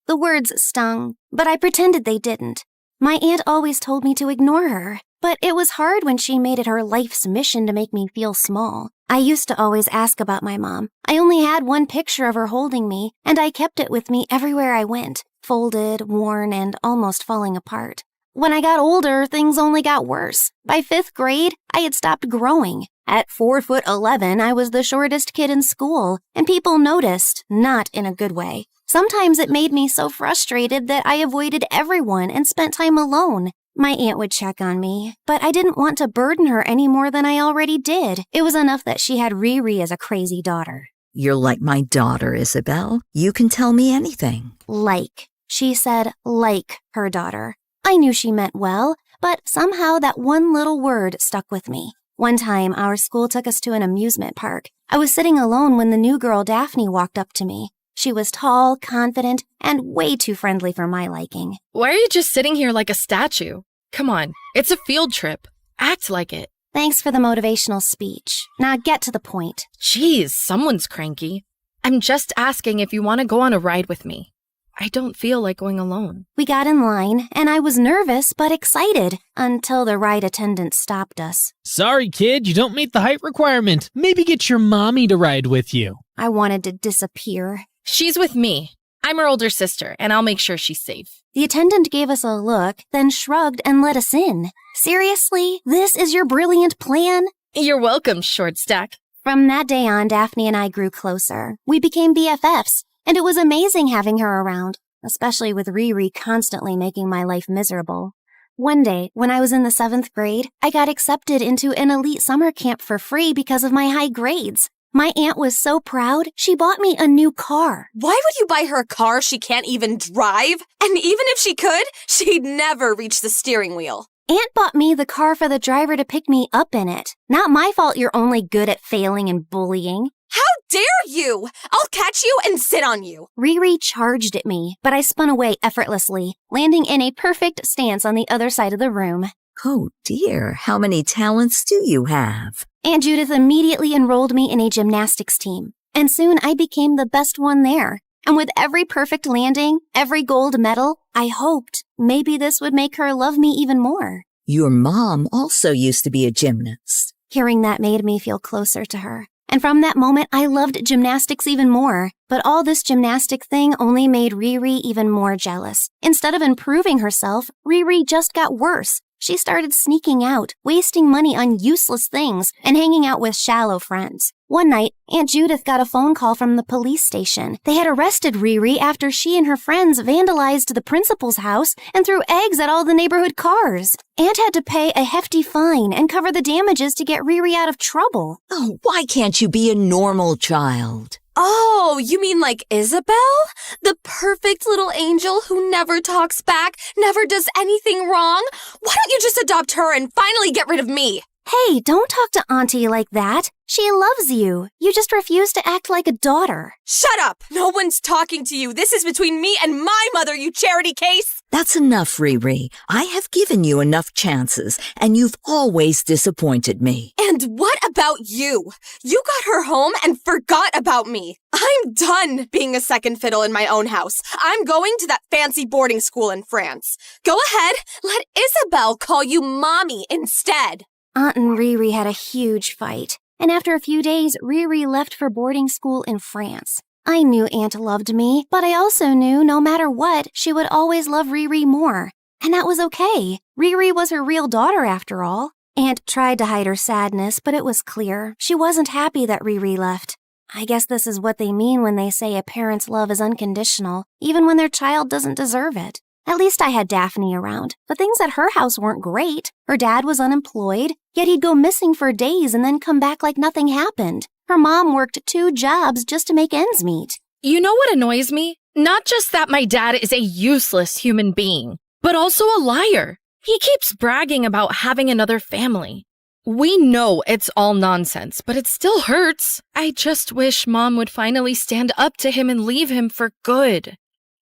The words stung, but I pretended they didn't. My aunt always told me to ignore her, but it was hard when she made it her life's mission to make me feel small. I used to always ask about my mom. I only had one picture of her holding me, and I kept it with me everywhere I went, folded, worn, and almost falling apart. When I got older, things only got worse. By 5th grade, I had stopped growing. At 4'11", I was the shortest kid in school, and people noticed, not in a good way. Sometimes it made me so frustrated that I avoided everyone and spent time alone. My aunt would check on me, but I didn't want to burden her any more than I already did. It was enough that she had Riri as a crazy daughter. You're like my daughter, Isabel. You can tell me anything. Like. She said like her daughter. I knew she meant well, but somehow that one little word stuck with me. One time, our school took us to an amusement park. I was sitting alone when the new girl Daphne walked up to me. She was tall, confident, and way too friendly for my liking. Why are you just sitting here like a statue? Come on, it's a field trip. Act like it. Thanks for the motivational speech. Now get to the point. Jeez, someone's cranky. I'm just asking if you want to go on a ride with me. I don't feel like going alone. We got in line, and I was nervous but excited until the ride attendant stopped us. Sorry, kid, you don't meet the height requirement. Maybe get your mommy to ride with you. I wanted to disappear. She's with me. I'm her older sister, and I'll make sure she's safe. The attendant gave us a look, then shrugged and let us in. Seriously? This is your brilliant plan? You're welcome, short stack. From that day on, Daphne and I grew closer. We became BFFs, and it was amazing having her around, especially with Riri constantly making my life miserable. One day, when I was in the 7th grade, I got accepted into an elite summer camp for free because of my high grades. My aunt was so proud, she bought me a new car. Why would you buy her a car she can't even drive? And even if she could, she'd never reach the steering wheel. Aunt bought me the car for the driver to pick me up in it. Not my fault you're only good at failing and bullying. How dare you! I'll catch you and sit on you. Riri charged at me, but I spun away effortlessly, landing in a perfect stance on the other side of the room. Oh dear, how many talents do you have? Aunt Judith immediately enrolled me in a gymnastics team, and soon I became the best one there. And with every perfect landing, every gold medal, I hoped maybe this would make her love me even more. Your mom also used to be a gymnast. Hearing that made me feel closer to her. And from that moment, I loved gymnastics even more. But all this gymnastic thing only made Riri even more jealous. Instead of improving herself, Riri just got worse. She started sneaking out, wasting money on useless things, and hanging out with shallow friends. One night, Aunt Judith got a phone call from the police station. They had arrested Riri after she and her friends vandalized the principal's house and threw eggs at all the neighborhood cars. Aunt had to pay a hefty fine and cover the damages to get Riri out of trouble. Oh, why can't you be a normal child? Oh, you mean like Isabel? The perfect little angel who never talks back, never does anything wrong? Why don't you just adopt her and finally get rid of me? Hey, don't talk to Auntie like that. She loves you. You just refuse to act like a daughter. Shut up! No one's talking to you. This is between me and my mother, you charity case! That's enough, Riri. I have given you enough chances, and you've always disappointed me. And what about you? You got her home and forgot about me. I'm done being a second fiddle in my own house. I'm going to that fancy boarding school in France. Go ahead, let Isabel call you Mommy instead. Aunt and Riri had a huge fight, and after a few days, Riri left for boarding school in France. I knew Aunt loved me, but I also knew no matter what, she would always love Riri more. And that was okay. Riri was her real daughter after all. Aunt tried to hide her sadness, but it was clear she wasn't happy that Riri left. I guess this is what they mean when they say a parent's love is unconditional, even when their child doesn't deserve it. At least I had Daphne around, but things at her house weren't great. Her dad was unemployed, yet he'd go missing for days and then come back like nothing happened. Her mom worked 2 jobs just to make ends meet. You know what annoys me? Not just that my dad is a useless human being, but also a liar. He keeps bragging about having another family. We know it's all nonsense, but it still hurts. I just wish Mom would finally stand up to him and leave him for good.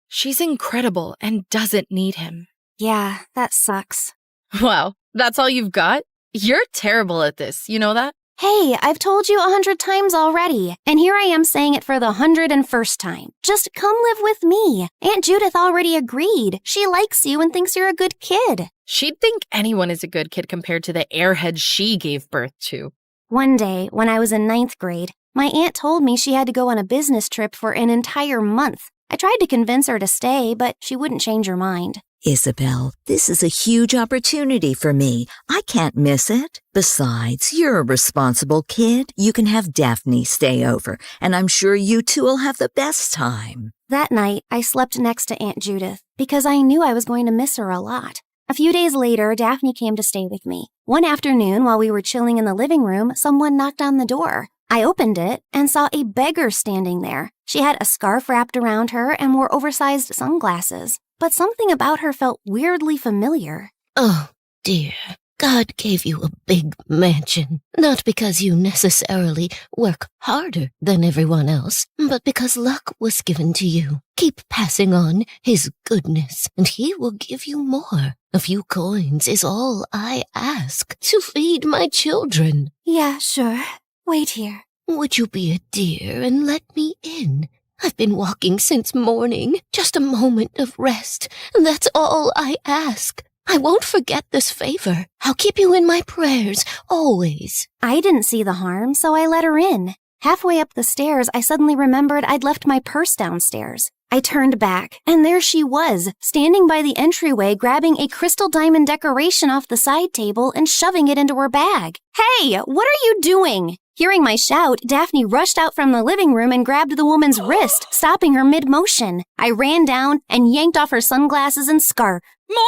She's incredible and doesn't need him. Yeah, that sucks. Wow, that's all you've got? You're terrible at this, you know that? Hey, I've told you 100 times already, and here I am saying it for the 101st time. Just come live with me. Aunt Judith already agreed. She likes you and thinks you're a good kid. She'd think anyone is a good kid compared to the airhead she gave birth to. One day, when I was in 9th grade, my aunt told me she had to go on a business trip for an entire month. I tried to convince her to stay, but she wouldn't change her mind. Isabel, this is a huge opportunity for me. I can't miss it. Besides, you're a responsible kid. You can have Daphne stay over, and I'm sure you two will have the best time. That night, I slept next to Aunt Judith because I knew I was going to miss her a lot. A few days later, Daphne came to stay with me. One afternoon, while we were chilling in the living room, someone knocked on the door. I opened it and saw a beggar standing there. She had a scarf wrapped around her and wore oversized sunglasses. But something about her felt weirdly familiar. Oh, dear. God gave you a big mansion, not because you necessarily work harder than everyone else, but because luck was given to you. Keep passing on his goodness, and he will give you more. A few coins is all I ask to feed my children. Yeah, sure. Wait here. Would you be a dear and let me in? I've been walking since morning. Just a moment of rest. That's all I ask. I won't forget this favor. I'll keep you in my prayers, always. I didn't see the harm, so I let her in. Halfway up the stairs, I suddenly remembered I'd left my purse downstairs. I turned back, and there she was, standing by the entryway, grabbing a crystal diamond decoration off the side table and shoving it into her bag. Hey, what are you doing? Hearing my shout, Daphne rushed out from the living room and grabbed the woman's wrist, stopping her mid-motion. I ran down and yanked off her sunglasses and scarf. Mom?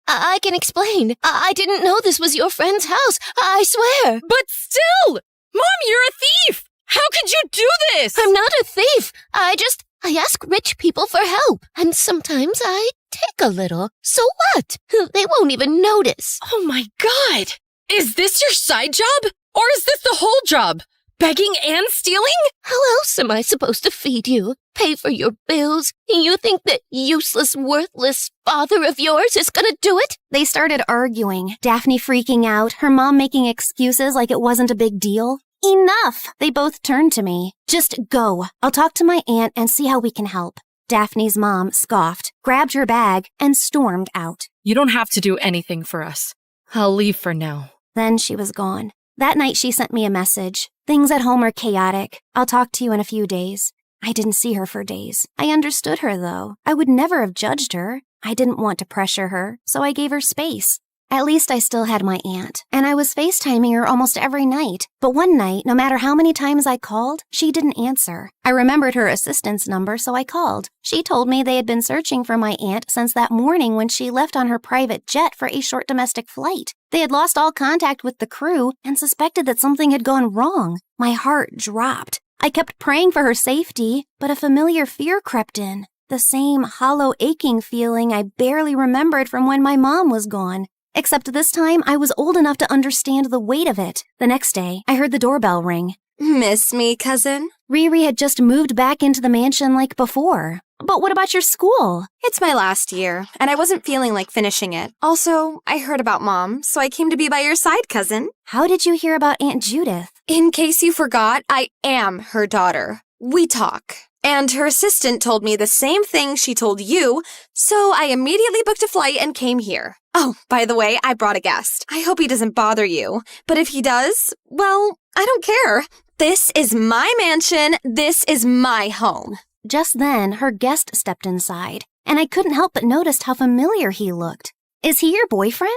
I can explain. I didn't know this was your friend's house. I swear. But still! Mom, you're a thief! How could you do this? I'm not a thief. I ask rich people for help, and sometimes I take a little. So what? They won't even notice. Oh my God! Is this your side job? Or is this the whole job? Begging and stealing? How else am I supposed to feed you? Pay for your bills? You think that useless, worthless father of yours is gonna do it? They started arguing, Daphne freaking out, her mom making excuses like it wasn't a big deal. Enough! They both turned to me. Just go. I'll talk to my aunt and see how we can help. Daphne's mom scoffed, grabbed her bag, and stormed out. You don't have to do anything for us. I'll leave for now. Then she was gone. That night she sent me a message. Things at home are chaotic. I'll talk to you in a few days. I didn't see her for days. I understood her, though. I would never have judged her. I didn't want to pressure her, so I gave her space. At least I still had my aunt, and I was FaceTiming her almost every night. But one night, no matter how many times I called, she didn't answer. I remembered her assistant's number, so I called. She told me they had been searching for my aunt since that morning when she left on her private jet for a short domestic flight. They had lost all contact with the crew and suspected that something had gone wrong. My heart dropped. I kept praying for her safety, but a familiar fear crept in. The same hollow, aching feeling I barely remembered from when my mom was gone. Except this time, I was old enough to understand the weight of it. The next day, I heard the doorbell ring. Miss me, cousin? Riri had just moved back into the mansion like before. But what about your school? It's my last year, and I wasn't feeling like finishing it. Also, I heard about Mom, so I came to be by your side, cousin. How did you hear about Aunt Judith? In case you forgot, I am her daughter. We talk. And her assistant told me the same thing she told you, so I immediately booked a flight and came here. Oh, by the way, I brought a guest. I hope he doesn't bother you. But if he does, well, I don't care. This is my mansion. This is my home. Just then, her guest stepped inside, and I couldn't help but notice how familiar he looked. Is he your boyfriend?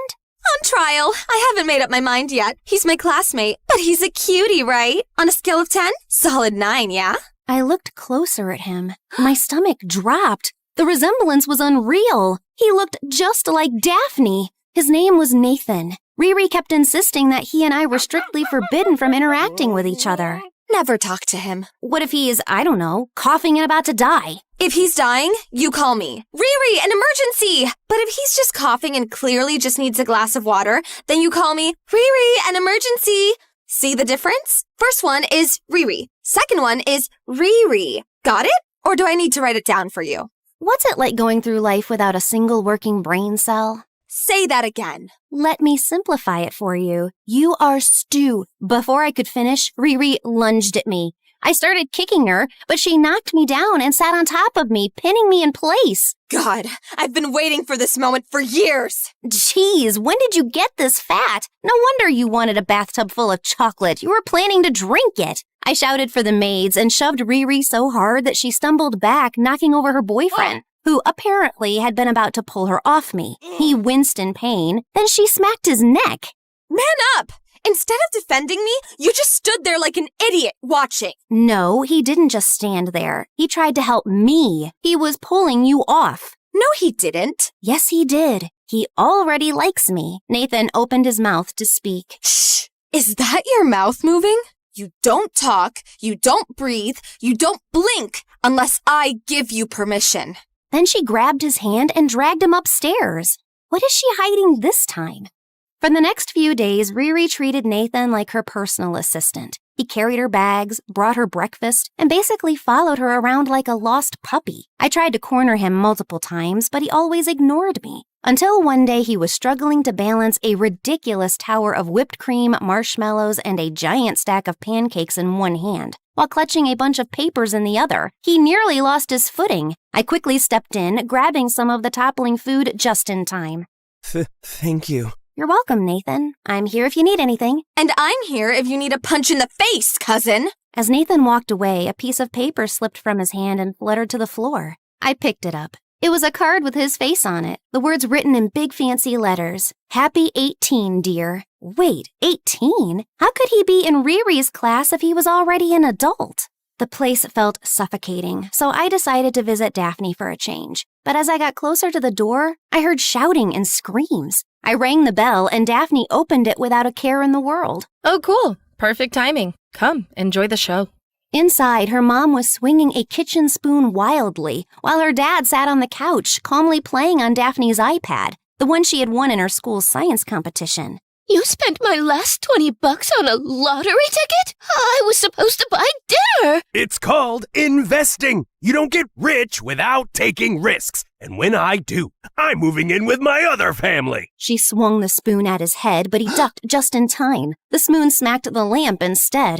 On trial. I haven't made up my mind yet. He's my classmate, but he's a cutie, right? On a scale of 10? Solid 9, yeah? I looked closer at him. My stomach dropped. The resemblance was unreal. He looked just like Daphne. His name was Nathan. Riri kept insisting that he and I were strictly forbidden from interacting with each other. Never talk to him. What if he is, I don't know, coughing and about to die? If he's dying, you call me. Riri, an emergency! But if he's just coughing and clearly just needs a glass of water, then you call me Riri, an emergency. See the difference? First one is Riri. Second one is Riri. Got it? Or do I need to write it down for you? What's it like going through life without a single working brain cell? Say that again. Let me simplify it for you. You are stew. Before I could finish, Riri lunged at me. I started kicking her, but she knocked me down and sat on top of me, pinning me in place. God, I've been waiting for this moment for years. Jeez, when did you get this fat? No wonder you wanted a bathtub full of chocolate. You were planning to drink it. I shouted for the maids and shoved Riri so hard that she stumbled back, knocking over her boyfriend, who apparently had been about to pull her off me. He winced in pain, then she smacked his neck. Man up! Instead of defending me, you just stood there like an idiot watching. No, he didn't just stand there. He tried to help me. He was pulling you off. No, he didn't. Yes, he did. He already likes me. Nathan opened his mouth to speak. Shh! Is that your mouth moving? You don't talk, you don't breathe, you don't blink unless I give you permission. Then she grabbed his hand and dragged him upstairs. What is she hiding this time? For the next few days, Riri treated Nathan like her personal assistant. He carried her bags, brought her breakfast, and basically followed her around like a lost puppy. I tried to corner him multiple times, but he always ignored me. Until one day he was struggling to balance a ridiculous tower of whipped cream, marshmallows, and a giant stack of pancakes in one hand, while clutching a bunch of papers in the other. He nearly lost his footing. I quickly stepped in, grabbing some of the toppling food just in time. Thank you. You're welcome, Nathan. I'm here if you need anything. And I'm here if you need a punch in the face, cousin. As Nathan walked away, a piece of paper slipped from his hand and fluttered to the floor. I picked it up. It was a card with his face on it, the words written in big fancy letters. Happy 18, dear. Wait, 18? How could he be in Riri's class if he was already an adult? The place felt suffocating, so I decided to visit Daphne for a change. But as I got closer to the door, I heard shouting and screams. I rang the bell, and Daphne opened it without a care in the world. Oh, cool. Perfect timing. Come, enjoy the show. Inside, her mom was swinging a kitchen spoon wildly, while her dad sat on the couch, calmly playing on Daphne's iPad, the one she had won in her school's science competition. You spent my last $20 on a lottery ticket? I was supposed to buy dinner! It's called investing. You don't get rich without taking risks. And when I do, I'm moving in with my other family. She swung the spoon at his head, but he ducked just in time. The spoon smacked the lamp instead.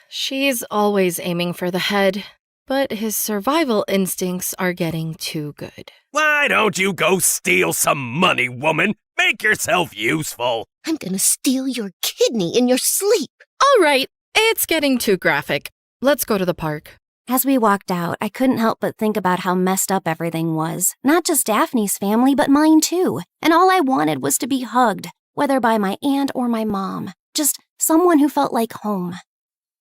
She's always aiming for the head, but his survival instincts are getting too good. Why don't you go steal some money, woman? Make yourself useful. I'm gonna steal your kidney in your sleep. All right, it's getting too graphic. Let's go to the park. As we walked out, I couldn't help but think about how messed up everything was. Not just Daphne's family, but mine too. And all I wanted was to be hugged, whether by my aunt or my mom. Just someone who felt like home.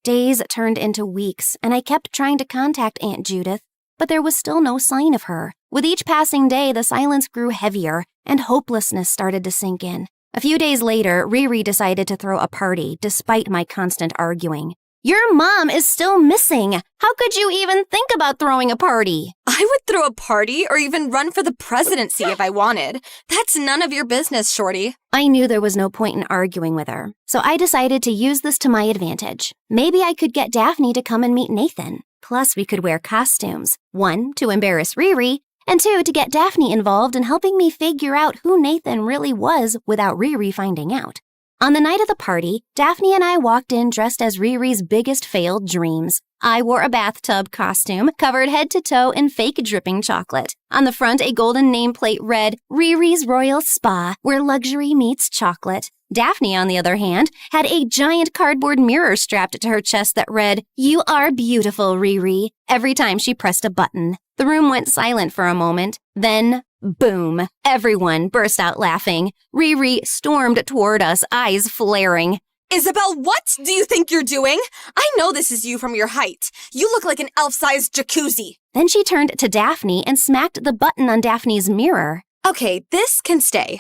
Days turned into weeks, and I kept trying to contact Aunt Judith, but there was still no sign of her. With each passing day, the silence grew heavier, and hopelessness started to sink in. A few days later, Riri decided to throw a party, despite my constant arguing. Your mom is still missing. How could you even think about throwing a party? I would throw a party or even run for the presidency if I wanted. That's none of your business, Shorty. I knew there was no point in arguing with her, so I decided to use this to my advantage. Maybe I could get Daphne to come and meet Nathan. Plus, we could wear costumes. 1, to embarrass Riri, and 2, to get Daphne involved in helping me figure out who Nathan really was without Riri finding out. On the night of the party, Daphne and I walked in dressed as Riri's biggest failed dreams. I wore a bathtub costume covered head to toe in fake dripping chocolate. On the front, a golden nameplate read, Riri's Royal Spa, where luxury meets chocolate. Daphne, on the other hand, had a giant cardboard mirror strapped to her chest that read, You are beautiful, Riri, every time she pressed a button. The room went silent for a moment. Then, Boom. Everyone burst out laughing. Riri stormed toward us, eyes flaring. Isabel, what do you think you're doing? I know this is you from your height. You look like an elf-sized jacuzzi. Then she turned to Daphne and smacked the button on Daphne's mirror. Okay, this can stay.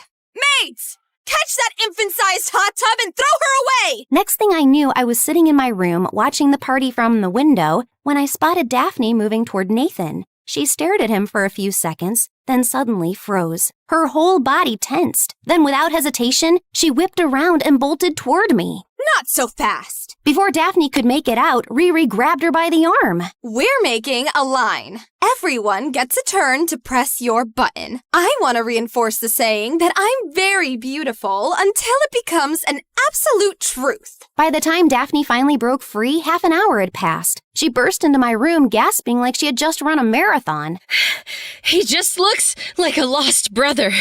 Mates! Catch that infant-sized hot tub and throw her away! Next thing I knew, I was sitting in my room watching the party from the window when I spotted Daphne moving toward Nathan. She stared at him for a few seconds, then suddenly froze. Her whole body tensed. Then without hesitation, she whipped around and bolted toward me. Not so fast. Before Daphne could make it out, Riri grabbed her by the arm. We're making a line. Everyone gets a turn to press your button. I want to reinforce the saying that I'm very beautiful until it becomes an absolute truth. By the time Daphne finally broke free, half an hour had passed. She burst into my room gasping like she had just run a marathon. He just looks like a lost brother.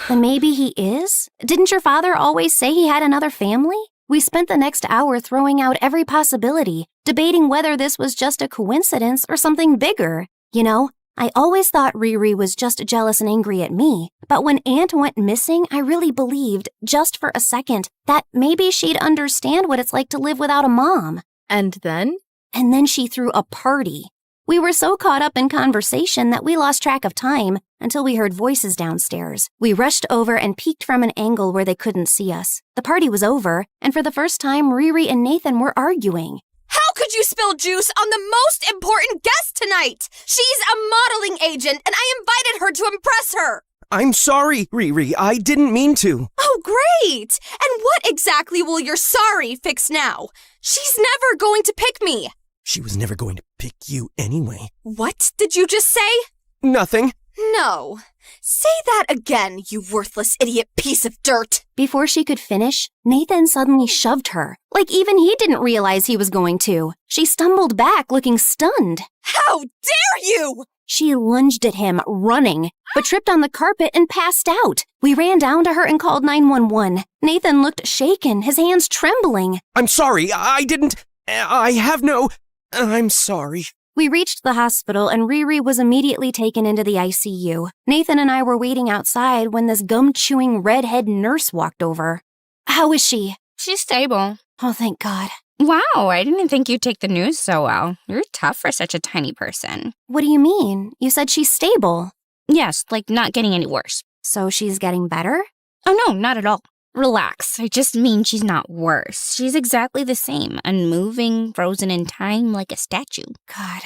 Then maybe he is? Didn't your father always say he had another family? We spent the next hour throwing out every possibility, debating whether this was just a coincidence or something bigger. You know, I always thought Riri was just jealous and angry at me, but when Aunt went missing, I really believed, just for a second, that maybe she'd understand what it's like to live without a mom. And then? And then she threw a party. We were so caught up in conversation that we lost track of time until we heard voices downstairs. We rushed over and peeked from an angle where they couldn't see us. The party was over, and for the first time, Riri and Nathan were arguing. How could you spill juice on the most important guest tonight? She's a modeling agent, and I invited her to impress her. I'm sorry, Riri. I didn't mean to. Oh, great! And what exactly will your sorry fix now? She's never going to pick me. She was never going to pick you anyway. What did you just say? Nothing. No. Say that again, you worthless idiot piece of dirt. Before she could finish, Nathan suddenly shoved her, like even he didn't realize he was going to. She stumbled back, looking stunned. How dare you! She lunged at him, running, but tripped on the carpet and passed out. We ran down to her and called 911. Nathan looked shaken, his hands trembling. I'm sorry. I'm sorry. We reached the hospital and Riri was immediately taken into the ICU. Nathan and I were waiting outside when this gum-chewing redhead nurse walked over. How is she? She's stable. Oh, thank God. Wow, I didn't think you'd take the news so well. You're tough for such a tiny person. What do you mean? You said she's stable. Yes, like not getting any worse. So she's getting better? Oh no, not at all. Relax. I just mean she's not worse. She's exactly the same, unmoving, frozen in time like a statue. God,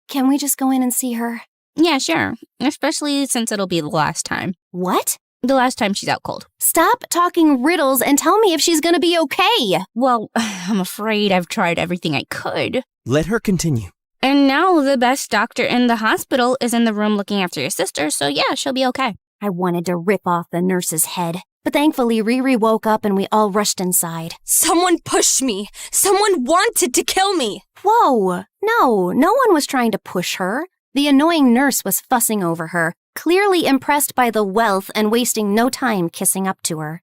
can we just go in and see her? Yeah, sure. Especially since it'll be the last time. What? The last time she's out cold. Stop talking riddles and tell me if she's gonna be okay. Well, I'm afraid I've tried everything I could. Let her continue. And now the best doctor in the hospital is in the room looking after your sister, so yeah, she'll be okay. I wanted to rip off the nurse's head. But thankfully, Riri woke up and we all rushed inside. Someone pushed me. Someone wanted to kill me. Whoa. No one was trying to push her. The annoying nurse was fussing over her, clearly impressed by the wealth and wasting no time kissing up to her.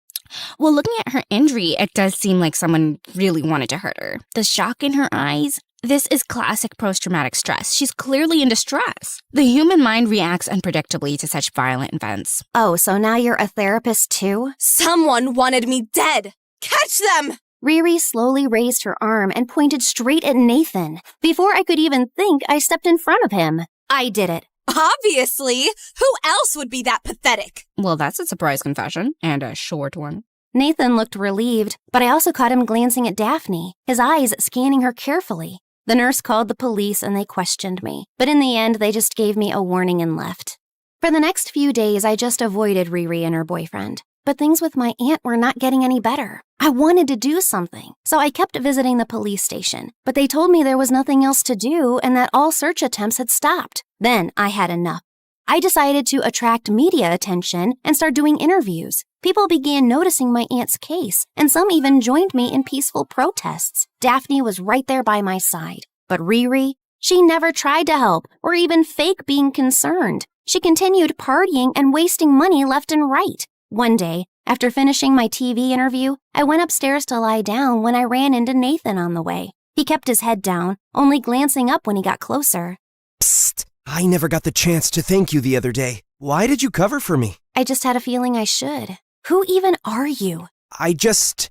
Well, looking at her injury, it does seem like someone really wanted to hurt her. The shock in her eyes. This is classic post-traumatic stress. She's clearly in distress. The human mind reacts unpredictably to such violent events. Oh, so now you're a therapist too? Someone wanted me dead. Catch them! Riri slowly raised her arm and pointed straight at Nathan. Before I could even think, I stepped in front of him. I did it. Obviously. Who else would be that pathetic? Well, that's a surprise confession, and a short one. Nathan looked relieved, but I also caught him glancing at Daphne, his eyes scanning her carefully. The nurse called the police and they questioned me, but in the end, they just gave me a warning and left. For the next few days, I just avoided Riri and her boyfriend. But things with my aunt were not getting any better. I wanted to do something, so I kept visiting the police station. But they told me there was nothing else to do and that all search attempts had stopped. Then I had enough. I decided to attract media attention and start doing interviews. People began noticing my aunt's case, and some even joined me in peaceful protests. Daphne was right there by my side. But Riri, she never tried to help or even fake being concerned. She continued partying and wasting money left and right. One day, after finishing my TV interview, I went upstairs to lie down when I ran into Nathan on the way. He kept his head down, only glancing up when he got closer. Psst! I never got the chance to thank you the other day. why did you cover for me? I just had a feeling I should. Who even are you? I just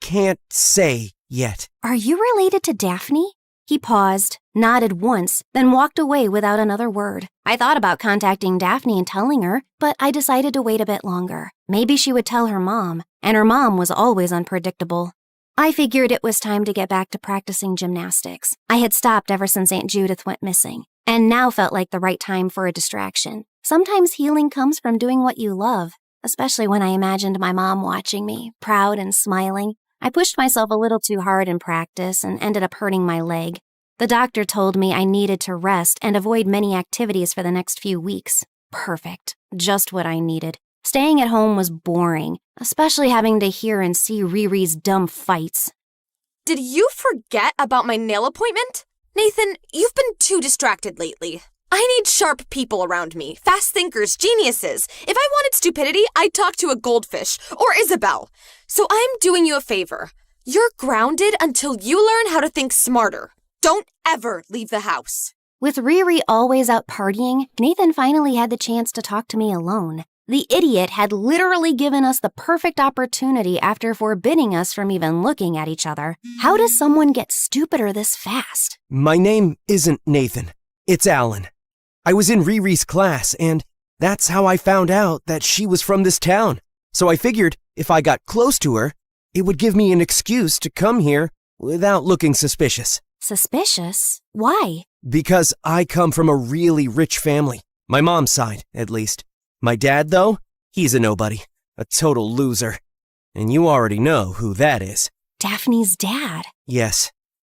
can't say yet. Are you related to Daphne? He paused, nodded once, then walked away without another word. I thought about contacting Daphne and telling her, but I decided to wait a bit longer. Maybe she would tell her mom, and her mom was always unpredictable. I figured it was time to get back to practicing gymnastics. I had stopped ever since Aunt Judith went missing, and now felt like the right time for a distraction. Sometimes healing comes from doing what you love, especially when I imagined my mom watching me, proud and smiling. I pushed myself a little too hard in practice and ended up hurting my leg. The doctor told me I needed to rest and avoid many activities for the next few weeks. Perfect. Just what I needed. Staying at home was boring, especially having to hear and see Riri's dumb fights. Did you forget about my nail appointment? Nathan, you've been too distracted lately. I need sharp people around me, fast thinkers, geniuses. If I wanted stupidity, I'd talk to a goldfish or Isabel. So I'm doing you a favor. You're grounded until you learn how to think smarter. Don't ever leave the house. With Riri always out partying, Nathan finally had the chance to talk to me alone. The idiot had literally given us the perfect opportunity after forbidding us from even looking at each other. How does someone get stupider this fast? My name isn't Nathan. It's Alan. I was in Riri's class, and that's how I found out that she was from this town. So I figured if I got close to her, it would give me an excuse to come here without looking suspicious. Suspicious? Why? Because I come from a really rich family. My mom's side, at least. My dad, though, he's a nobody. A total loser. And you already know who that is. Daphne's dad? Yes.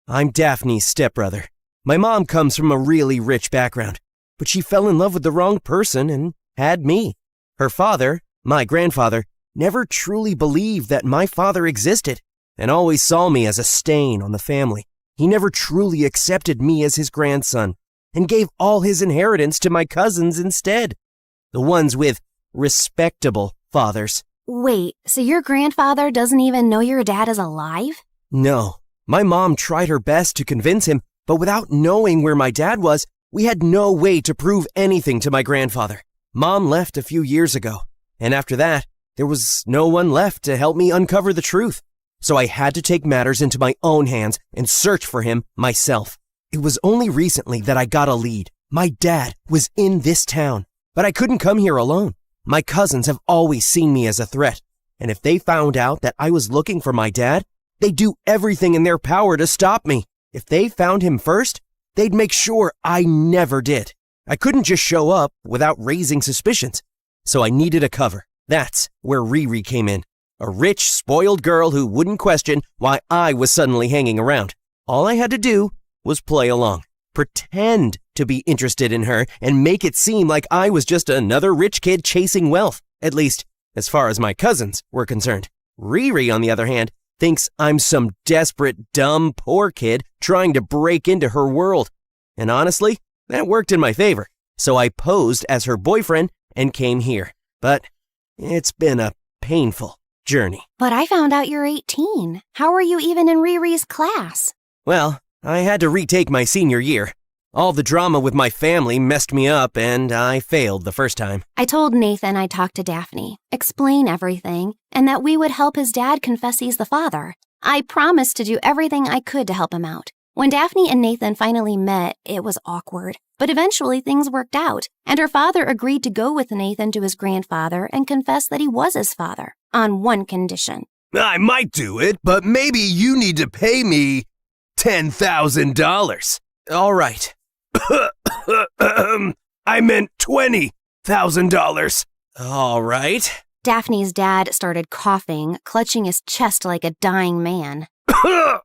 I'm Daphne's stepbrother. My mom comes from a really rich background, but she fell in love with the wrong person and had me. Her father, my grandfather, never truly believed that my father existed and always saw me as a stain on the family. He never truly accepted me as his grandson and gave all his inheritance to my cousins instead. The ones with respectable fathers. Wait, so your grandfather doesn't even know your dad is alive? No. My mom tried her best to convince him, but without knowing where my dad was, we had no way to prove anything to my grandfather. Mom left a few years ago, and after that, there was no one left to help me uncover the truth. So I had to take matters into my own hands and search for him myself. It was only recently that I got a lead. My dad was in this town, but I couldn't come here alone. My cousins have always seen me as a threat, and if they found out that I was looking for my dad, they'd do everything in their power to stop me. If they found him first, they'd make sure I never did. I couldn't just show up without raising suspicions, so I needed a cover. That's where Riri came in. A rich, spoiled girl who wouldn't question why I was suddenly hanging around. All I had to do was play along, pretend to be interested in her, and make it seem like I was just another rich kid chasing wealth, at least as far as my cousins were concerned. Riri, on the other hand, thinks I'm some desperate, dumb, poor kid trying to break into her world. And honestly, that worked in my favor. So I posed as her boyfriend and came here. But it's been a painful journey. But I found out you're 18. How are you even in Riri's class? Well, I had to retake my senior year. All the drama with my family messed me up, and I failed the first time. I told Nathan I'd talk to Daphne, explain everything, and that we would help his dad confess he's the father. I promised to do everything I could to help him out. When Daphne and Nathan finally met, it was awkward. But eventually things worked out, and her father agreed to go with Nathan to his grandfather and confess that he was his father, on one condition. I might do it, but maybe you need to pay me $10,000. All right. I meant $20,000. All right. Daphne's dad started coughing, clutching his chest like a dying man.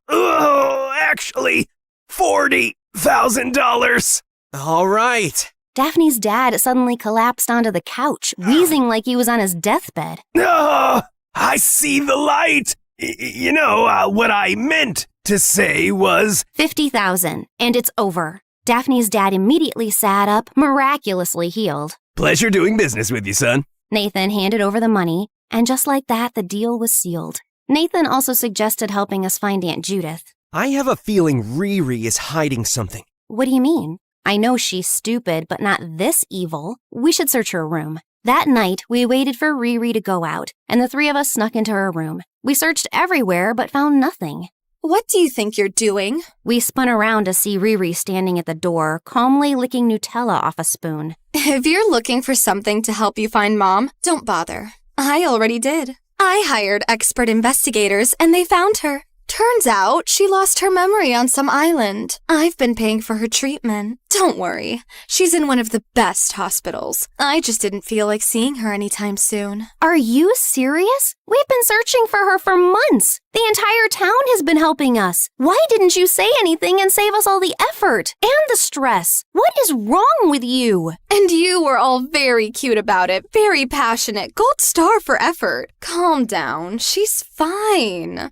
Actually, $40,000. All right. Daphne's dad suddenly collapsed onto the couch, wheezing like he was on his deathbed. Oh, I see the light. What I meant to say was $50,000, and it's over. Daphne's dad immediately sat up, miraculously healed. Pleasure doing business with you, son. Nathan handed over the money, and just like that, the deal was sealed. Nathan also suggested helping us find Aunt Judith. I have a feeling Riri is hiding something. What do you mean? I know she's stupid, but not this evil. We should search her room. That night, we waited for Riri to go out, and the three of us snuck into her room. We searched everywhere, but found nothing. What do you think you're doing? We spun around to see Riri standing at the door, calmly licking Nutella off a spoon. If you're looking for something to help you find Mom, don't bother. I already did. I hired expert investigators, and they found her. Turns out she lost her memory on some island. I've been paying for her treatment. Don't worry. She's in one of the best hospitals. I just didn't feel like seeing her anytime soon. Are you serious? We've been searching for her for months. The entire town has been helping us. Why didn't you say anything and save us all the effort and the stress? What is wrong with you? And you were all very cute about it. Very passionate. Gold star for effort. Calm down. She's fine.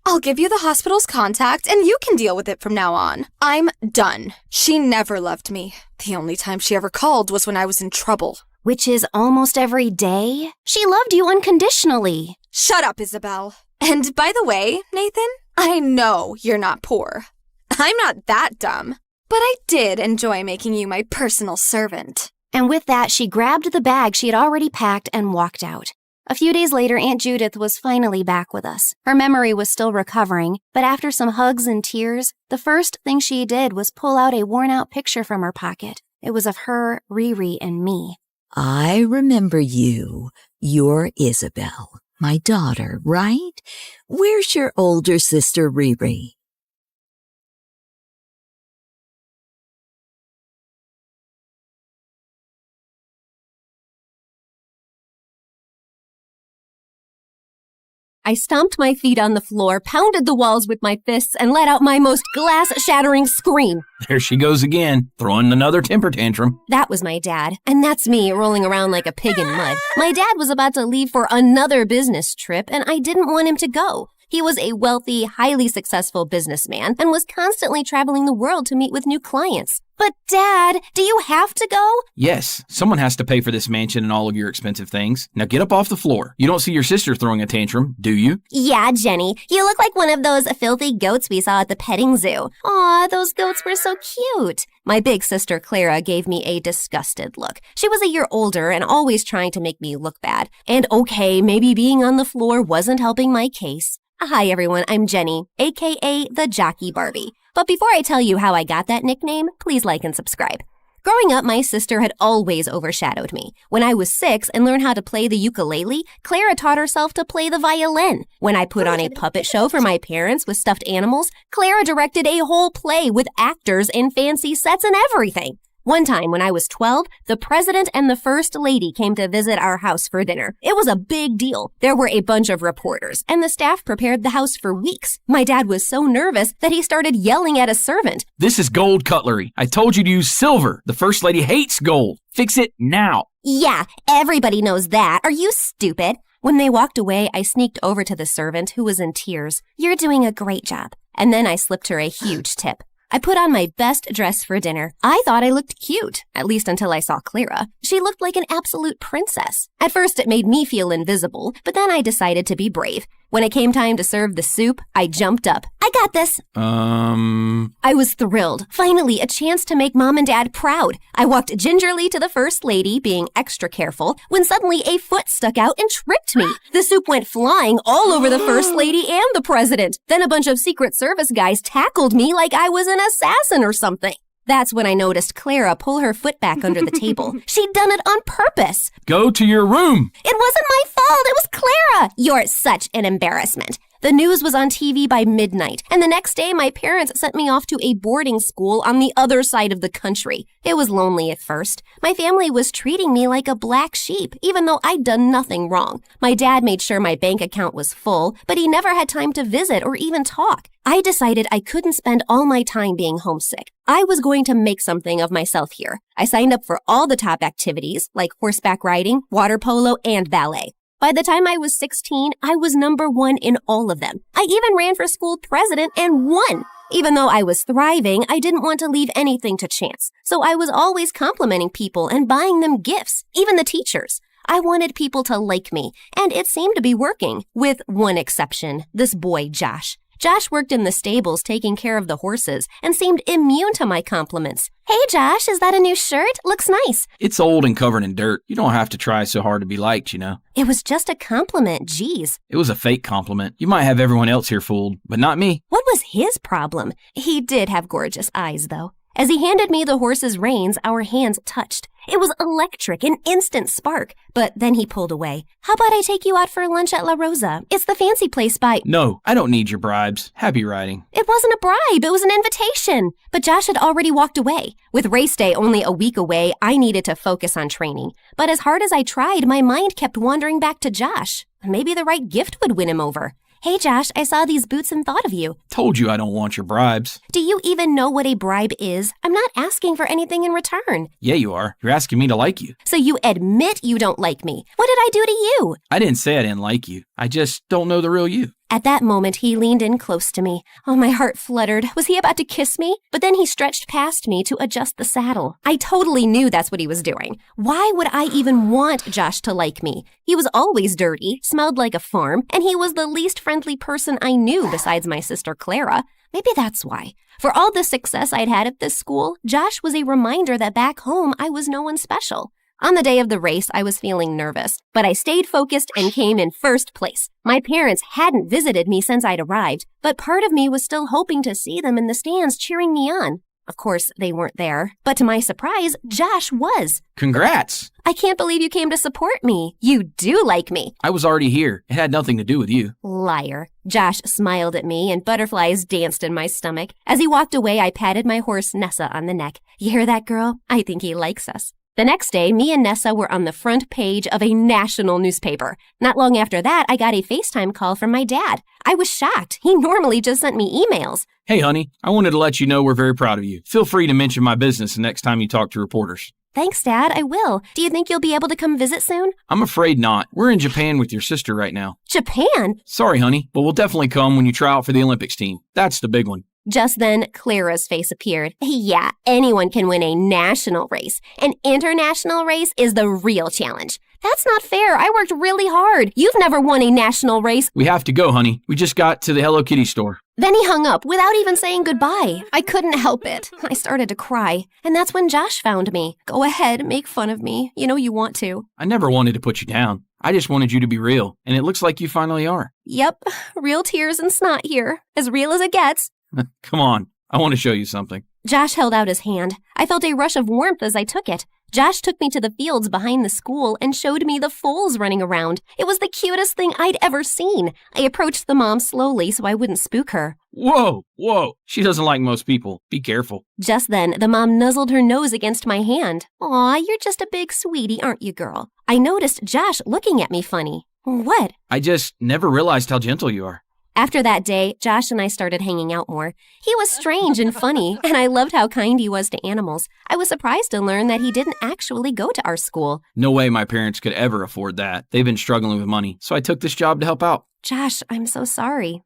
I'll give you the hospital's contact, and you can deal with it from now on. I'm done. She never loved me. The only time she ever called was when I was in trouble. Which is almost every day? She loved you unconditionally. Shut up, Isabel. And by the way, Nathan, I know you're not poor. I'm not that dumb. But I did enjoy making you my personal servant. And with that, she grabbed the bag she had already packed and walked out. A few days later, Aunt Judith was finally back with us. Her memory was still recovering, but after some hugs and tears, the first thing she did was pull out a worn-out picture from her pocket. It was of her, Riri, and me. I remember you. You're Isabel, my daughter, right? Where's your older sister, Riri? I stomped my feet on the floor, pounded the walls with my fists, and let out my most glass-shattering scream. There she goes again, throwing another temper tantrum. That was my dad, and that's me rolling around like a pig in mud. My dad was about to leave for another business trip, and I didn't want him to go. He was a wealthy, highly successful businessman and was constantly traveling the world to meet with new clients. But Dad, do you have to go? Yes, someone has to pay for this mansion and all of your expensive things. Now get up off the floor. You don't see your sister throwing a tantrum, do you? Yeah, Jenny. You look like one of those filthy goats we saw at the petting zoo. Aw, those goats were so cute. My big sister Clara gave me a disgusted look. She was a year older and always trying to make me look bad. And okay, maybe being on the floor wasn't helping my case. Hi everyone, I'm Jenny, aka the Jockey Barbie. But before I tell you how I got that nickname, please like and subscribe. Growing up, my sister had always overshadowed me. When I was 6 and learned how to play the ukulele, Clara taught herself to play the violin. When I put on a puppet show for my parents with stuffed animals, Clara directed a whole play with actors in fancy sets and everything. One time when I was 12, the president and the first lady came to visit our house for dinner. It was a big deal. There were a bunch of reporters, and the staff prepared the house for weeks. My dad was so nervous that he started yelling at a servant. This is gold cutlery. I told you to use silver. The First Lady hates gold. Fix it now. Yeah, everybody knows that. Are you stupid? When they walked away, I sneaked over to the servant, who was in tears. You're doing a great job. And then I slipped her a huge tip. I put on my best dress for dinner. I thought I looked cute, at least until I saw Clara. She looked like an absolute princess. At first, it made me feel invisible, but then I decided to be brave. When it came time to serve the soup, I jumped up. I got this. I was thrilled. Finally, a chance to make Mom and Dad proud. I walked gingerly to the First Lady, being extra careful, when suddenly a foot stuck out and tripped me. The soup went flying all over the First Lady and the President. Then a bunch of Secret Service guys tackled me like I was an assassin or something. That's when I noticed Clara pull her foot back under the table. She'd done it on purpose. Go to your room. It wasn't my fault. It was Clara. You're such an embarrassment. The news was on TV by midnight, and the next day my parents sent me off to a boarding school on the other side of the country. It was lonely at first. My family was treating me like a black sheep, even though I'd done nothing wrong. My dad made sure my bank account was full, but he never had time to visit or even talk. I decided I couldn't spend all my time being homesick. I was going to make something of myself here. I signed up for all the top activities, like horseback riding, water polo, and ballet. By the time I was 16, I was number 1 in all of them. I even ran for school president and won. Even though I was thriving, I didn't want to leave anything to chance. So I was always complimenting people and buying them gifts, even the teachers. I wanted people to like me, and it seemed to be working, with one exception, this boy, Josh. Josh worked in the stables taking care of the horses and seemed immune to my compliments. Hey, Josh, is that a new shirt? Looks nice. It's old and covered in dirt. You don't have to try so hard to be liked, you know. It was just a compliment, geez. It was a fake compliment. You might have everyone else here fooled, but not me. What was his problem? He did have gorgeous eyes, though. As he handed me the horse's reins, our hands touched. It was electric, an instant spark. But then he pulled away. How about I take you out for lunch at La Rosa? It's the fancy place by... No, I don't need your bribes. Happy riding. It wasn't a bribe, it was an invitation. But Josh had already walked away. With race day only a week away, I needed to focus on training. But as hard as I tried, my mind kept wandering back to Josh. Maybe the right gift would win him over. Hey, Josh, I saw these boots and thought of you. Told you I don't want your bribes. Do you even know what a bribe is? I'm not asking for anything in return. Yeah, you are. You're asking me to like you. So you admit you don't like me. What did I do to you? I didn't say I didn't like you. I just don't know the real you. At that moment, he leaned in close to me. Oh, my heart fluttered. Was he about to kiss me? But then he stretched past me to adjust the saddle. I totally knew that's what he was doing. Why would I even want Josh to like me? He was always dirty, smelled like a farm, and he was the least friendly person I knew besides my sister Clara. Maybe that's why. For all the success I'd had at this school, Josh was a reminder that back home I was no one special. On the day of the race, I was feeling nervous, but I stayed focused and came in first place. My parents hadn't visited me since I'd arrived, but part of me was still hoping to see them in the stands cheering me on. Of course, they weren't there, but to my surprise, Josh was. Congrats! I can't believe you came to support me. You do like me. I was already here. It had nothing to do with you. Liar. Josh smiled at me and butterflies danced in my stomach. As he walked away, I patted my horse Nessa on the neck. You hear that, girl? I think he likes us. The next day, me and Nessa were on the front page of a national newspaper. Not long after that, I got a FaceTime call from my dad. I was shocked. He normally just sent me emails. Hey, honey, I wanted to let you know we're very proud of you. Feel free to mention my business the next time you talk to reporters. Thanks, Dad. I will. Do you think you'll be able to come visit soon? I'm afraid not. We're in Japan with your sister right now. Japan? Sorry, honey, but we'll definitely come when you try out for the Olympics team. That's the big one. Just then, Clara's face appeared. Yeah, anyone can win a national race. An international race is the real challenge. That's not fair. I worked really hard. You've never won a national race. We have to go, honey. We just got to the Hello Kitty store. Then he hung up without even saying goodbye. I couldn't help it. I started to cry. And that's when Josh found me. Go ahead, make fun of me. You know you want to. I never wanted to put you down. I just wanted you to be real. And it looks like you finally are. Yep, real tears and snot here. As real as it gets. Come on. I want to show you something. Josh held out his hand. I felt a rush of warmth as I took it. Josh took me to the fields behind the school and showed me the foals running around. It was the cutest thing I'd ever seen. I approached the mom slowly so I wouldn't spook her. Whoa. She doesn't like most people. Be careful. Just then, the mom nuzzled her nose against my hand. Aw, you're just a big sweetie, aren't you, girl? I noticed Josh looking at me funny. What? I just never realized how gentle you are. After that day, Josh and I started hanging out more. He was strange and funny, and I loved how kind he was to animals. I was surprised to learn that he didn't actually go to our school. No way my parents could ever afford that. They've been struggling with money, so I took this job to help out. Josh, I'm so sorry.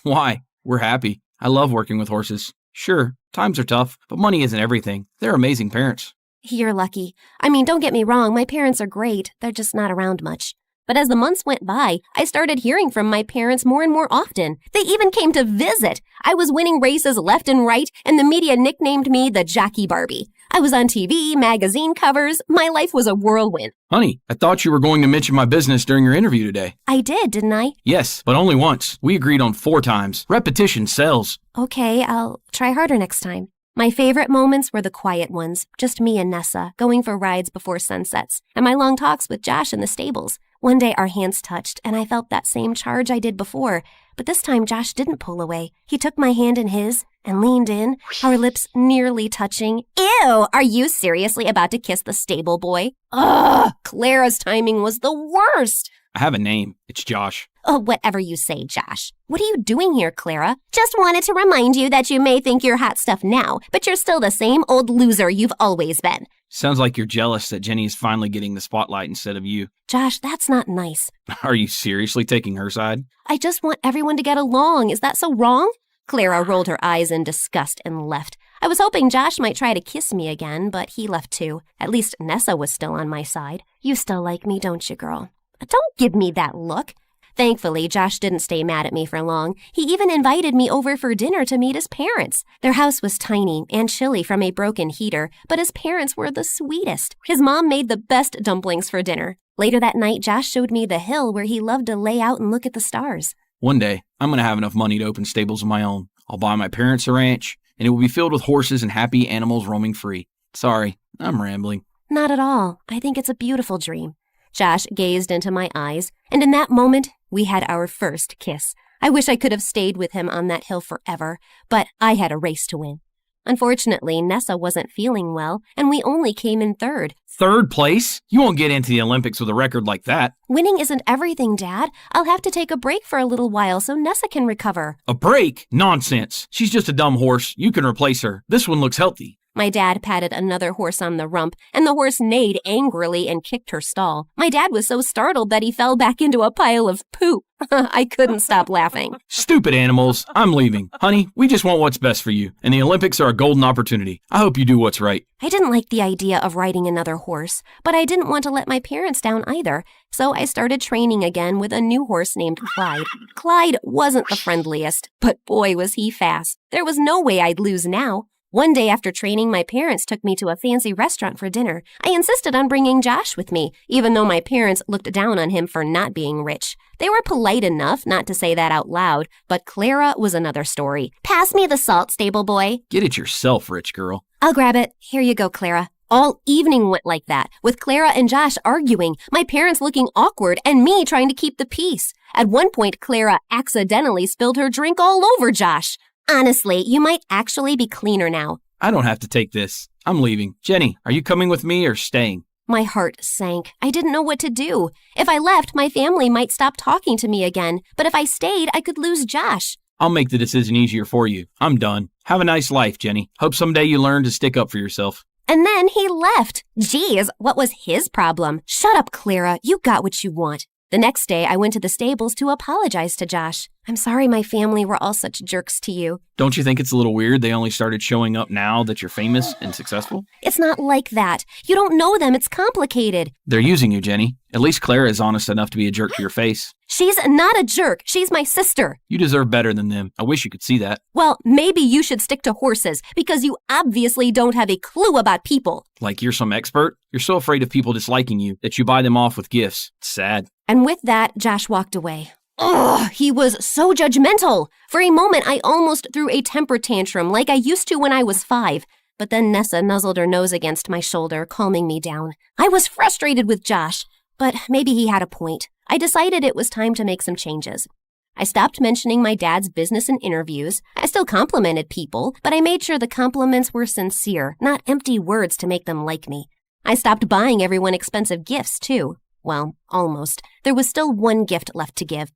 Why? We're happy. I love working with horses. Sure, times are tough, but money isn't everything. They're amazing parents. You're lucky. I mean, don't get me wrong, my parents are great. They're just not around much. But as the months went by, I started hearing from my parents more and more often. They even came to visit. I was winning races left and right, and the media nicknamed me the Jockey Barbie. I was on TV, magazine covers. My life was a whirlwind. Honey, I thought you were going to mention my business during your interview today. I did, didn't I? Yes, but only once. We agreed on 4 times. Repetition sells. Okay, I'll try harder next time. My favorite moments were the quiet ones, just me and Nessa, going for rides before sunsets, and my long talks with Josh in the stables. One day our hands touched, and I felt that same charge I did before, but this time Josh didn't pull away. He took my hand in his and leaned in, our lips nearly touching. Ew! Are you seriously about to kiss the stable boy? Ugh! Clara's timing was the worst! I have a name. It's Josh. Oh, whatever you say, Josh. What are you doing here, Clara? Just wanted to remind you that you may think you're hot stuff now, but you're still the same old loser you've always been. Sounds like you're jealous that Jenny is finally getting the spotlight instead of you. Josh, that's not nice. Are you seriously taking her side? I just want everyone to get along. Is that so wrong? Clara rolled her eyes in disgust and left. I was hoping Josh might try to kiss me again, but he left too. At least Nessa was still on my side. You still like me, don't you, girl? Don't give me that look. Thankfully, Josh didn't stay mad at me for long. He even invited me over for dinner to meet his parents. Their house was tiny and chilly from a broken heater, but his parents were the sweetest. His mom made the best dumplings for dinner. Later that night, Josh showed me the hill where he loved to lay out and look at the stars. One day, I'm going to have enough money to open stables of my own. I'll buy my parents a ranch, and it will be filled with horses and happy animals roaming free. Sorry, I'm rambling. Not at all. I think it's a beautiful dream. Josh gazed into my eyes, and in that moment, we had our first kiss. I wish I could have stayed with him on that hill forever, but I had a race to win. Unfortunately, Nessa wasn't feeling well, and we only came in third. Third place? You won't get into the Olympics with a record like that. Winning isn't everything, Dad. I'll have to take a break for a little while so Nessa can recover. A break? Nonsense. She's just a dumb horse. You can replace her. This one looks healthy. My dad patted another horse on the rump, and the horse neighed angrily and kicked her stall. My dad was so startled that he fell back into a pile of poop. I couldn't stop laughing. Stupid animals. I'm leaving. Honey, we just want what's best for you, and the Olympics are a golden opportunity. I hope you do what's right. I didn't like the idea of riding another horse, but I didn't want to let my parents down either, so I started training again with a new horse named Clyde. Clyde wasn't the friendliest, but boy was he fast. There was no way I'd lose now. One day after training, my parents took me to a fancy restaurant for dinner. I insisted on bringing Josh with me, even though my parents looked down on him for not being rich. They were polite enough not to say that out loud, but Clara was another story. Pass me the salt, stable boy. Get it yourself, rich girl. I'll grab it. Here you go, Clara. All evening went like that, with Clara and Josh arguing, my parents looking awkward, and me trying to keep the peace. At one point, Clara accidentally spilled her drink all over Josh. Honestly, you might actually be cleaner now. I don't have to take this. I'm leaving. Jenny, are you coming with me or staying? My heart sank. I didn't know what to do. If I left, my family might stop talking to me again. But if I stayed, I could lose Josh. I'll make the decision easier for you. I'm done. Have a nice life, Jenny. Hope someday you learn to stick up for yourself. And then he left. Geez, what was his problem? Shut up, Clara. You got what you want. The next day, I went to the stables to apologize to Josh. I'm sorry my family were all such jerks to you. Don't you think it's a little weird they only started showing up now that you're famous and successful? It's not like that. You don't know them. It's complicated. They're using you, Jenny. At least Clara is honest enough to be a jerk to your face. She's not a jerk. She's my sister. You deserve better than them. I wish you could see that. Well, maybe you should stick to horses because you obviously don't have a clue about people. Like you're some expert? You're so afraid of people disliking you that you buy them off with gifts. It's sad. And with that, Josh walked away. Ugh, he was so judgmental. For a moment, I almost threw a temper tantrum like I used to when I was 5. But then Nessa nuzzled her nose against my shoulder, calming me down. I was frustrated with Josh, but maybe he had a point. I decided it was time to make some changes. I stopped mentioning my dad's business in interviews. I still complimented people, but I made sure the compliments were sincere, not empty words to make them like me. I stopped buying everyone expensive gifts, too. Well, almost. There was still one gift left to give.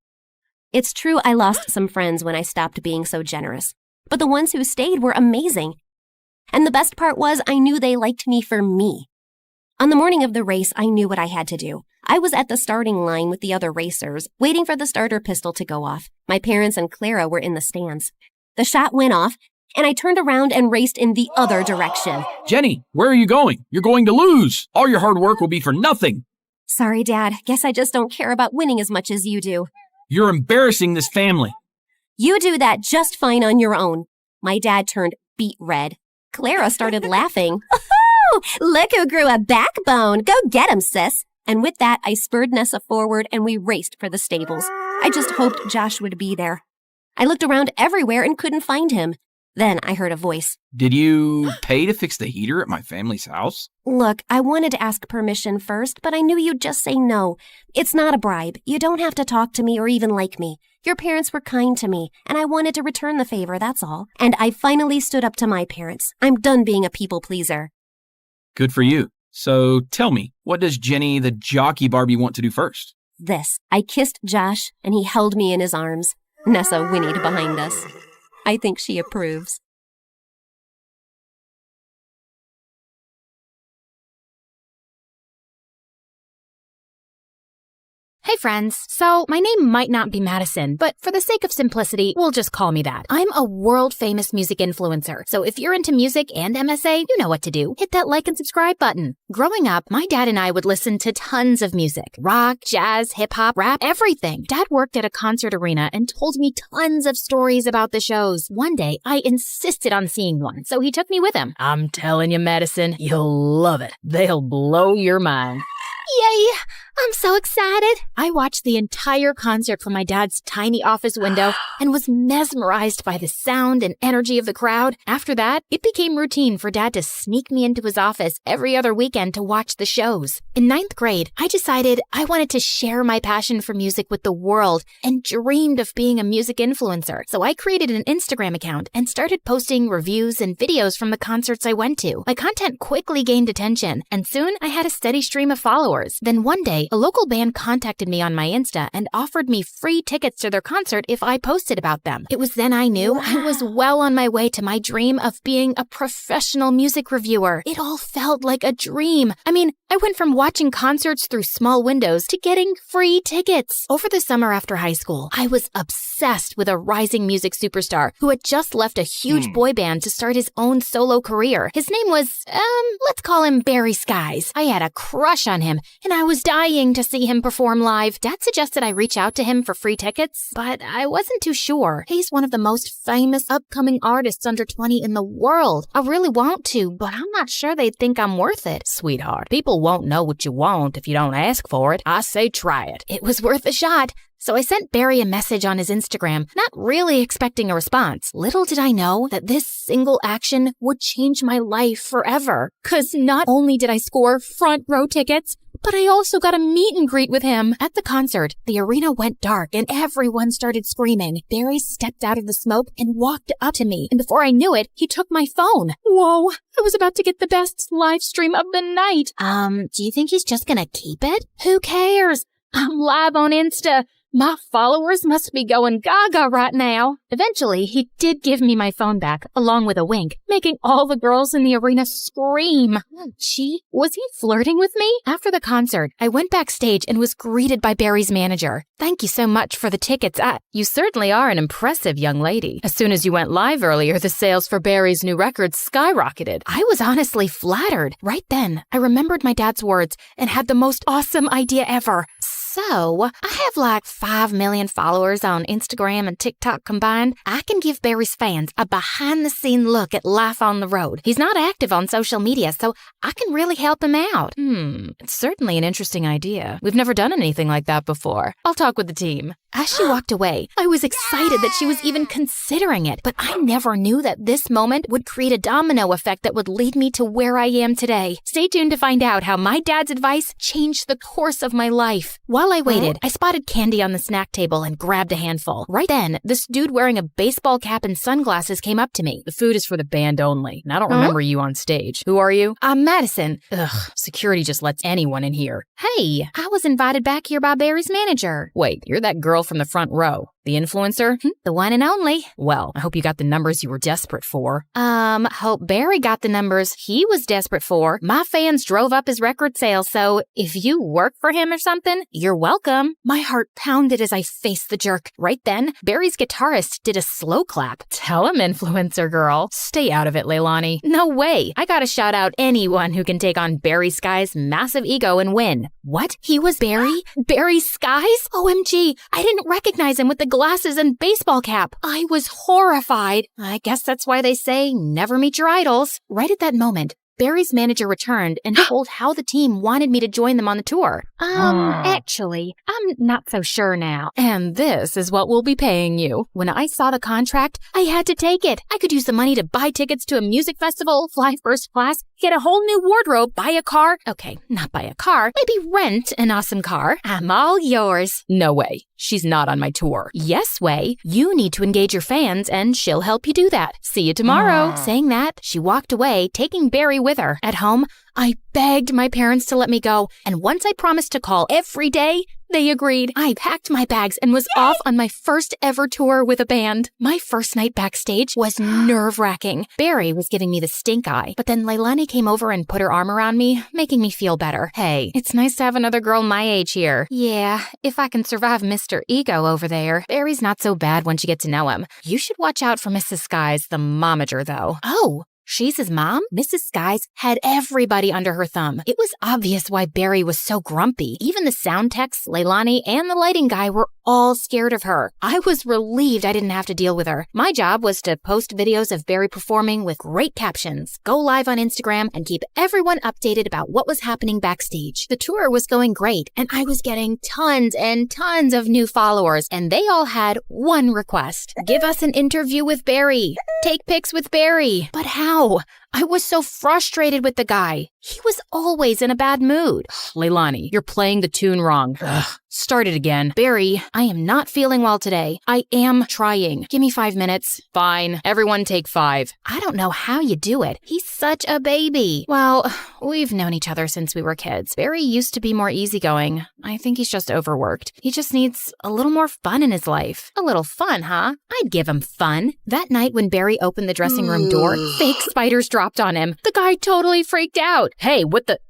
It's true I lost some friends when I stopped being so generous, but the ones who stayed were amazing. And the best part was I knew they liked me for me. On the morning of the race, I knew what I had to do. I was at the starting line with the other racers, waiting for the starter pistol to go off. My parents and Clara were in the stands. The shot went off, and I turned around and raced in the other direction. Jenny, where are you going? You're going to lose. All your hard work will be for nothing. Sorry, Dad. Guess I just don't care about winning as much as you do. You're embarrassing this family. You do that just fine on your own. My dad turned beet red. Clara started laughing. Oh, look who grew a backbone. Go get him, sis. And with that, I spurred Nessa forward and we raced for the stables. I just hoped Josh would be there. I looked around everywhere and couldn't find him. Then I heard a voice. Did you pay to fix the heater at my family's house? Look, I wanted to ask permission first, but I knew you'd just say no. It's not a bribe. You don't have to talk to me or even like me. Your parents were kind to me, and I wanted to return the favor, that's all. And I finally stood up to my parents. I'm done being a people pleaser. Good for you. So tell me, what does Jenny the jockey Barbie want to do first? This. I kissed Josh, and he held me in his arms. Nessa whinnied behind us. I think she approves. Hey friends, so my name might not be Madison, but for the sake of simplicity, we'll just call me that. I'm a world-famous music influencer, so if you're into music and MSA, you know what to do. Hit that like and subscribe button. Growing up, my dad and I would listen to tons of music. Rock, jazz, hip-hop, rap, everything. Dad worked at a concert arena and told me tons of stories about the shows. One day, I insisted on seeing one, so he took me with him. I'm telling you, Madison, you'll love it. They'll blow your mind. Yay! I'm so excited. I watched the entire concert from my dad's tiny office window and was mesmerized by the sound and energy of the crowd. After that, it became routine for Dad to sneak me into his office every other weekend to watch the shows. In 9th grade, I decided I wanted to share my passion for music with the world and dreamed of being a music influencer. So I created an Instagram account and started posting reviews and videos from the concerts I went to. My content quickly gained attention, and soon I had a steady stream of followers. Then one day, a local band contacted me on my Insta and offered me free tickets to their concert if I posted about them. It was then I knew I was well on my way to my dream of being a professional music reviewer. It all felt like a dream. I mean, I went from watching concerts through small windows to getting free tickets. Over the summer after high school, I was obsessed with a rising music superstar who had just left a huge boy band to start his own solo career. His name was, let's call him Barry Skies. I had a crush on him, and I was dying to see him perform live. Dad suggested I reach out to him for free tickets, but I wasn't too sure. He's one of the most famous upcoming artists under 20 in the world. I really want to, but I'm not sure they'd think I'm worth it. Sweetheart, people won't know what you want if you don't ask for it. I say try it. It was worth a shot. So I sent Barry a message on his Instagram, not really expecting a response. Little did I know that this single action would change my life forever. 'Cause not only did I score front row tickets, but I also got a meet and greet with him. At the concert, the arena went dark and everyone started screaming. Barry stepped out of the smoke and walked up to me. And before I knew it, he took my phone. Whoa, I was about to get the best live stream of the night. Do you think he's just gonna keep it? Who cares? I'm live on Insta. My followers must be going gaga right now. Eventually, he did give me my phone back, along with a wink, making all the girls in the arena scream. Gee, was he flirting with me? After the concert, I went backstage and was greeted by Barry's manager. Thank you so much for the tickets. You certainly are an impressive young lady. As soon as you went live earlier, the sales for Barry's new record skyrocketed. I was honestly flattered. Right then, I remembered my dad's words and had the most awesome idea ever. So, I have like 5 million followers on Instagram and TikTok combined. I can give Barry's fans a behind-the-scene look at life on the road. He's not active on social media, so I can really help him out. It's certainly an interesting idea. We've never done anything like that before. I'll talk with the team. As she walked away, I was excited that she was even considering it, but I never knew that this moment would create a domino effect that would lead me to where I am today. Stay tuned to find out how my dad's advice changed the course of my life. While I waited, I spotted candy on the snack table and grabbed a handful. Right then, this dude wearing a baseball cap and sunglasses came up to me. The food is for the band only, and I don't remember you on stage. Who are you? I'm Madison. Ugh, security just lets anyone in here. Hey, I was invited back here by Barry's manager. Wait, you're that girl from the front row. The influencer? The one and only. Well, I hope you got the numbers you were desperate for. Hope Barry got the numbers he was desperate for. My fans drove up his record sales, so if you work for him or something, you're welcome. My heart pounded as I faced the jerk. Right then, Barry's guitarist did a slow clap. Tell him, influencer girl. Stay out of it, Leilani. No way. I gotta shout out anyone who can take on Barry Skies' massive ego and win. What? He was Barry? Barry Skies? OMG, I didn't recognize him with the glasses and baseball cap. I was horrified. I guess that's why they say never meet your idols. Right at that moment, Barry's manager returned and told how the team wanted me to join them on the tour. Actually, I'm not so sure now. And this is what we'll be paying you. When I saw the contract, I had to take it. I could use the money to buy tickets to a music festival, fly first class, get a whole new wardrobe, buy a car. Okay, not buy a car. Maybe rent an awesome car. I'm all yours. No way. She's not on my tour. Yes way. You need to engage your fans and she'll help you do that. See you tomorrow. Saying that, she walked away, taking Barry with her. At home, I begged my parents to let me go, and once I promised to call every day, They agreed. I packed my bags and was off on my first ever tour with a band. My first night backstage was nerve-wracking. Barry was giving me the stink eye, but then Leilani came over and put her arm around me, making me feel better. Hey, it's nice to have another girl my age here. Yeah, if I can survive Mr. Ego over there. Barry's not so bad once you get to know him. You should watch out for Mrs. Skies, the momager, though. Oh, she's his mom? Mrs. Skies had everybody under her thumb. It was obvious why Barry was so grumpy. Even the sound techs, Leilani, and the lighting guy were all scared of her. I was relieved I didn't have to deal with her. My job was to post videos of Barry performing with great captions, go live on Instagram, and keep everyone updated about what was happening backstage. The tour was going great, and I was getting tons and tons of new followers, and they all had one request. Give us an interview with Barry. Take pics with Barry. But how? I was so frustrated with the guy. He was always in a bad mood. Leilani, you're playing the tune wrong. Start it again. Barry, I am not feeling well today. I am trying. Give me 5 minutes. Fine. Everyone take 5. I don't know how you do it. He's such a baby. Well, we've known each other since we were kids. Barry used to be more easygoing. I think he's just overworked. He just needs a little more fun in his life. A little fun, huh? I'd give him fun. That night when Barry opened the dressing room door, fake spiders dropped on him. The guy totally freaked out. Hey,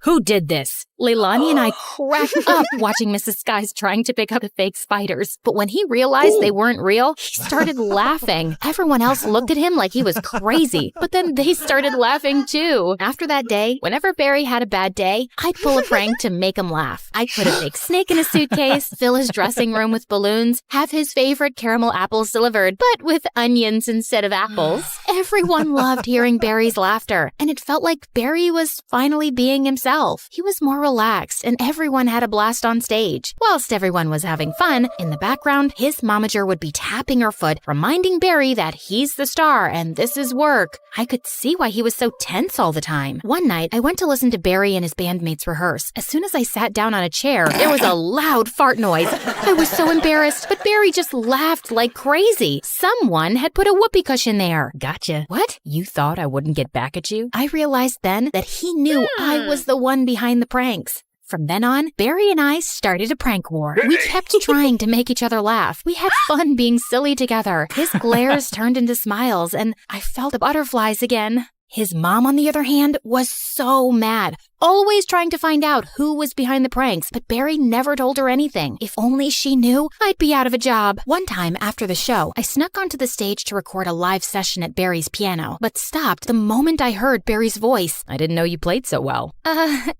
who did this? Leilani and I cracked up watching Mrs. Skies trying to pick up the fake spiders. But when he realized they weren't real, he started laughing. Everyone else looked at him like he was crazy. But then they started laughing too. After that day, whenever Barry had a bad day, I'd pull a prank to make him laugh. I'd put a fake snake in his suitcase, fill his dressing room with balloons, have his favorite caramel apples delivered, but with onions instead of apples. Everyone loved hearing Barry's laughter, and it felt like Barry was finally being himself. He was more relaxed, and everyone had a blast on stage. Whilst everyone was having fun, in the background, his momager would be tapping her foot, reminding Barry that he's the star and this is work. I could see why he was so tense all the time. One night, I went to listen to Barry and his bandmates rehearse. As soon as I sat down on a chair, there was a loud fart noise. I was so embarrassed, but Barry just laughed like crazy. Someone had put a whoopee cushion there. Gotcha. What? You thought I wouldn't get back at you? I realized then that he knew I was the one behind the pranks. From then on, Barry and I started a prank war. We kept trying to make each other laugh. We had fun being silly together. His glares turned into smiles, and I felt the butterflies again. His mom, on the other hand, was so mad, always trying to find out who was behind the pranks, but Barry never told her anything. If only she knew, I'd be out of a job. One time after the show, I snuck onto the stage to record a live session at Barry's piano, but stopped the moment I heard Barry's voice. I didn't know you played so well.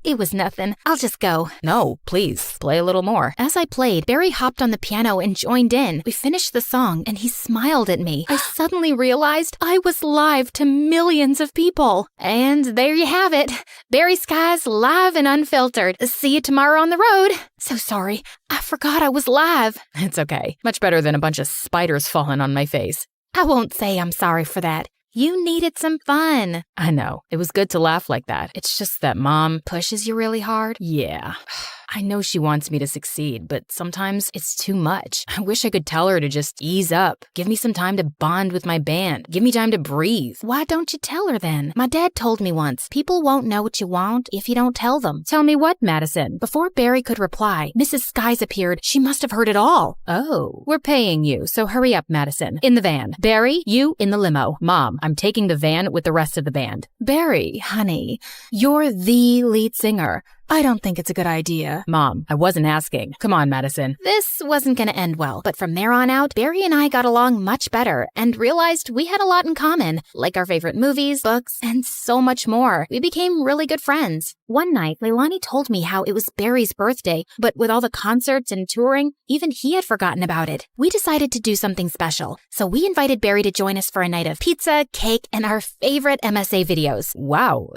It was nothing. I'll just go. No, please, play a little more. As I played, Barry hopped on the piano and joined in. We finished the song, and he smiled at me. I suddenly realized I was live to millions of people. And there you have it. Barry Skies live and unfiltered. See you tomorrow on the road. So sorry. I forgot I was live. It's okay. Much better than a bunch of spiders falling on my face. I won't say I'm sorry for that. You needed some fun. I know. It was good to laugh like that. It's just that Mom pushes you really hard. Yeah. I know she wants me to succeed, but sometimes it's too much. I wish I could tell her to just ease up. Give me some time to bond with my band. Give me time to breathe. Why don't you tell her then? My dad told me once, people won't know what you want if you don't tell them. Tell me what, Madison? Before Barry could reply, Mrs. Skies appeared. She must have heard it all. Oh, we're paying you, so hurry up, Madison. In the van. Barry, you in the limo. Mom, I'm taking the van with the rest of the band. Barry, honey, you're the lead singer. I don't think it's a good idea. Mom, I wasn't asking. Come on, Madison. This wasn't going to end well, but from there on out, Barry and I got along much better and realized we had a lot in common, like our favorite movies, books, and so much more. We became really good friends. One night, Leilani told me how it was Barry's birthday, but with all the concerts and touring, even he had forgotten about it. We decided to do something special, so we invited Barry to join us for a night of pizza, cake, and our favorite MSA videos. Wow,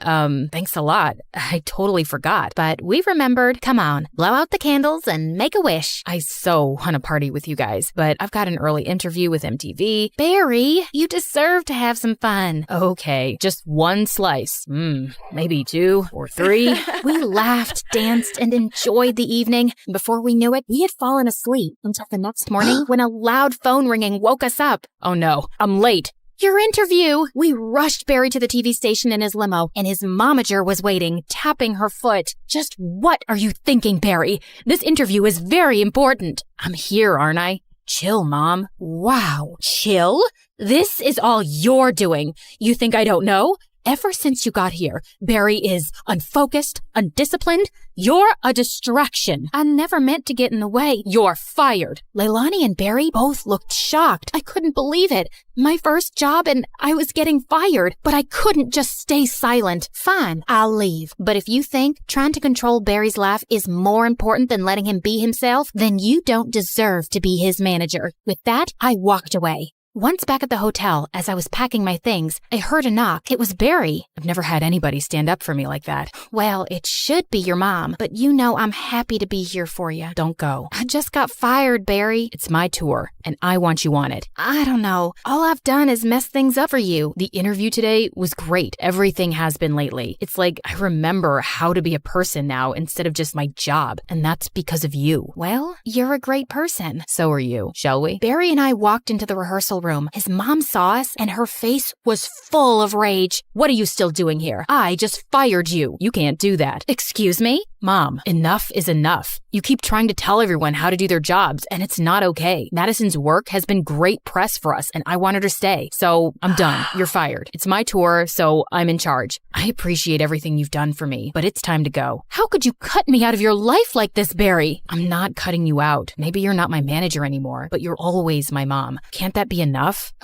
thanks a lot. I totally forgot, but we remembered. Come on, blow out the candles and make a wish. I so want to party with you guys, but I've got an early interview with MTV. Barry, you deserve to have some fun. Okay, just one slice. Maybe 2 or 3. We laughed, danced, and enjoyed the evening. Before we knew it, we had fallen asleep until the next morning when a loud phone ringing woke us up. Oh no, I'm late. Your interview! We rushed Barry to the TV station in his limo, and his momager was waiting, tapping her foot. Just what are you thinking, Barry? This interview is very important. I'm here, aren't I? Chill, Mom. Wow. Chill? This is all you're doing. You think I don't know? Ever since you got here, Barry is unfocused, undisciplined. You're a distraction. I never meant to get in the way. You're fired. Leilani and Barry both looked shocked. I couldn't believe it. My first job and I was getting fired, but I couldn't just stay silent. Fine, I'll leave. But if you think trying to control Barry's laugh is more important than letting him be himself, then you don't deserve to be his manager. With that, I walked away. Once back at the hotel, as I was packing my things, I heard a knock. It was Barry. I've never had anybody stand up for me like that. Well, it should be your mom, but you know I'm happy to be here for you. Don't go. I just got fired, Barry. It's my tour, and I want you on it. I don't know. All I've done is mess things up for you. The interview today was great. Everything has been lately. It's like I remember how to be a person now instead of just my job, and that's because of you. Well, you're a great person. So are you. Shall we? Barry and I walked into the rehearsal room. His mom saw us and her face was full of rage. What are you still doing here? I just fired you. You can't do that. Excuse me? Mom, enough is enough. You keep trying to tell everyone how to do their jobs and it's not okay. Madison's work has been great press for us and I want her to stay. So I'm done. You're fired. It's my tour, so I'm in charge. I appreciate everything you've done for me, but it's time to go. How could you cut me out of your life like this, Barry? I'm not cutting you out. Maybe you're not my manager anymore, but you're always my mom. Can't that be enough?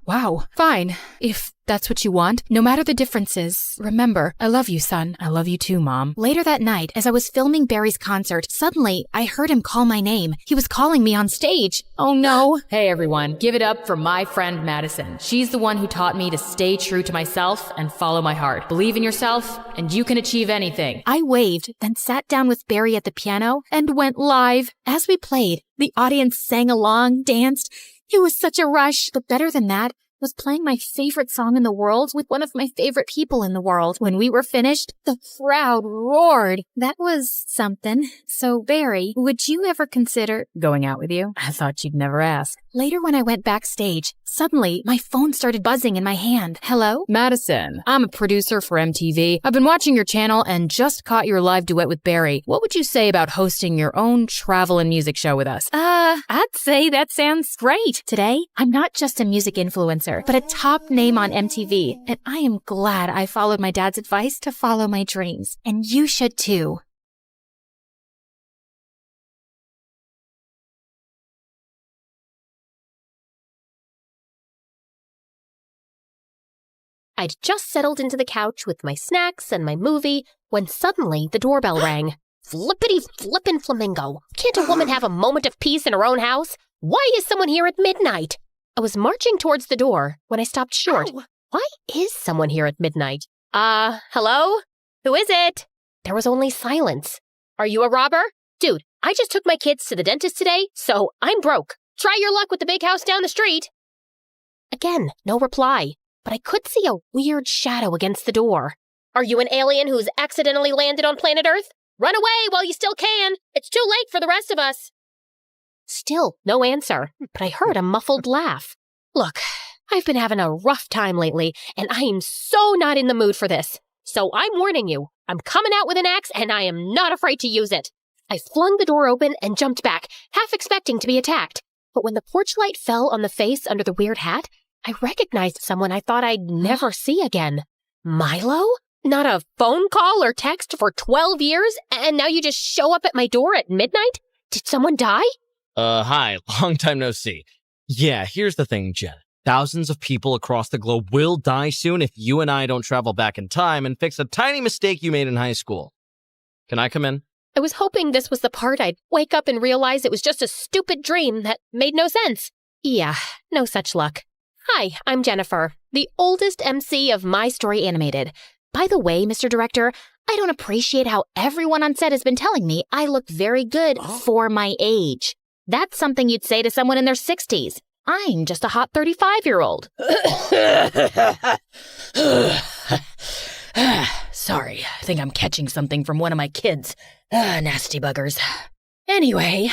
Wow. Fine. If that's what you want. No matter the differences. Remember, I love you, son. I love you too, Mom. Later that night, as I was filming Barry's concert, suddenly I heard him call my name. He was calling me on stage. Oh no. Hey everyone, give it up for my friend Madison. She's the one who taught me to stay true to myself and follow my heart. Believe in yourself and you can achieve anything. I waved, then sat down with Barry at the piano and went live. As we played, the audience sang along, danced. It was such a rush, but better than that, was playing my favorite song in the world with one of my favorite people in the world. When we were finished, the crowd roared. That was something. So, Barry, would you ever consider going out with you? I thought you'd never ask. Later, when I went backstage, suddenly my phone started buzzing in my hand. Hello? Madison, I'm a producer for MTV. I've been watching your channel and just caught your live duet with Barry. What would you say about hosting your own travel and music show with us? I'd say that sounds great. Today, I'm not just a music influencer, but a top name on MTV, and I am glad I followed my dad's advice to follow my dreams. And you should too. I'd just settled into the couch with my snacks and my movie when suddenly the doorbell rang. Flippity flippin' flamingo. Can't a woman have a moment of peace in her own house? Why is someone here at midnight? I was marching towards the door when I stopped short. Ow. Why is someone here at midnight? Hello? Who is it? There was only silence. Are you a robber? Dude, I just took my kids to the dentist today, so I'm broke. Try your luck with the big house down the street. Again, no reply, but I could see a weird shadow against the door. Are you an alien who's accidentally landed on planet Earth? Run away while you still can. It's too late for the rest of us. Still no answer, but I heard a muffled laugh. Look, I've been having a rough time lately, and I am so not in the mood for this. So I'm warning you, I'm coming out with an axe, and I am not afraid to use it. I flung the door open and jumped back, half expecting to be attacked. But when the porch light fell on the face under the weird hat, I recognized someone I thought I'd never see again. Milo? Not a phone call or text for 12 years, and now you just show up at my door at midnight? Did someone die? Hi, long time no see. Yeah, here's the thing, Jen. Thousands of people across the globe will die soon if you and I don't travel back in time and fix a tiny mistake you made in high school. Can I come in? I was hoping this was the part I'd wake up and realize it was just a stupid dream that made no sense. Yeah, no such luck. Hi, I'm Jennifer, the oldest MC of My Story Animated. By the way, Mr. Director, I don't appreciate how everyone on set has been telling me I look very good for my age. That's something you'd say to someone in their 60s. I'm just a hot 35-year-old. Sorry, I think I'm catching something from one of my kids. Nasty buggers. Anyway,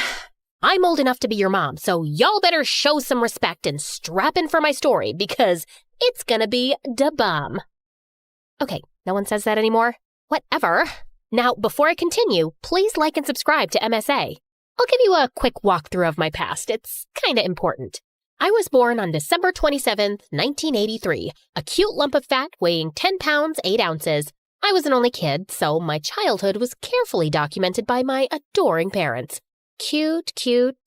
I'm old enough to be your mom, so y'all better show some respect and strap in for my story because it's gonna be da bomb. Okay, no one says that anymore? Whatever. Now, before I continue, please like and subscribe to MSA. I'll give you a quick walkthrough of my past. It's kinda important. I was born on December 27th, 1983, a cute lump of fat weighing 10 pounds, 8 ounces. I was an only kid, so my childhood was carefully documented by my adoring parents. Cute,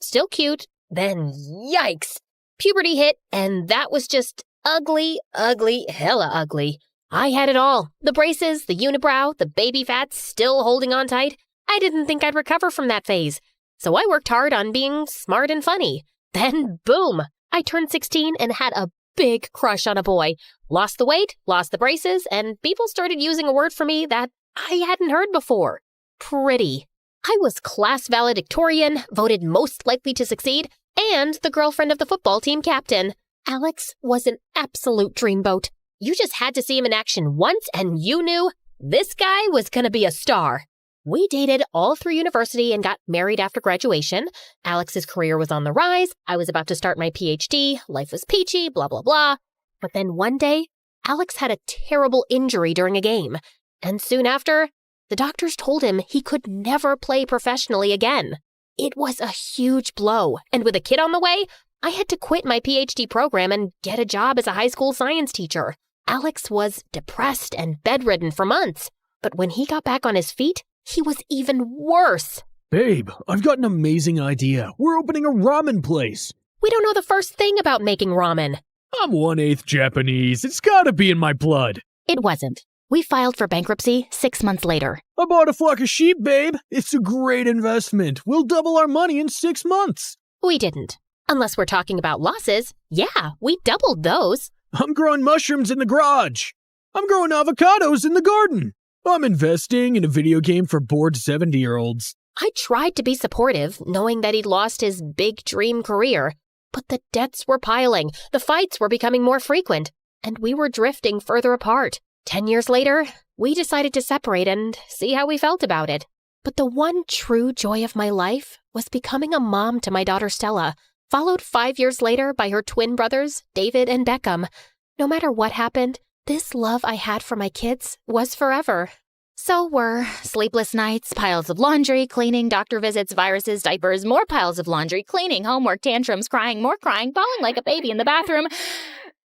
still cute, then yikes! Puberty hit, and that was just ugly, hella ugly. I had it all. The braces, the unibrow, the baby fat still holding on tight. I didn't think I'd recover from that phase. So I worked hard on being smart and funny. Then, boom! I turned 16 and had a big crush on a boy. Lost the weight, lost the braces, and people started using a word for me that I hadn't heard before. Pretty. I was class valedictorian, voted most likely to succeed, and the girlfriend of the football team captain. Alex was an absolute dreamboat. You just had to see him in action once and you knew this guy was gonna be a star. We dated all through university and got married after graduation. Alex's career was on the rise. I was about to start my PhD. Life was peachy, blah, blah, blah. But then one day, Alex had a terrible injury during a game. And soon after, the doctors told him he could never play professionally again. It was a huge blow. And with a kid on the way, I had to quit my PhD program and get a job as a high school science teacher. Alex was depressed and bedridden for months. But when he got back on his feet, he was even worse. Babe, I've got an amazing idea. We're opening a ramen place. We don't know the first thing about making ramen. I'm 1/8 Japanese. It's gotta be in my blood. It wasn't. We filed for bankruptcy 6 months later. I bought a flock of sheep, babe. It's a great investment. We'll double our money in 6 months. We didn't. Unless we're talking about losses. Yeah, we doubled those. I'm growing mushrooms in the garage. I'm growing avocados in the garden. I'm investing in a video game for bored 70-year-olds. I tried to be supportive, knowing that he'd lost his big dream career. But the debts were piling, the fights were becoming more frequent, and we were drifting further apart. 10 years later, we decided to separate and see how we felt about it. But the one true joy of my life was becoming a mom to my daughter Stella, followed 5 years later by her twin brothers, David and Beckham. No matter what happened, this love I had for my kids was forever. So were sleepless nights, piles of laundry, cleaning, doctor visits, viruses, diapers, more piles of laundry, cleaning, homework, tantrums, crying, more crying, bawling like a baby in the bathroom.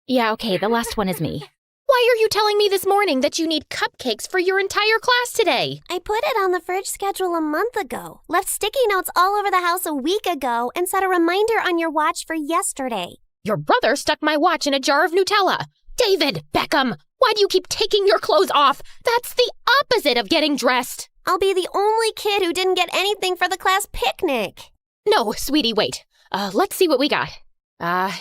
Yeah, okay, the last one is me. Why are you telling me this morning that you need cupcakes for your entire class today? I put it on the fridge schedule a month ago, left sticky notes all over the house a week ago, and set a reminder on your watch for yesterday. Your brother stuck my watch in a jar of Nutella. David, Beckham, why do you keep taking your clothes off? That's the opposite of getting dressed. I'll be the only kid who didn't get anything for the class picnic. No, sweetie, wait. Let's see what we got.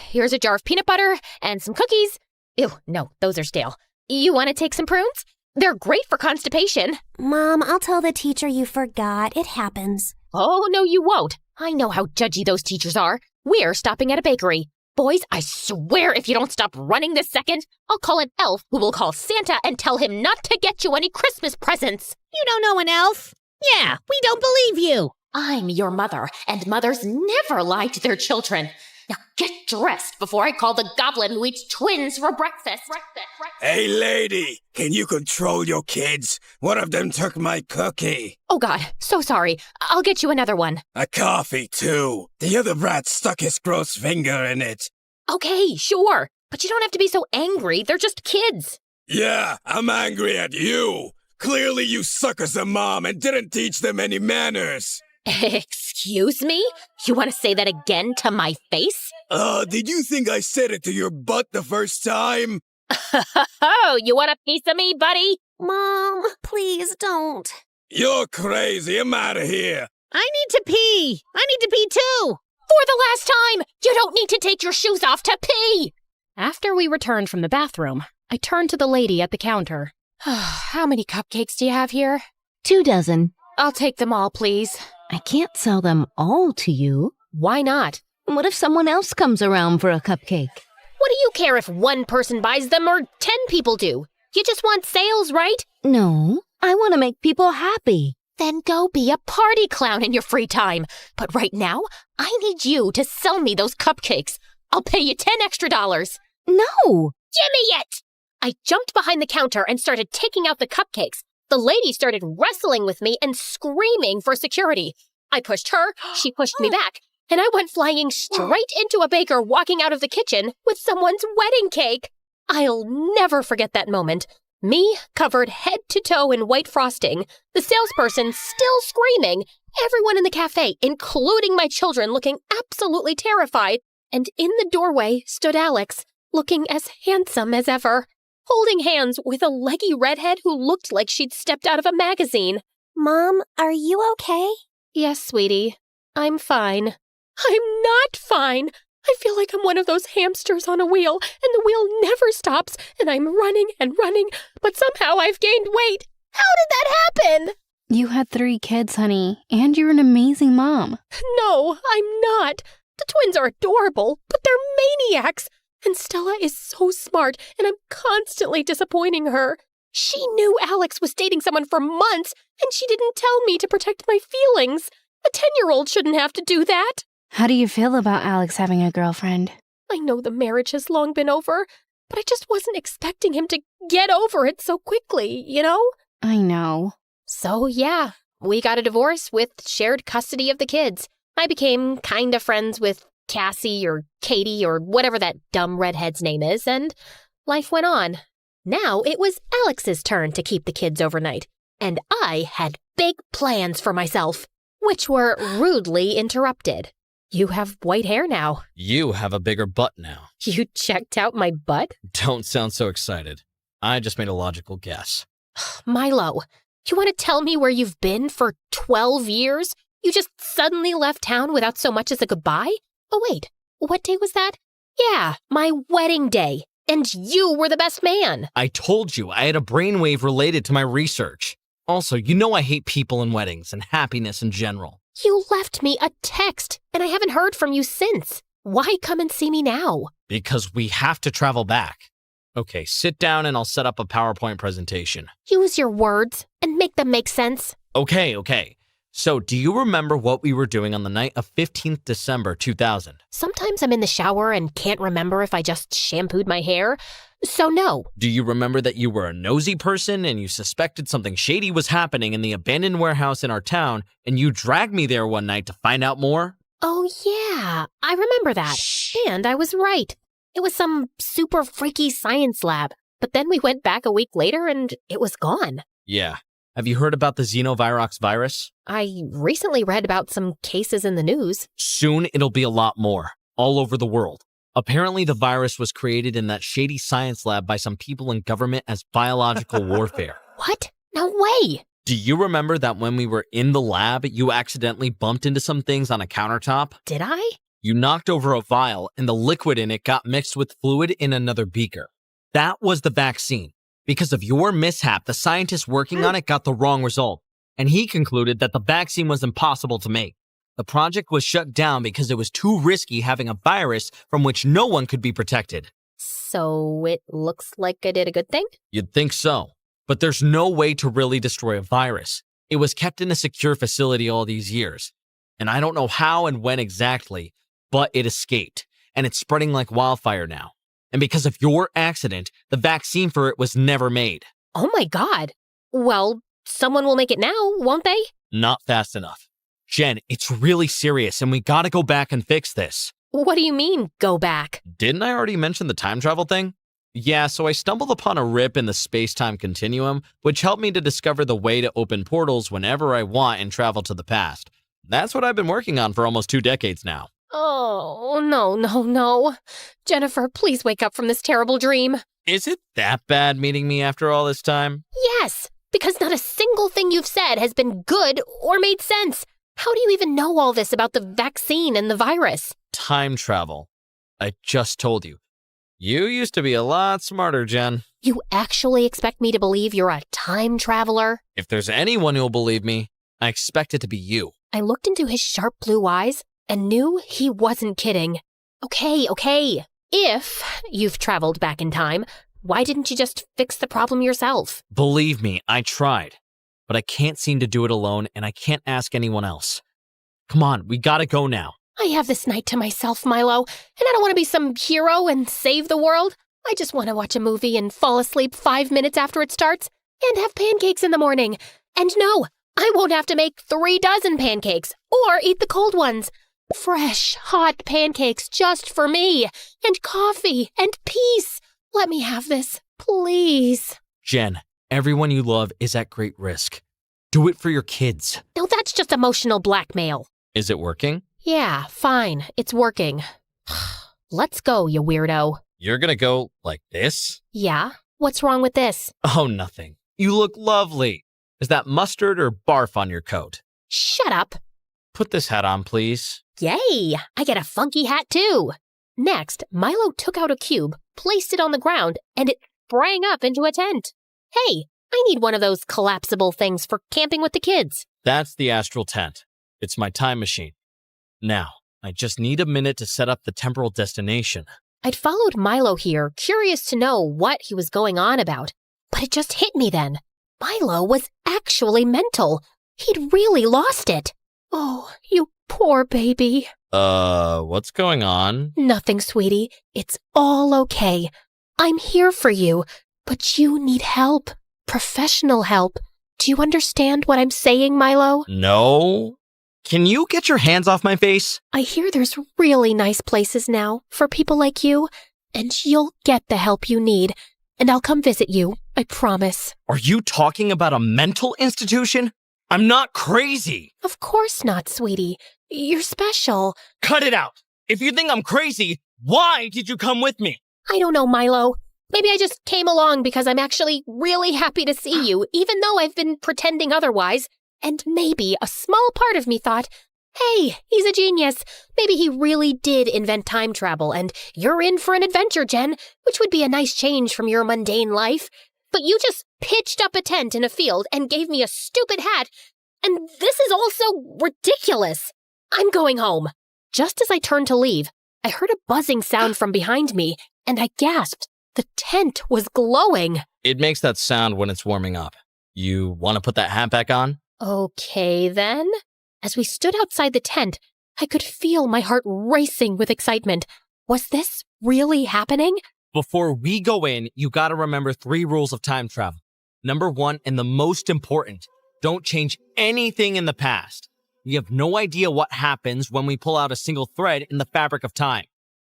Here's a jar of peanut butter and some cookies. Ew, no, those are stale. You want to take some prunes? They're great for constipation. Mom, I'll tell the teacher you forgot. It happens. Oh, no, you won't. I know how judgy those teachers are. We're stopping at a bakery. Boys, I swear if you don't stop running this second, I'll call an elf who will call Santa and tell him not to get you any Christmas presents. You don't know an elf? Yeah, we don't believe you. I'm your mother, and mothers never lie to their children. Now get dressed before I call the goblin who eats twins for breakfast. Hey, lady, can you control your kids? One of them took my cookie. Oh, God, so sorry. I'll get you another one. A coffee, too. The other brat stuck his gross finger in it. Okay, sure. But you don't have to be so angry. They're just kids. Yeah, I'm angry at you. Clearly you suck as a mom and didn't teach them any manners. Excuse me? You want to say that again to my face? Did you think I said it to your butt the first time? Oh, you want a piece of me, buddy? Mom, please don't. You're crazy. I'm out of here. I need to pee. I need to pee too. For the last time, you don't need to take your shoes off to pee. After we returned from the bathroom, I turned to the lady at the counter. How many cupcakes do you have here? 2 dozen. I'll take them all, please. I can't sell them all to you. Why not? What if someone else comes around for a cupcake? What do you care if one person buys them or 10 people do? You just want sales, right? No, I want to make people happy. Then go be a party clown in your free time. But right now, I need you to sell me those cupcakes. I'll pay you $10 extra. No! Give me it! I jumped behind the counter and started taking out the cupcakes. The lady started wrestling with me and screaming for security. I pushed her, she pushed me back, and I went flying straight into a baker walking out of the kitchen with someone's wedding cake. I'll never forget that moment. Me, covered head to toe in white frosting, the salesperson still screaming, everyone in the cafe, including my children, looking absolutely terrified, and in the doorway stood Alex, looking as handsome as ever, holding hands with a leggy redhead who looked like she'd stepped out of a magazine. Mom, are you okay? Yes, sweetie. I'm fine. I'm not fine. I feel like I'm one of those hamsters on a wheel, and the wheel never stops, and I'm running and running, but somehow I've gained weight. How did that happen? You had 3 kids, honey, and you're an amazing mom. No, I'm not. The twins are adorable, but they're maniacs. And Stella is so smart, and I'm constantly disappointing her. She knew Alex was dating someone for months, and she didn't tell me to protect my feelings. A 10-year-old shouldn't have to do that. How do you feel about Alex having a girlfriend? I know the marriage has long been over, but I just wasn't expecting him to get over it so quickly, you know? I know. So, yeah, we got a divorce with shared custody of the kids. I became kind of friends with Cassie or Katie or whatever that dumb redhead's name is, and life went on. Now it was Alex's turn to keep the kids overnight, and I had big plans for myself, which were rudely interrupted. You have white hair now. You have a bigger butt now. You checked out my butt? Don't sound so excited. I just made a logical guess. Milo, you want to tell me where you've been for 12 years? You just suddenly left town without so much as a goodbye? Oh, wait, what day was that? Yeah, my wedding day. And you were the best man. I told you I had a brainwave related to my research. Also, you know I hate people and weddings and happiness in general. You left me a text, and I haven't heard from you since. Why come and see me now? Because we have to travel back. Okay, sit down and I'll set up a PowerPoint presentation. Use your words and make them make sense. Okay. So, do you remember what we were doing on the night of 15th December 2000? Sometimes I'm in the shower and can't remember if I just shampooed my hair. So no. Do you remember that you were a nosy person and you suspected something shady was happening in the abandoned warehouse in our town and you dragged me there one night to find out more? Oh yeah, I remember that. And I was right. It was some super freaky science lab. But then we went back a week later and it was gone. Yeah. Have you heard about the xenovirox virus? I recently read about some cases in the news. Soon it'll be a lot more, all over the world. Apparently the virus was created in that shady science lab by some people in government as biological warfare. What? No way! Do you remember that when we were in the lab, you accidentally bumped into some things on a countertop? Did I? You knocked over a vial and the liquid in it got mixed with fluid in another beaker. That was the vaccine. Because of your mishap, the scientist working on it got the wrong result, and he concluded that the vaccine was impossible to make. The project was shut down because it was too risky having a virus from which no one could be protected. So it looks like I did a good thing? You'd think so, but there's no way to really destroy a virus. It was kept in a secure facility all these years, and I don't know how and when exactly, but it escaped, and it's spreading like wildfire now. And because of your accident, the vaccine for it was never made. Oh my God. Well, someone will make it now, won't they? Not fast enough. Jen, it's really serious and we gotta go back and fix this. What do you mean, go back? Didn't I already mention the time travel thing? Yeah, so I stumbled upon a rip in the space-time continuum, which helped me to discover the way to open portals whenever I want and travel to the past. That's what I've been working on for almost 2 decades now. Oh, no. Jennifer, please wake up from this terrible dream. Is it that bad meeting me after all this time? Yes, because not a single thing you've said has been good or made sense. How do you even know all this about the vaccine and the virus? Time travel. I just told you. You used to be a lot smarter, Jen. You actually expect me to believe you're a time traveler? If there's anyone who'll believe me, I expect it to be you. I looked into his sharp blue eyes and knew he wasn't kidding. Okay. If you've traveled back in time, why didn't you just fix the problem yourself? Believe me, I tried. but I can't seem to do it alone, and I can't ask anyone else. Come on, we gotta go now. I have this night to myself, Milo, and I don't want to be some hero and save the world. I just want to watch a movie and fall asleep 5 minutes after it starts and have pancakes in the morning. And no, I won't have to make 3 dozen pancakes or eat the cold ones. Fresh, hot pancakes just for me, and coffee, and peace. Let me have this, please. Jen, everyone you love is at great risk. Do it for your kids. No, that's just emotional blackmail. Is it working? Yeah, fine, it's working. Let's go, you weirdo. You're gonna go like this? Yeah? What's wrong with this? Oh, nothing. You look lovely. Is that mustard or barf on your coat? Shut up. Put this hat on, please. Yay! I get a funky hat too. Next, Milo took out a cube, placed it on the ground, and it sprang up into a tent. Hey, I need one of those collapsible things for camping with the kids. That's the astral tent. It's my time machine. Now, I just need a minute to set up the temporal destination. I'd followed Milo here, curious to know what he was going on about. But it just hit me then. Milo was actually mental. He'd really lost it. Oh, you poor baby. What's going on? Nothing, sweetie. It's all okay. I'm here for you, but you need help. Professional help. Do you understand what I'm saying, Milo? No. Can you get your hands off my face? I hear there's really nice places now for people like you, and you'll get the help you need, and I'll come visit you, I promise. Are you talking about a mental institution? I'm not crazy. Of course not, sweetie. You're special. Cut it out. If you think I'm crazy, why did you come with me? I don't know, Milo. Maybe I just came along because I'm actually really happy to see you, even though I've been pretending otherwise. And maybe a small part of me thought, hey, he's a genius. Maybe he really did invent time travel, and you're in for an adventure, Jen, which would be a nice change from your mundane life. But you just pitched up a tent in a field and gave me a stupid hat, and this is also ridiculous. I'm going home. Just as I turned to leave, I heard a buzzing sound from behind me, and I gasped. The tent was glowing. It makes that sound when it's warming up. You want to put that hat back on? Okay, then. As we stood outside the tent, I could feel my heart racing with excitement. Was this really happening? Before we go in, you gotta remember 3 rules of time travel. Number 1, and the most important, don't change anything in the past. We have no idea what happens when we pull out a single thread in the fabric of time.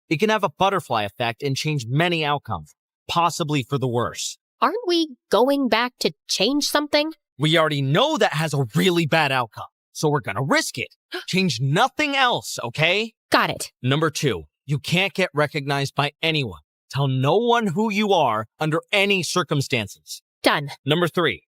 It can have a butterfly effect and change many outcomes, possibly for the worse. Aren't we going back to change something? We already know that has a really bad outcome, so we're gonna risk it. Change nothing else, okay? Got it. Number 2, you can't get recognized by anyone. Tell no one who you are under any circumstances. Done. Number 3.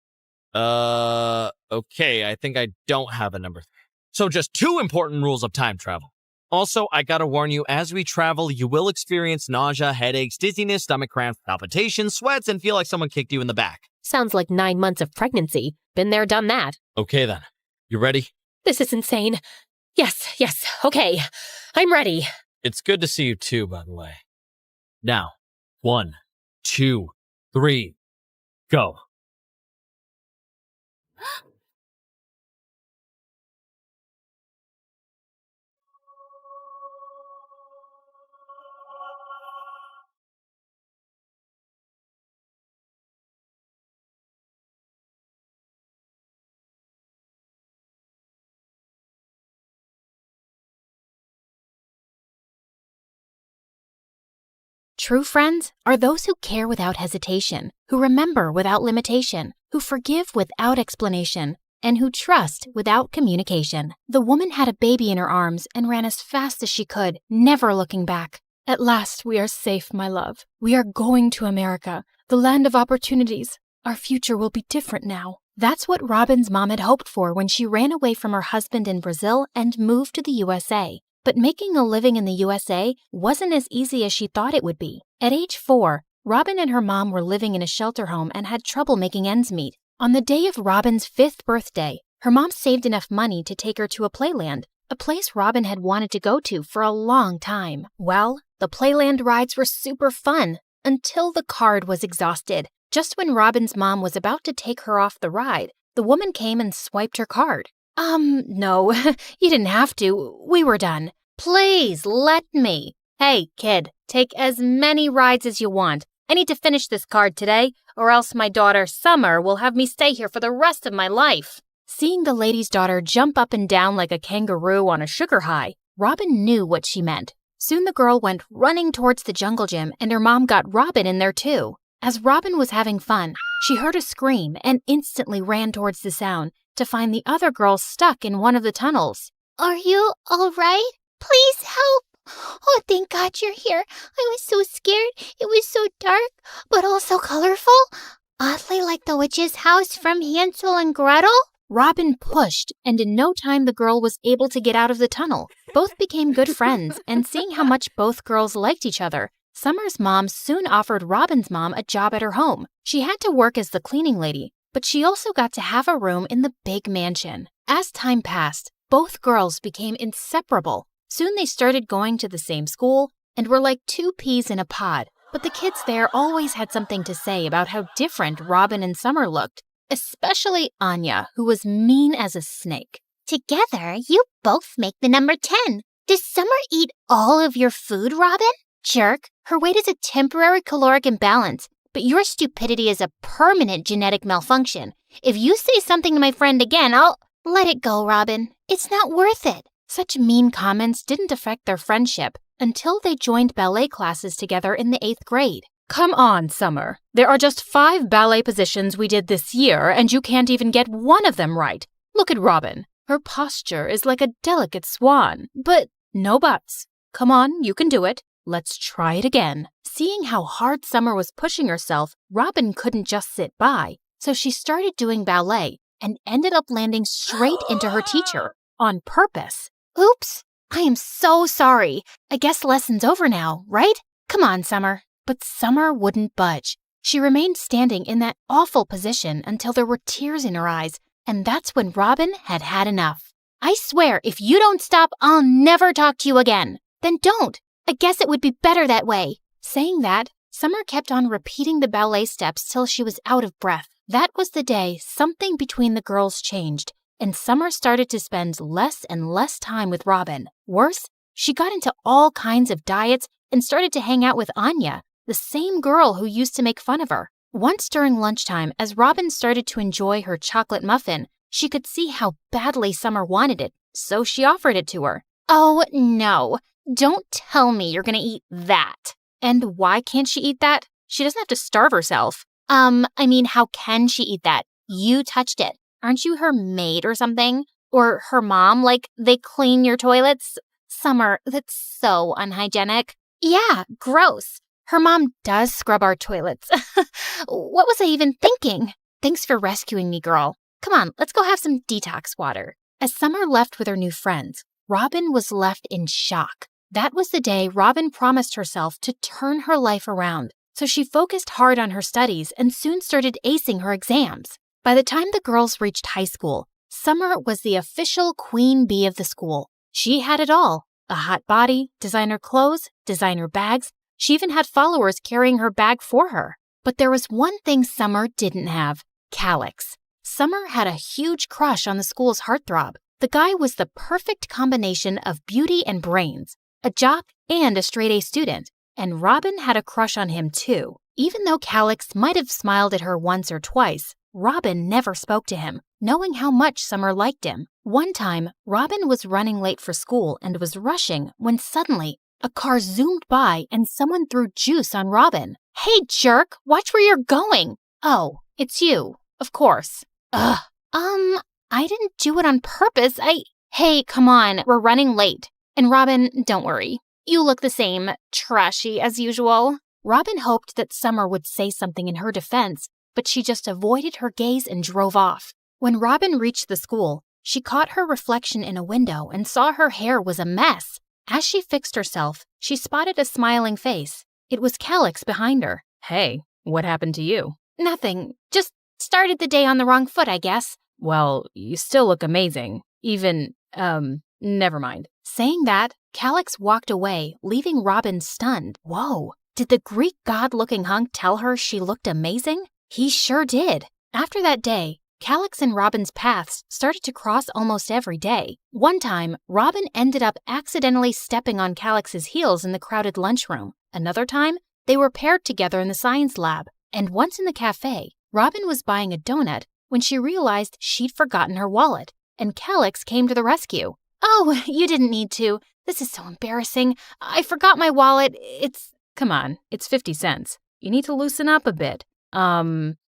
Okay, I think I don't have a number 3. So just 2 important rules of time travel. Also, I gotta warn you, as we travel, you will experience nausea, headaches, dizziness, stomach cramps, palpitations, sweats, and feel like someone kicked you in the back. Sounds like 9 months of pregnancy. Been there, done that. Okay then. You ready? This is insane. Yes, okay. I'm ready. It's good to see you too, by the way. Now, 1, 2, 3, go. True friends are those who care without hesitation, who remember without limitation, who forgive without explanation, and who trust without communication. The woman had a baby in her arms and ran as fast as she could, never looking back. At last we are safe, my love. We are going to America, the land of opportunities. Our future will be different now. That's what Robin's mom had hoped for when she ran away from her husband in Brazil and moved to the USA. But making a living in the USA wasn't as easy as she thought it would be. At age 4, Robin and her mom were living in a shelter home and had trouble making ends meet. On the day of Robin's 5th birthday, her mom saved enough money to take her to a playland, a place Robin had wanted to go to for a long time. Well, the playland rides were super fun until the card was exhausted. Just when Robin's mom was about to take her off the ride, The woman came and swiped her card. No, you didn't have to. We were done. Please, let me. Hey, kid, take as many rides as you want. I need to finish this card today, or else my daughter, Summer, will have me stay here for the rest of my life. Seeing the lady's daughter jump up and down like a kangaroo on a sugar high, Robin knew what she meant. Soon the girl went running towards the jungle gym, and her mom got Robin in there too. As Robin was having fun, she heard a scream and instantly ran towards the sound to find the other girl stuck in one of the tunnels. Are you all right? Please help. Oh, thank God you're here. I was so scared. It was so dark, but also colorful. Oddly like the witch's house from Hansel and Gretel. Robin pushed, and in no time the girl was able to get out of the tunnel. Both became good friends, and seeing how much both girls liked each other, Summer's mom soon offered Robin's mom a job at her home. She had to work as the cleaning lady, but she also got to have a room in the big mansion. As time passed, both girls became inseparable. Soon they started going to the same school and were like two peas in a pod. But the kids there always had something to say about how different Robin and Summer looked, especially Anya, who was mean as a snake. Together, you both make the number 10. Does Summer eat all of your food, Robin? Jerk, her weight is a temporary caloric imbalance, but your stupidity is a permanent genetic malfunction. If you say something to my friend again, I'll... Let it go, Robin. It's not worth it. Such mean comments didn't affect their friendship until they joined ballet classes together in the 8th grade. Come on, Summer. There are just 5 ballet positions we did this year, and you can't even get one of them right. Look at Robin. Her posture is like a delicate swan. But no buts. Come on, you can do it. Let's try it again. Seeing how hard Summer was pushing herself, Robin couldn't just sit by, so she started doing ballet and ended up landing straight into her teacher on purpose. Oops, I am so sorry. I guess lesson's over now, right? Come on, Summer. But Summer wouldn't budge. She remained standing in that awful position until there were tears in her eyes, and that's when Robin had had enough. I swear, if you don't stop, I'll never talk to you again. Then don't. I guess it would be better that way. Saying that, Summer kept on repeating the ballet steps till she was out of breath. That was the day something between the girls changed, and Summer started to spend less and less time with Robin. Worse, she got into all kinds of diets and started to hang out with Anya, the same girl who used to make fun of her. Once during lunchtime, as Robin started to enjoy her chocolate muffin, she could see how badly Summer wanted it, so she offered it to her. Oh, no. Don't tell me you're gonna eat that. And why can't she eat that? She doesn't have to starve herself. How can she eat that? You touched it. Aren't you her maid or something? Or her mom, like they clean your toilets? Summer, that's so unhygienic. Yeah, gross. Her mom does scrub our toilets. What was I even thinking? Thanks for rescuing me, girl. Come on, let's go have some detox water. As Summer left with her new friends, Robin was left in shock. That was the day Robin promised herself to turn her life around. So she focused hard on her studies and soon started acing her exams. By the time the girls reached high school, Summer was the official queen bee of the school. She had it all. A hot body, designer clothes, designer bags. She even had followers carrying her bag for her. But there was one thing Summer didn't have: Calix. Summer had a huge crush on the school's heartthrob. The guy was the perfect combination of beauty and brains, a jock and a straight-A student. And Robin had a crush on him too. Even though Calix might have smiled at her once or twice, Robin never spoke to him, knowing how much Summer liked him. One time, Robin was running late for school and was rushing when suddenly a car zoomed by and someone threw juice on Robin. Hey, jerk, watch where you're going. Oh, it's you, of course. Ugh. I didn't do it on purpose. Hey, come on, we're running late. And Robin, don't worry. You look the same, trashy as usual. Robin hoped that Summer would say something in her defense, but she just avoided her gaze and drove off. When Robin reached the school, she caught her reflection in a window and saw her hair was a mess. As she fixed herself, she spotted a smiling face. It was Calix behind her. Hey, what happened to you? Nothing. Just started the day on the wrong foot, I guess. Well, you still look amazing. Even, never mind. Saying that, Calix walked away, leaving Robin stunned. Whoa, did the Greek god-looking hunk tell her she looked amazing? He sure did. After that day, Calix and Robin's paths started to cross almost every day. One time, Robin ended up accidentally stepping on Calix's heels in the crowded lunchroom. Another time, they were paired together in the science lab. And once in the cafe, Robin was buying a donut when she realized she'd forgotten her wallet, and Calix came to the rescue. "Oh, you didn't need to. This is so embarrassing. I forgot my wallet. Come on, it's 50 cents. You need to loosen up a bit.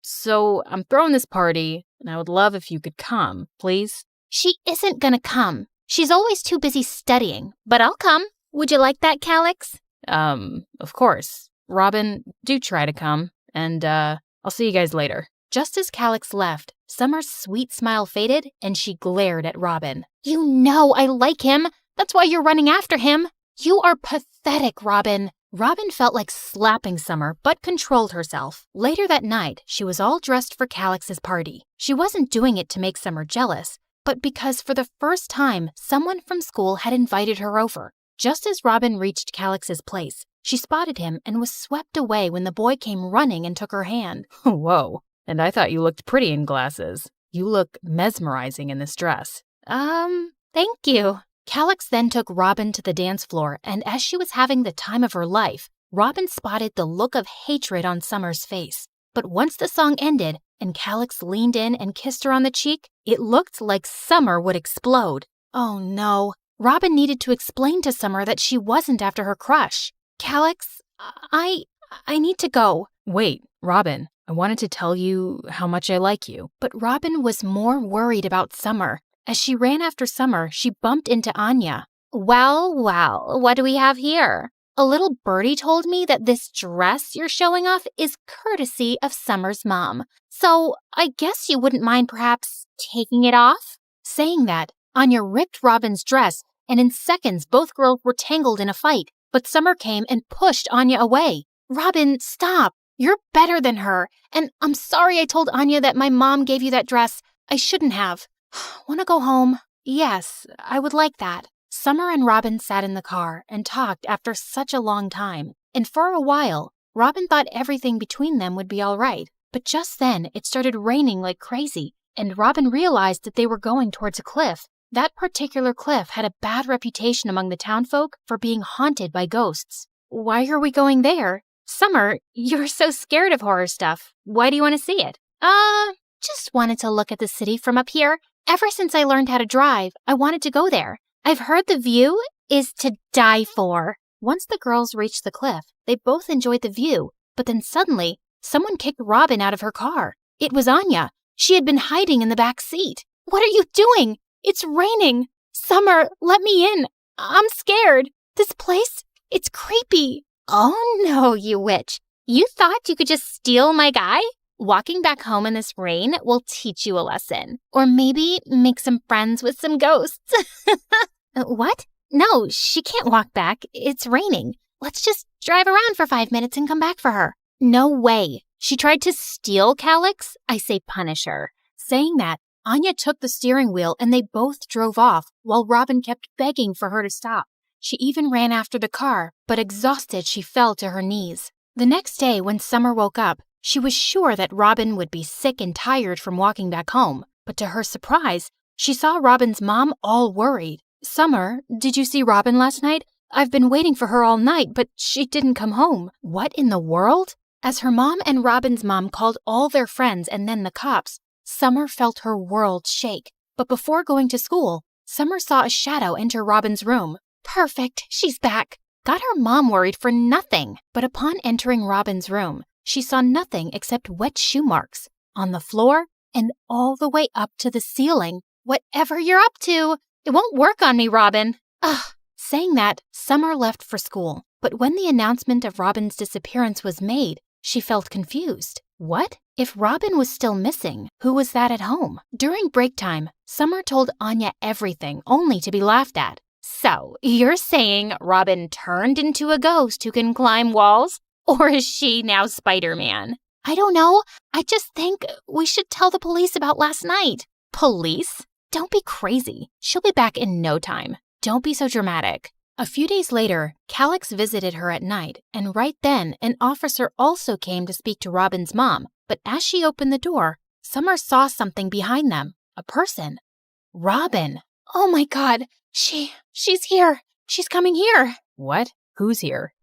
So I'm throwing this party, and I would love if you could come, please." "She isn't gonna come. She's always too busy studying, but I'll come. Would you like that, Calix?" Of course. Robin, do try to come, and, I'll see you guys later." Just as Calix left, Summer's sweet smile faded, and she glared at Robin. "You know I like him. That's why you're running after him. You are pathetic, Robin." Robin felt like slapping Summer, but controlled herself. Later that night, she was all dressed for Calix's party. She wasn't doing it to make Summer jealous, but because for the first time, someone from school had invited her over. Just as Robin reached Calix's place, she spotted him and was swept away when the boy came running and took her hand. "Whoa, and I thought you looked pretty in glasses. You look mesmerizing in this dress." Thank you." Calix then took Robin to the dance floor, and as she was having the time of her life, Robin spotted the look of hatred on Summer's face. But once the song ended and Calix leaned in and kissed her on the cheek, it looked like Summer would explode. Oh no. Robin needed to explain to Summer that she wasn't after her crush. "Calix, I need to go." "Wait, Robin, I wanted to tell you how much I like you." But Robin was more worried about Summer. As she ran after Summer, she bumped into Anya. Well, what do we have here? A little birdie told me that this dress you're showing off is courtesy of Summer's mom. So I guess you wouldn't mind perhaps taking it off?" Saying that, Anya ripped Robin's dress, and in seconds both girls were tangled in a fight. But Summer came and pushed Anya away. "Robin, stop. You're better than her. And I'm sorry I told Anya that my mom gave you that dress. I shouldn't have. Want to go home?" "Yes, I would like that." Summer and Robin sat in the car and talked after such a long time. And for a while, Robin thought everything between them would be all right. But just then, it started raining like crazy, and Robin realized that they were going towards a cliff. That particular cliff had a bad reputation among the townfolk for being haunted by ghosts. "Why are we going there?" "Summer, you're so scared of horror stuff. Why do you want to see it?" Just wanted to look at the city from up here. Ever since I learned how to drive, I wanted to go there. I've heard the view is to die for." Once the girls reached the cliff, they both enjoyed the view, but then suddenly, someone kicked Robin out of her car. It was Anya. She had been hiding in the back seat. "What are you doing? It's raining. Summer, let me in. I'm scared. This place, it's creepy." "Oh no, you witch. You thought you could just steal my guy? Walking back home in this rain will teach you a lesson. Or maybe make some friends with some ghosts." "What? No, she can't walk back. It's raining. Let's just drive around for 5 minutes and come back for her." "No way. She tried to steal Calix. I say punish her." Saying that, Anya took the steering wheel and they both drove off while Robin kept begging for her to stop. She even ran after the car, but exhausted, she fell to her knees. The next day, when Summer woke up, she was sure that Robin would be sick and tired from walking back home. But to her surprise, she saw Robin's mom all worried. "Summer, did you see Robin last night? I've been waiting for her all night, but she didn't come home." What in the world? As her mom and Robin's mom called all their friends and then the cops, Summer felt her world shake. But before going to school, Summer saw a shadow enter Robin's room. Perfect, she's back. Got her mom worried for nothing. But upon entering Robin's room, she saw nothing except wet shoe marks on the floor and all the way up to the ceiling. "Whatever you're up to, it won't work on me, Robin." Ugh. Saying that, Summer left for school. But when the announcement of Robin's disappearance was made, she felt confused. What? If Robin was still missing, who was that at home? During break time, Summer told Anya everything, only to be laughed at. "So, you're saying Robin turned into a ghost who can climb walls? Or is she now Spider-Man?" "I don't know. I just think we should tell the police about last night." "Police? Don't be crazy. She'll be back in no time. Don't be so dramatic." A few days later, Calix visited her at night, and right then, an officer also came to speak to Robin's mom. But as she opened the door, Summer saw something behind them. A person. Robin. Oh my God. She's here. She's coming here. What? Who's here?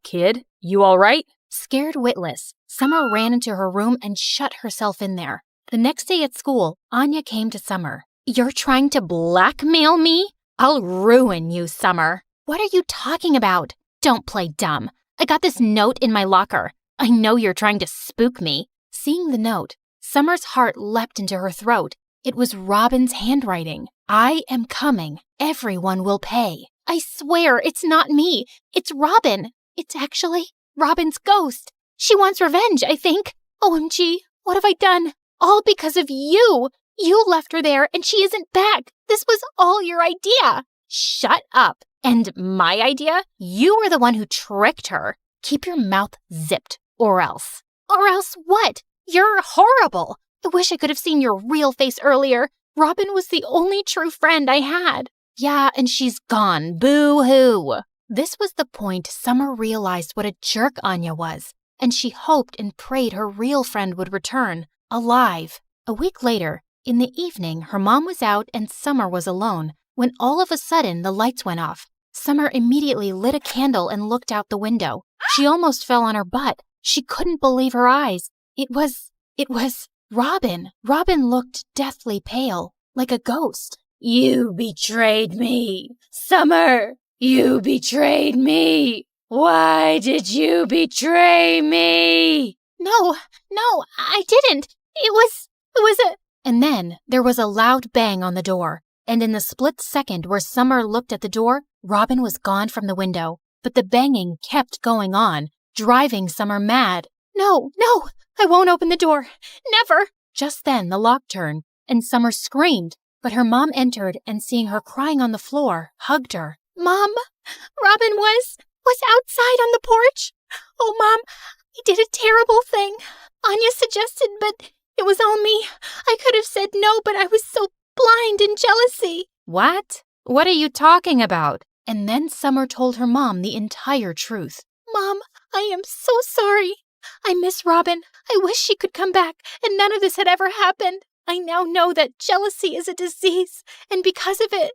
Kid? You all right? Scared witless, Summer ran into her room and shut herself in there. The next day at school, Anya came to Summer. You're trying to blackmail me? I'll ruin you, Summer. What are you talking about? Don't play dumb. I got this note in my locker. I know you're trying to spook me. Seeing the note, Summer's heart leapt into her throat. It was Robin's handwriting. I am coming. Everyone will pay. I swear it's not me. It's Robin. It's actually Robin's ghost. She wants revenge, I think. OMG, what have I done? All because of you. You left her there and she isn't back. This was all your idea. Shut up. And my idea? You were the one who tricked her. Keep your mouth zipped, or else. Or else what? You're horrible. I wish I could have seen your real face earlier. Robin was the only true friend I had. Yeah, and she's gone. Boo-hoo. This was the point Summer realized what a jerk Anya was, and she hoped and prayed her real friend would return, alive. A week later, in the evening, her mom was out and Summer was alone, when all of a sudden the lights went off. Summer immediately lit a candle and looked out the window. She almost fell on her butt. She couldn't believe her eyes. It was Robin. Robin looked deathly pale, like a ghost. You betrayed me, Summer. You betrayed me. Why did you betray me? No, I didn't. It was a... And then there was a loud bang on the door. And in the split second where Summer looked at the door, Robin was gone from the window. But the banging kept going on, driving Summer mad. No, I won't open the door. Never. Just then the lock turned, and Summer screamed. But her mom entered and seeing her crying on the floor, hugged her. Mom, Robin was outside on the porch. Oh, Mom, I did a terrible thing. Anya suggested, but it was all me. I could have said no, but I was so blind in jealousy. What? What are you talking about? And then Summer told her mom the entire truth. Mom, I am so sorry. I miss Robin. I wish she could come back and none of this had ever happened. I now know that jealousy is a disease, and because of it,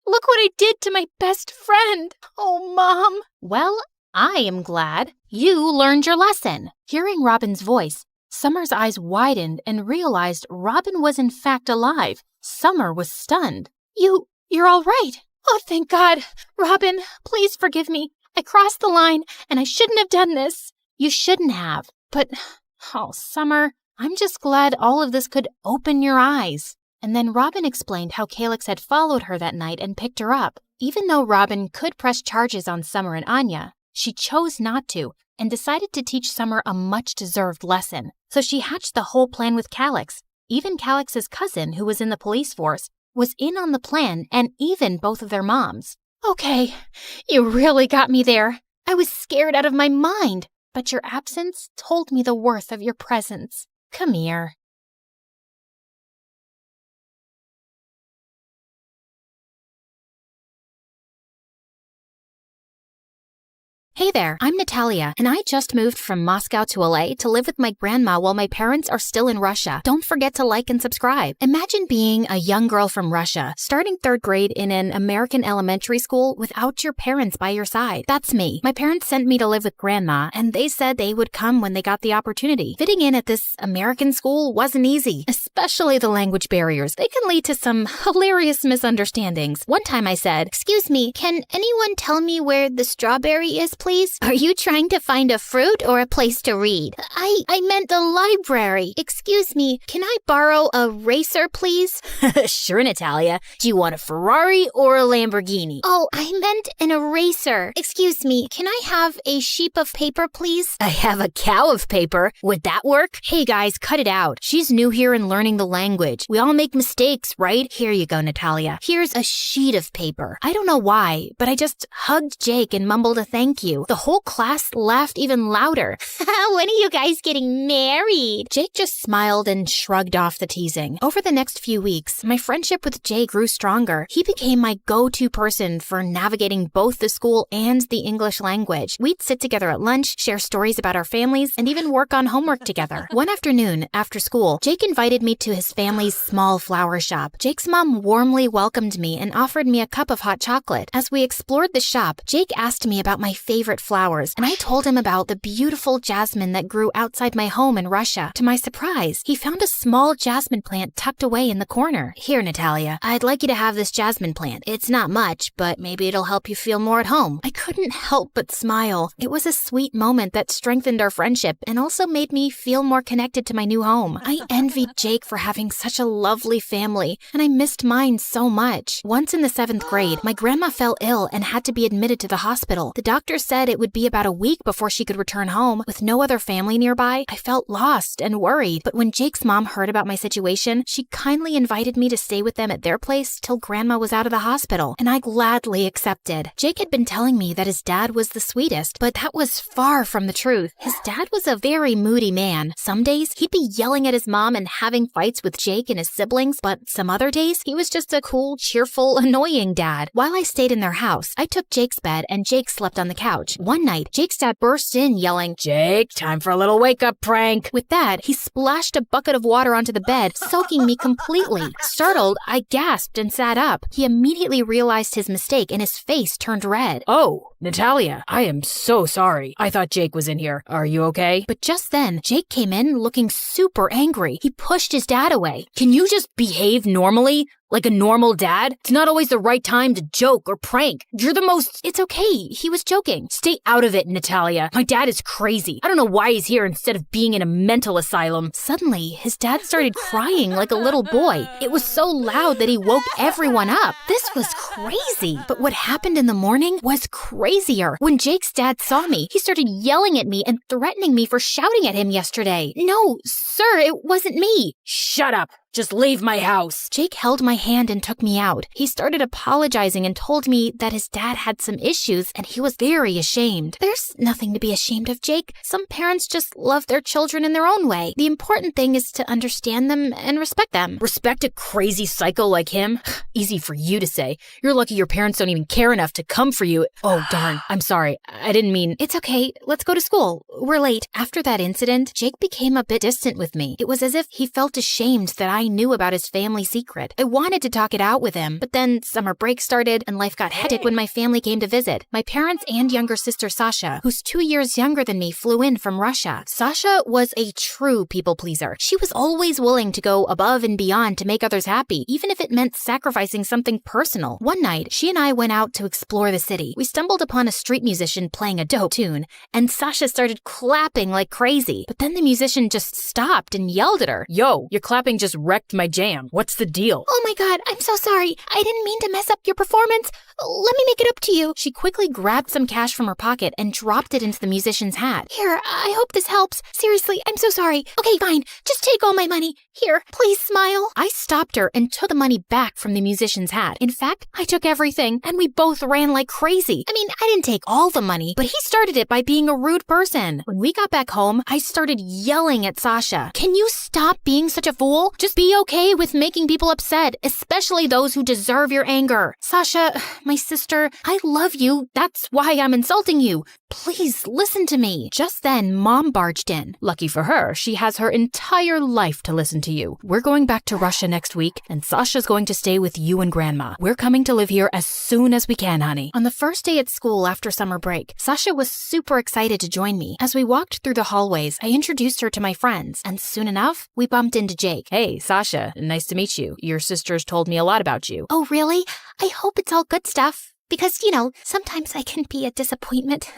look what I did to my best friend. Oh, Mom. Well, I am glad you learned your lesson. Hearing Robin's voice, Summer's eyes widened and realized Robin was in fact alive. Summer was stunned. You're all right. Oh, thank God. Robin, please forgive me. I crossed the line, and I shouldn't have done this. You shouldn't have. But, oh, Summer, I'm just glad all of this could open your eyes. And then Robin explained how Calyx had followed her that night and picked her up. Even though Robin could press charges on Summer and Anya, she chose not to and decided to teach Summer a much-deserved lesson. So she hatched the whole plan with Calyx. Even Calyx's cousin, who was in the police force, was in on the plan, and even both of their moms. Okay, you really got me there. I was scared out of my mind, but your absence told me the worth of your presence. Come here. Hey there, I'm Natalia, and I just moved from Moscow to LA to live with my grandma while my parents are still in Russia. Don't forget to like and subscribe. Imagine being a young girl from Russia, starting 3rd grade in an American elementary school without your parents by your side. That's me. My parents sent me to live with grandma, and they said they would come when they got the opportunity. Fitting in at this American school wasn't easy, especially the language barriers. They can lead to some hilarious misunderstandings. One time I said, "Excuse me, can anyone tell me where the strawberry is, please? Are you trying to find a fruit or a place to read?" I meant the library. Excuse me, can I borrow a racer, please? Sure, Natalia. Do you want a Ferrari or a Lamborghini? Oh, I meant an eraser. Excuse me, can I have a sheet of paper, please? I have a cow of paper. Would that work? Hey guys, cut it out. She's new here and learning learning the language. We all make mistakes, right? Here you go, Natalia. Here's a sheet of paper. I don't know why, but I just hugged Jake and mumbled a thank you. The whole class laughed even louder. When are you guys getting married? Jake just smiled and shrugged off the teasing. Over the next few weeks, my friendship with Jake grew stronger. He became my go-to person for navigating both the school and the English language. We'd sit together at lunch, share stories about our families, and even work on homework together. One afternoon, after school, Jake invited me to his family's small flower shop. Jake's mom warmly welcomed me and offered me a cup of hot chocolate. As we explored the shop, Jake asked me about my favorite flowers, and I told him about the beautiful jasmine that grew outside my home in Russia. To my surprise, he found a small jasmine plant tucked away in the corner. Here, Natalia, I'd like you to have this jasmine plant. It's not much, but maybe it'll help you feel more at home. I couldn't help but smile. It was a sweet moment that strengthened our friendship and also made me feel more connected to my new home. I envied Jake for having such a lovely family, and I missed mine so much. Once in the 7th grade, my grandma fell ill and had to be admitted to the hospital. The doctor said it would be about a week before she could return home. With no other family nearby, I felt lost and worried. But when Jake's mom heard about my situation, she kindly invited me to stay with them at their place till Grandma was out of the hospital, and I gladly accepted. Jake had been telling me that his dad was the sweetest, but that was far from the truth. His dad was a very moody man. Some days, he'd be yelling at his mom and having fights with Jake and his siblings, but some other days, he was just a cool, cheerful, annoying dad. While I stayed in their house, I took Jake's bed and Jake slept on the couch. One night, Jake's dad burst in yelling, "Jake, time for a little wake-up prank." With that, he splashed a bucket of water onto the bed, soaking me completely. Startled, I gasped and sat up. He immediately realized his mistake and his face turned red. "Oh, Natalia, I am so sorry. I thought Jake was in here. Are you okay?" But just then, Jake came in looking super angry. He pushed his dad away. "Can you just behave normally? Like a normal dad? It's not always the right time to joke or prank. You're the most—" "It's okay. He was joking." "Stay out of it, Natalia. My dad is crazy. I don't know why he's here instead of being in a mental asylum." Suddenly, his dad started crying like a little boy. It was so loud that he woke everyone up. This was crazy. But what happened in the morning was crazier. When Jake's dad saw me, he started yelling at me and threatening me for shouting at him yesterday. "No, sir, it wasn't me." "Shut up. Just leave my house." Jake held my hand and took me out. He started apologizing and told me that his dad had some issues and he was very ashamed. There's nothing to be ashamed of, Jake. Some parents just love their children in their own way. The important thing is to understand them and respect them. Respect a crazy psycho like him? Easy for you to say. You're lucky your parents don't even care enough to come for you. Oh, darn. I'm sorry. I didn't mean— It's okay. Let's go to school. We're late. After that incident, Jake became a bit distant with me. It was as if he felt ashamed that I knew about his family secret. I wanted to talk it out with him, but then summer break started and life got hectic when my family came to visit. My parents and younger sister Sasha, who's 2 years younger than me, flew in from Russia. Sasha was a true people pleaser. She was always willing to go above and beyond to make others happy, even if it meant sacrificing something personal. One night, she and I went out to explore the city. We stumbled upon a street musician playing a dope tune, and Sasha started clapping like crazy. But then the musician just stopped and yelled at her. "Yo, your clapping just wrecked my jam. What's the deal?" "Oh my God, I'm so sorry. I didn't mean to mess up your performance. Let me make it up to you." She quickly grabbed some cash from her pocket and dropped it into the musician's hat. "Here, I hope this helps. Seriously, I'm so sorry. Okay, fine. Just take all my money. Here, please smile." I stopped her and took the money back from the musician's hat. In fact, I took everything, and we both ran like crazy. I mean, I didn't take all the money, but he started it by being a rude person. When we got back home, I started yelling at Sasha. "Can you stop being such a fool? Just be okay with making people upset, especially those who deserve your anger. Sasha, my sister, I love you. That's why I'm insulting you. Please listen to me." Just then, Mom barged in. Lucky for her, she has her entire life to listen to you. We're going back to Russia next week, and Sasha's going to stay with you and Grandma. We're coming to live here as soon as we can, honey. On the first day at school after summer break, Sasha was super excited to join me. As we walked through the hallways, I introduced her to my friends, and soon enough, we bumped into Jake. "Hey, Sasha, nice to meet you. Your sister's told me a lot about you." "Oh, really? I hope it's all good stuff. Because, sometimes I can be a disappointment.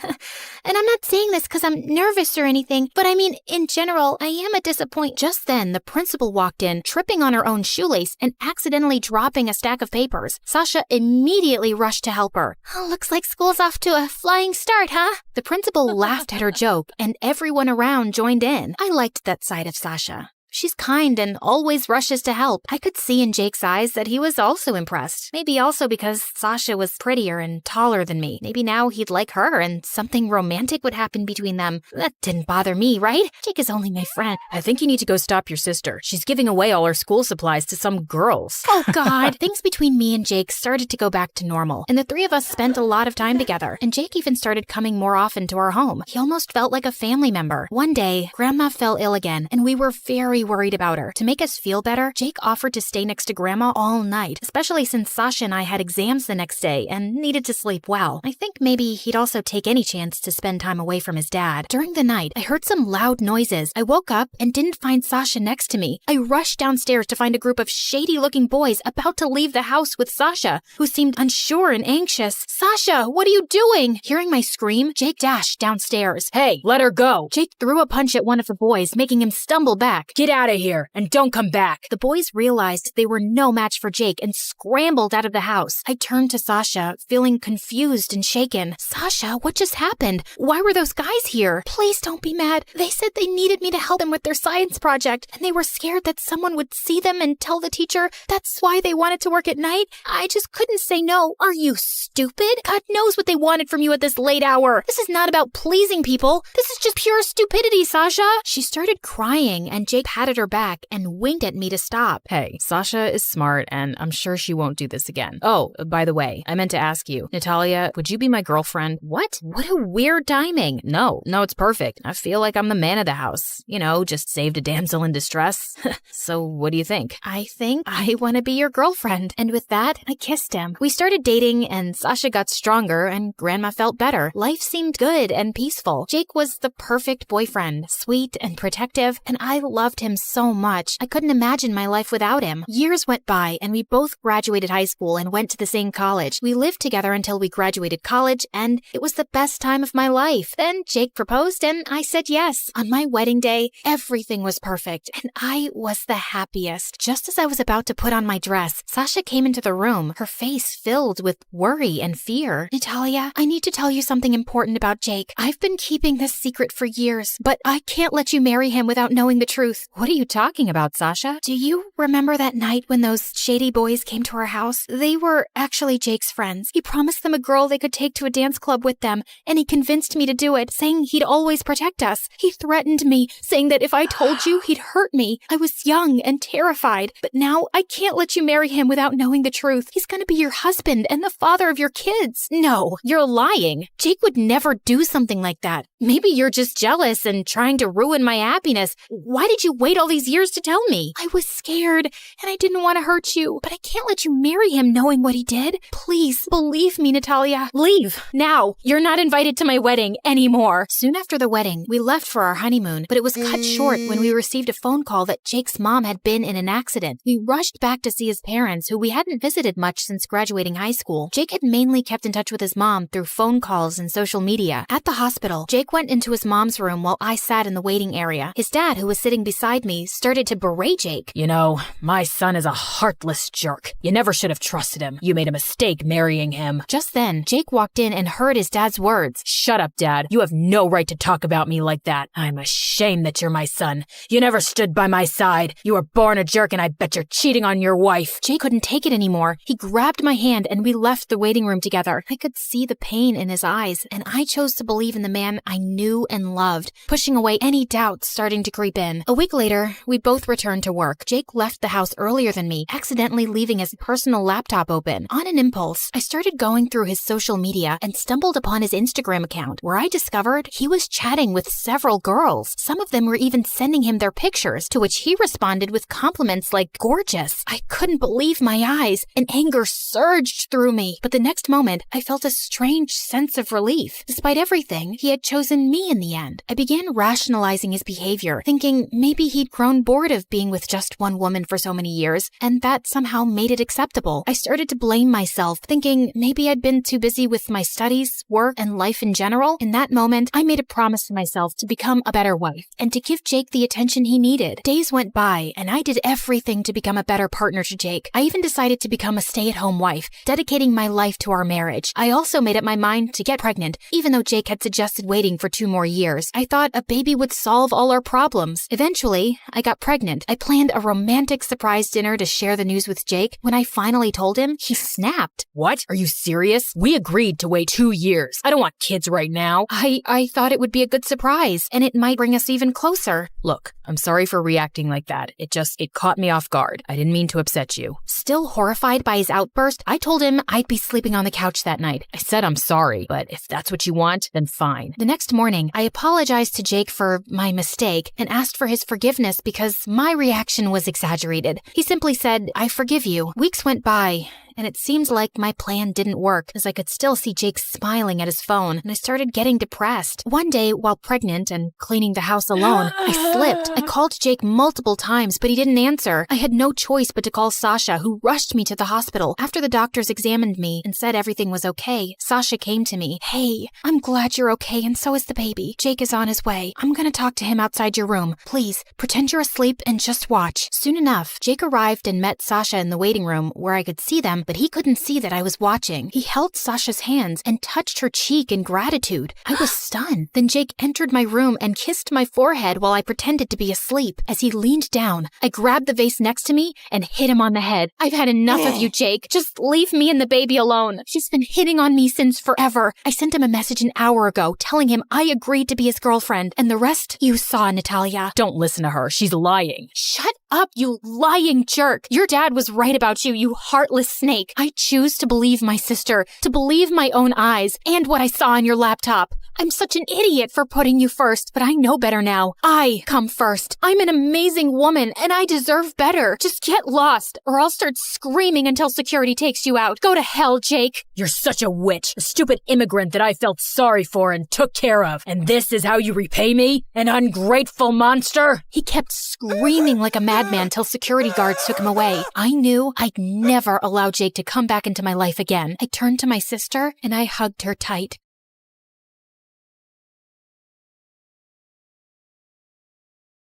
And I'm not saying this because I'm nervous or anything, but I mean, in general, I am a disappointment." Just then, the principal walked in, tripping on her own shoelace and accidentally dropping a stack of papers. Sasha immediately rushed to help her. "Oh, looks like school's off to a flying start, huh?" The principal laughed at her joke, and everyone around joined in. I liked that side of Sasha. She's kind and always rushes to help. I could see in Jake's eyes that he was also impressed. Maybe also because Sasha was prettier and taller than me. Maybe now he'd like her and something romantic would happen between them. That didn't bother me, right? Jake is only my friend. I think you need to go stop your sister. She's giving away all her school supplies to some girls. Oh, God. Things between me and Jake started to go back to normal, and the three of us spent a lot of time together, and Jake even started coming more often to our home. He almost felt like a family member. One day, Grandma fell ill again, and we were very worried about her. To make us feel better, Jake offered to stay next to Grandma all night, especially since Sasha and I had exams the next day and needed to sleep well. I think maybe he'd also take any chance to spend time away from his dad. During the night, I heard some loud noises. I woke up and didn't find Sasha next to me. I rushed downstairs to find a group of shady-looking boys about to leave the house with Sasha, who seemed unsure and anxious. Sasha, what are you doing? Hearing my scream, Jake dashed downstairs. Hey, let her go. Jake threw a punch at one of the boys, making him stumble back. Get out of here and don't come back. The boys realized they were no match for Jake and scrambled out of the house. I turned to Sasha, feeling confused and shaken. Sasha, what just happened? Why were those guys here? Please don't be mad. They said they needed me to help them with their science project, and they were scared that someone would see them and tell the teacher that's why they wanted to work at night. I just couldn't say no. Are you stupid? God knows what they wanted from you at this late hour. This is not about pleasing people. This is just pure stupidity, Sasha. She started crying, and Jake patted her back and winked at me to stop. Hey, Sasha is smart, and I'm sure she won't do this again. Oh, by the way, I meant to ask you, Natalia, would you be my girlfriend? What? What a weird timing. No, it's perfect. I feel like I'm the man of the house. You know, just saved a damsel in distress. So what do you think? I think I want to be your girlfriend. And with that, I kissed him. We started dating, and Sasha got stronger, and Grandma felt better. Life seemed good and peaceful. Jake was the perfect boyfriend, sweet and protective, and I loved him so much. I couldn't imagine my life without him. Years went by, and we both graduated high school and went to the same college. We lived together until we graduated college, and it was the best time of my life. Then Jake proposed, and I said yes. On my wedding day, everything was perfect, and I was the happiest. Just as I was about to put on my dress, Sasha came into the room, her face filled with worry and fear. Natalia, I need to tell you something important about Jake. I've been keeping this secret for years, but I can't let you marry him without knowing the truth. What are you talking about, Sasha? Do you remember that night when those shady boys came to our house? They were actually Jake's friends. He promised them a girl they could take to a dance club with them, and he convinced me to do it, saying he'd always protect us. He threatened me, saying that if I told you, he'd hurt me. I was young and terrified, but now I can't let you marry him without knowing the truth. He's gonna be your husband and the father of your kids. No, you're lying. Jake would never do something like that. Maybe you're just jealous and trying to ruin my happiness. Why did you wait all these years to tell me? I was scared, and I didn't want to hurt you, but I can't let you marry him knowing what he did. Please, believe me, Natalia. Leave, now. You're not invited to my wedding anymore. Soon after the wedding, we left for our honeymoon, but it was cut short when we received a phone call that Jake's mom had been in an accident. We rushed back to see his parents, who we hadn't visited much since graduating high school. Jake had mainly kept in touch with his mom through phone calls and social media. At the hospital, Jake went into his mom's room while I sat in the waiting area. His dad, who was sitting beside me, started to berate Jake. You know, my son is a heartless jerk. You never should have trusted him. You made a mistake marrying him. Just then, Jake walked in and heard his dad's words. Shut up, Dad. You have no right to talk about me like that. I'm ashamed that you're my son. You never stood by my side. You were born a jerk, and I bet you're cheating on your wife. Jake couldn't take it anymore. He grabbed my hand and we left the waiting room together. I could see the pain in his eyes, and I chose to believe in the man I knew and loved, pushing away any doubts starting to creep in. A week later, we both returned to work. Jake left the house earlier than me, accidentally leaving his personal laptop open. On an impulse, I started going through his social media and stumbled upon his Instagram account, where I discovered he was chatting with several girls. Some of them were even sending him their pictures, to which he responded with compliments like gorgeous. I couldn't believe my eyes, and anger surged through me. But the next moment, I felt a strange sense of relief. Despite everything, he had chosen me in the end. I began rationalizing his behavior, thinking maybe he'd grown bored of being with just one woman for so many years, and that somehow made it acceptable. I started to blame myself, thinking maybe I'd been too busy with my studies, work, and life in general. In that moment, I made a promise to myself to become a better wife and to give Jake the attention he needed. Days went by, and I did everything to become a better partner to Jake. I even decided to become a stay-at-home wife, dedicating my life to our marriage. I also made up my mind to get pregnant, even though Jake had suggested waiting for 2 more years. I thought a baby would solve all our problems. Eventually, day, I got pregnant. I planned a romantic surprise dinner to share the news with Jake. When I finally told him, he snapped. What? Are you serious? We agreed to wait 2 years. I don't want kids right now. I thought it would be a good surprise, and it might bring us even closer. Look, I'm sorry for reacting like that. It caught me off guard. I didn't mean to upset you. Still horrified by his outburst, I told him I'd be sleeping on the couch that night. I said I'm sorry, but if that's what you want, then fine. The next morning, I apologized to Jake for my mistake and asked for his forgiveness because my reaction was exaggerated. He simply said, "I forgive you." Weeks went by, and it seemed like my plan didn't work, as I could still see Jake smiling at his phone, and I started getting depressed. One day, while pregnant and cleaning the house alone, I slipped. I called Jake multiple times, but he didn't answer. I had no choice but to call Sasha, who rushed me to the hospital. After the doctors examined me and said everything was okay, Sasha came to me. "Hey, I'm glad you're okay, and so is the baby. Jake is on his way. I'm gonna talk to him outside your room. Please, pretend you're asleep and just watch." Soon enough, Jake arrived and met Sasha in the waiting room where I could see them, but he couldn't see that I was watching. He held Sasha's hands and touched her cheek in gratitude. I was stunned. Then Jake entered my room and kissed my forehead while I pretended to be asleep. As he leaned down, I grabbed the vase next to me and hit him on the head. "I've had enough of you, Jake. Just leave me and the baby alone. She's been hitting on me since forever." I sent him a message an hour ago telling him I agreed to be his girlfriend, and the rest you saw, Natalia. Don't listen to her. She's lying. Shut up, you lying jerk. Your dad was right about you, you heartless snake. I choose to believe my sister, to believe my own eyes, and what I saw on your laptop. I'm such an idiot for putting you first, but I know better now. I come first. I'm an amazing woman, and I deserve better. Just get lost, or I'll start screaming until security takes you out. Go to hell, Jake. You're such a witch, a stupid immigrant that I felt sorry for and took care of. And this is how you repay me? An ungrateful monster? He kept screaming like a madman till security guards took him away. I knew I'd never allow Jake to come back into my life again. I turned to my sister, and I hugged her tight.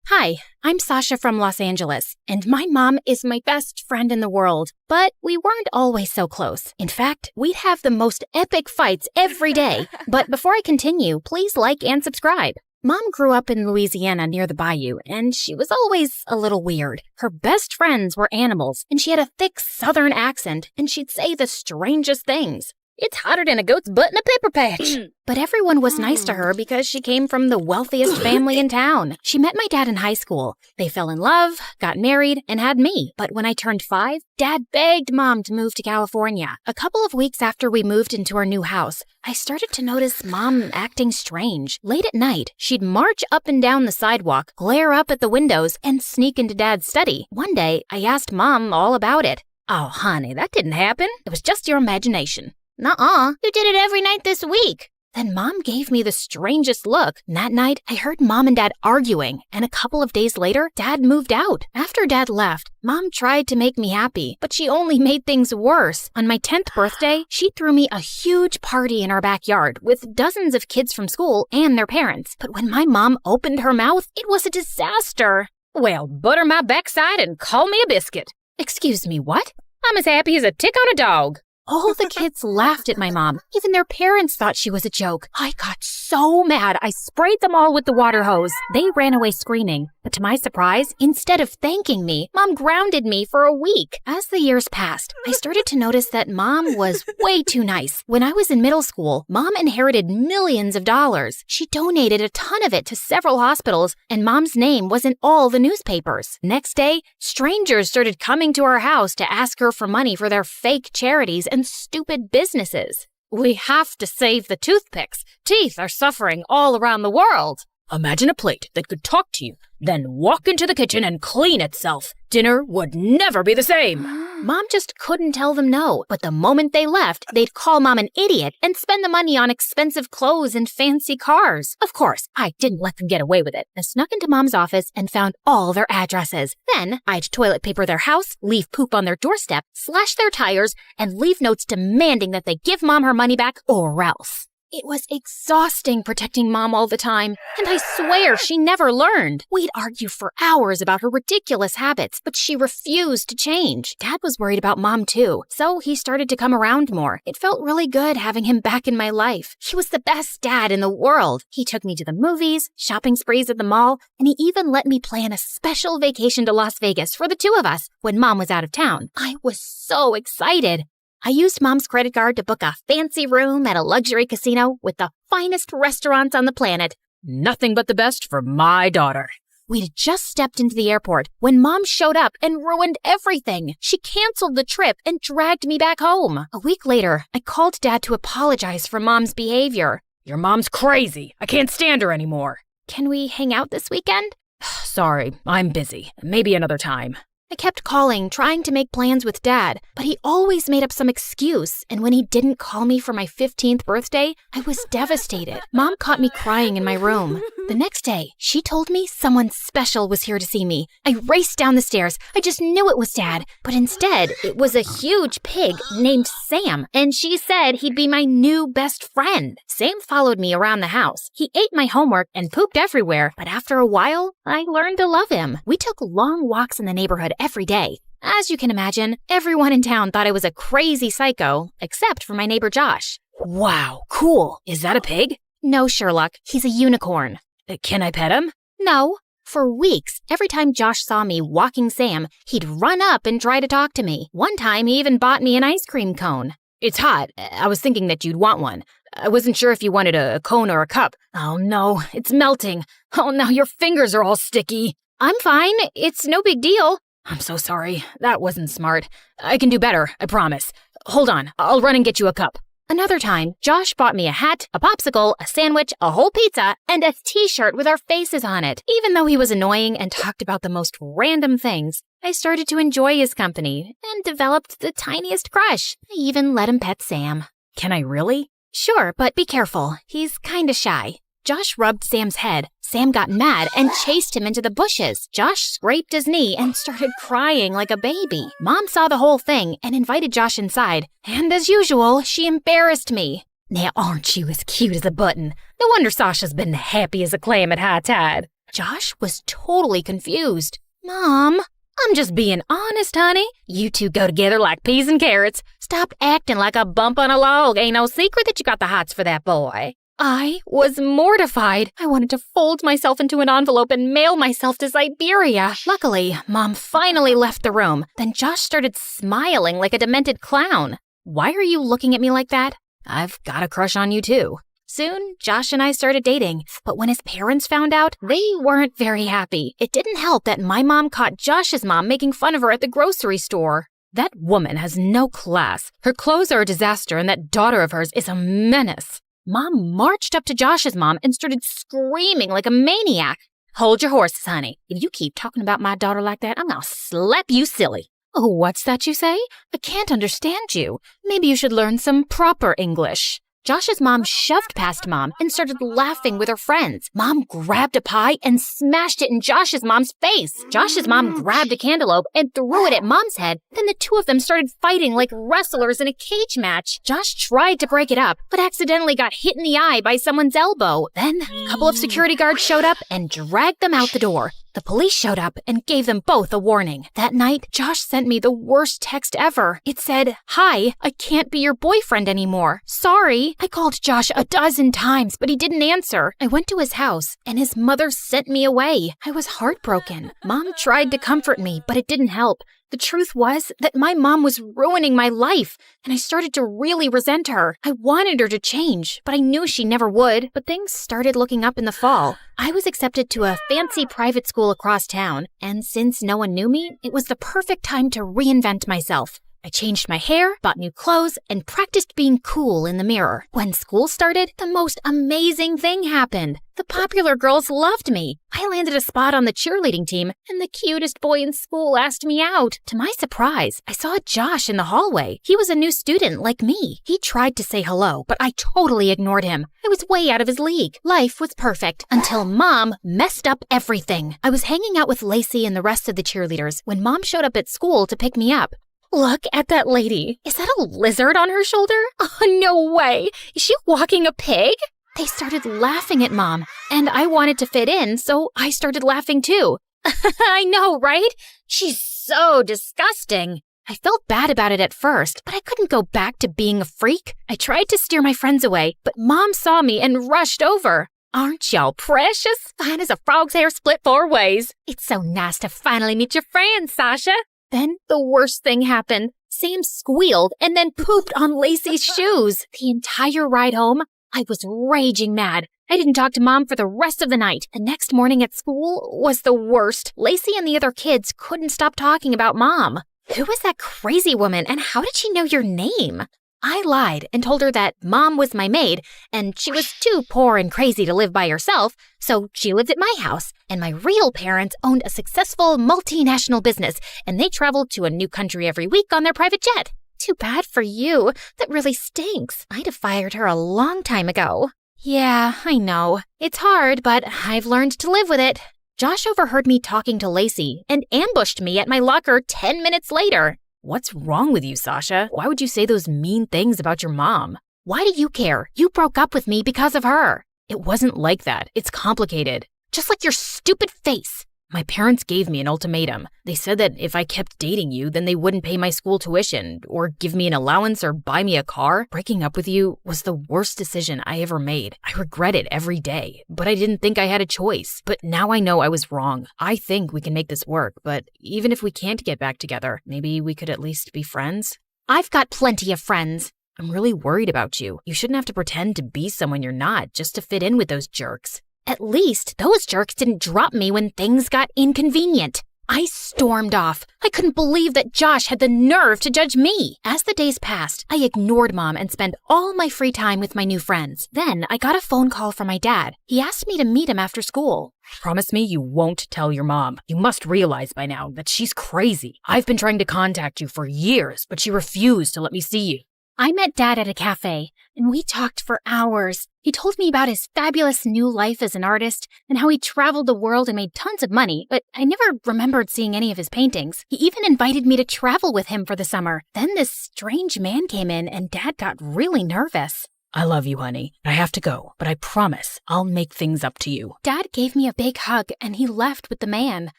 Hi, I'm Sasha from Los Angeles, and my mom is my best friend in the world. But we weren't always so close. In fact, we'd have the most epic fights every day. But before I continue, please like and subscribe. Mom grew up in Louisiana near the bayou, and she was always a little weird. Her best friends were animals, and she had a thick southern accent, and she'd say the strangest things. "It's hotter than a goat's butt in a pepper patch." But everyone was nice to her because she came from the wealthiest family in town. She met my dad in high school. They fell in love, got married, and had me. But when I turned 5, Dad begged Mom to move to California. A couple of weeks after we moved into our new house, I started to notice Mom acting strange. Late at night, she'd march up and down the sidewalk, glare up at the windows, and sneak into Dad's study. One day, I asked Mom all about it. "Oh, honey, that didn't happen. It was just your imagination." "Nuh-uh, you did it every night this week." Then Mom gave me the strangest look. And that night, I heard Mom and Dad arguing, and a couple of days later, Dad moved out. After Dad left, Mom tried to make me happy, but she only made things worse. On my 10th birthday, she threw me a huge party in our backyard with dozens of kids from school and their parents. But when my mom opened her mouth, it was a disaster. "Well, butter my backside and call me a biscuit." Excuse me, what? "I'm as happy as a tick on a dog." All the kids laughed at my mom. Even their parents thought she was a joke. I got so mad, I sprayed them all with the water hose. They ran away screaming. But to my surprise, instead of thanking me, Mom grounded me for a week. As the years passed, I started to notice that Mom was way too nice. When I was in middle school, Mom inherited millions of dollars. She donated a ton of it to several hospitals, and Mom's name was in all the newspapers. Next day, strangers started coming to our house to ask her for money for their fake charities and stupid businesses. "We have to save the toothpicks. Teeth are suffering all around the world." Imagine a plate that could talk to you, then walk into the kitchen and clean itself. Dinner would never be the same. Mom just couldn't tell them no, but the moment they left, they'd call Mom an idiot and spend the money on expensive clothes and fancy cars. Of course, I didn't let them get away with it. I snuck into Mom's office and found all their addresses. Then, I'd toilet paper their house, leave poop on their doorstep, slash their tires, and leave notes demanding that they give Mom her money back or else. It was exhausting protecting Mom all the time, and I swear she never learned. We'd argue for hours about her ridiculous habits, but she refused to change. Dad was worried about Mom too, so he started to come around more. It felt really good having him back in my life. He was the best dad in the world. He took me to the movies, shopping sprees at the mall, and he even let me plan a special vacation to Las Vegas for the two of us when Mom was out of town. I was so excited. I used Mom's credit card to book a fancy room at a luxury casino with the finest restaurants on the planet. Nothing but the best for my daughter. We'd just stepped into the airport when Mom showed up and ruined everything. She canceled the trip and dragged me back home. A week later, I called Dad to apologize for Mom's behavior. Your mom's crazy. I can't stand her anymore. Can we hang out this weekend? Sorry, I'm busy. Maybe another time. I kept calling, trying to make plans with Dad, but he always made up some excuse, and when he didn't call me for my 15th birthday, I was devastated. Mom caught me crying in my room. The next day, she told me someone special was here to see me. I raced down the stairs. I just knew it was Dad, but instead, it was a huge pig named Sam, and she said he'd be my new best friend. Sam followed me around the house. He ate my homework and pooped everywhere, but after a while, I learned to love him. We took long walks in the neighborhood every day. As you can imagine, everyone in town thought I was a crazy psycho, except for my neighbor Josh. Wow, cool. Is that a pig? No, Sherlock. He's a unicorn. Can I pet him? No. For weeks, every time Josh saw me walking Sam, he'd run up and try to talk to me. One time, he even bought me an ice cream cone. It's hot. I was thinking that you'd want one. I wasn't sure if you wanted a cone or a cup. Oh no, it's melting. Oh, now your fingers are all sticky. I'm fine. It's no big deal. I'm so sorry. That wasn't smart. I can do better, I promise. Hold on, I'll run and get you a cup. Another time, Josh bought me a hat, a popsicle, a sandwich, a whole pizza, and a t-shirt with our faces on it. Even though he was annoying and talked about the most random things, I started to enjoy his company and developed the tiniest crush. I even let him pet Sam. Can I really? Sure, but be careful. He's kinda shy. Josh rubbed Sam's head. Sam got mad and chased him into the bushes. Josh scraped his knee and started crying like a baby. Mom saw the whole thing and invited Josh inside. And as usual, she embarrassed me. Now aren't you as cute as a button? No wonder Sasha's been happy as a clam at high tide. Josh was totally confused. Mom, I'm just being honest, honey. You two go together like peas and carrots. Stop acting like a bump on a log. Ain't no secret that you got the hots for that boy. I was mortified. I wanted to fold myself into an envelope and mail myself to Siberia. Luckily, Mom finally left the room. Then Josh started smiling like a demented clown. Why are you looking at me like that? I've got a crush on you too. Soon, Josh and I started dating, but when his parents found out, they weren't very happy. It didn't help that my mom caught Josh's mom making fun of her at the grocery store. That woman has no class. Her clothes are a disaster, and that daughter of hers is a menace. Mom marched up to Josh's mom and started screaming like a maniac. Hold your horses, honey. If you keep talking about my daughter like that, I'm gonna slap you silly. Oh, what's that you say? I can't understand you. Maybe you should learn some proper English. Josh's mom shoved past Mom and started laughing with her friends. Mom grabbed a pie and smashed it in Josh's mom's face. Josh's mom grabbed a cantaloupe and threw it at Mom's head. Then the two of them started fighting like wrestlers in a cage match. Josh tried to break it up, but accidentally got hit in the eye by someone's elbow. Then a couple of security guards showed up and dragged them out the door. The police showed up and gave them both a warning. That night, Josh sent me the worst text ever. It said, "Hi, I can't be your boyfriend anymore. Sorry." I called Josh a dozen times, but he didn't answer. I went to his house, and his mother sent me away. I was heartbroken. Mom tried to comfort me, but it didn't help. The truth was that my mom was ruining my life, and I started to really resent her. I wanted her to change, but I knew she never would. But things started looking up in the fall. I was accepted to a fancy private school across town, and since no one knew me, it was the perfect time to reinvent myself. I changed my hair, bought new clothes, and practiced being cool in the mirror. When school started, the most amazing thing happened. The popular girls loved me. I landed a spot on the cheerleading team, and the cutest boy in school asked me out. To my surprise, I saw Josh in the hallway. He was a new student like me. He tried to say hello, but I totally ignored him. I was way out of his league. Life was perfect until Mom messed up everything. I was hanging out with Lacey and the rest of the cheerleaders when Mom showed up at school to pick me up. Look at that lady. Is that a lizard on her shoulder? Oh, no way. Is she walking a pig? They started laughing at Mom, and I wanted to fit in, so I started laughing too. I know, right? She's so disgusting. I felt bad about it at first, but I couldn't go back to being a freak. I tried to steer my friends away, but Mom saw me and rushed over. Aren't y'all precious? Fine as a frog's hair split 4 ways. It's so nice to finally meet your friend, Sasha. Then the worst thing happened. Sam squealed and then pooped on Lacey's shoes. The entire ride home, I was raging mad. I didn't talk to Mom for the rest of the night. The next morning at school was the worst. Lacey and the other kids couldn't stop talking about Mom. Who was that crazy woman and how did she know your name? I lied and told her that Mom was my maid and she was too poor and crazy to live by herself, so she lived at my house. And my real parents owned a successful multinational business and they traveled to a new country every week on their private jet. Too bad for you. That really stinks. I'd have fired her a long time ago. Yeah, I know. It's hard, but I've learned to live with it. Josh overheard me talking to Lacey and ambushed me at my locker 10 minutes later. What's wrong with you, Sasha? Why would you say those mean things about your mom? Why do you care? You broke up with me because of her. It wasn't like that. It's complicated. Just like your stupid face. My parents gave me an ultimatum. They said that if I kept dating you, then they wouldn't pay my school tuition or give me an allowance or buy me a car. Breaking up with you was the worst decision I ever made. I regret it every day, but I didn't think I had a choice. But now I know I was wrong. I think we can make this work, but even if we can't get back together, maybe we could at least be friends? I've got plenty of friends. I'm really worried about you. You shouldn't have to pretend to be someone you're not just to fit in with those jerks. At least those jerks didn't drop me when things got inconvenient. I stormed off. I couldn't believe that Josh had the nerve to judge me. As the days passed, I ignored Mom and spent all my free time with my new friends. Then I got a phone call from my dad. He asked me to meet him after school. Promise me you won't tell your mom. You must realize by now that she's crazy. I've been trying to contact you for years, but she refused to let me see you. I met Dad at a cafe, and we talked for hours. He told me about his fabulous new life as an artist and how he traveled the world and made tons of money, but I never remembered seeing any of his paintings. He even invited me to travel with him for the summer. Then this strange man came in, and Dad got really nervous. I love you, honey. I have to go, but I promise I'll make things up to you. Dad gave me a big hug, and he left with the man.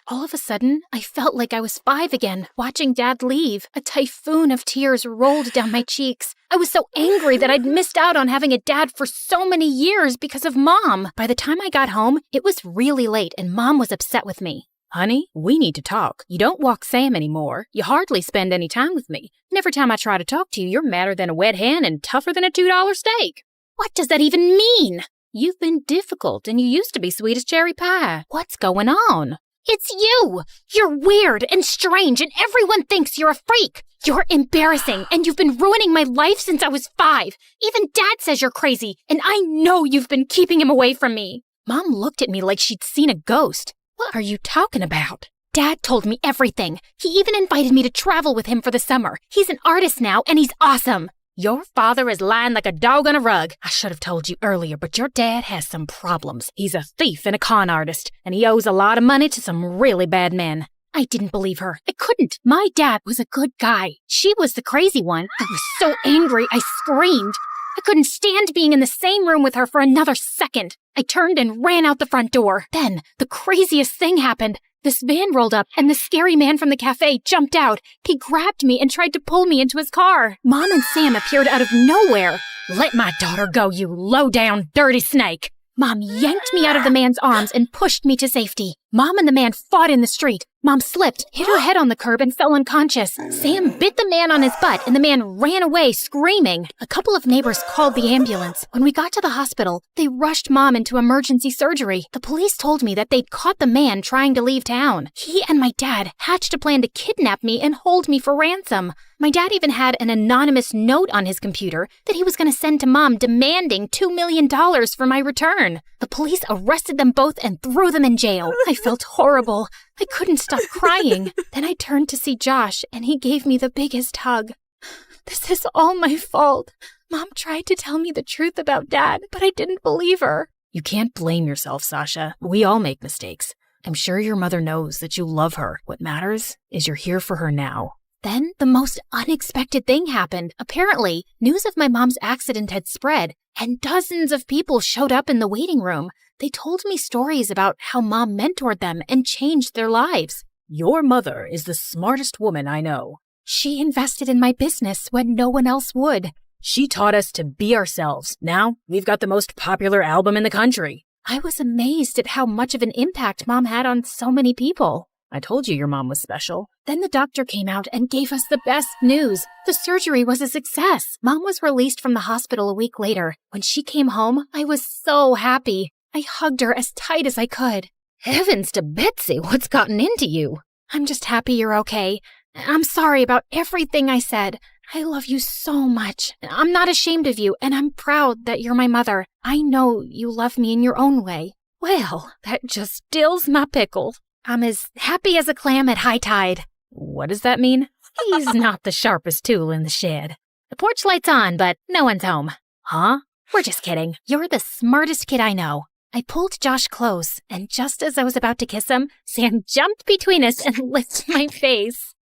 All of a sudden, I felt like I was 5 again, watching Dad leave. A typhoon of tears rolled down my cheeks. I was so angry that I'd missed out on having a dad for so many years because of Mom. By the time I got home, it was really late, and Mom was upset with me. Honey, we need to talk. You don't walk Sam anymore. You hardly spend any time with me. And every time I try to talk to you, you're madder than a wet hen and tougher than a $2 steak. What does that even mean? You've been difficult, and you used to be sweet as cherry pie. What's going on? It's you! You're weird and strange, and everyone thinks you're a freak. You're embarrassing, and you've been ruining my life since I was 5. Even Dad says you're crazy, and I know you've been keeping him away from me. Mom looked at me like she'd seen a ghost. What are you talking about? Dad told me everything. He even invited me to travel with him for the summer. He's an artist now, and he's awesome. Your father is lying like a dog on a rug. I should have told you earlier, but your dad has some problems. He's a thief and a con artist, and he owes a lot of money to some really bad men. I didn't believe her. I couldn't. My dad was a good guy. She was the crazy one. I was so angry, I screamed. I couldn't stand being in the same room with her for another second. I turned and ran out the front door. Then, the craziest thing happened. This van rolled up, and the scary man from the cafe jumped out. He grabbed me and tried to pull me into his car. Mom and Sam appeared out of nowhere. Let my daughter go, you low-down, dirty snake. Mom yanked me out of the man's arms and pushed me to safety. Mom and the man fought in the street. Mom slipped, hit her head on the curb, and fell unconscious. Sam bit the man on his butt, and the man ran away, screaming. A couple of neighbors called the ambulance. When we got to the hospital, they rushed Mom into emergency surgery. The police told me that they'd caught the man trying to leave town. He and my dad hatched a plan to kidnap me and hold me for ransom. My dad even had an anonymous note on his computer that he was going to send to Mom demanding $2 million for my return. The police arrested them both and threw them in jail. I felt horrible. I couldn't stop crying. Then I turned to see Josh, and he gave me the biggest hug. This is all my fault. Mom tried to tell me the truth about Dad, but I didn't believe her. You can't blame yourself, Sasha. We all make mistakes. I'm sure your mother knows that you love her. What matters is you're here for her now. Then the most unexpected thing happened. Apparently, news of my mom's accident had spread, and dozens of people showed up in the waiting room. They told me stories about how Mom mentored them and changed their lives. Your mother is the smartest woman I know. She invested in my business when no one else would. She taught us to be ourselves. Now, we've got the most popular album in the country. I was amazed at how much of an impact Mom had on so many people. I told you your mom was special. Then the doctor came out and gave us the best news. The surgery was a success. Mom was released from the hospital a week later. When she came home, I was so happy. I hugged her as tight as I could. Heavens to Betsy, what's gotten into you? I'm just happy you're okay. I'm sorry about everything I said. I love you so much. I'm not ashamed of you, and I'm proud that you're my mother. I know you love me in your own way. Well, that just stills my pickle. I'm as happy as a clam at high tide. What does that mean? He's not the sharpest tool in the shed. The porch light's on, but no one's home. Huh? We're just kidding. You're the smartest kid I know. I pulled Josh close, and just as I was about to kiss him, Sam jumped between us and licked my face.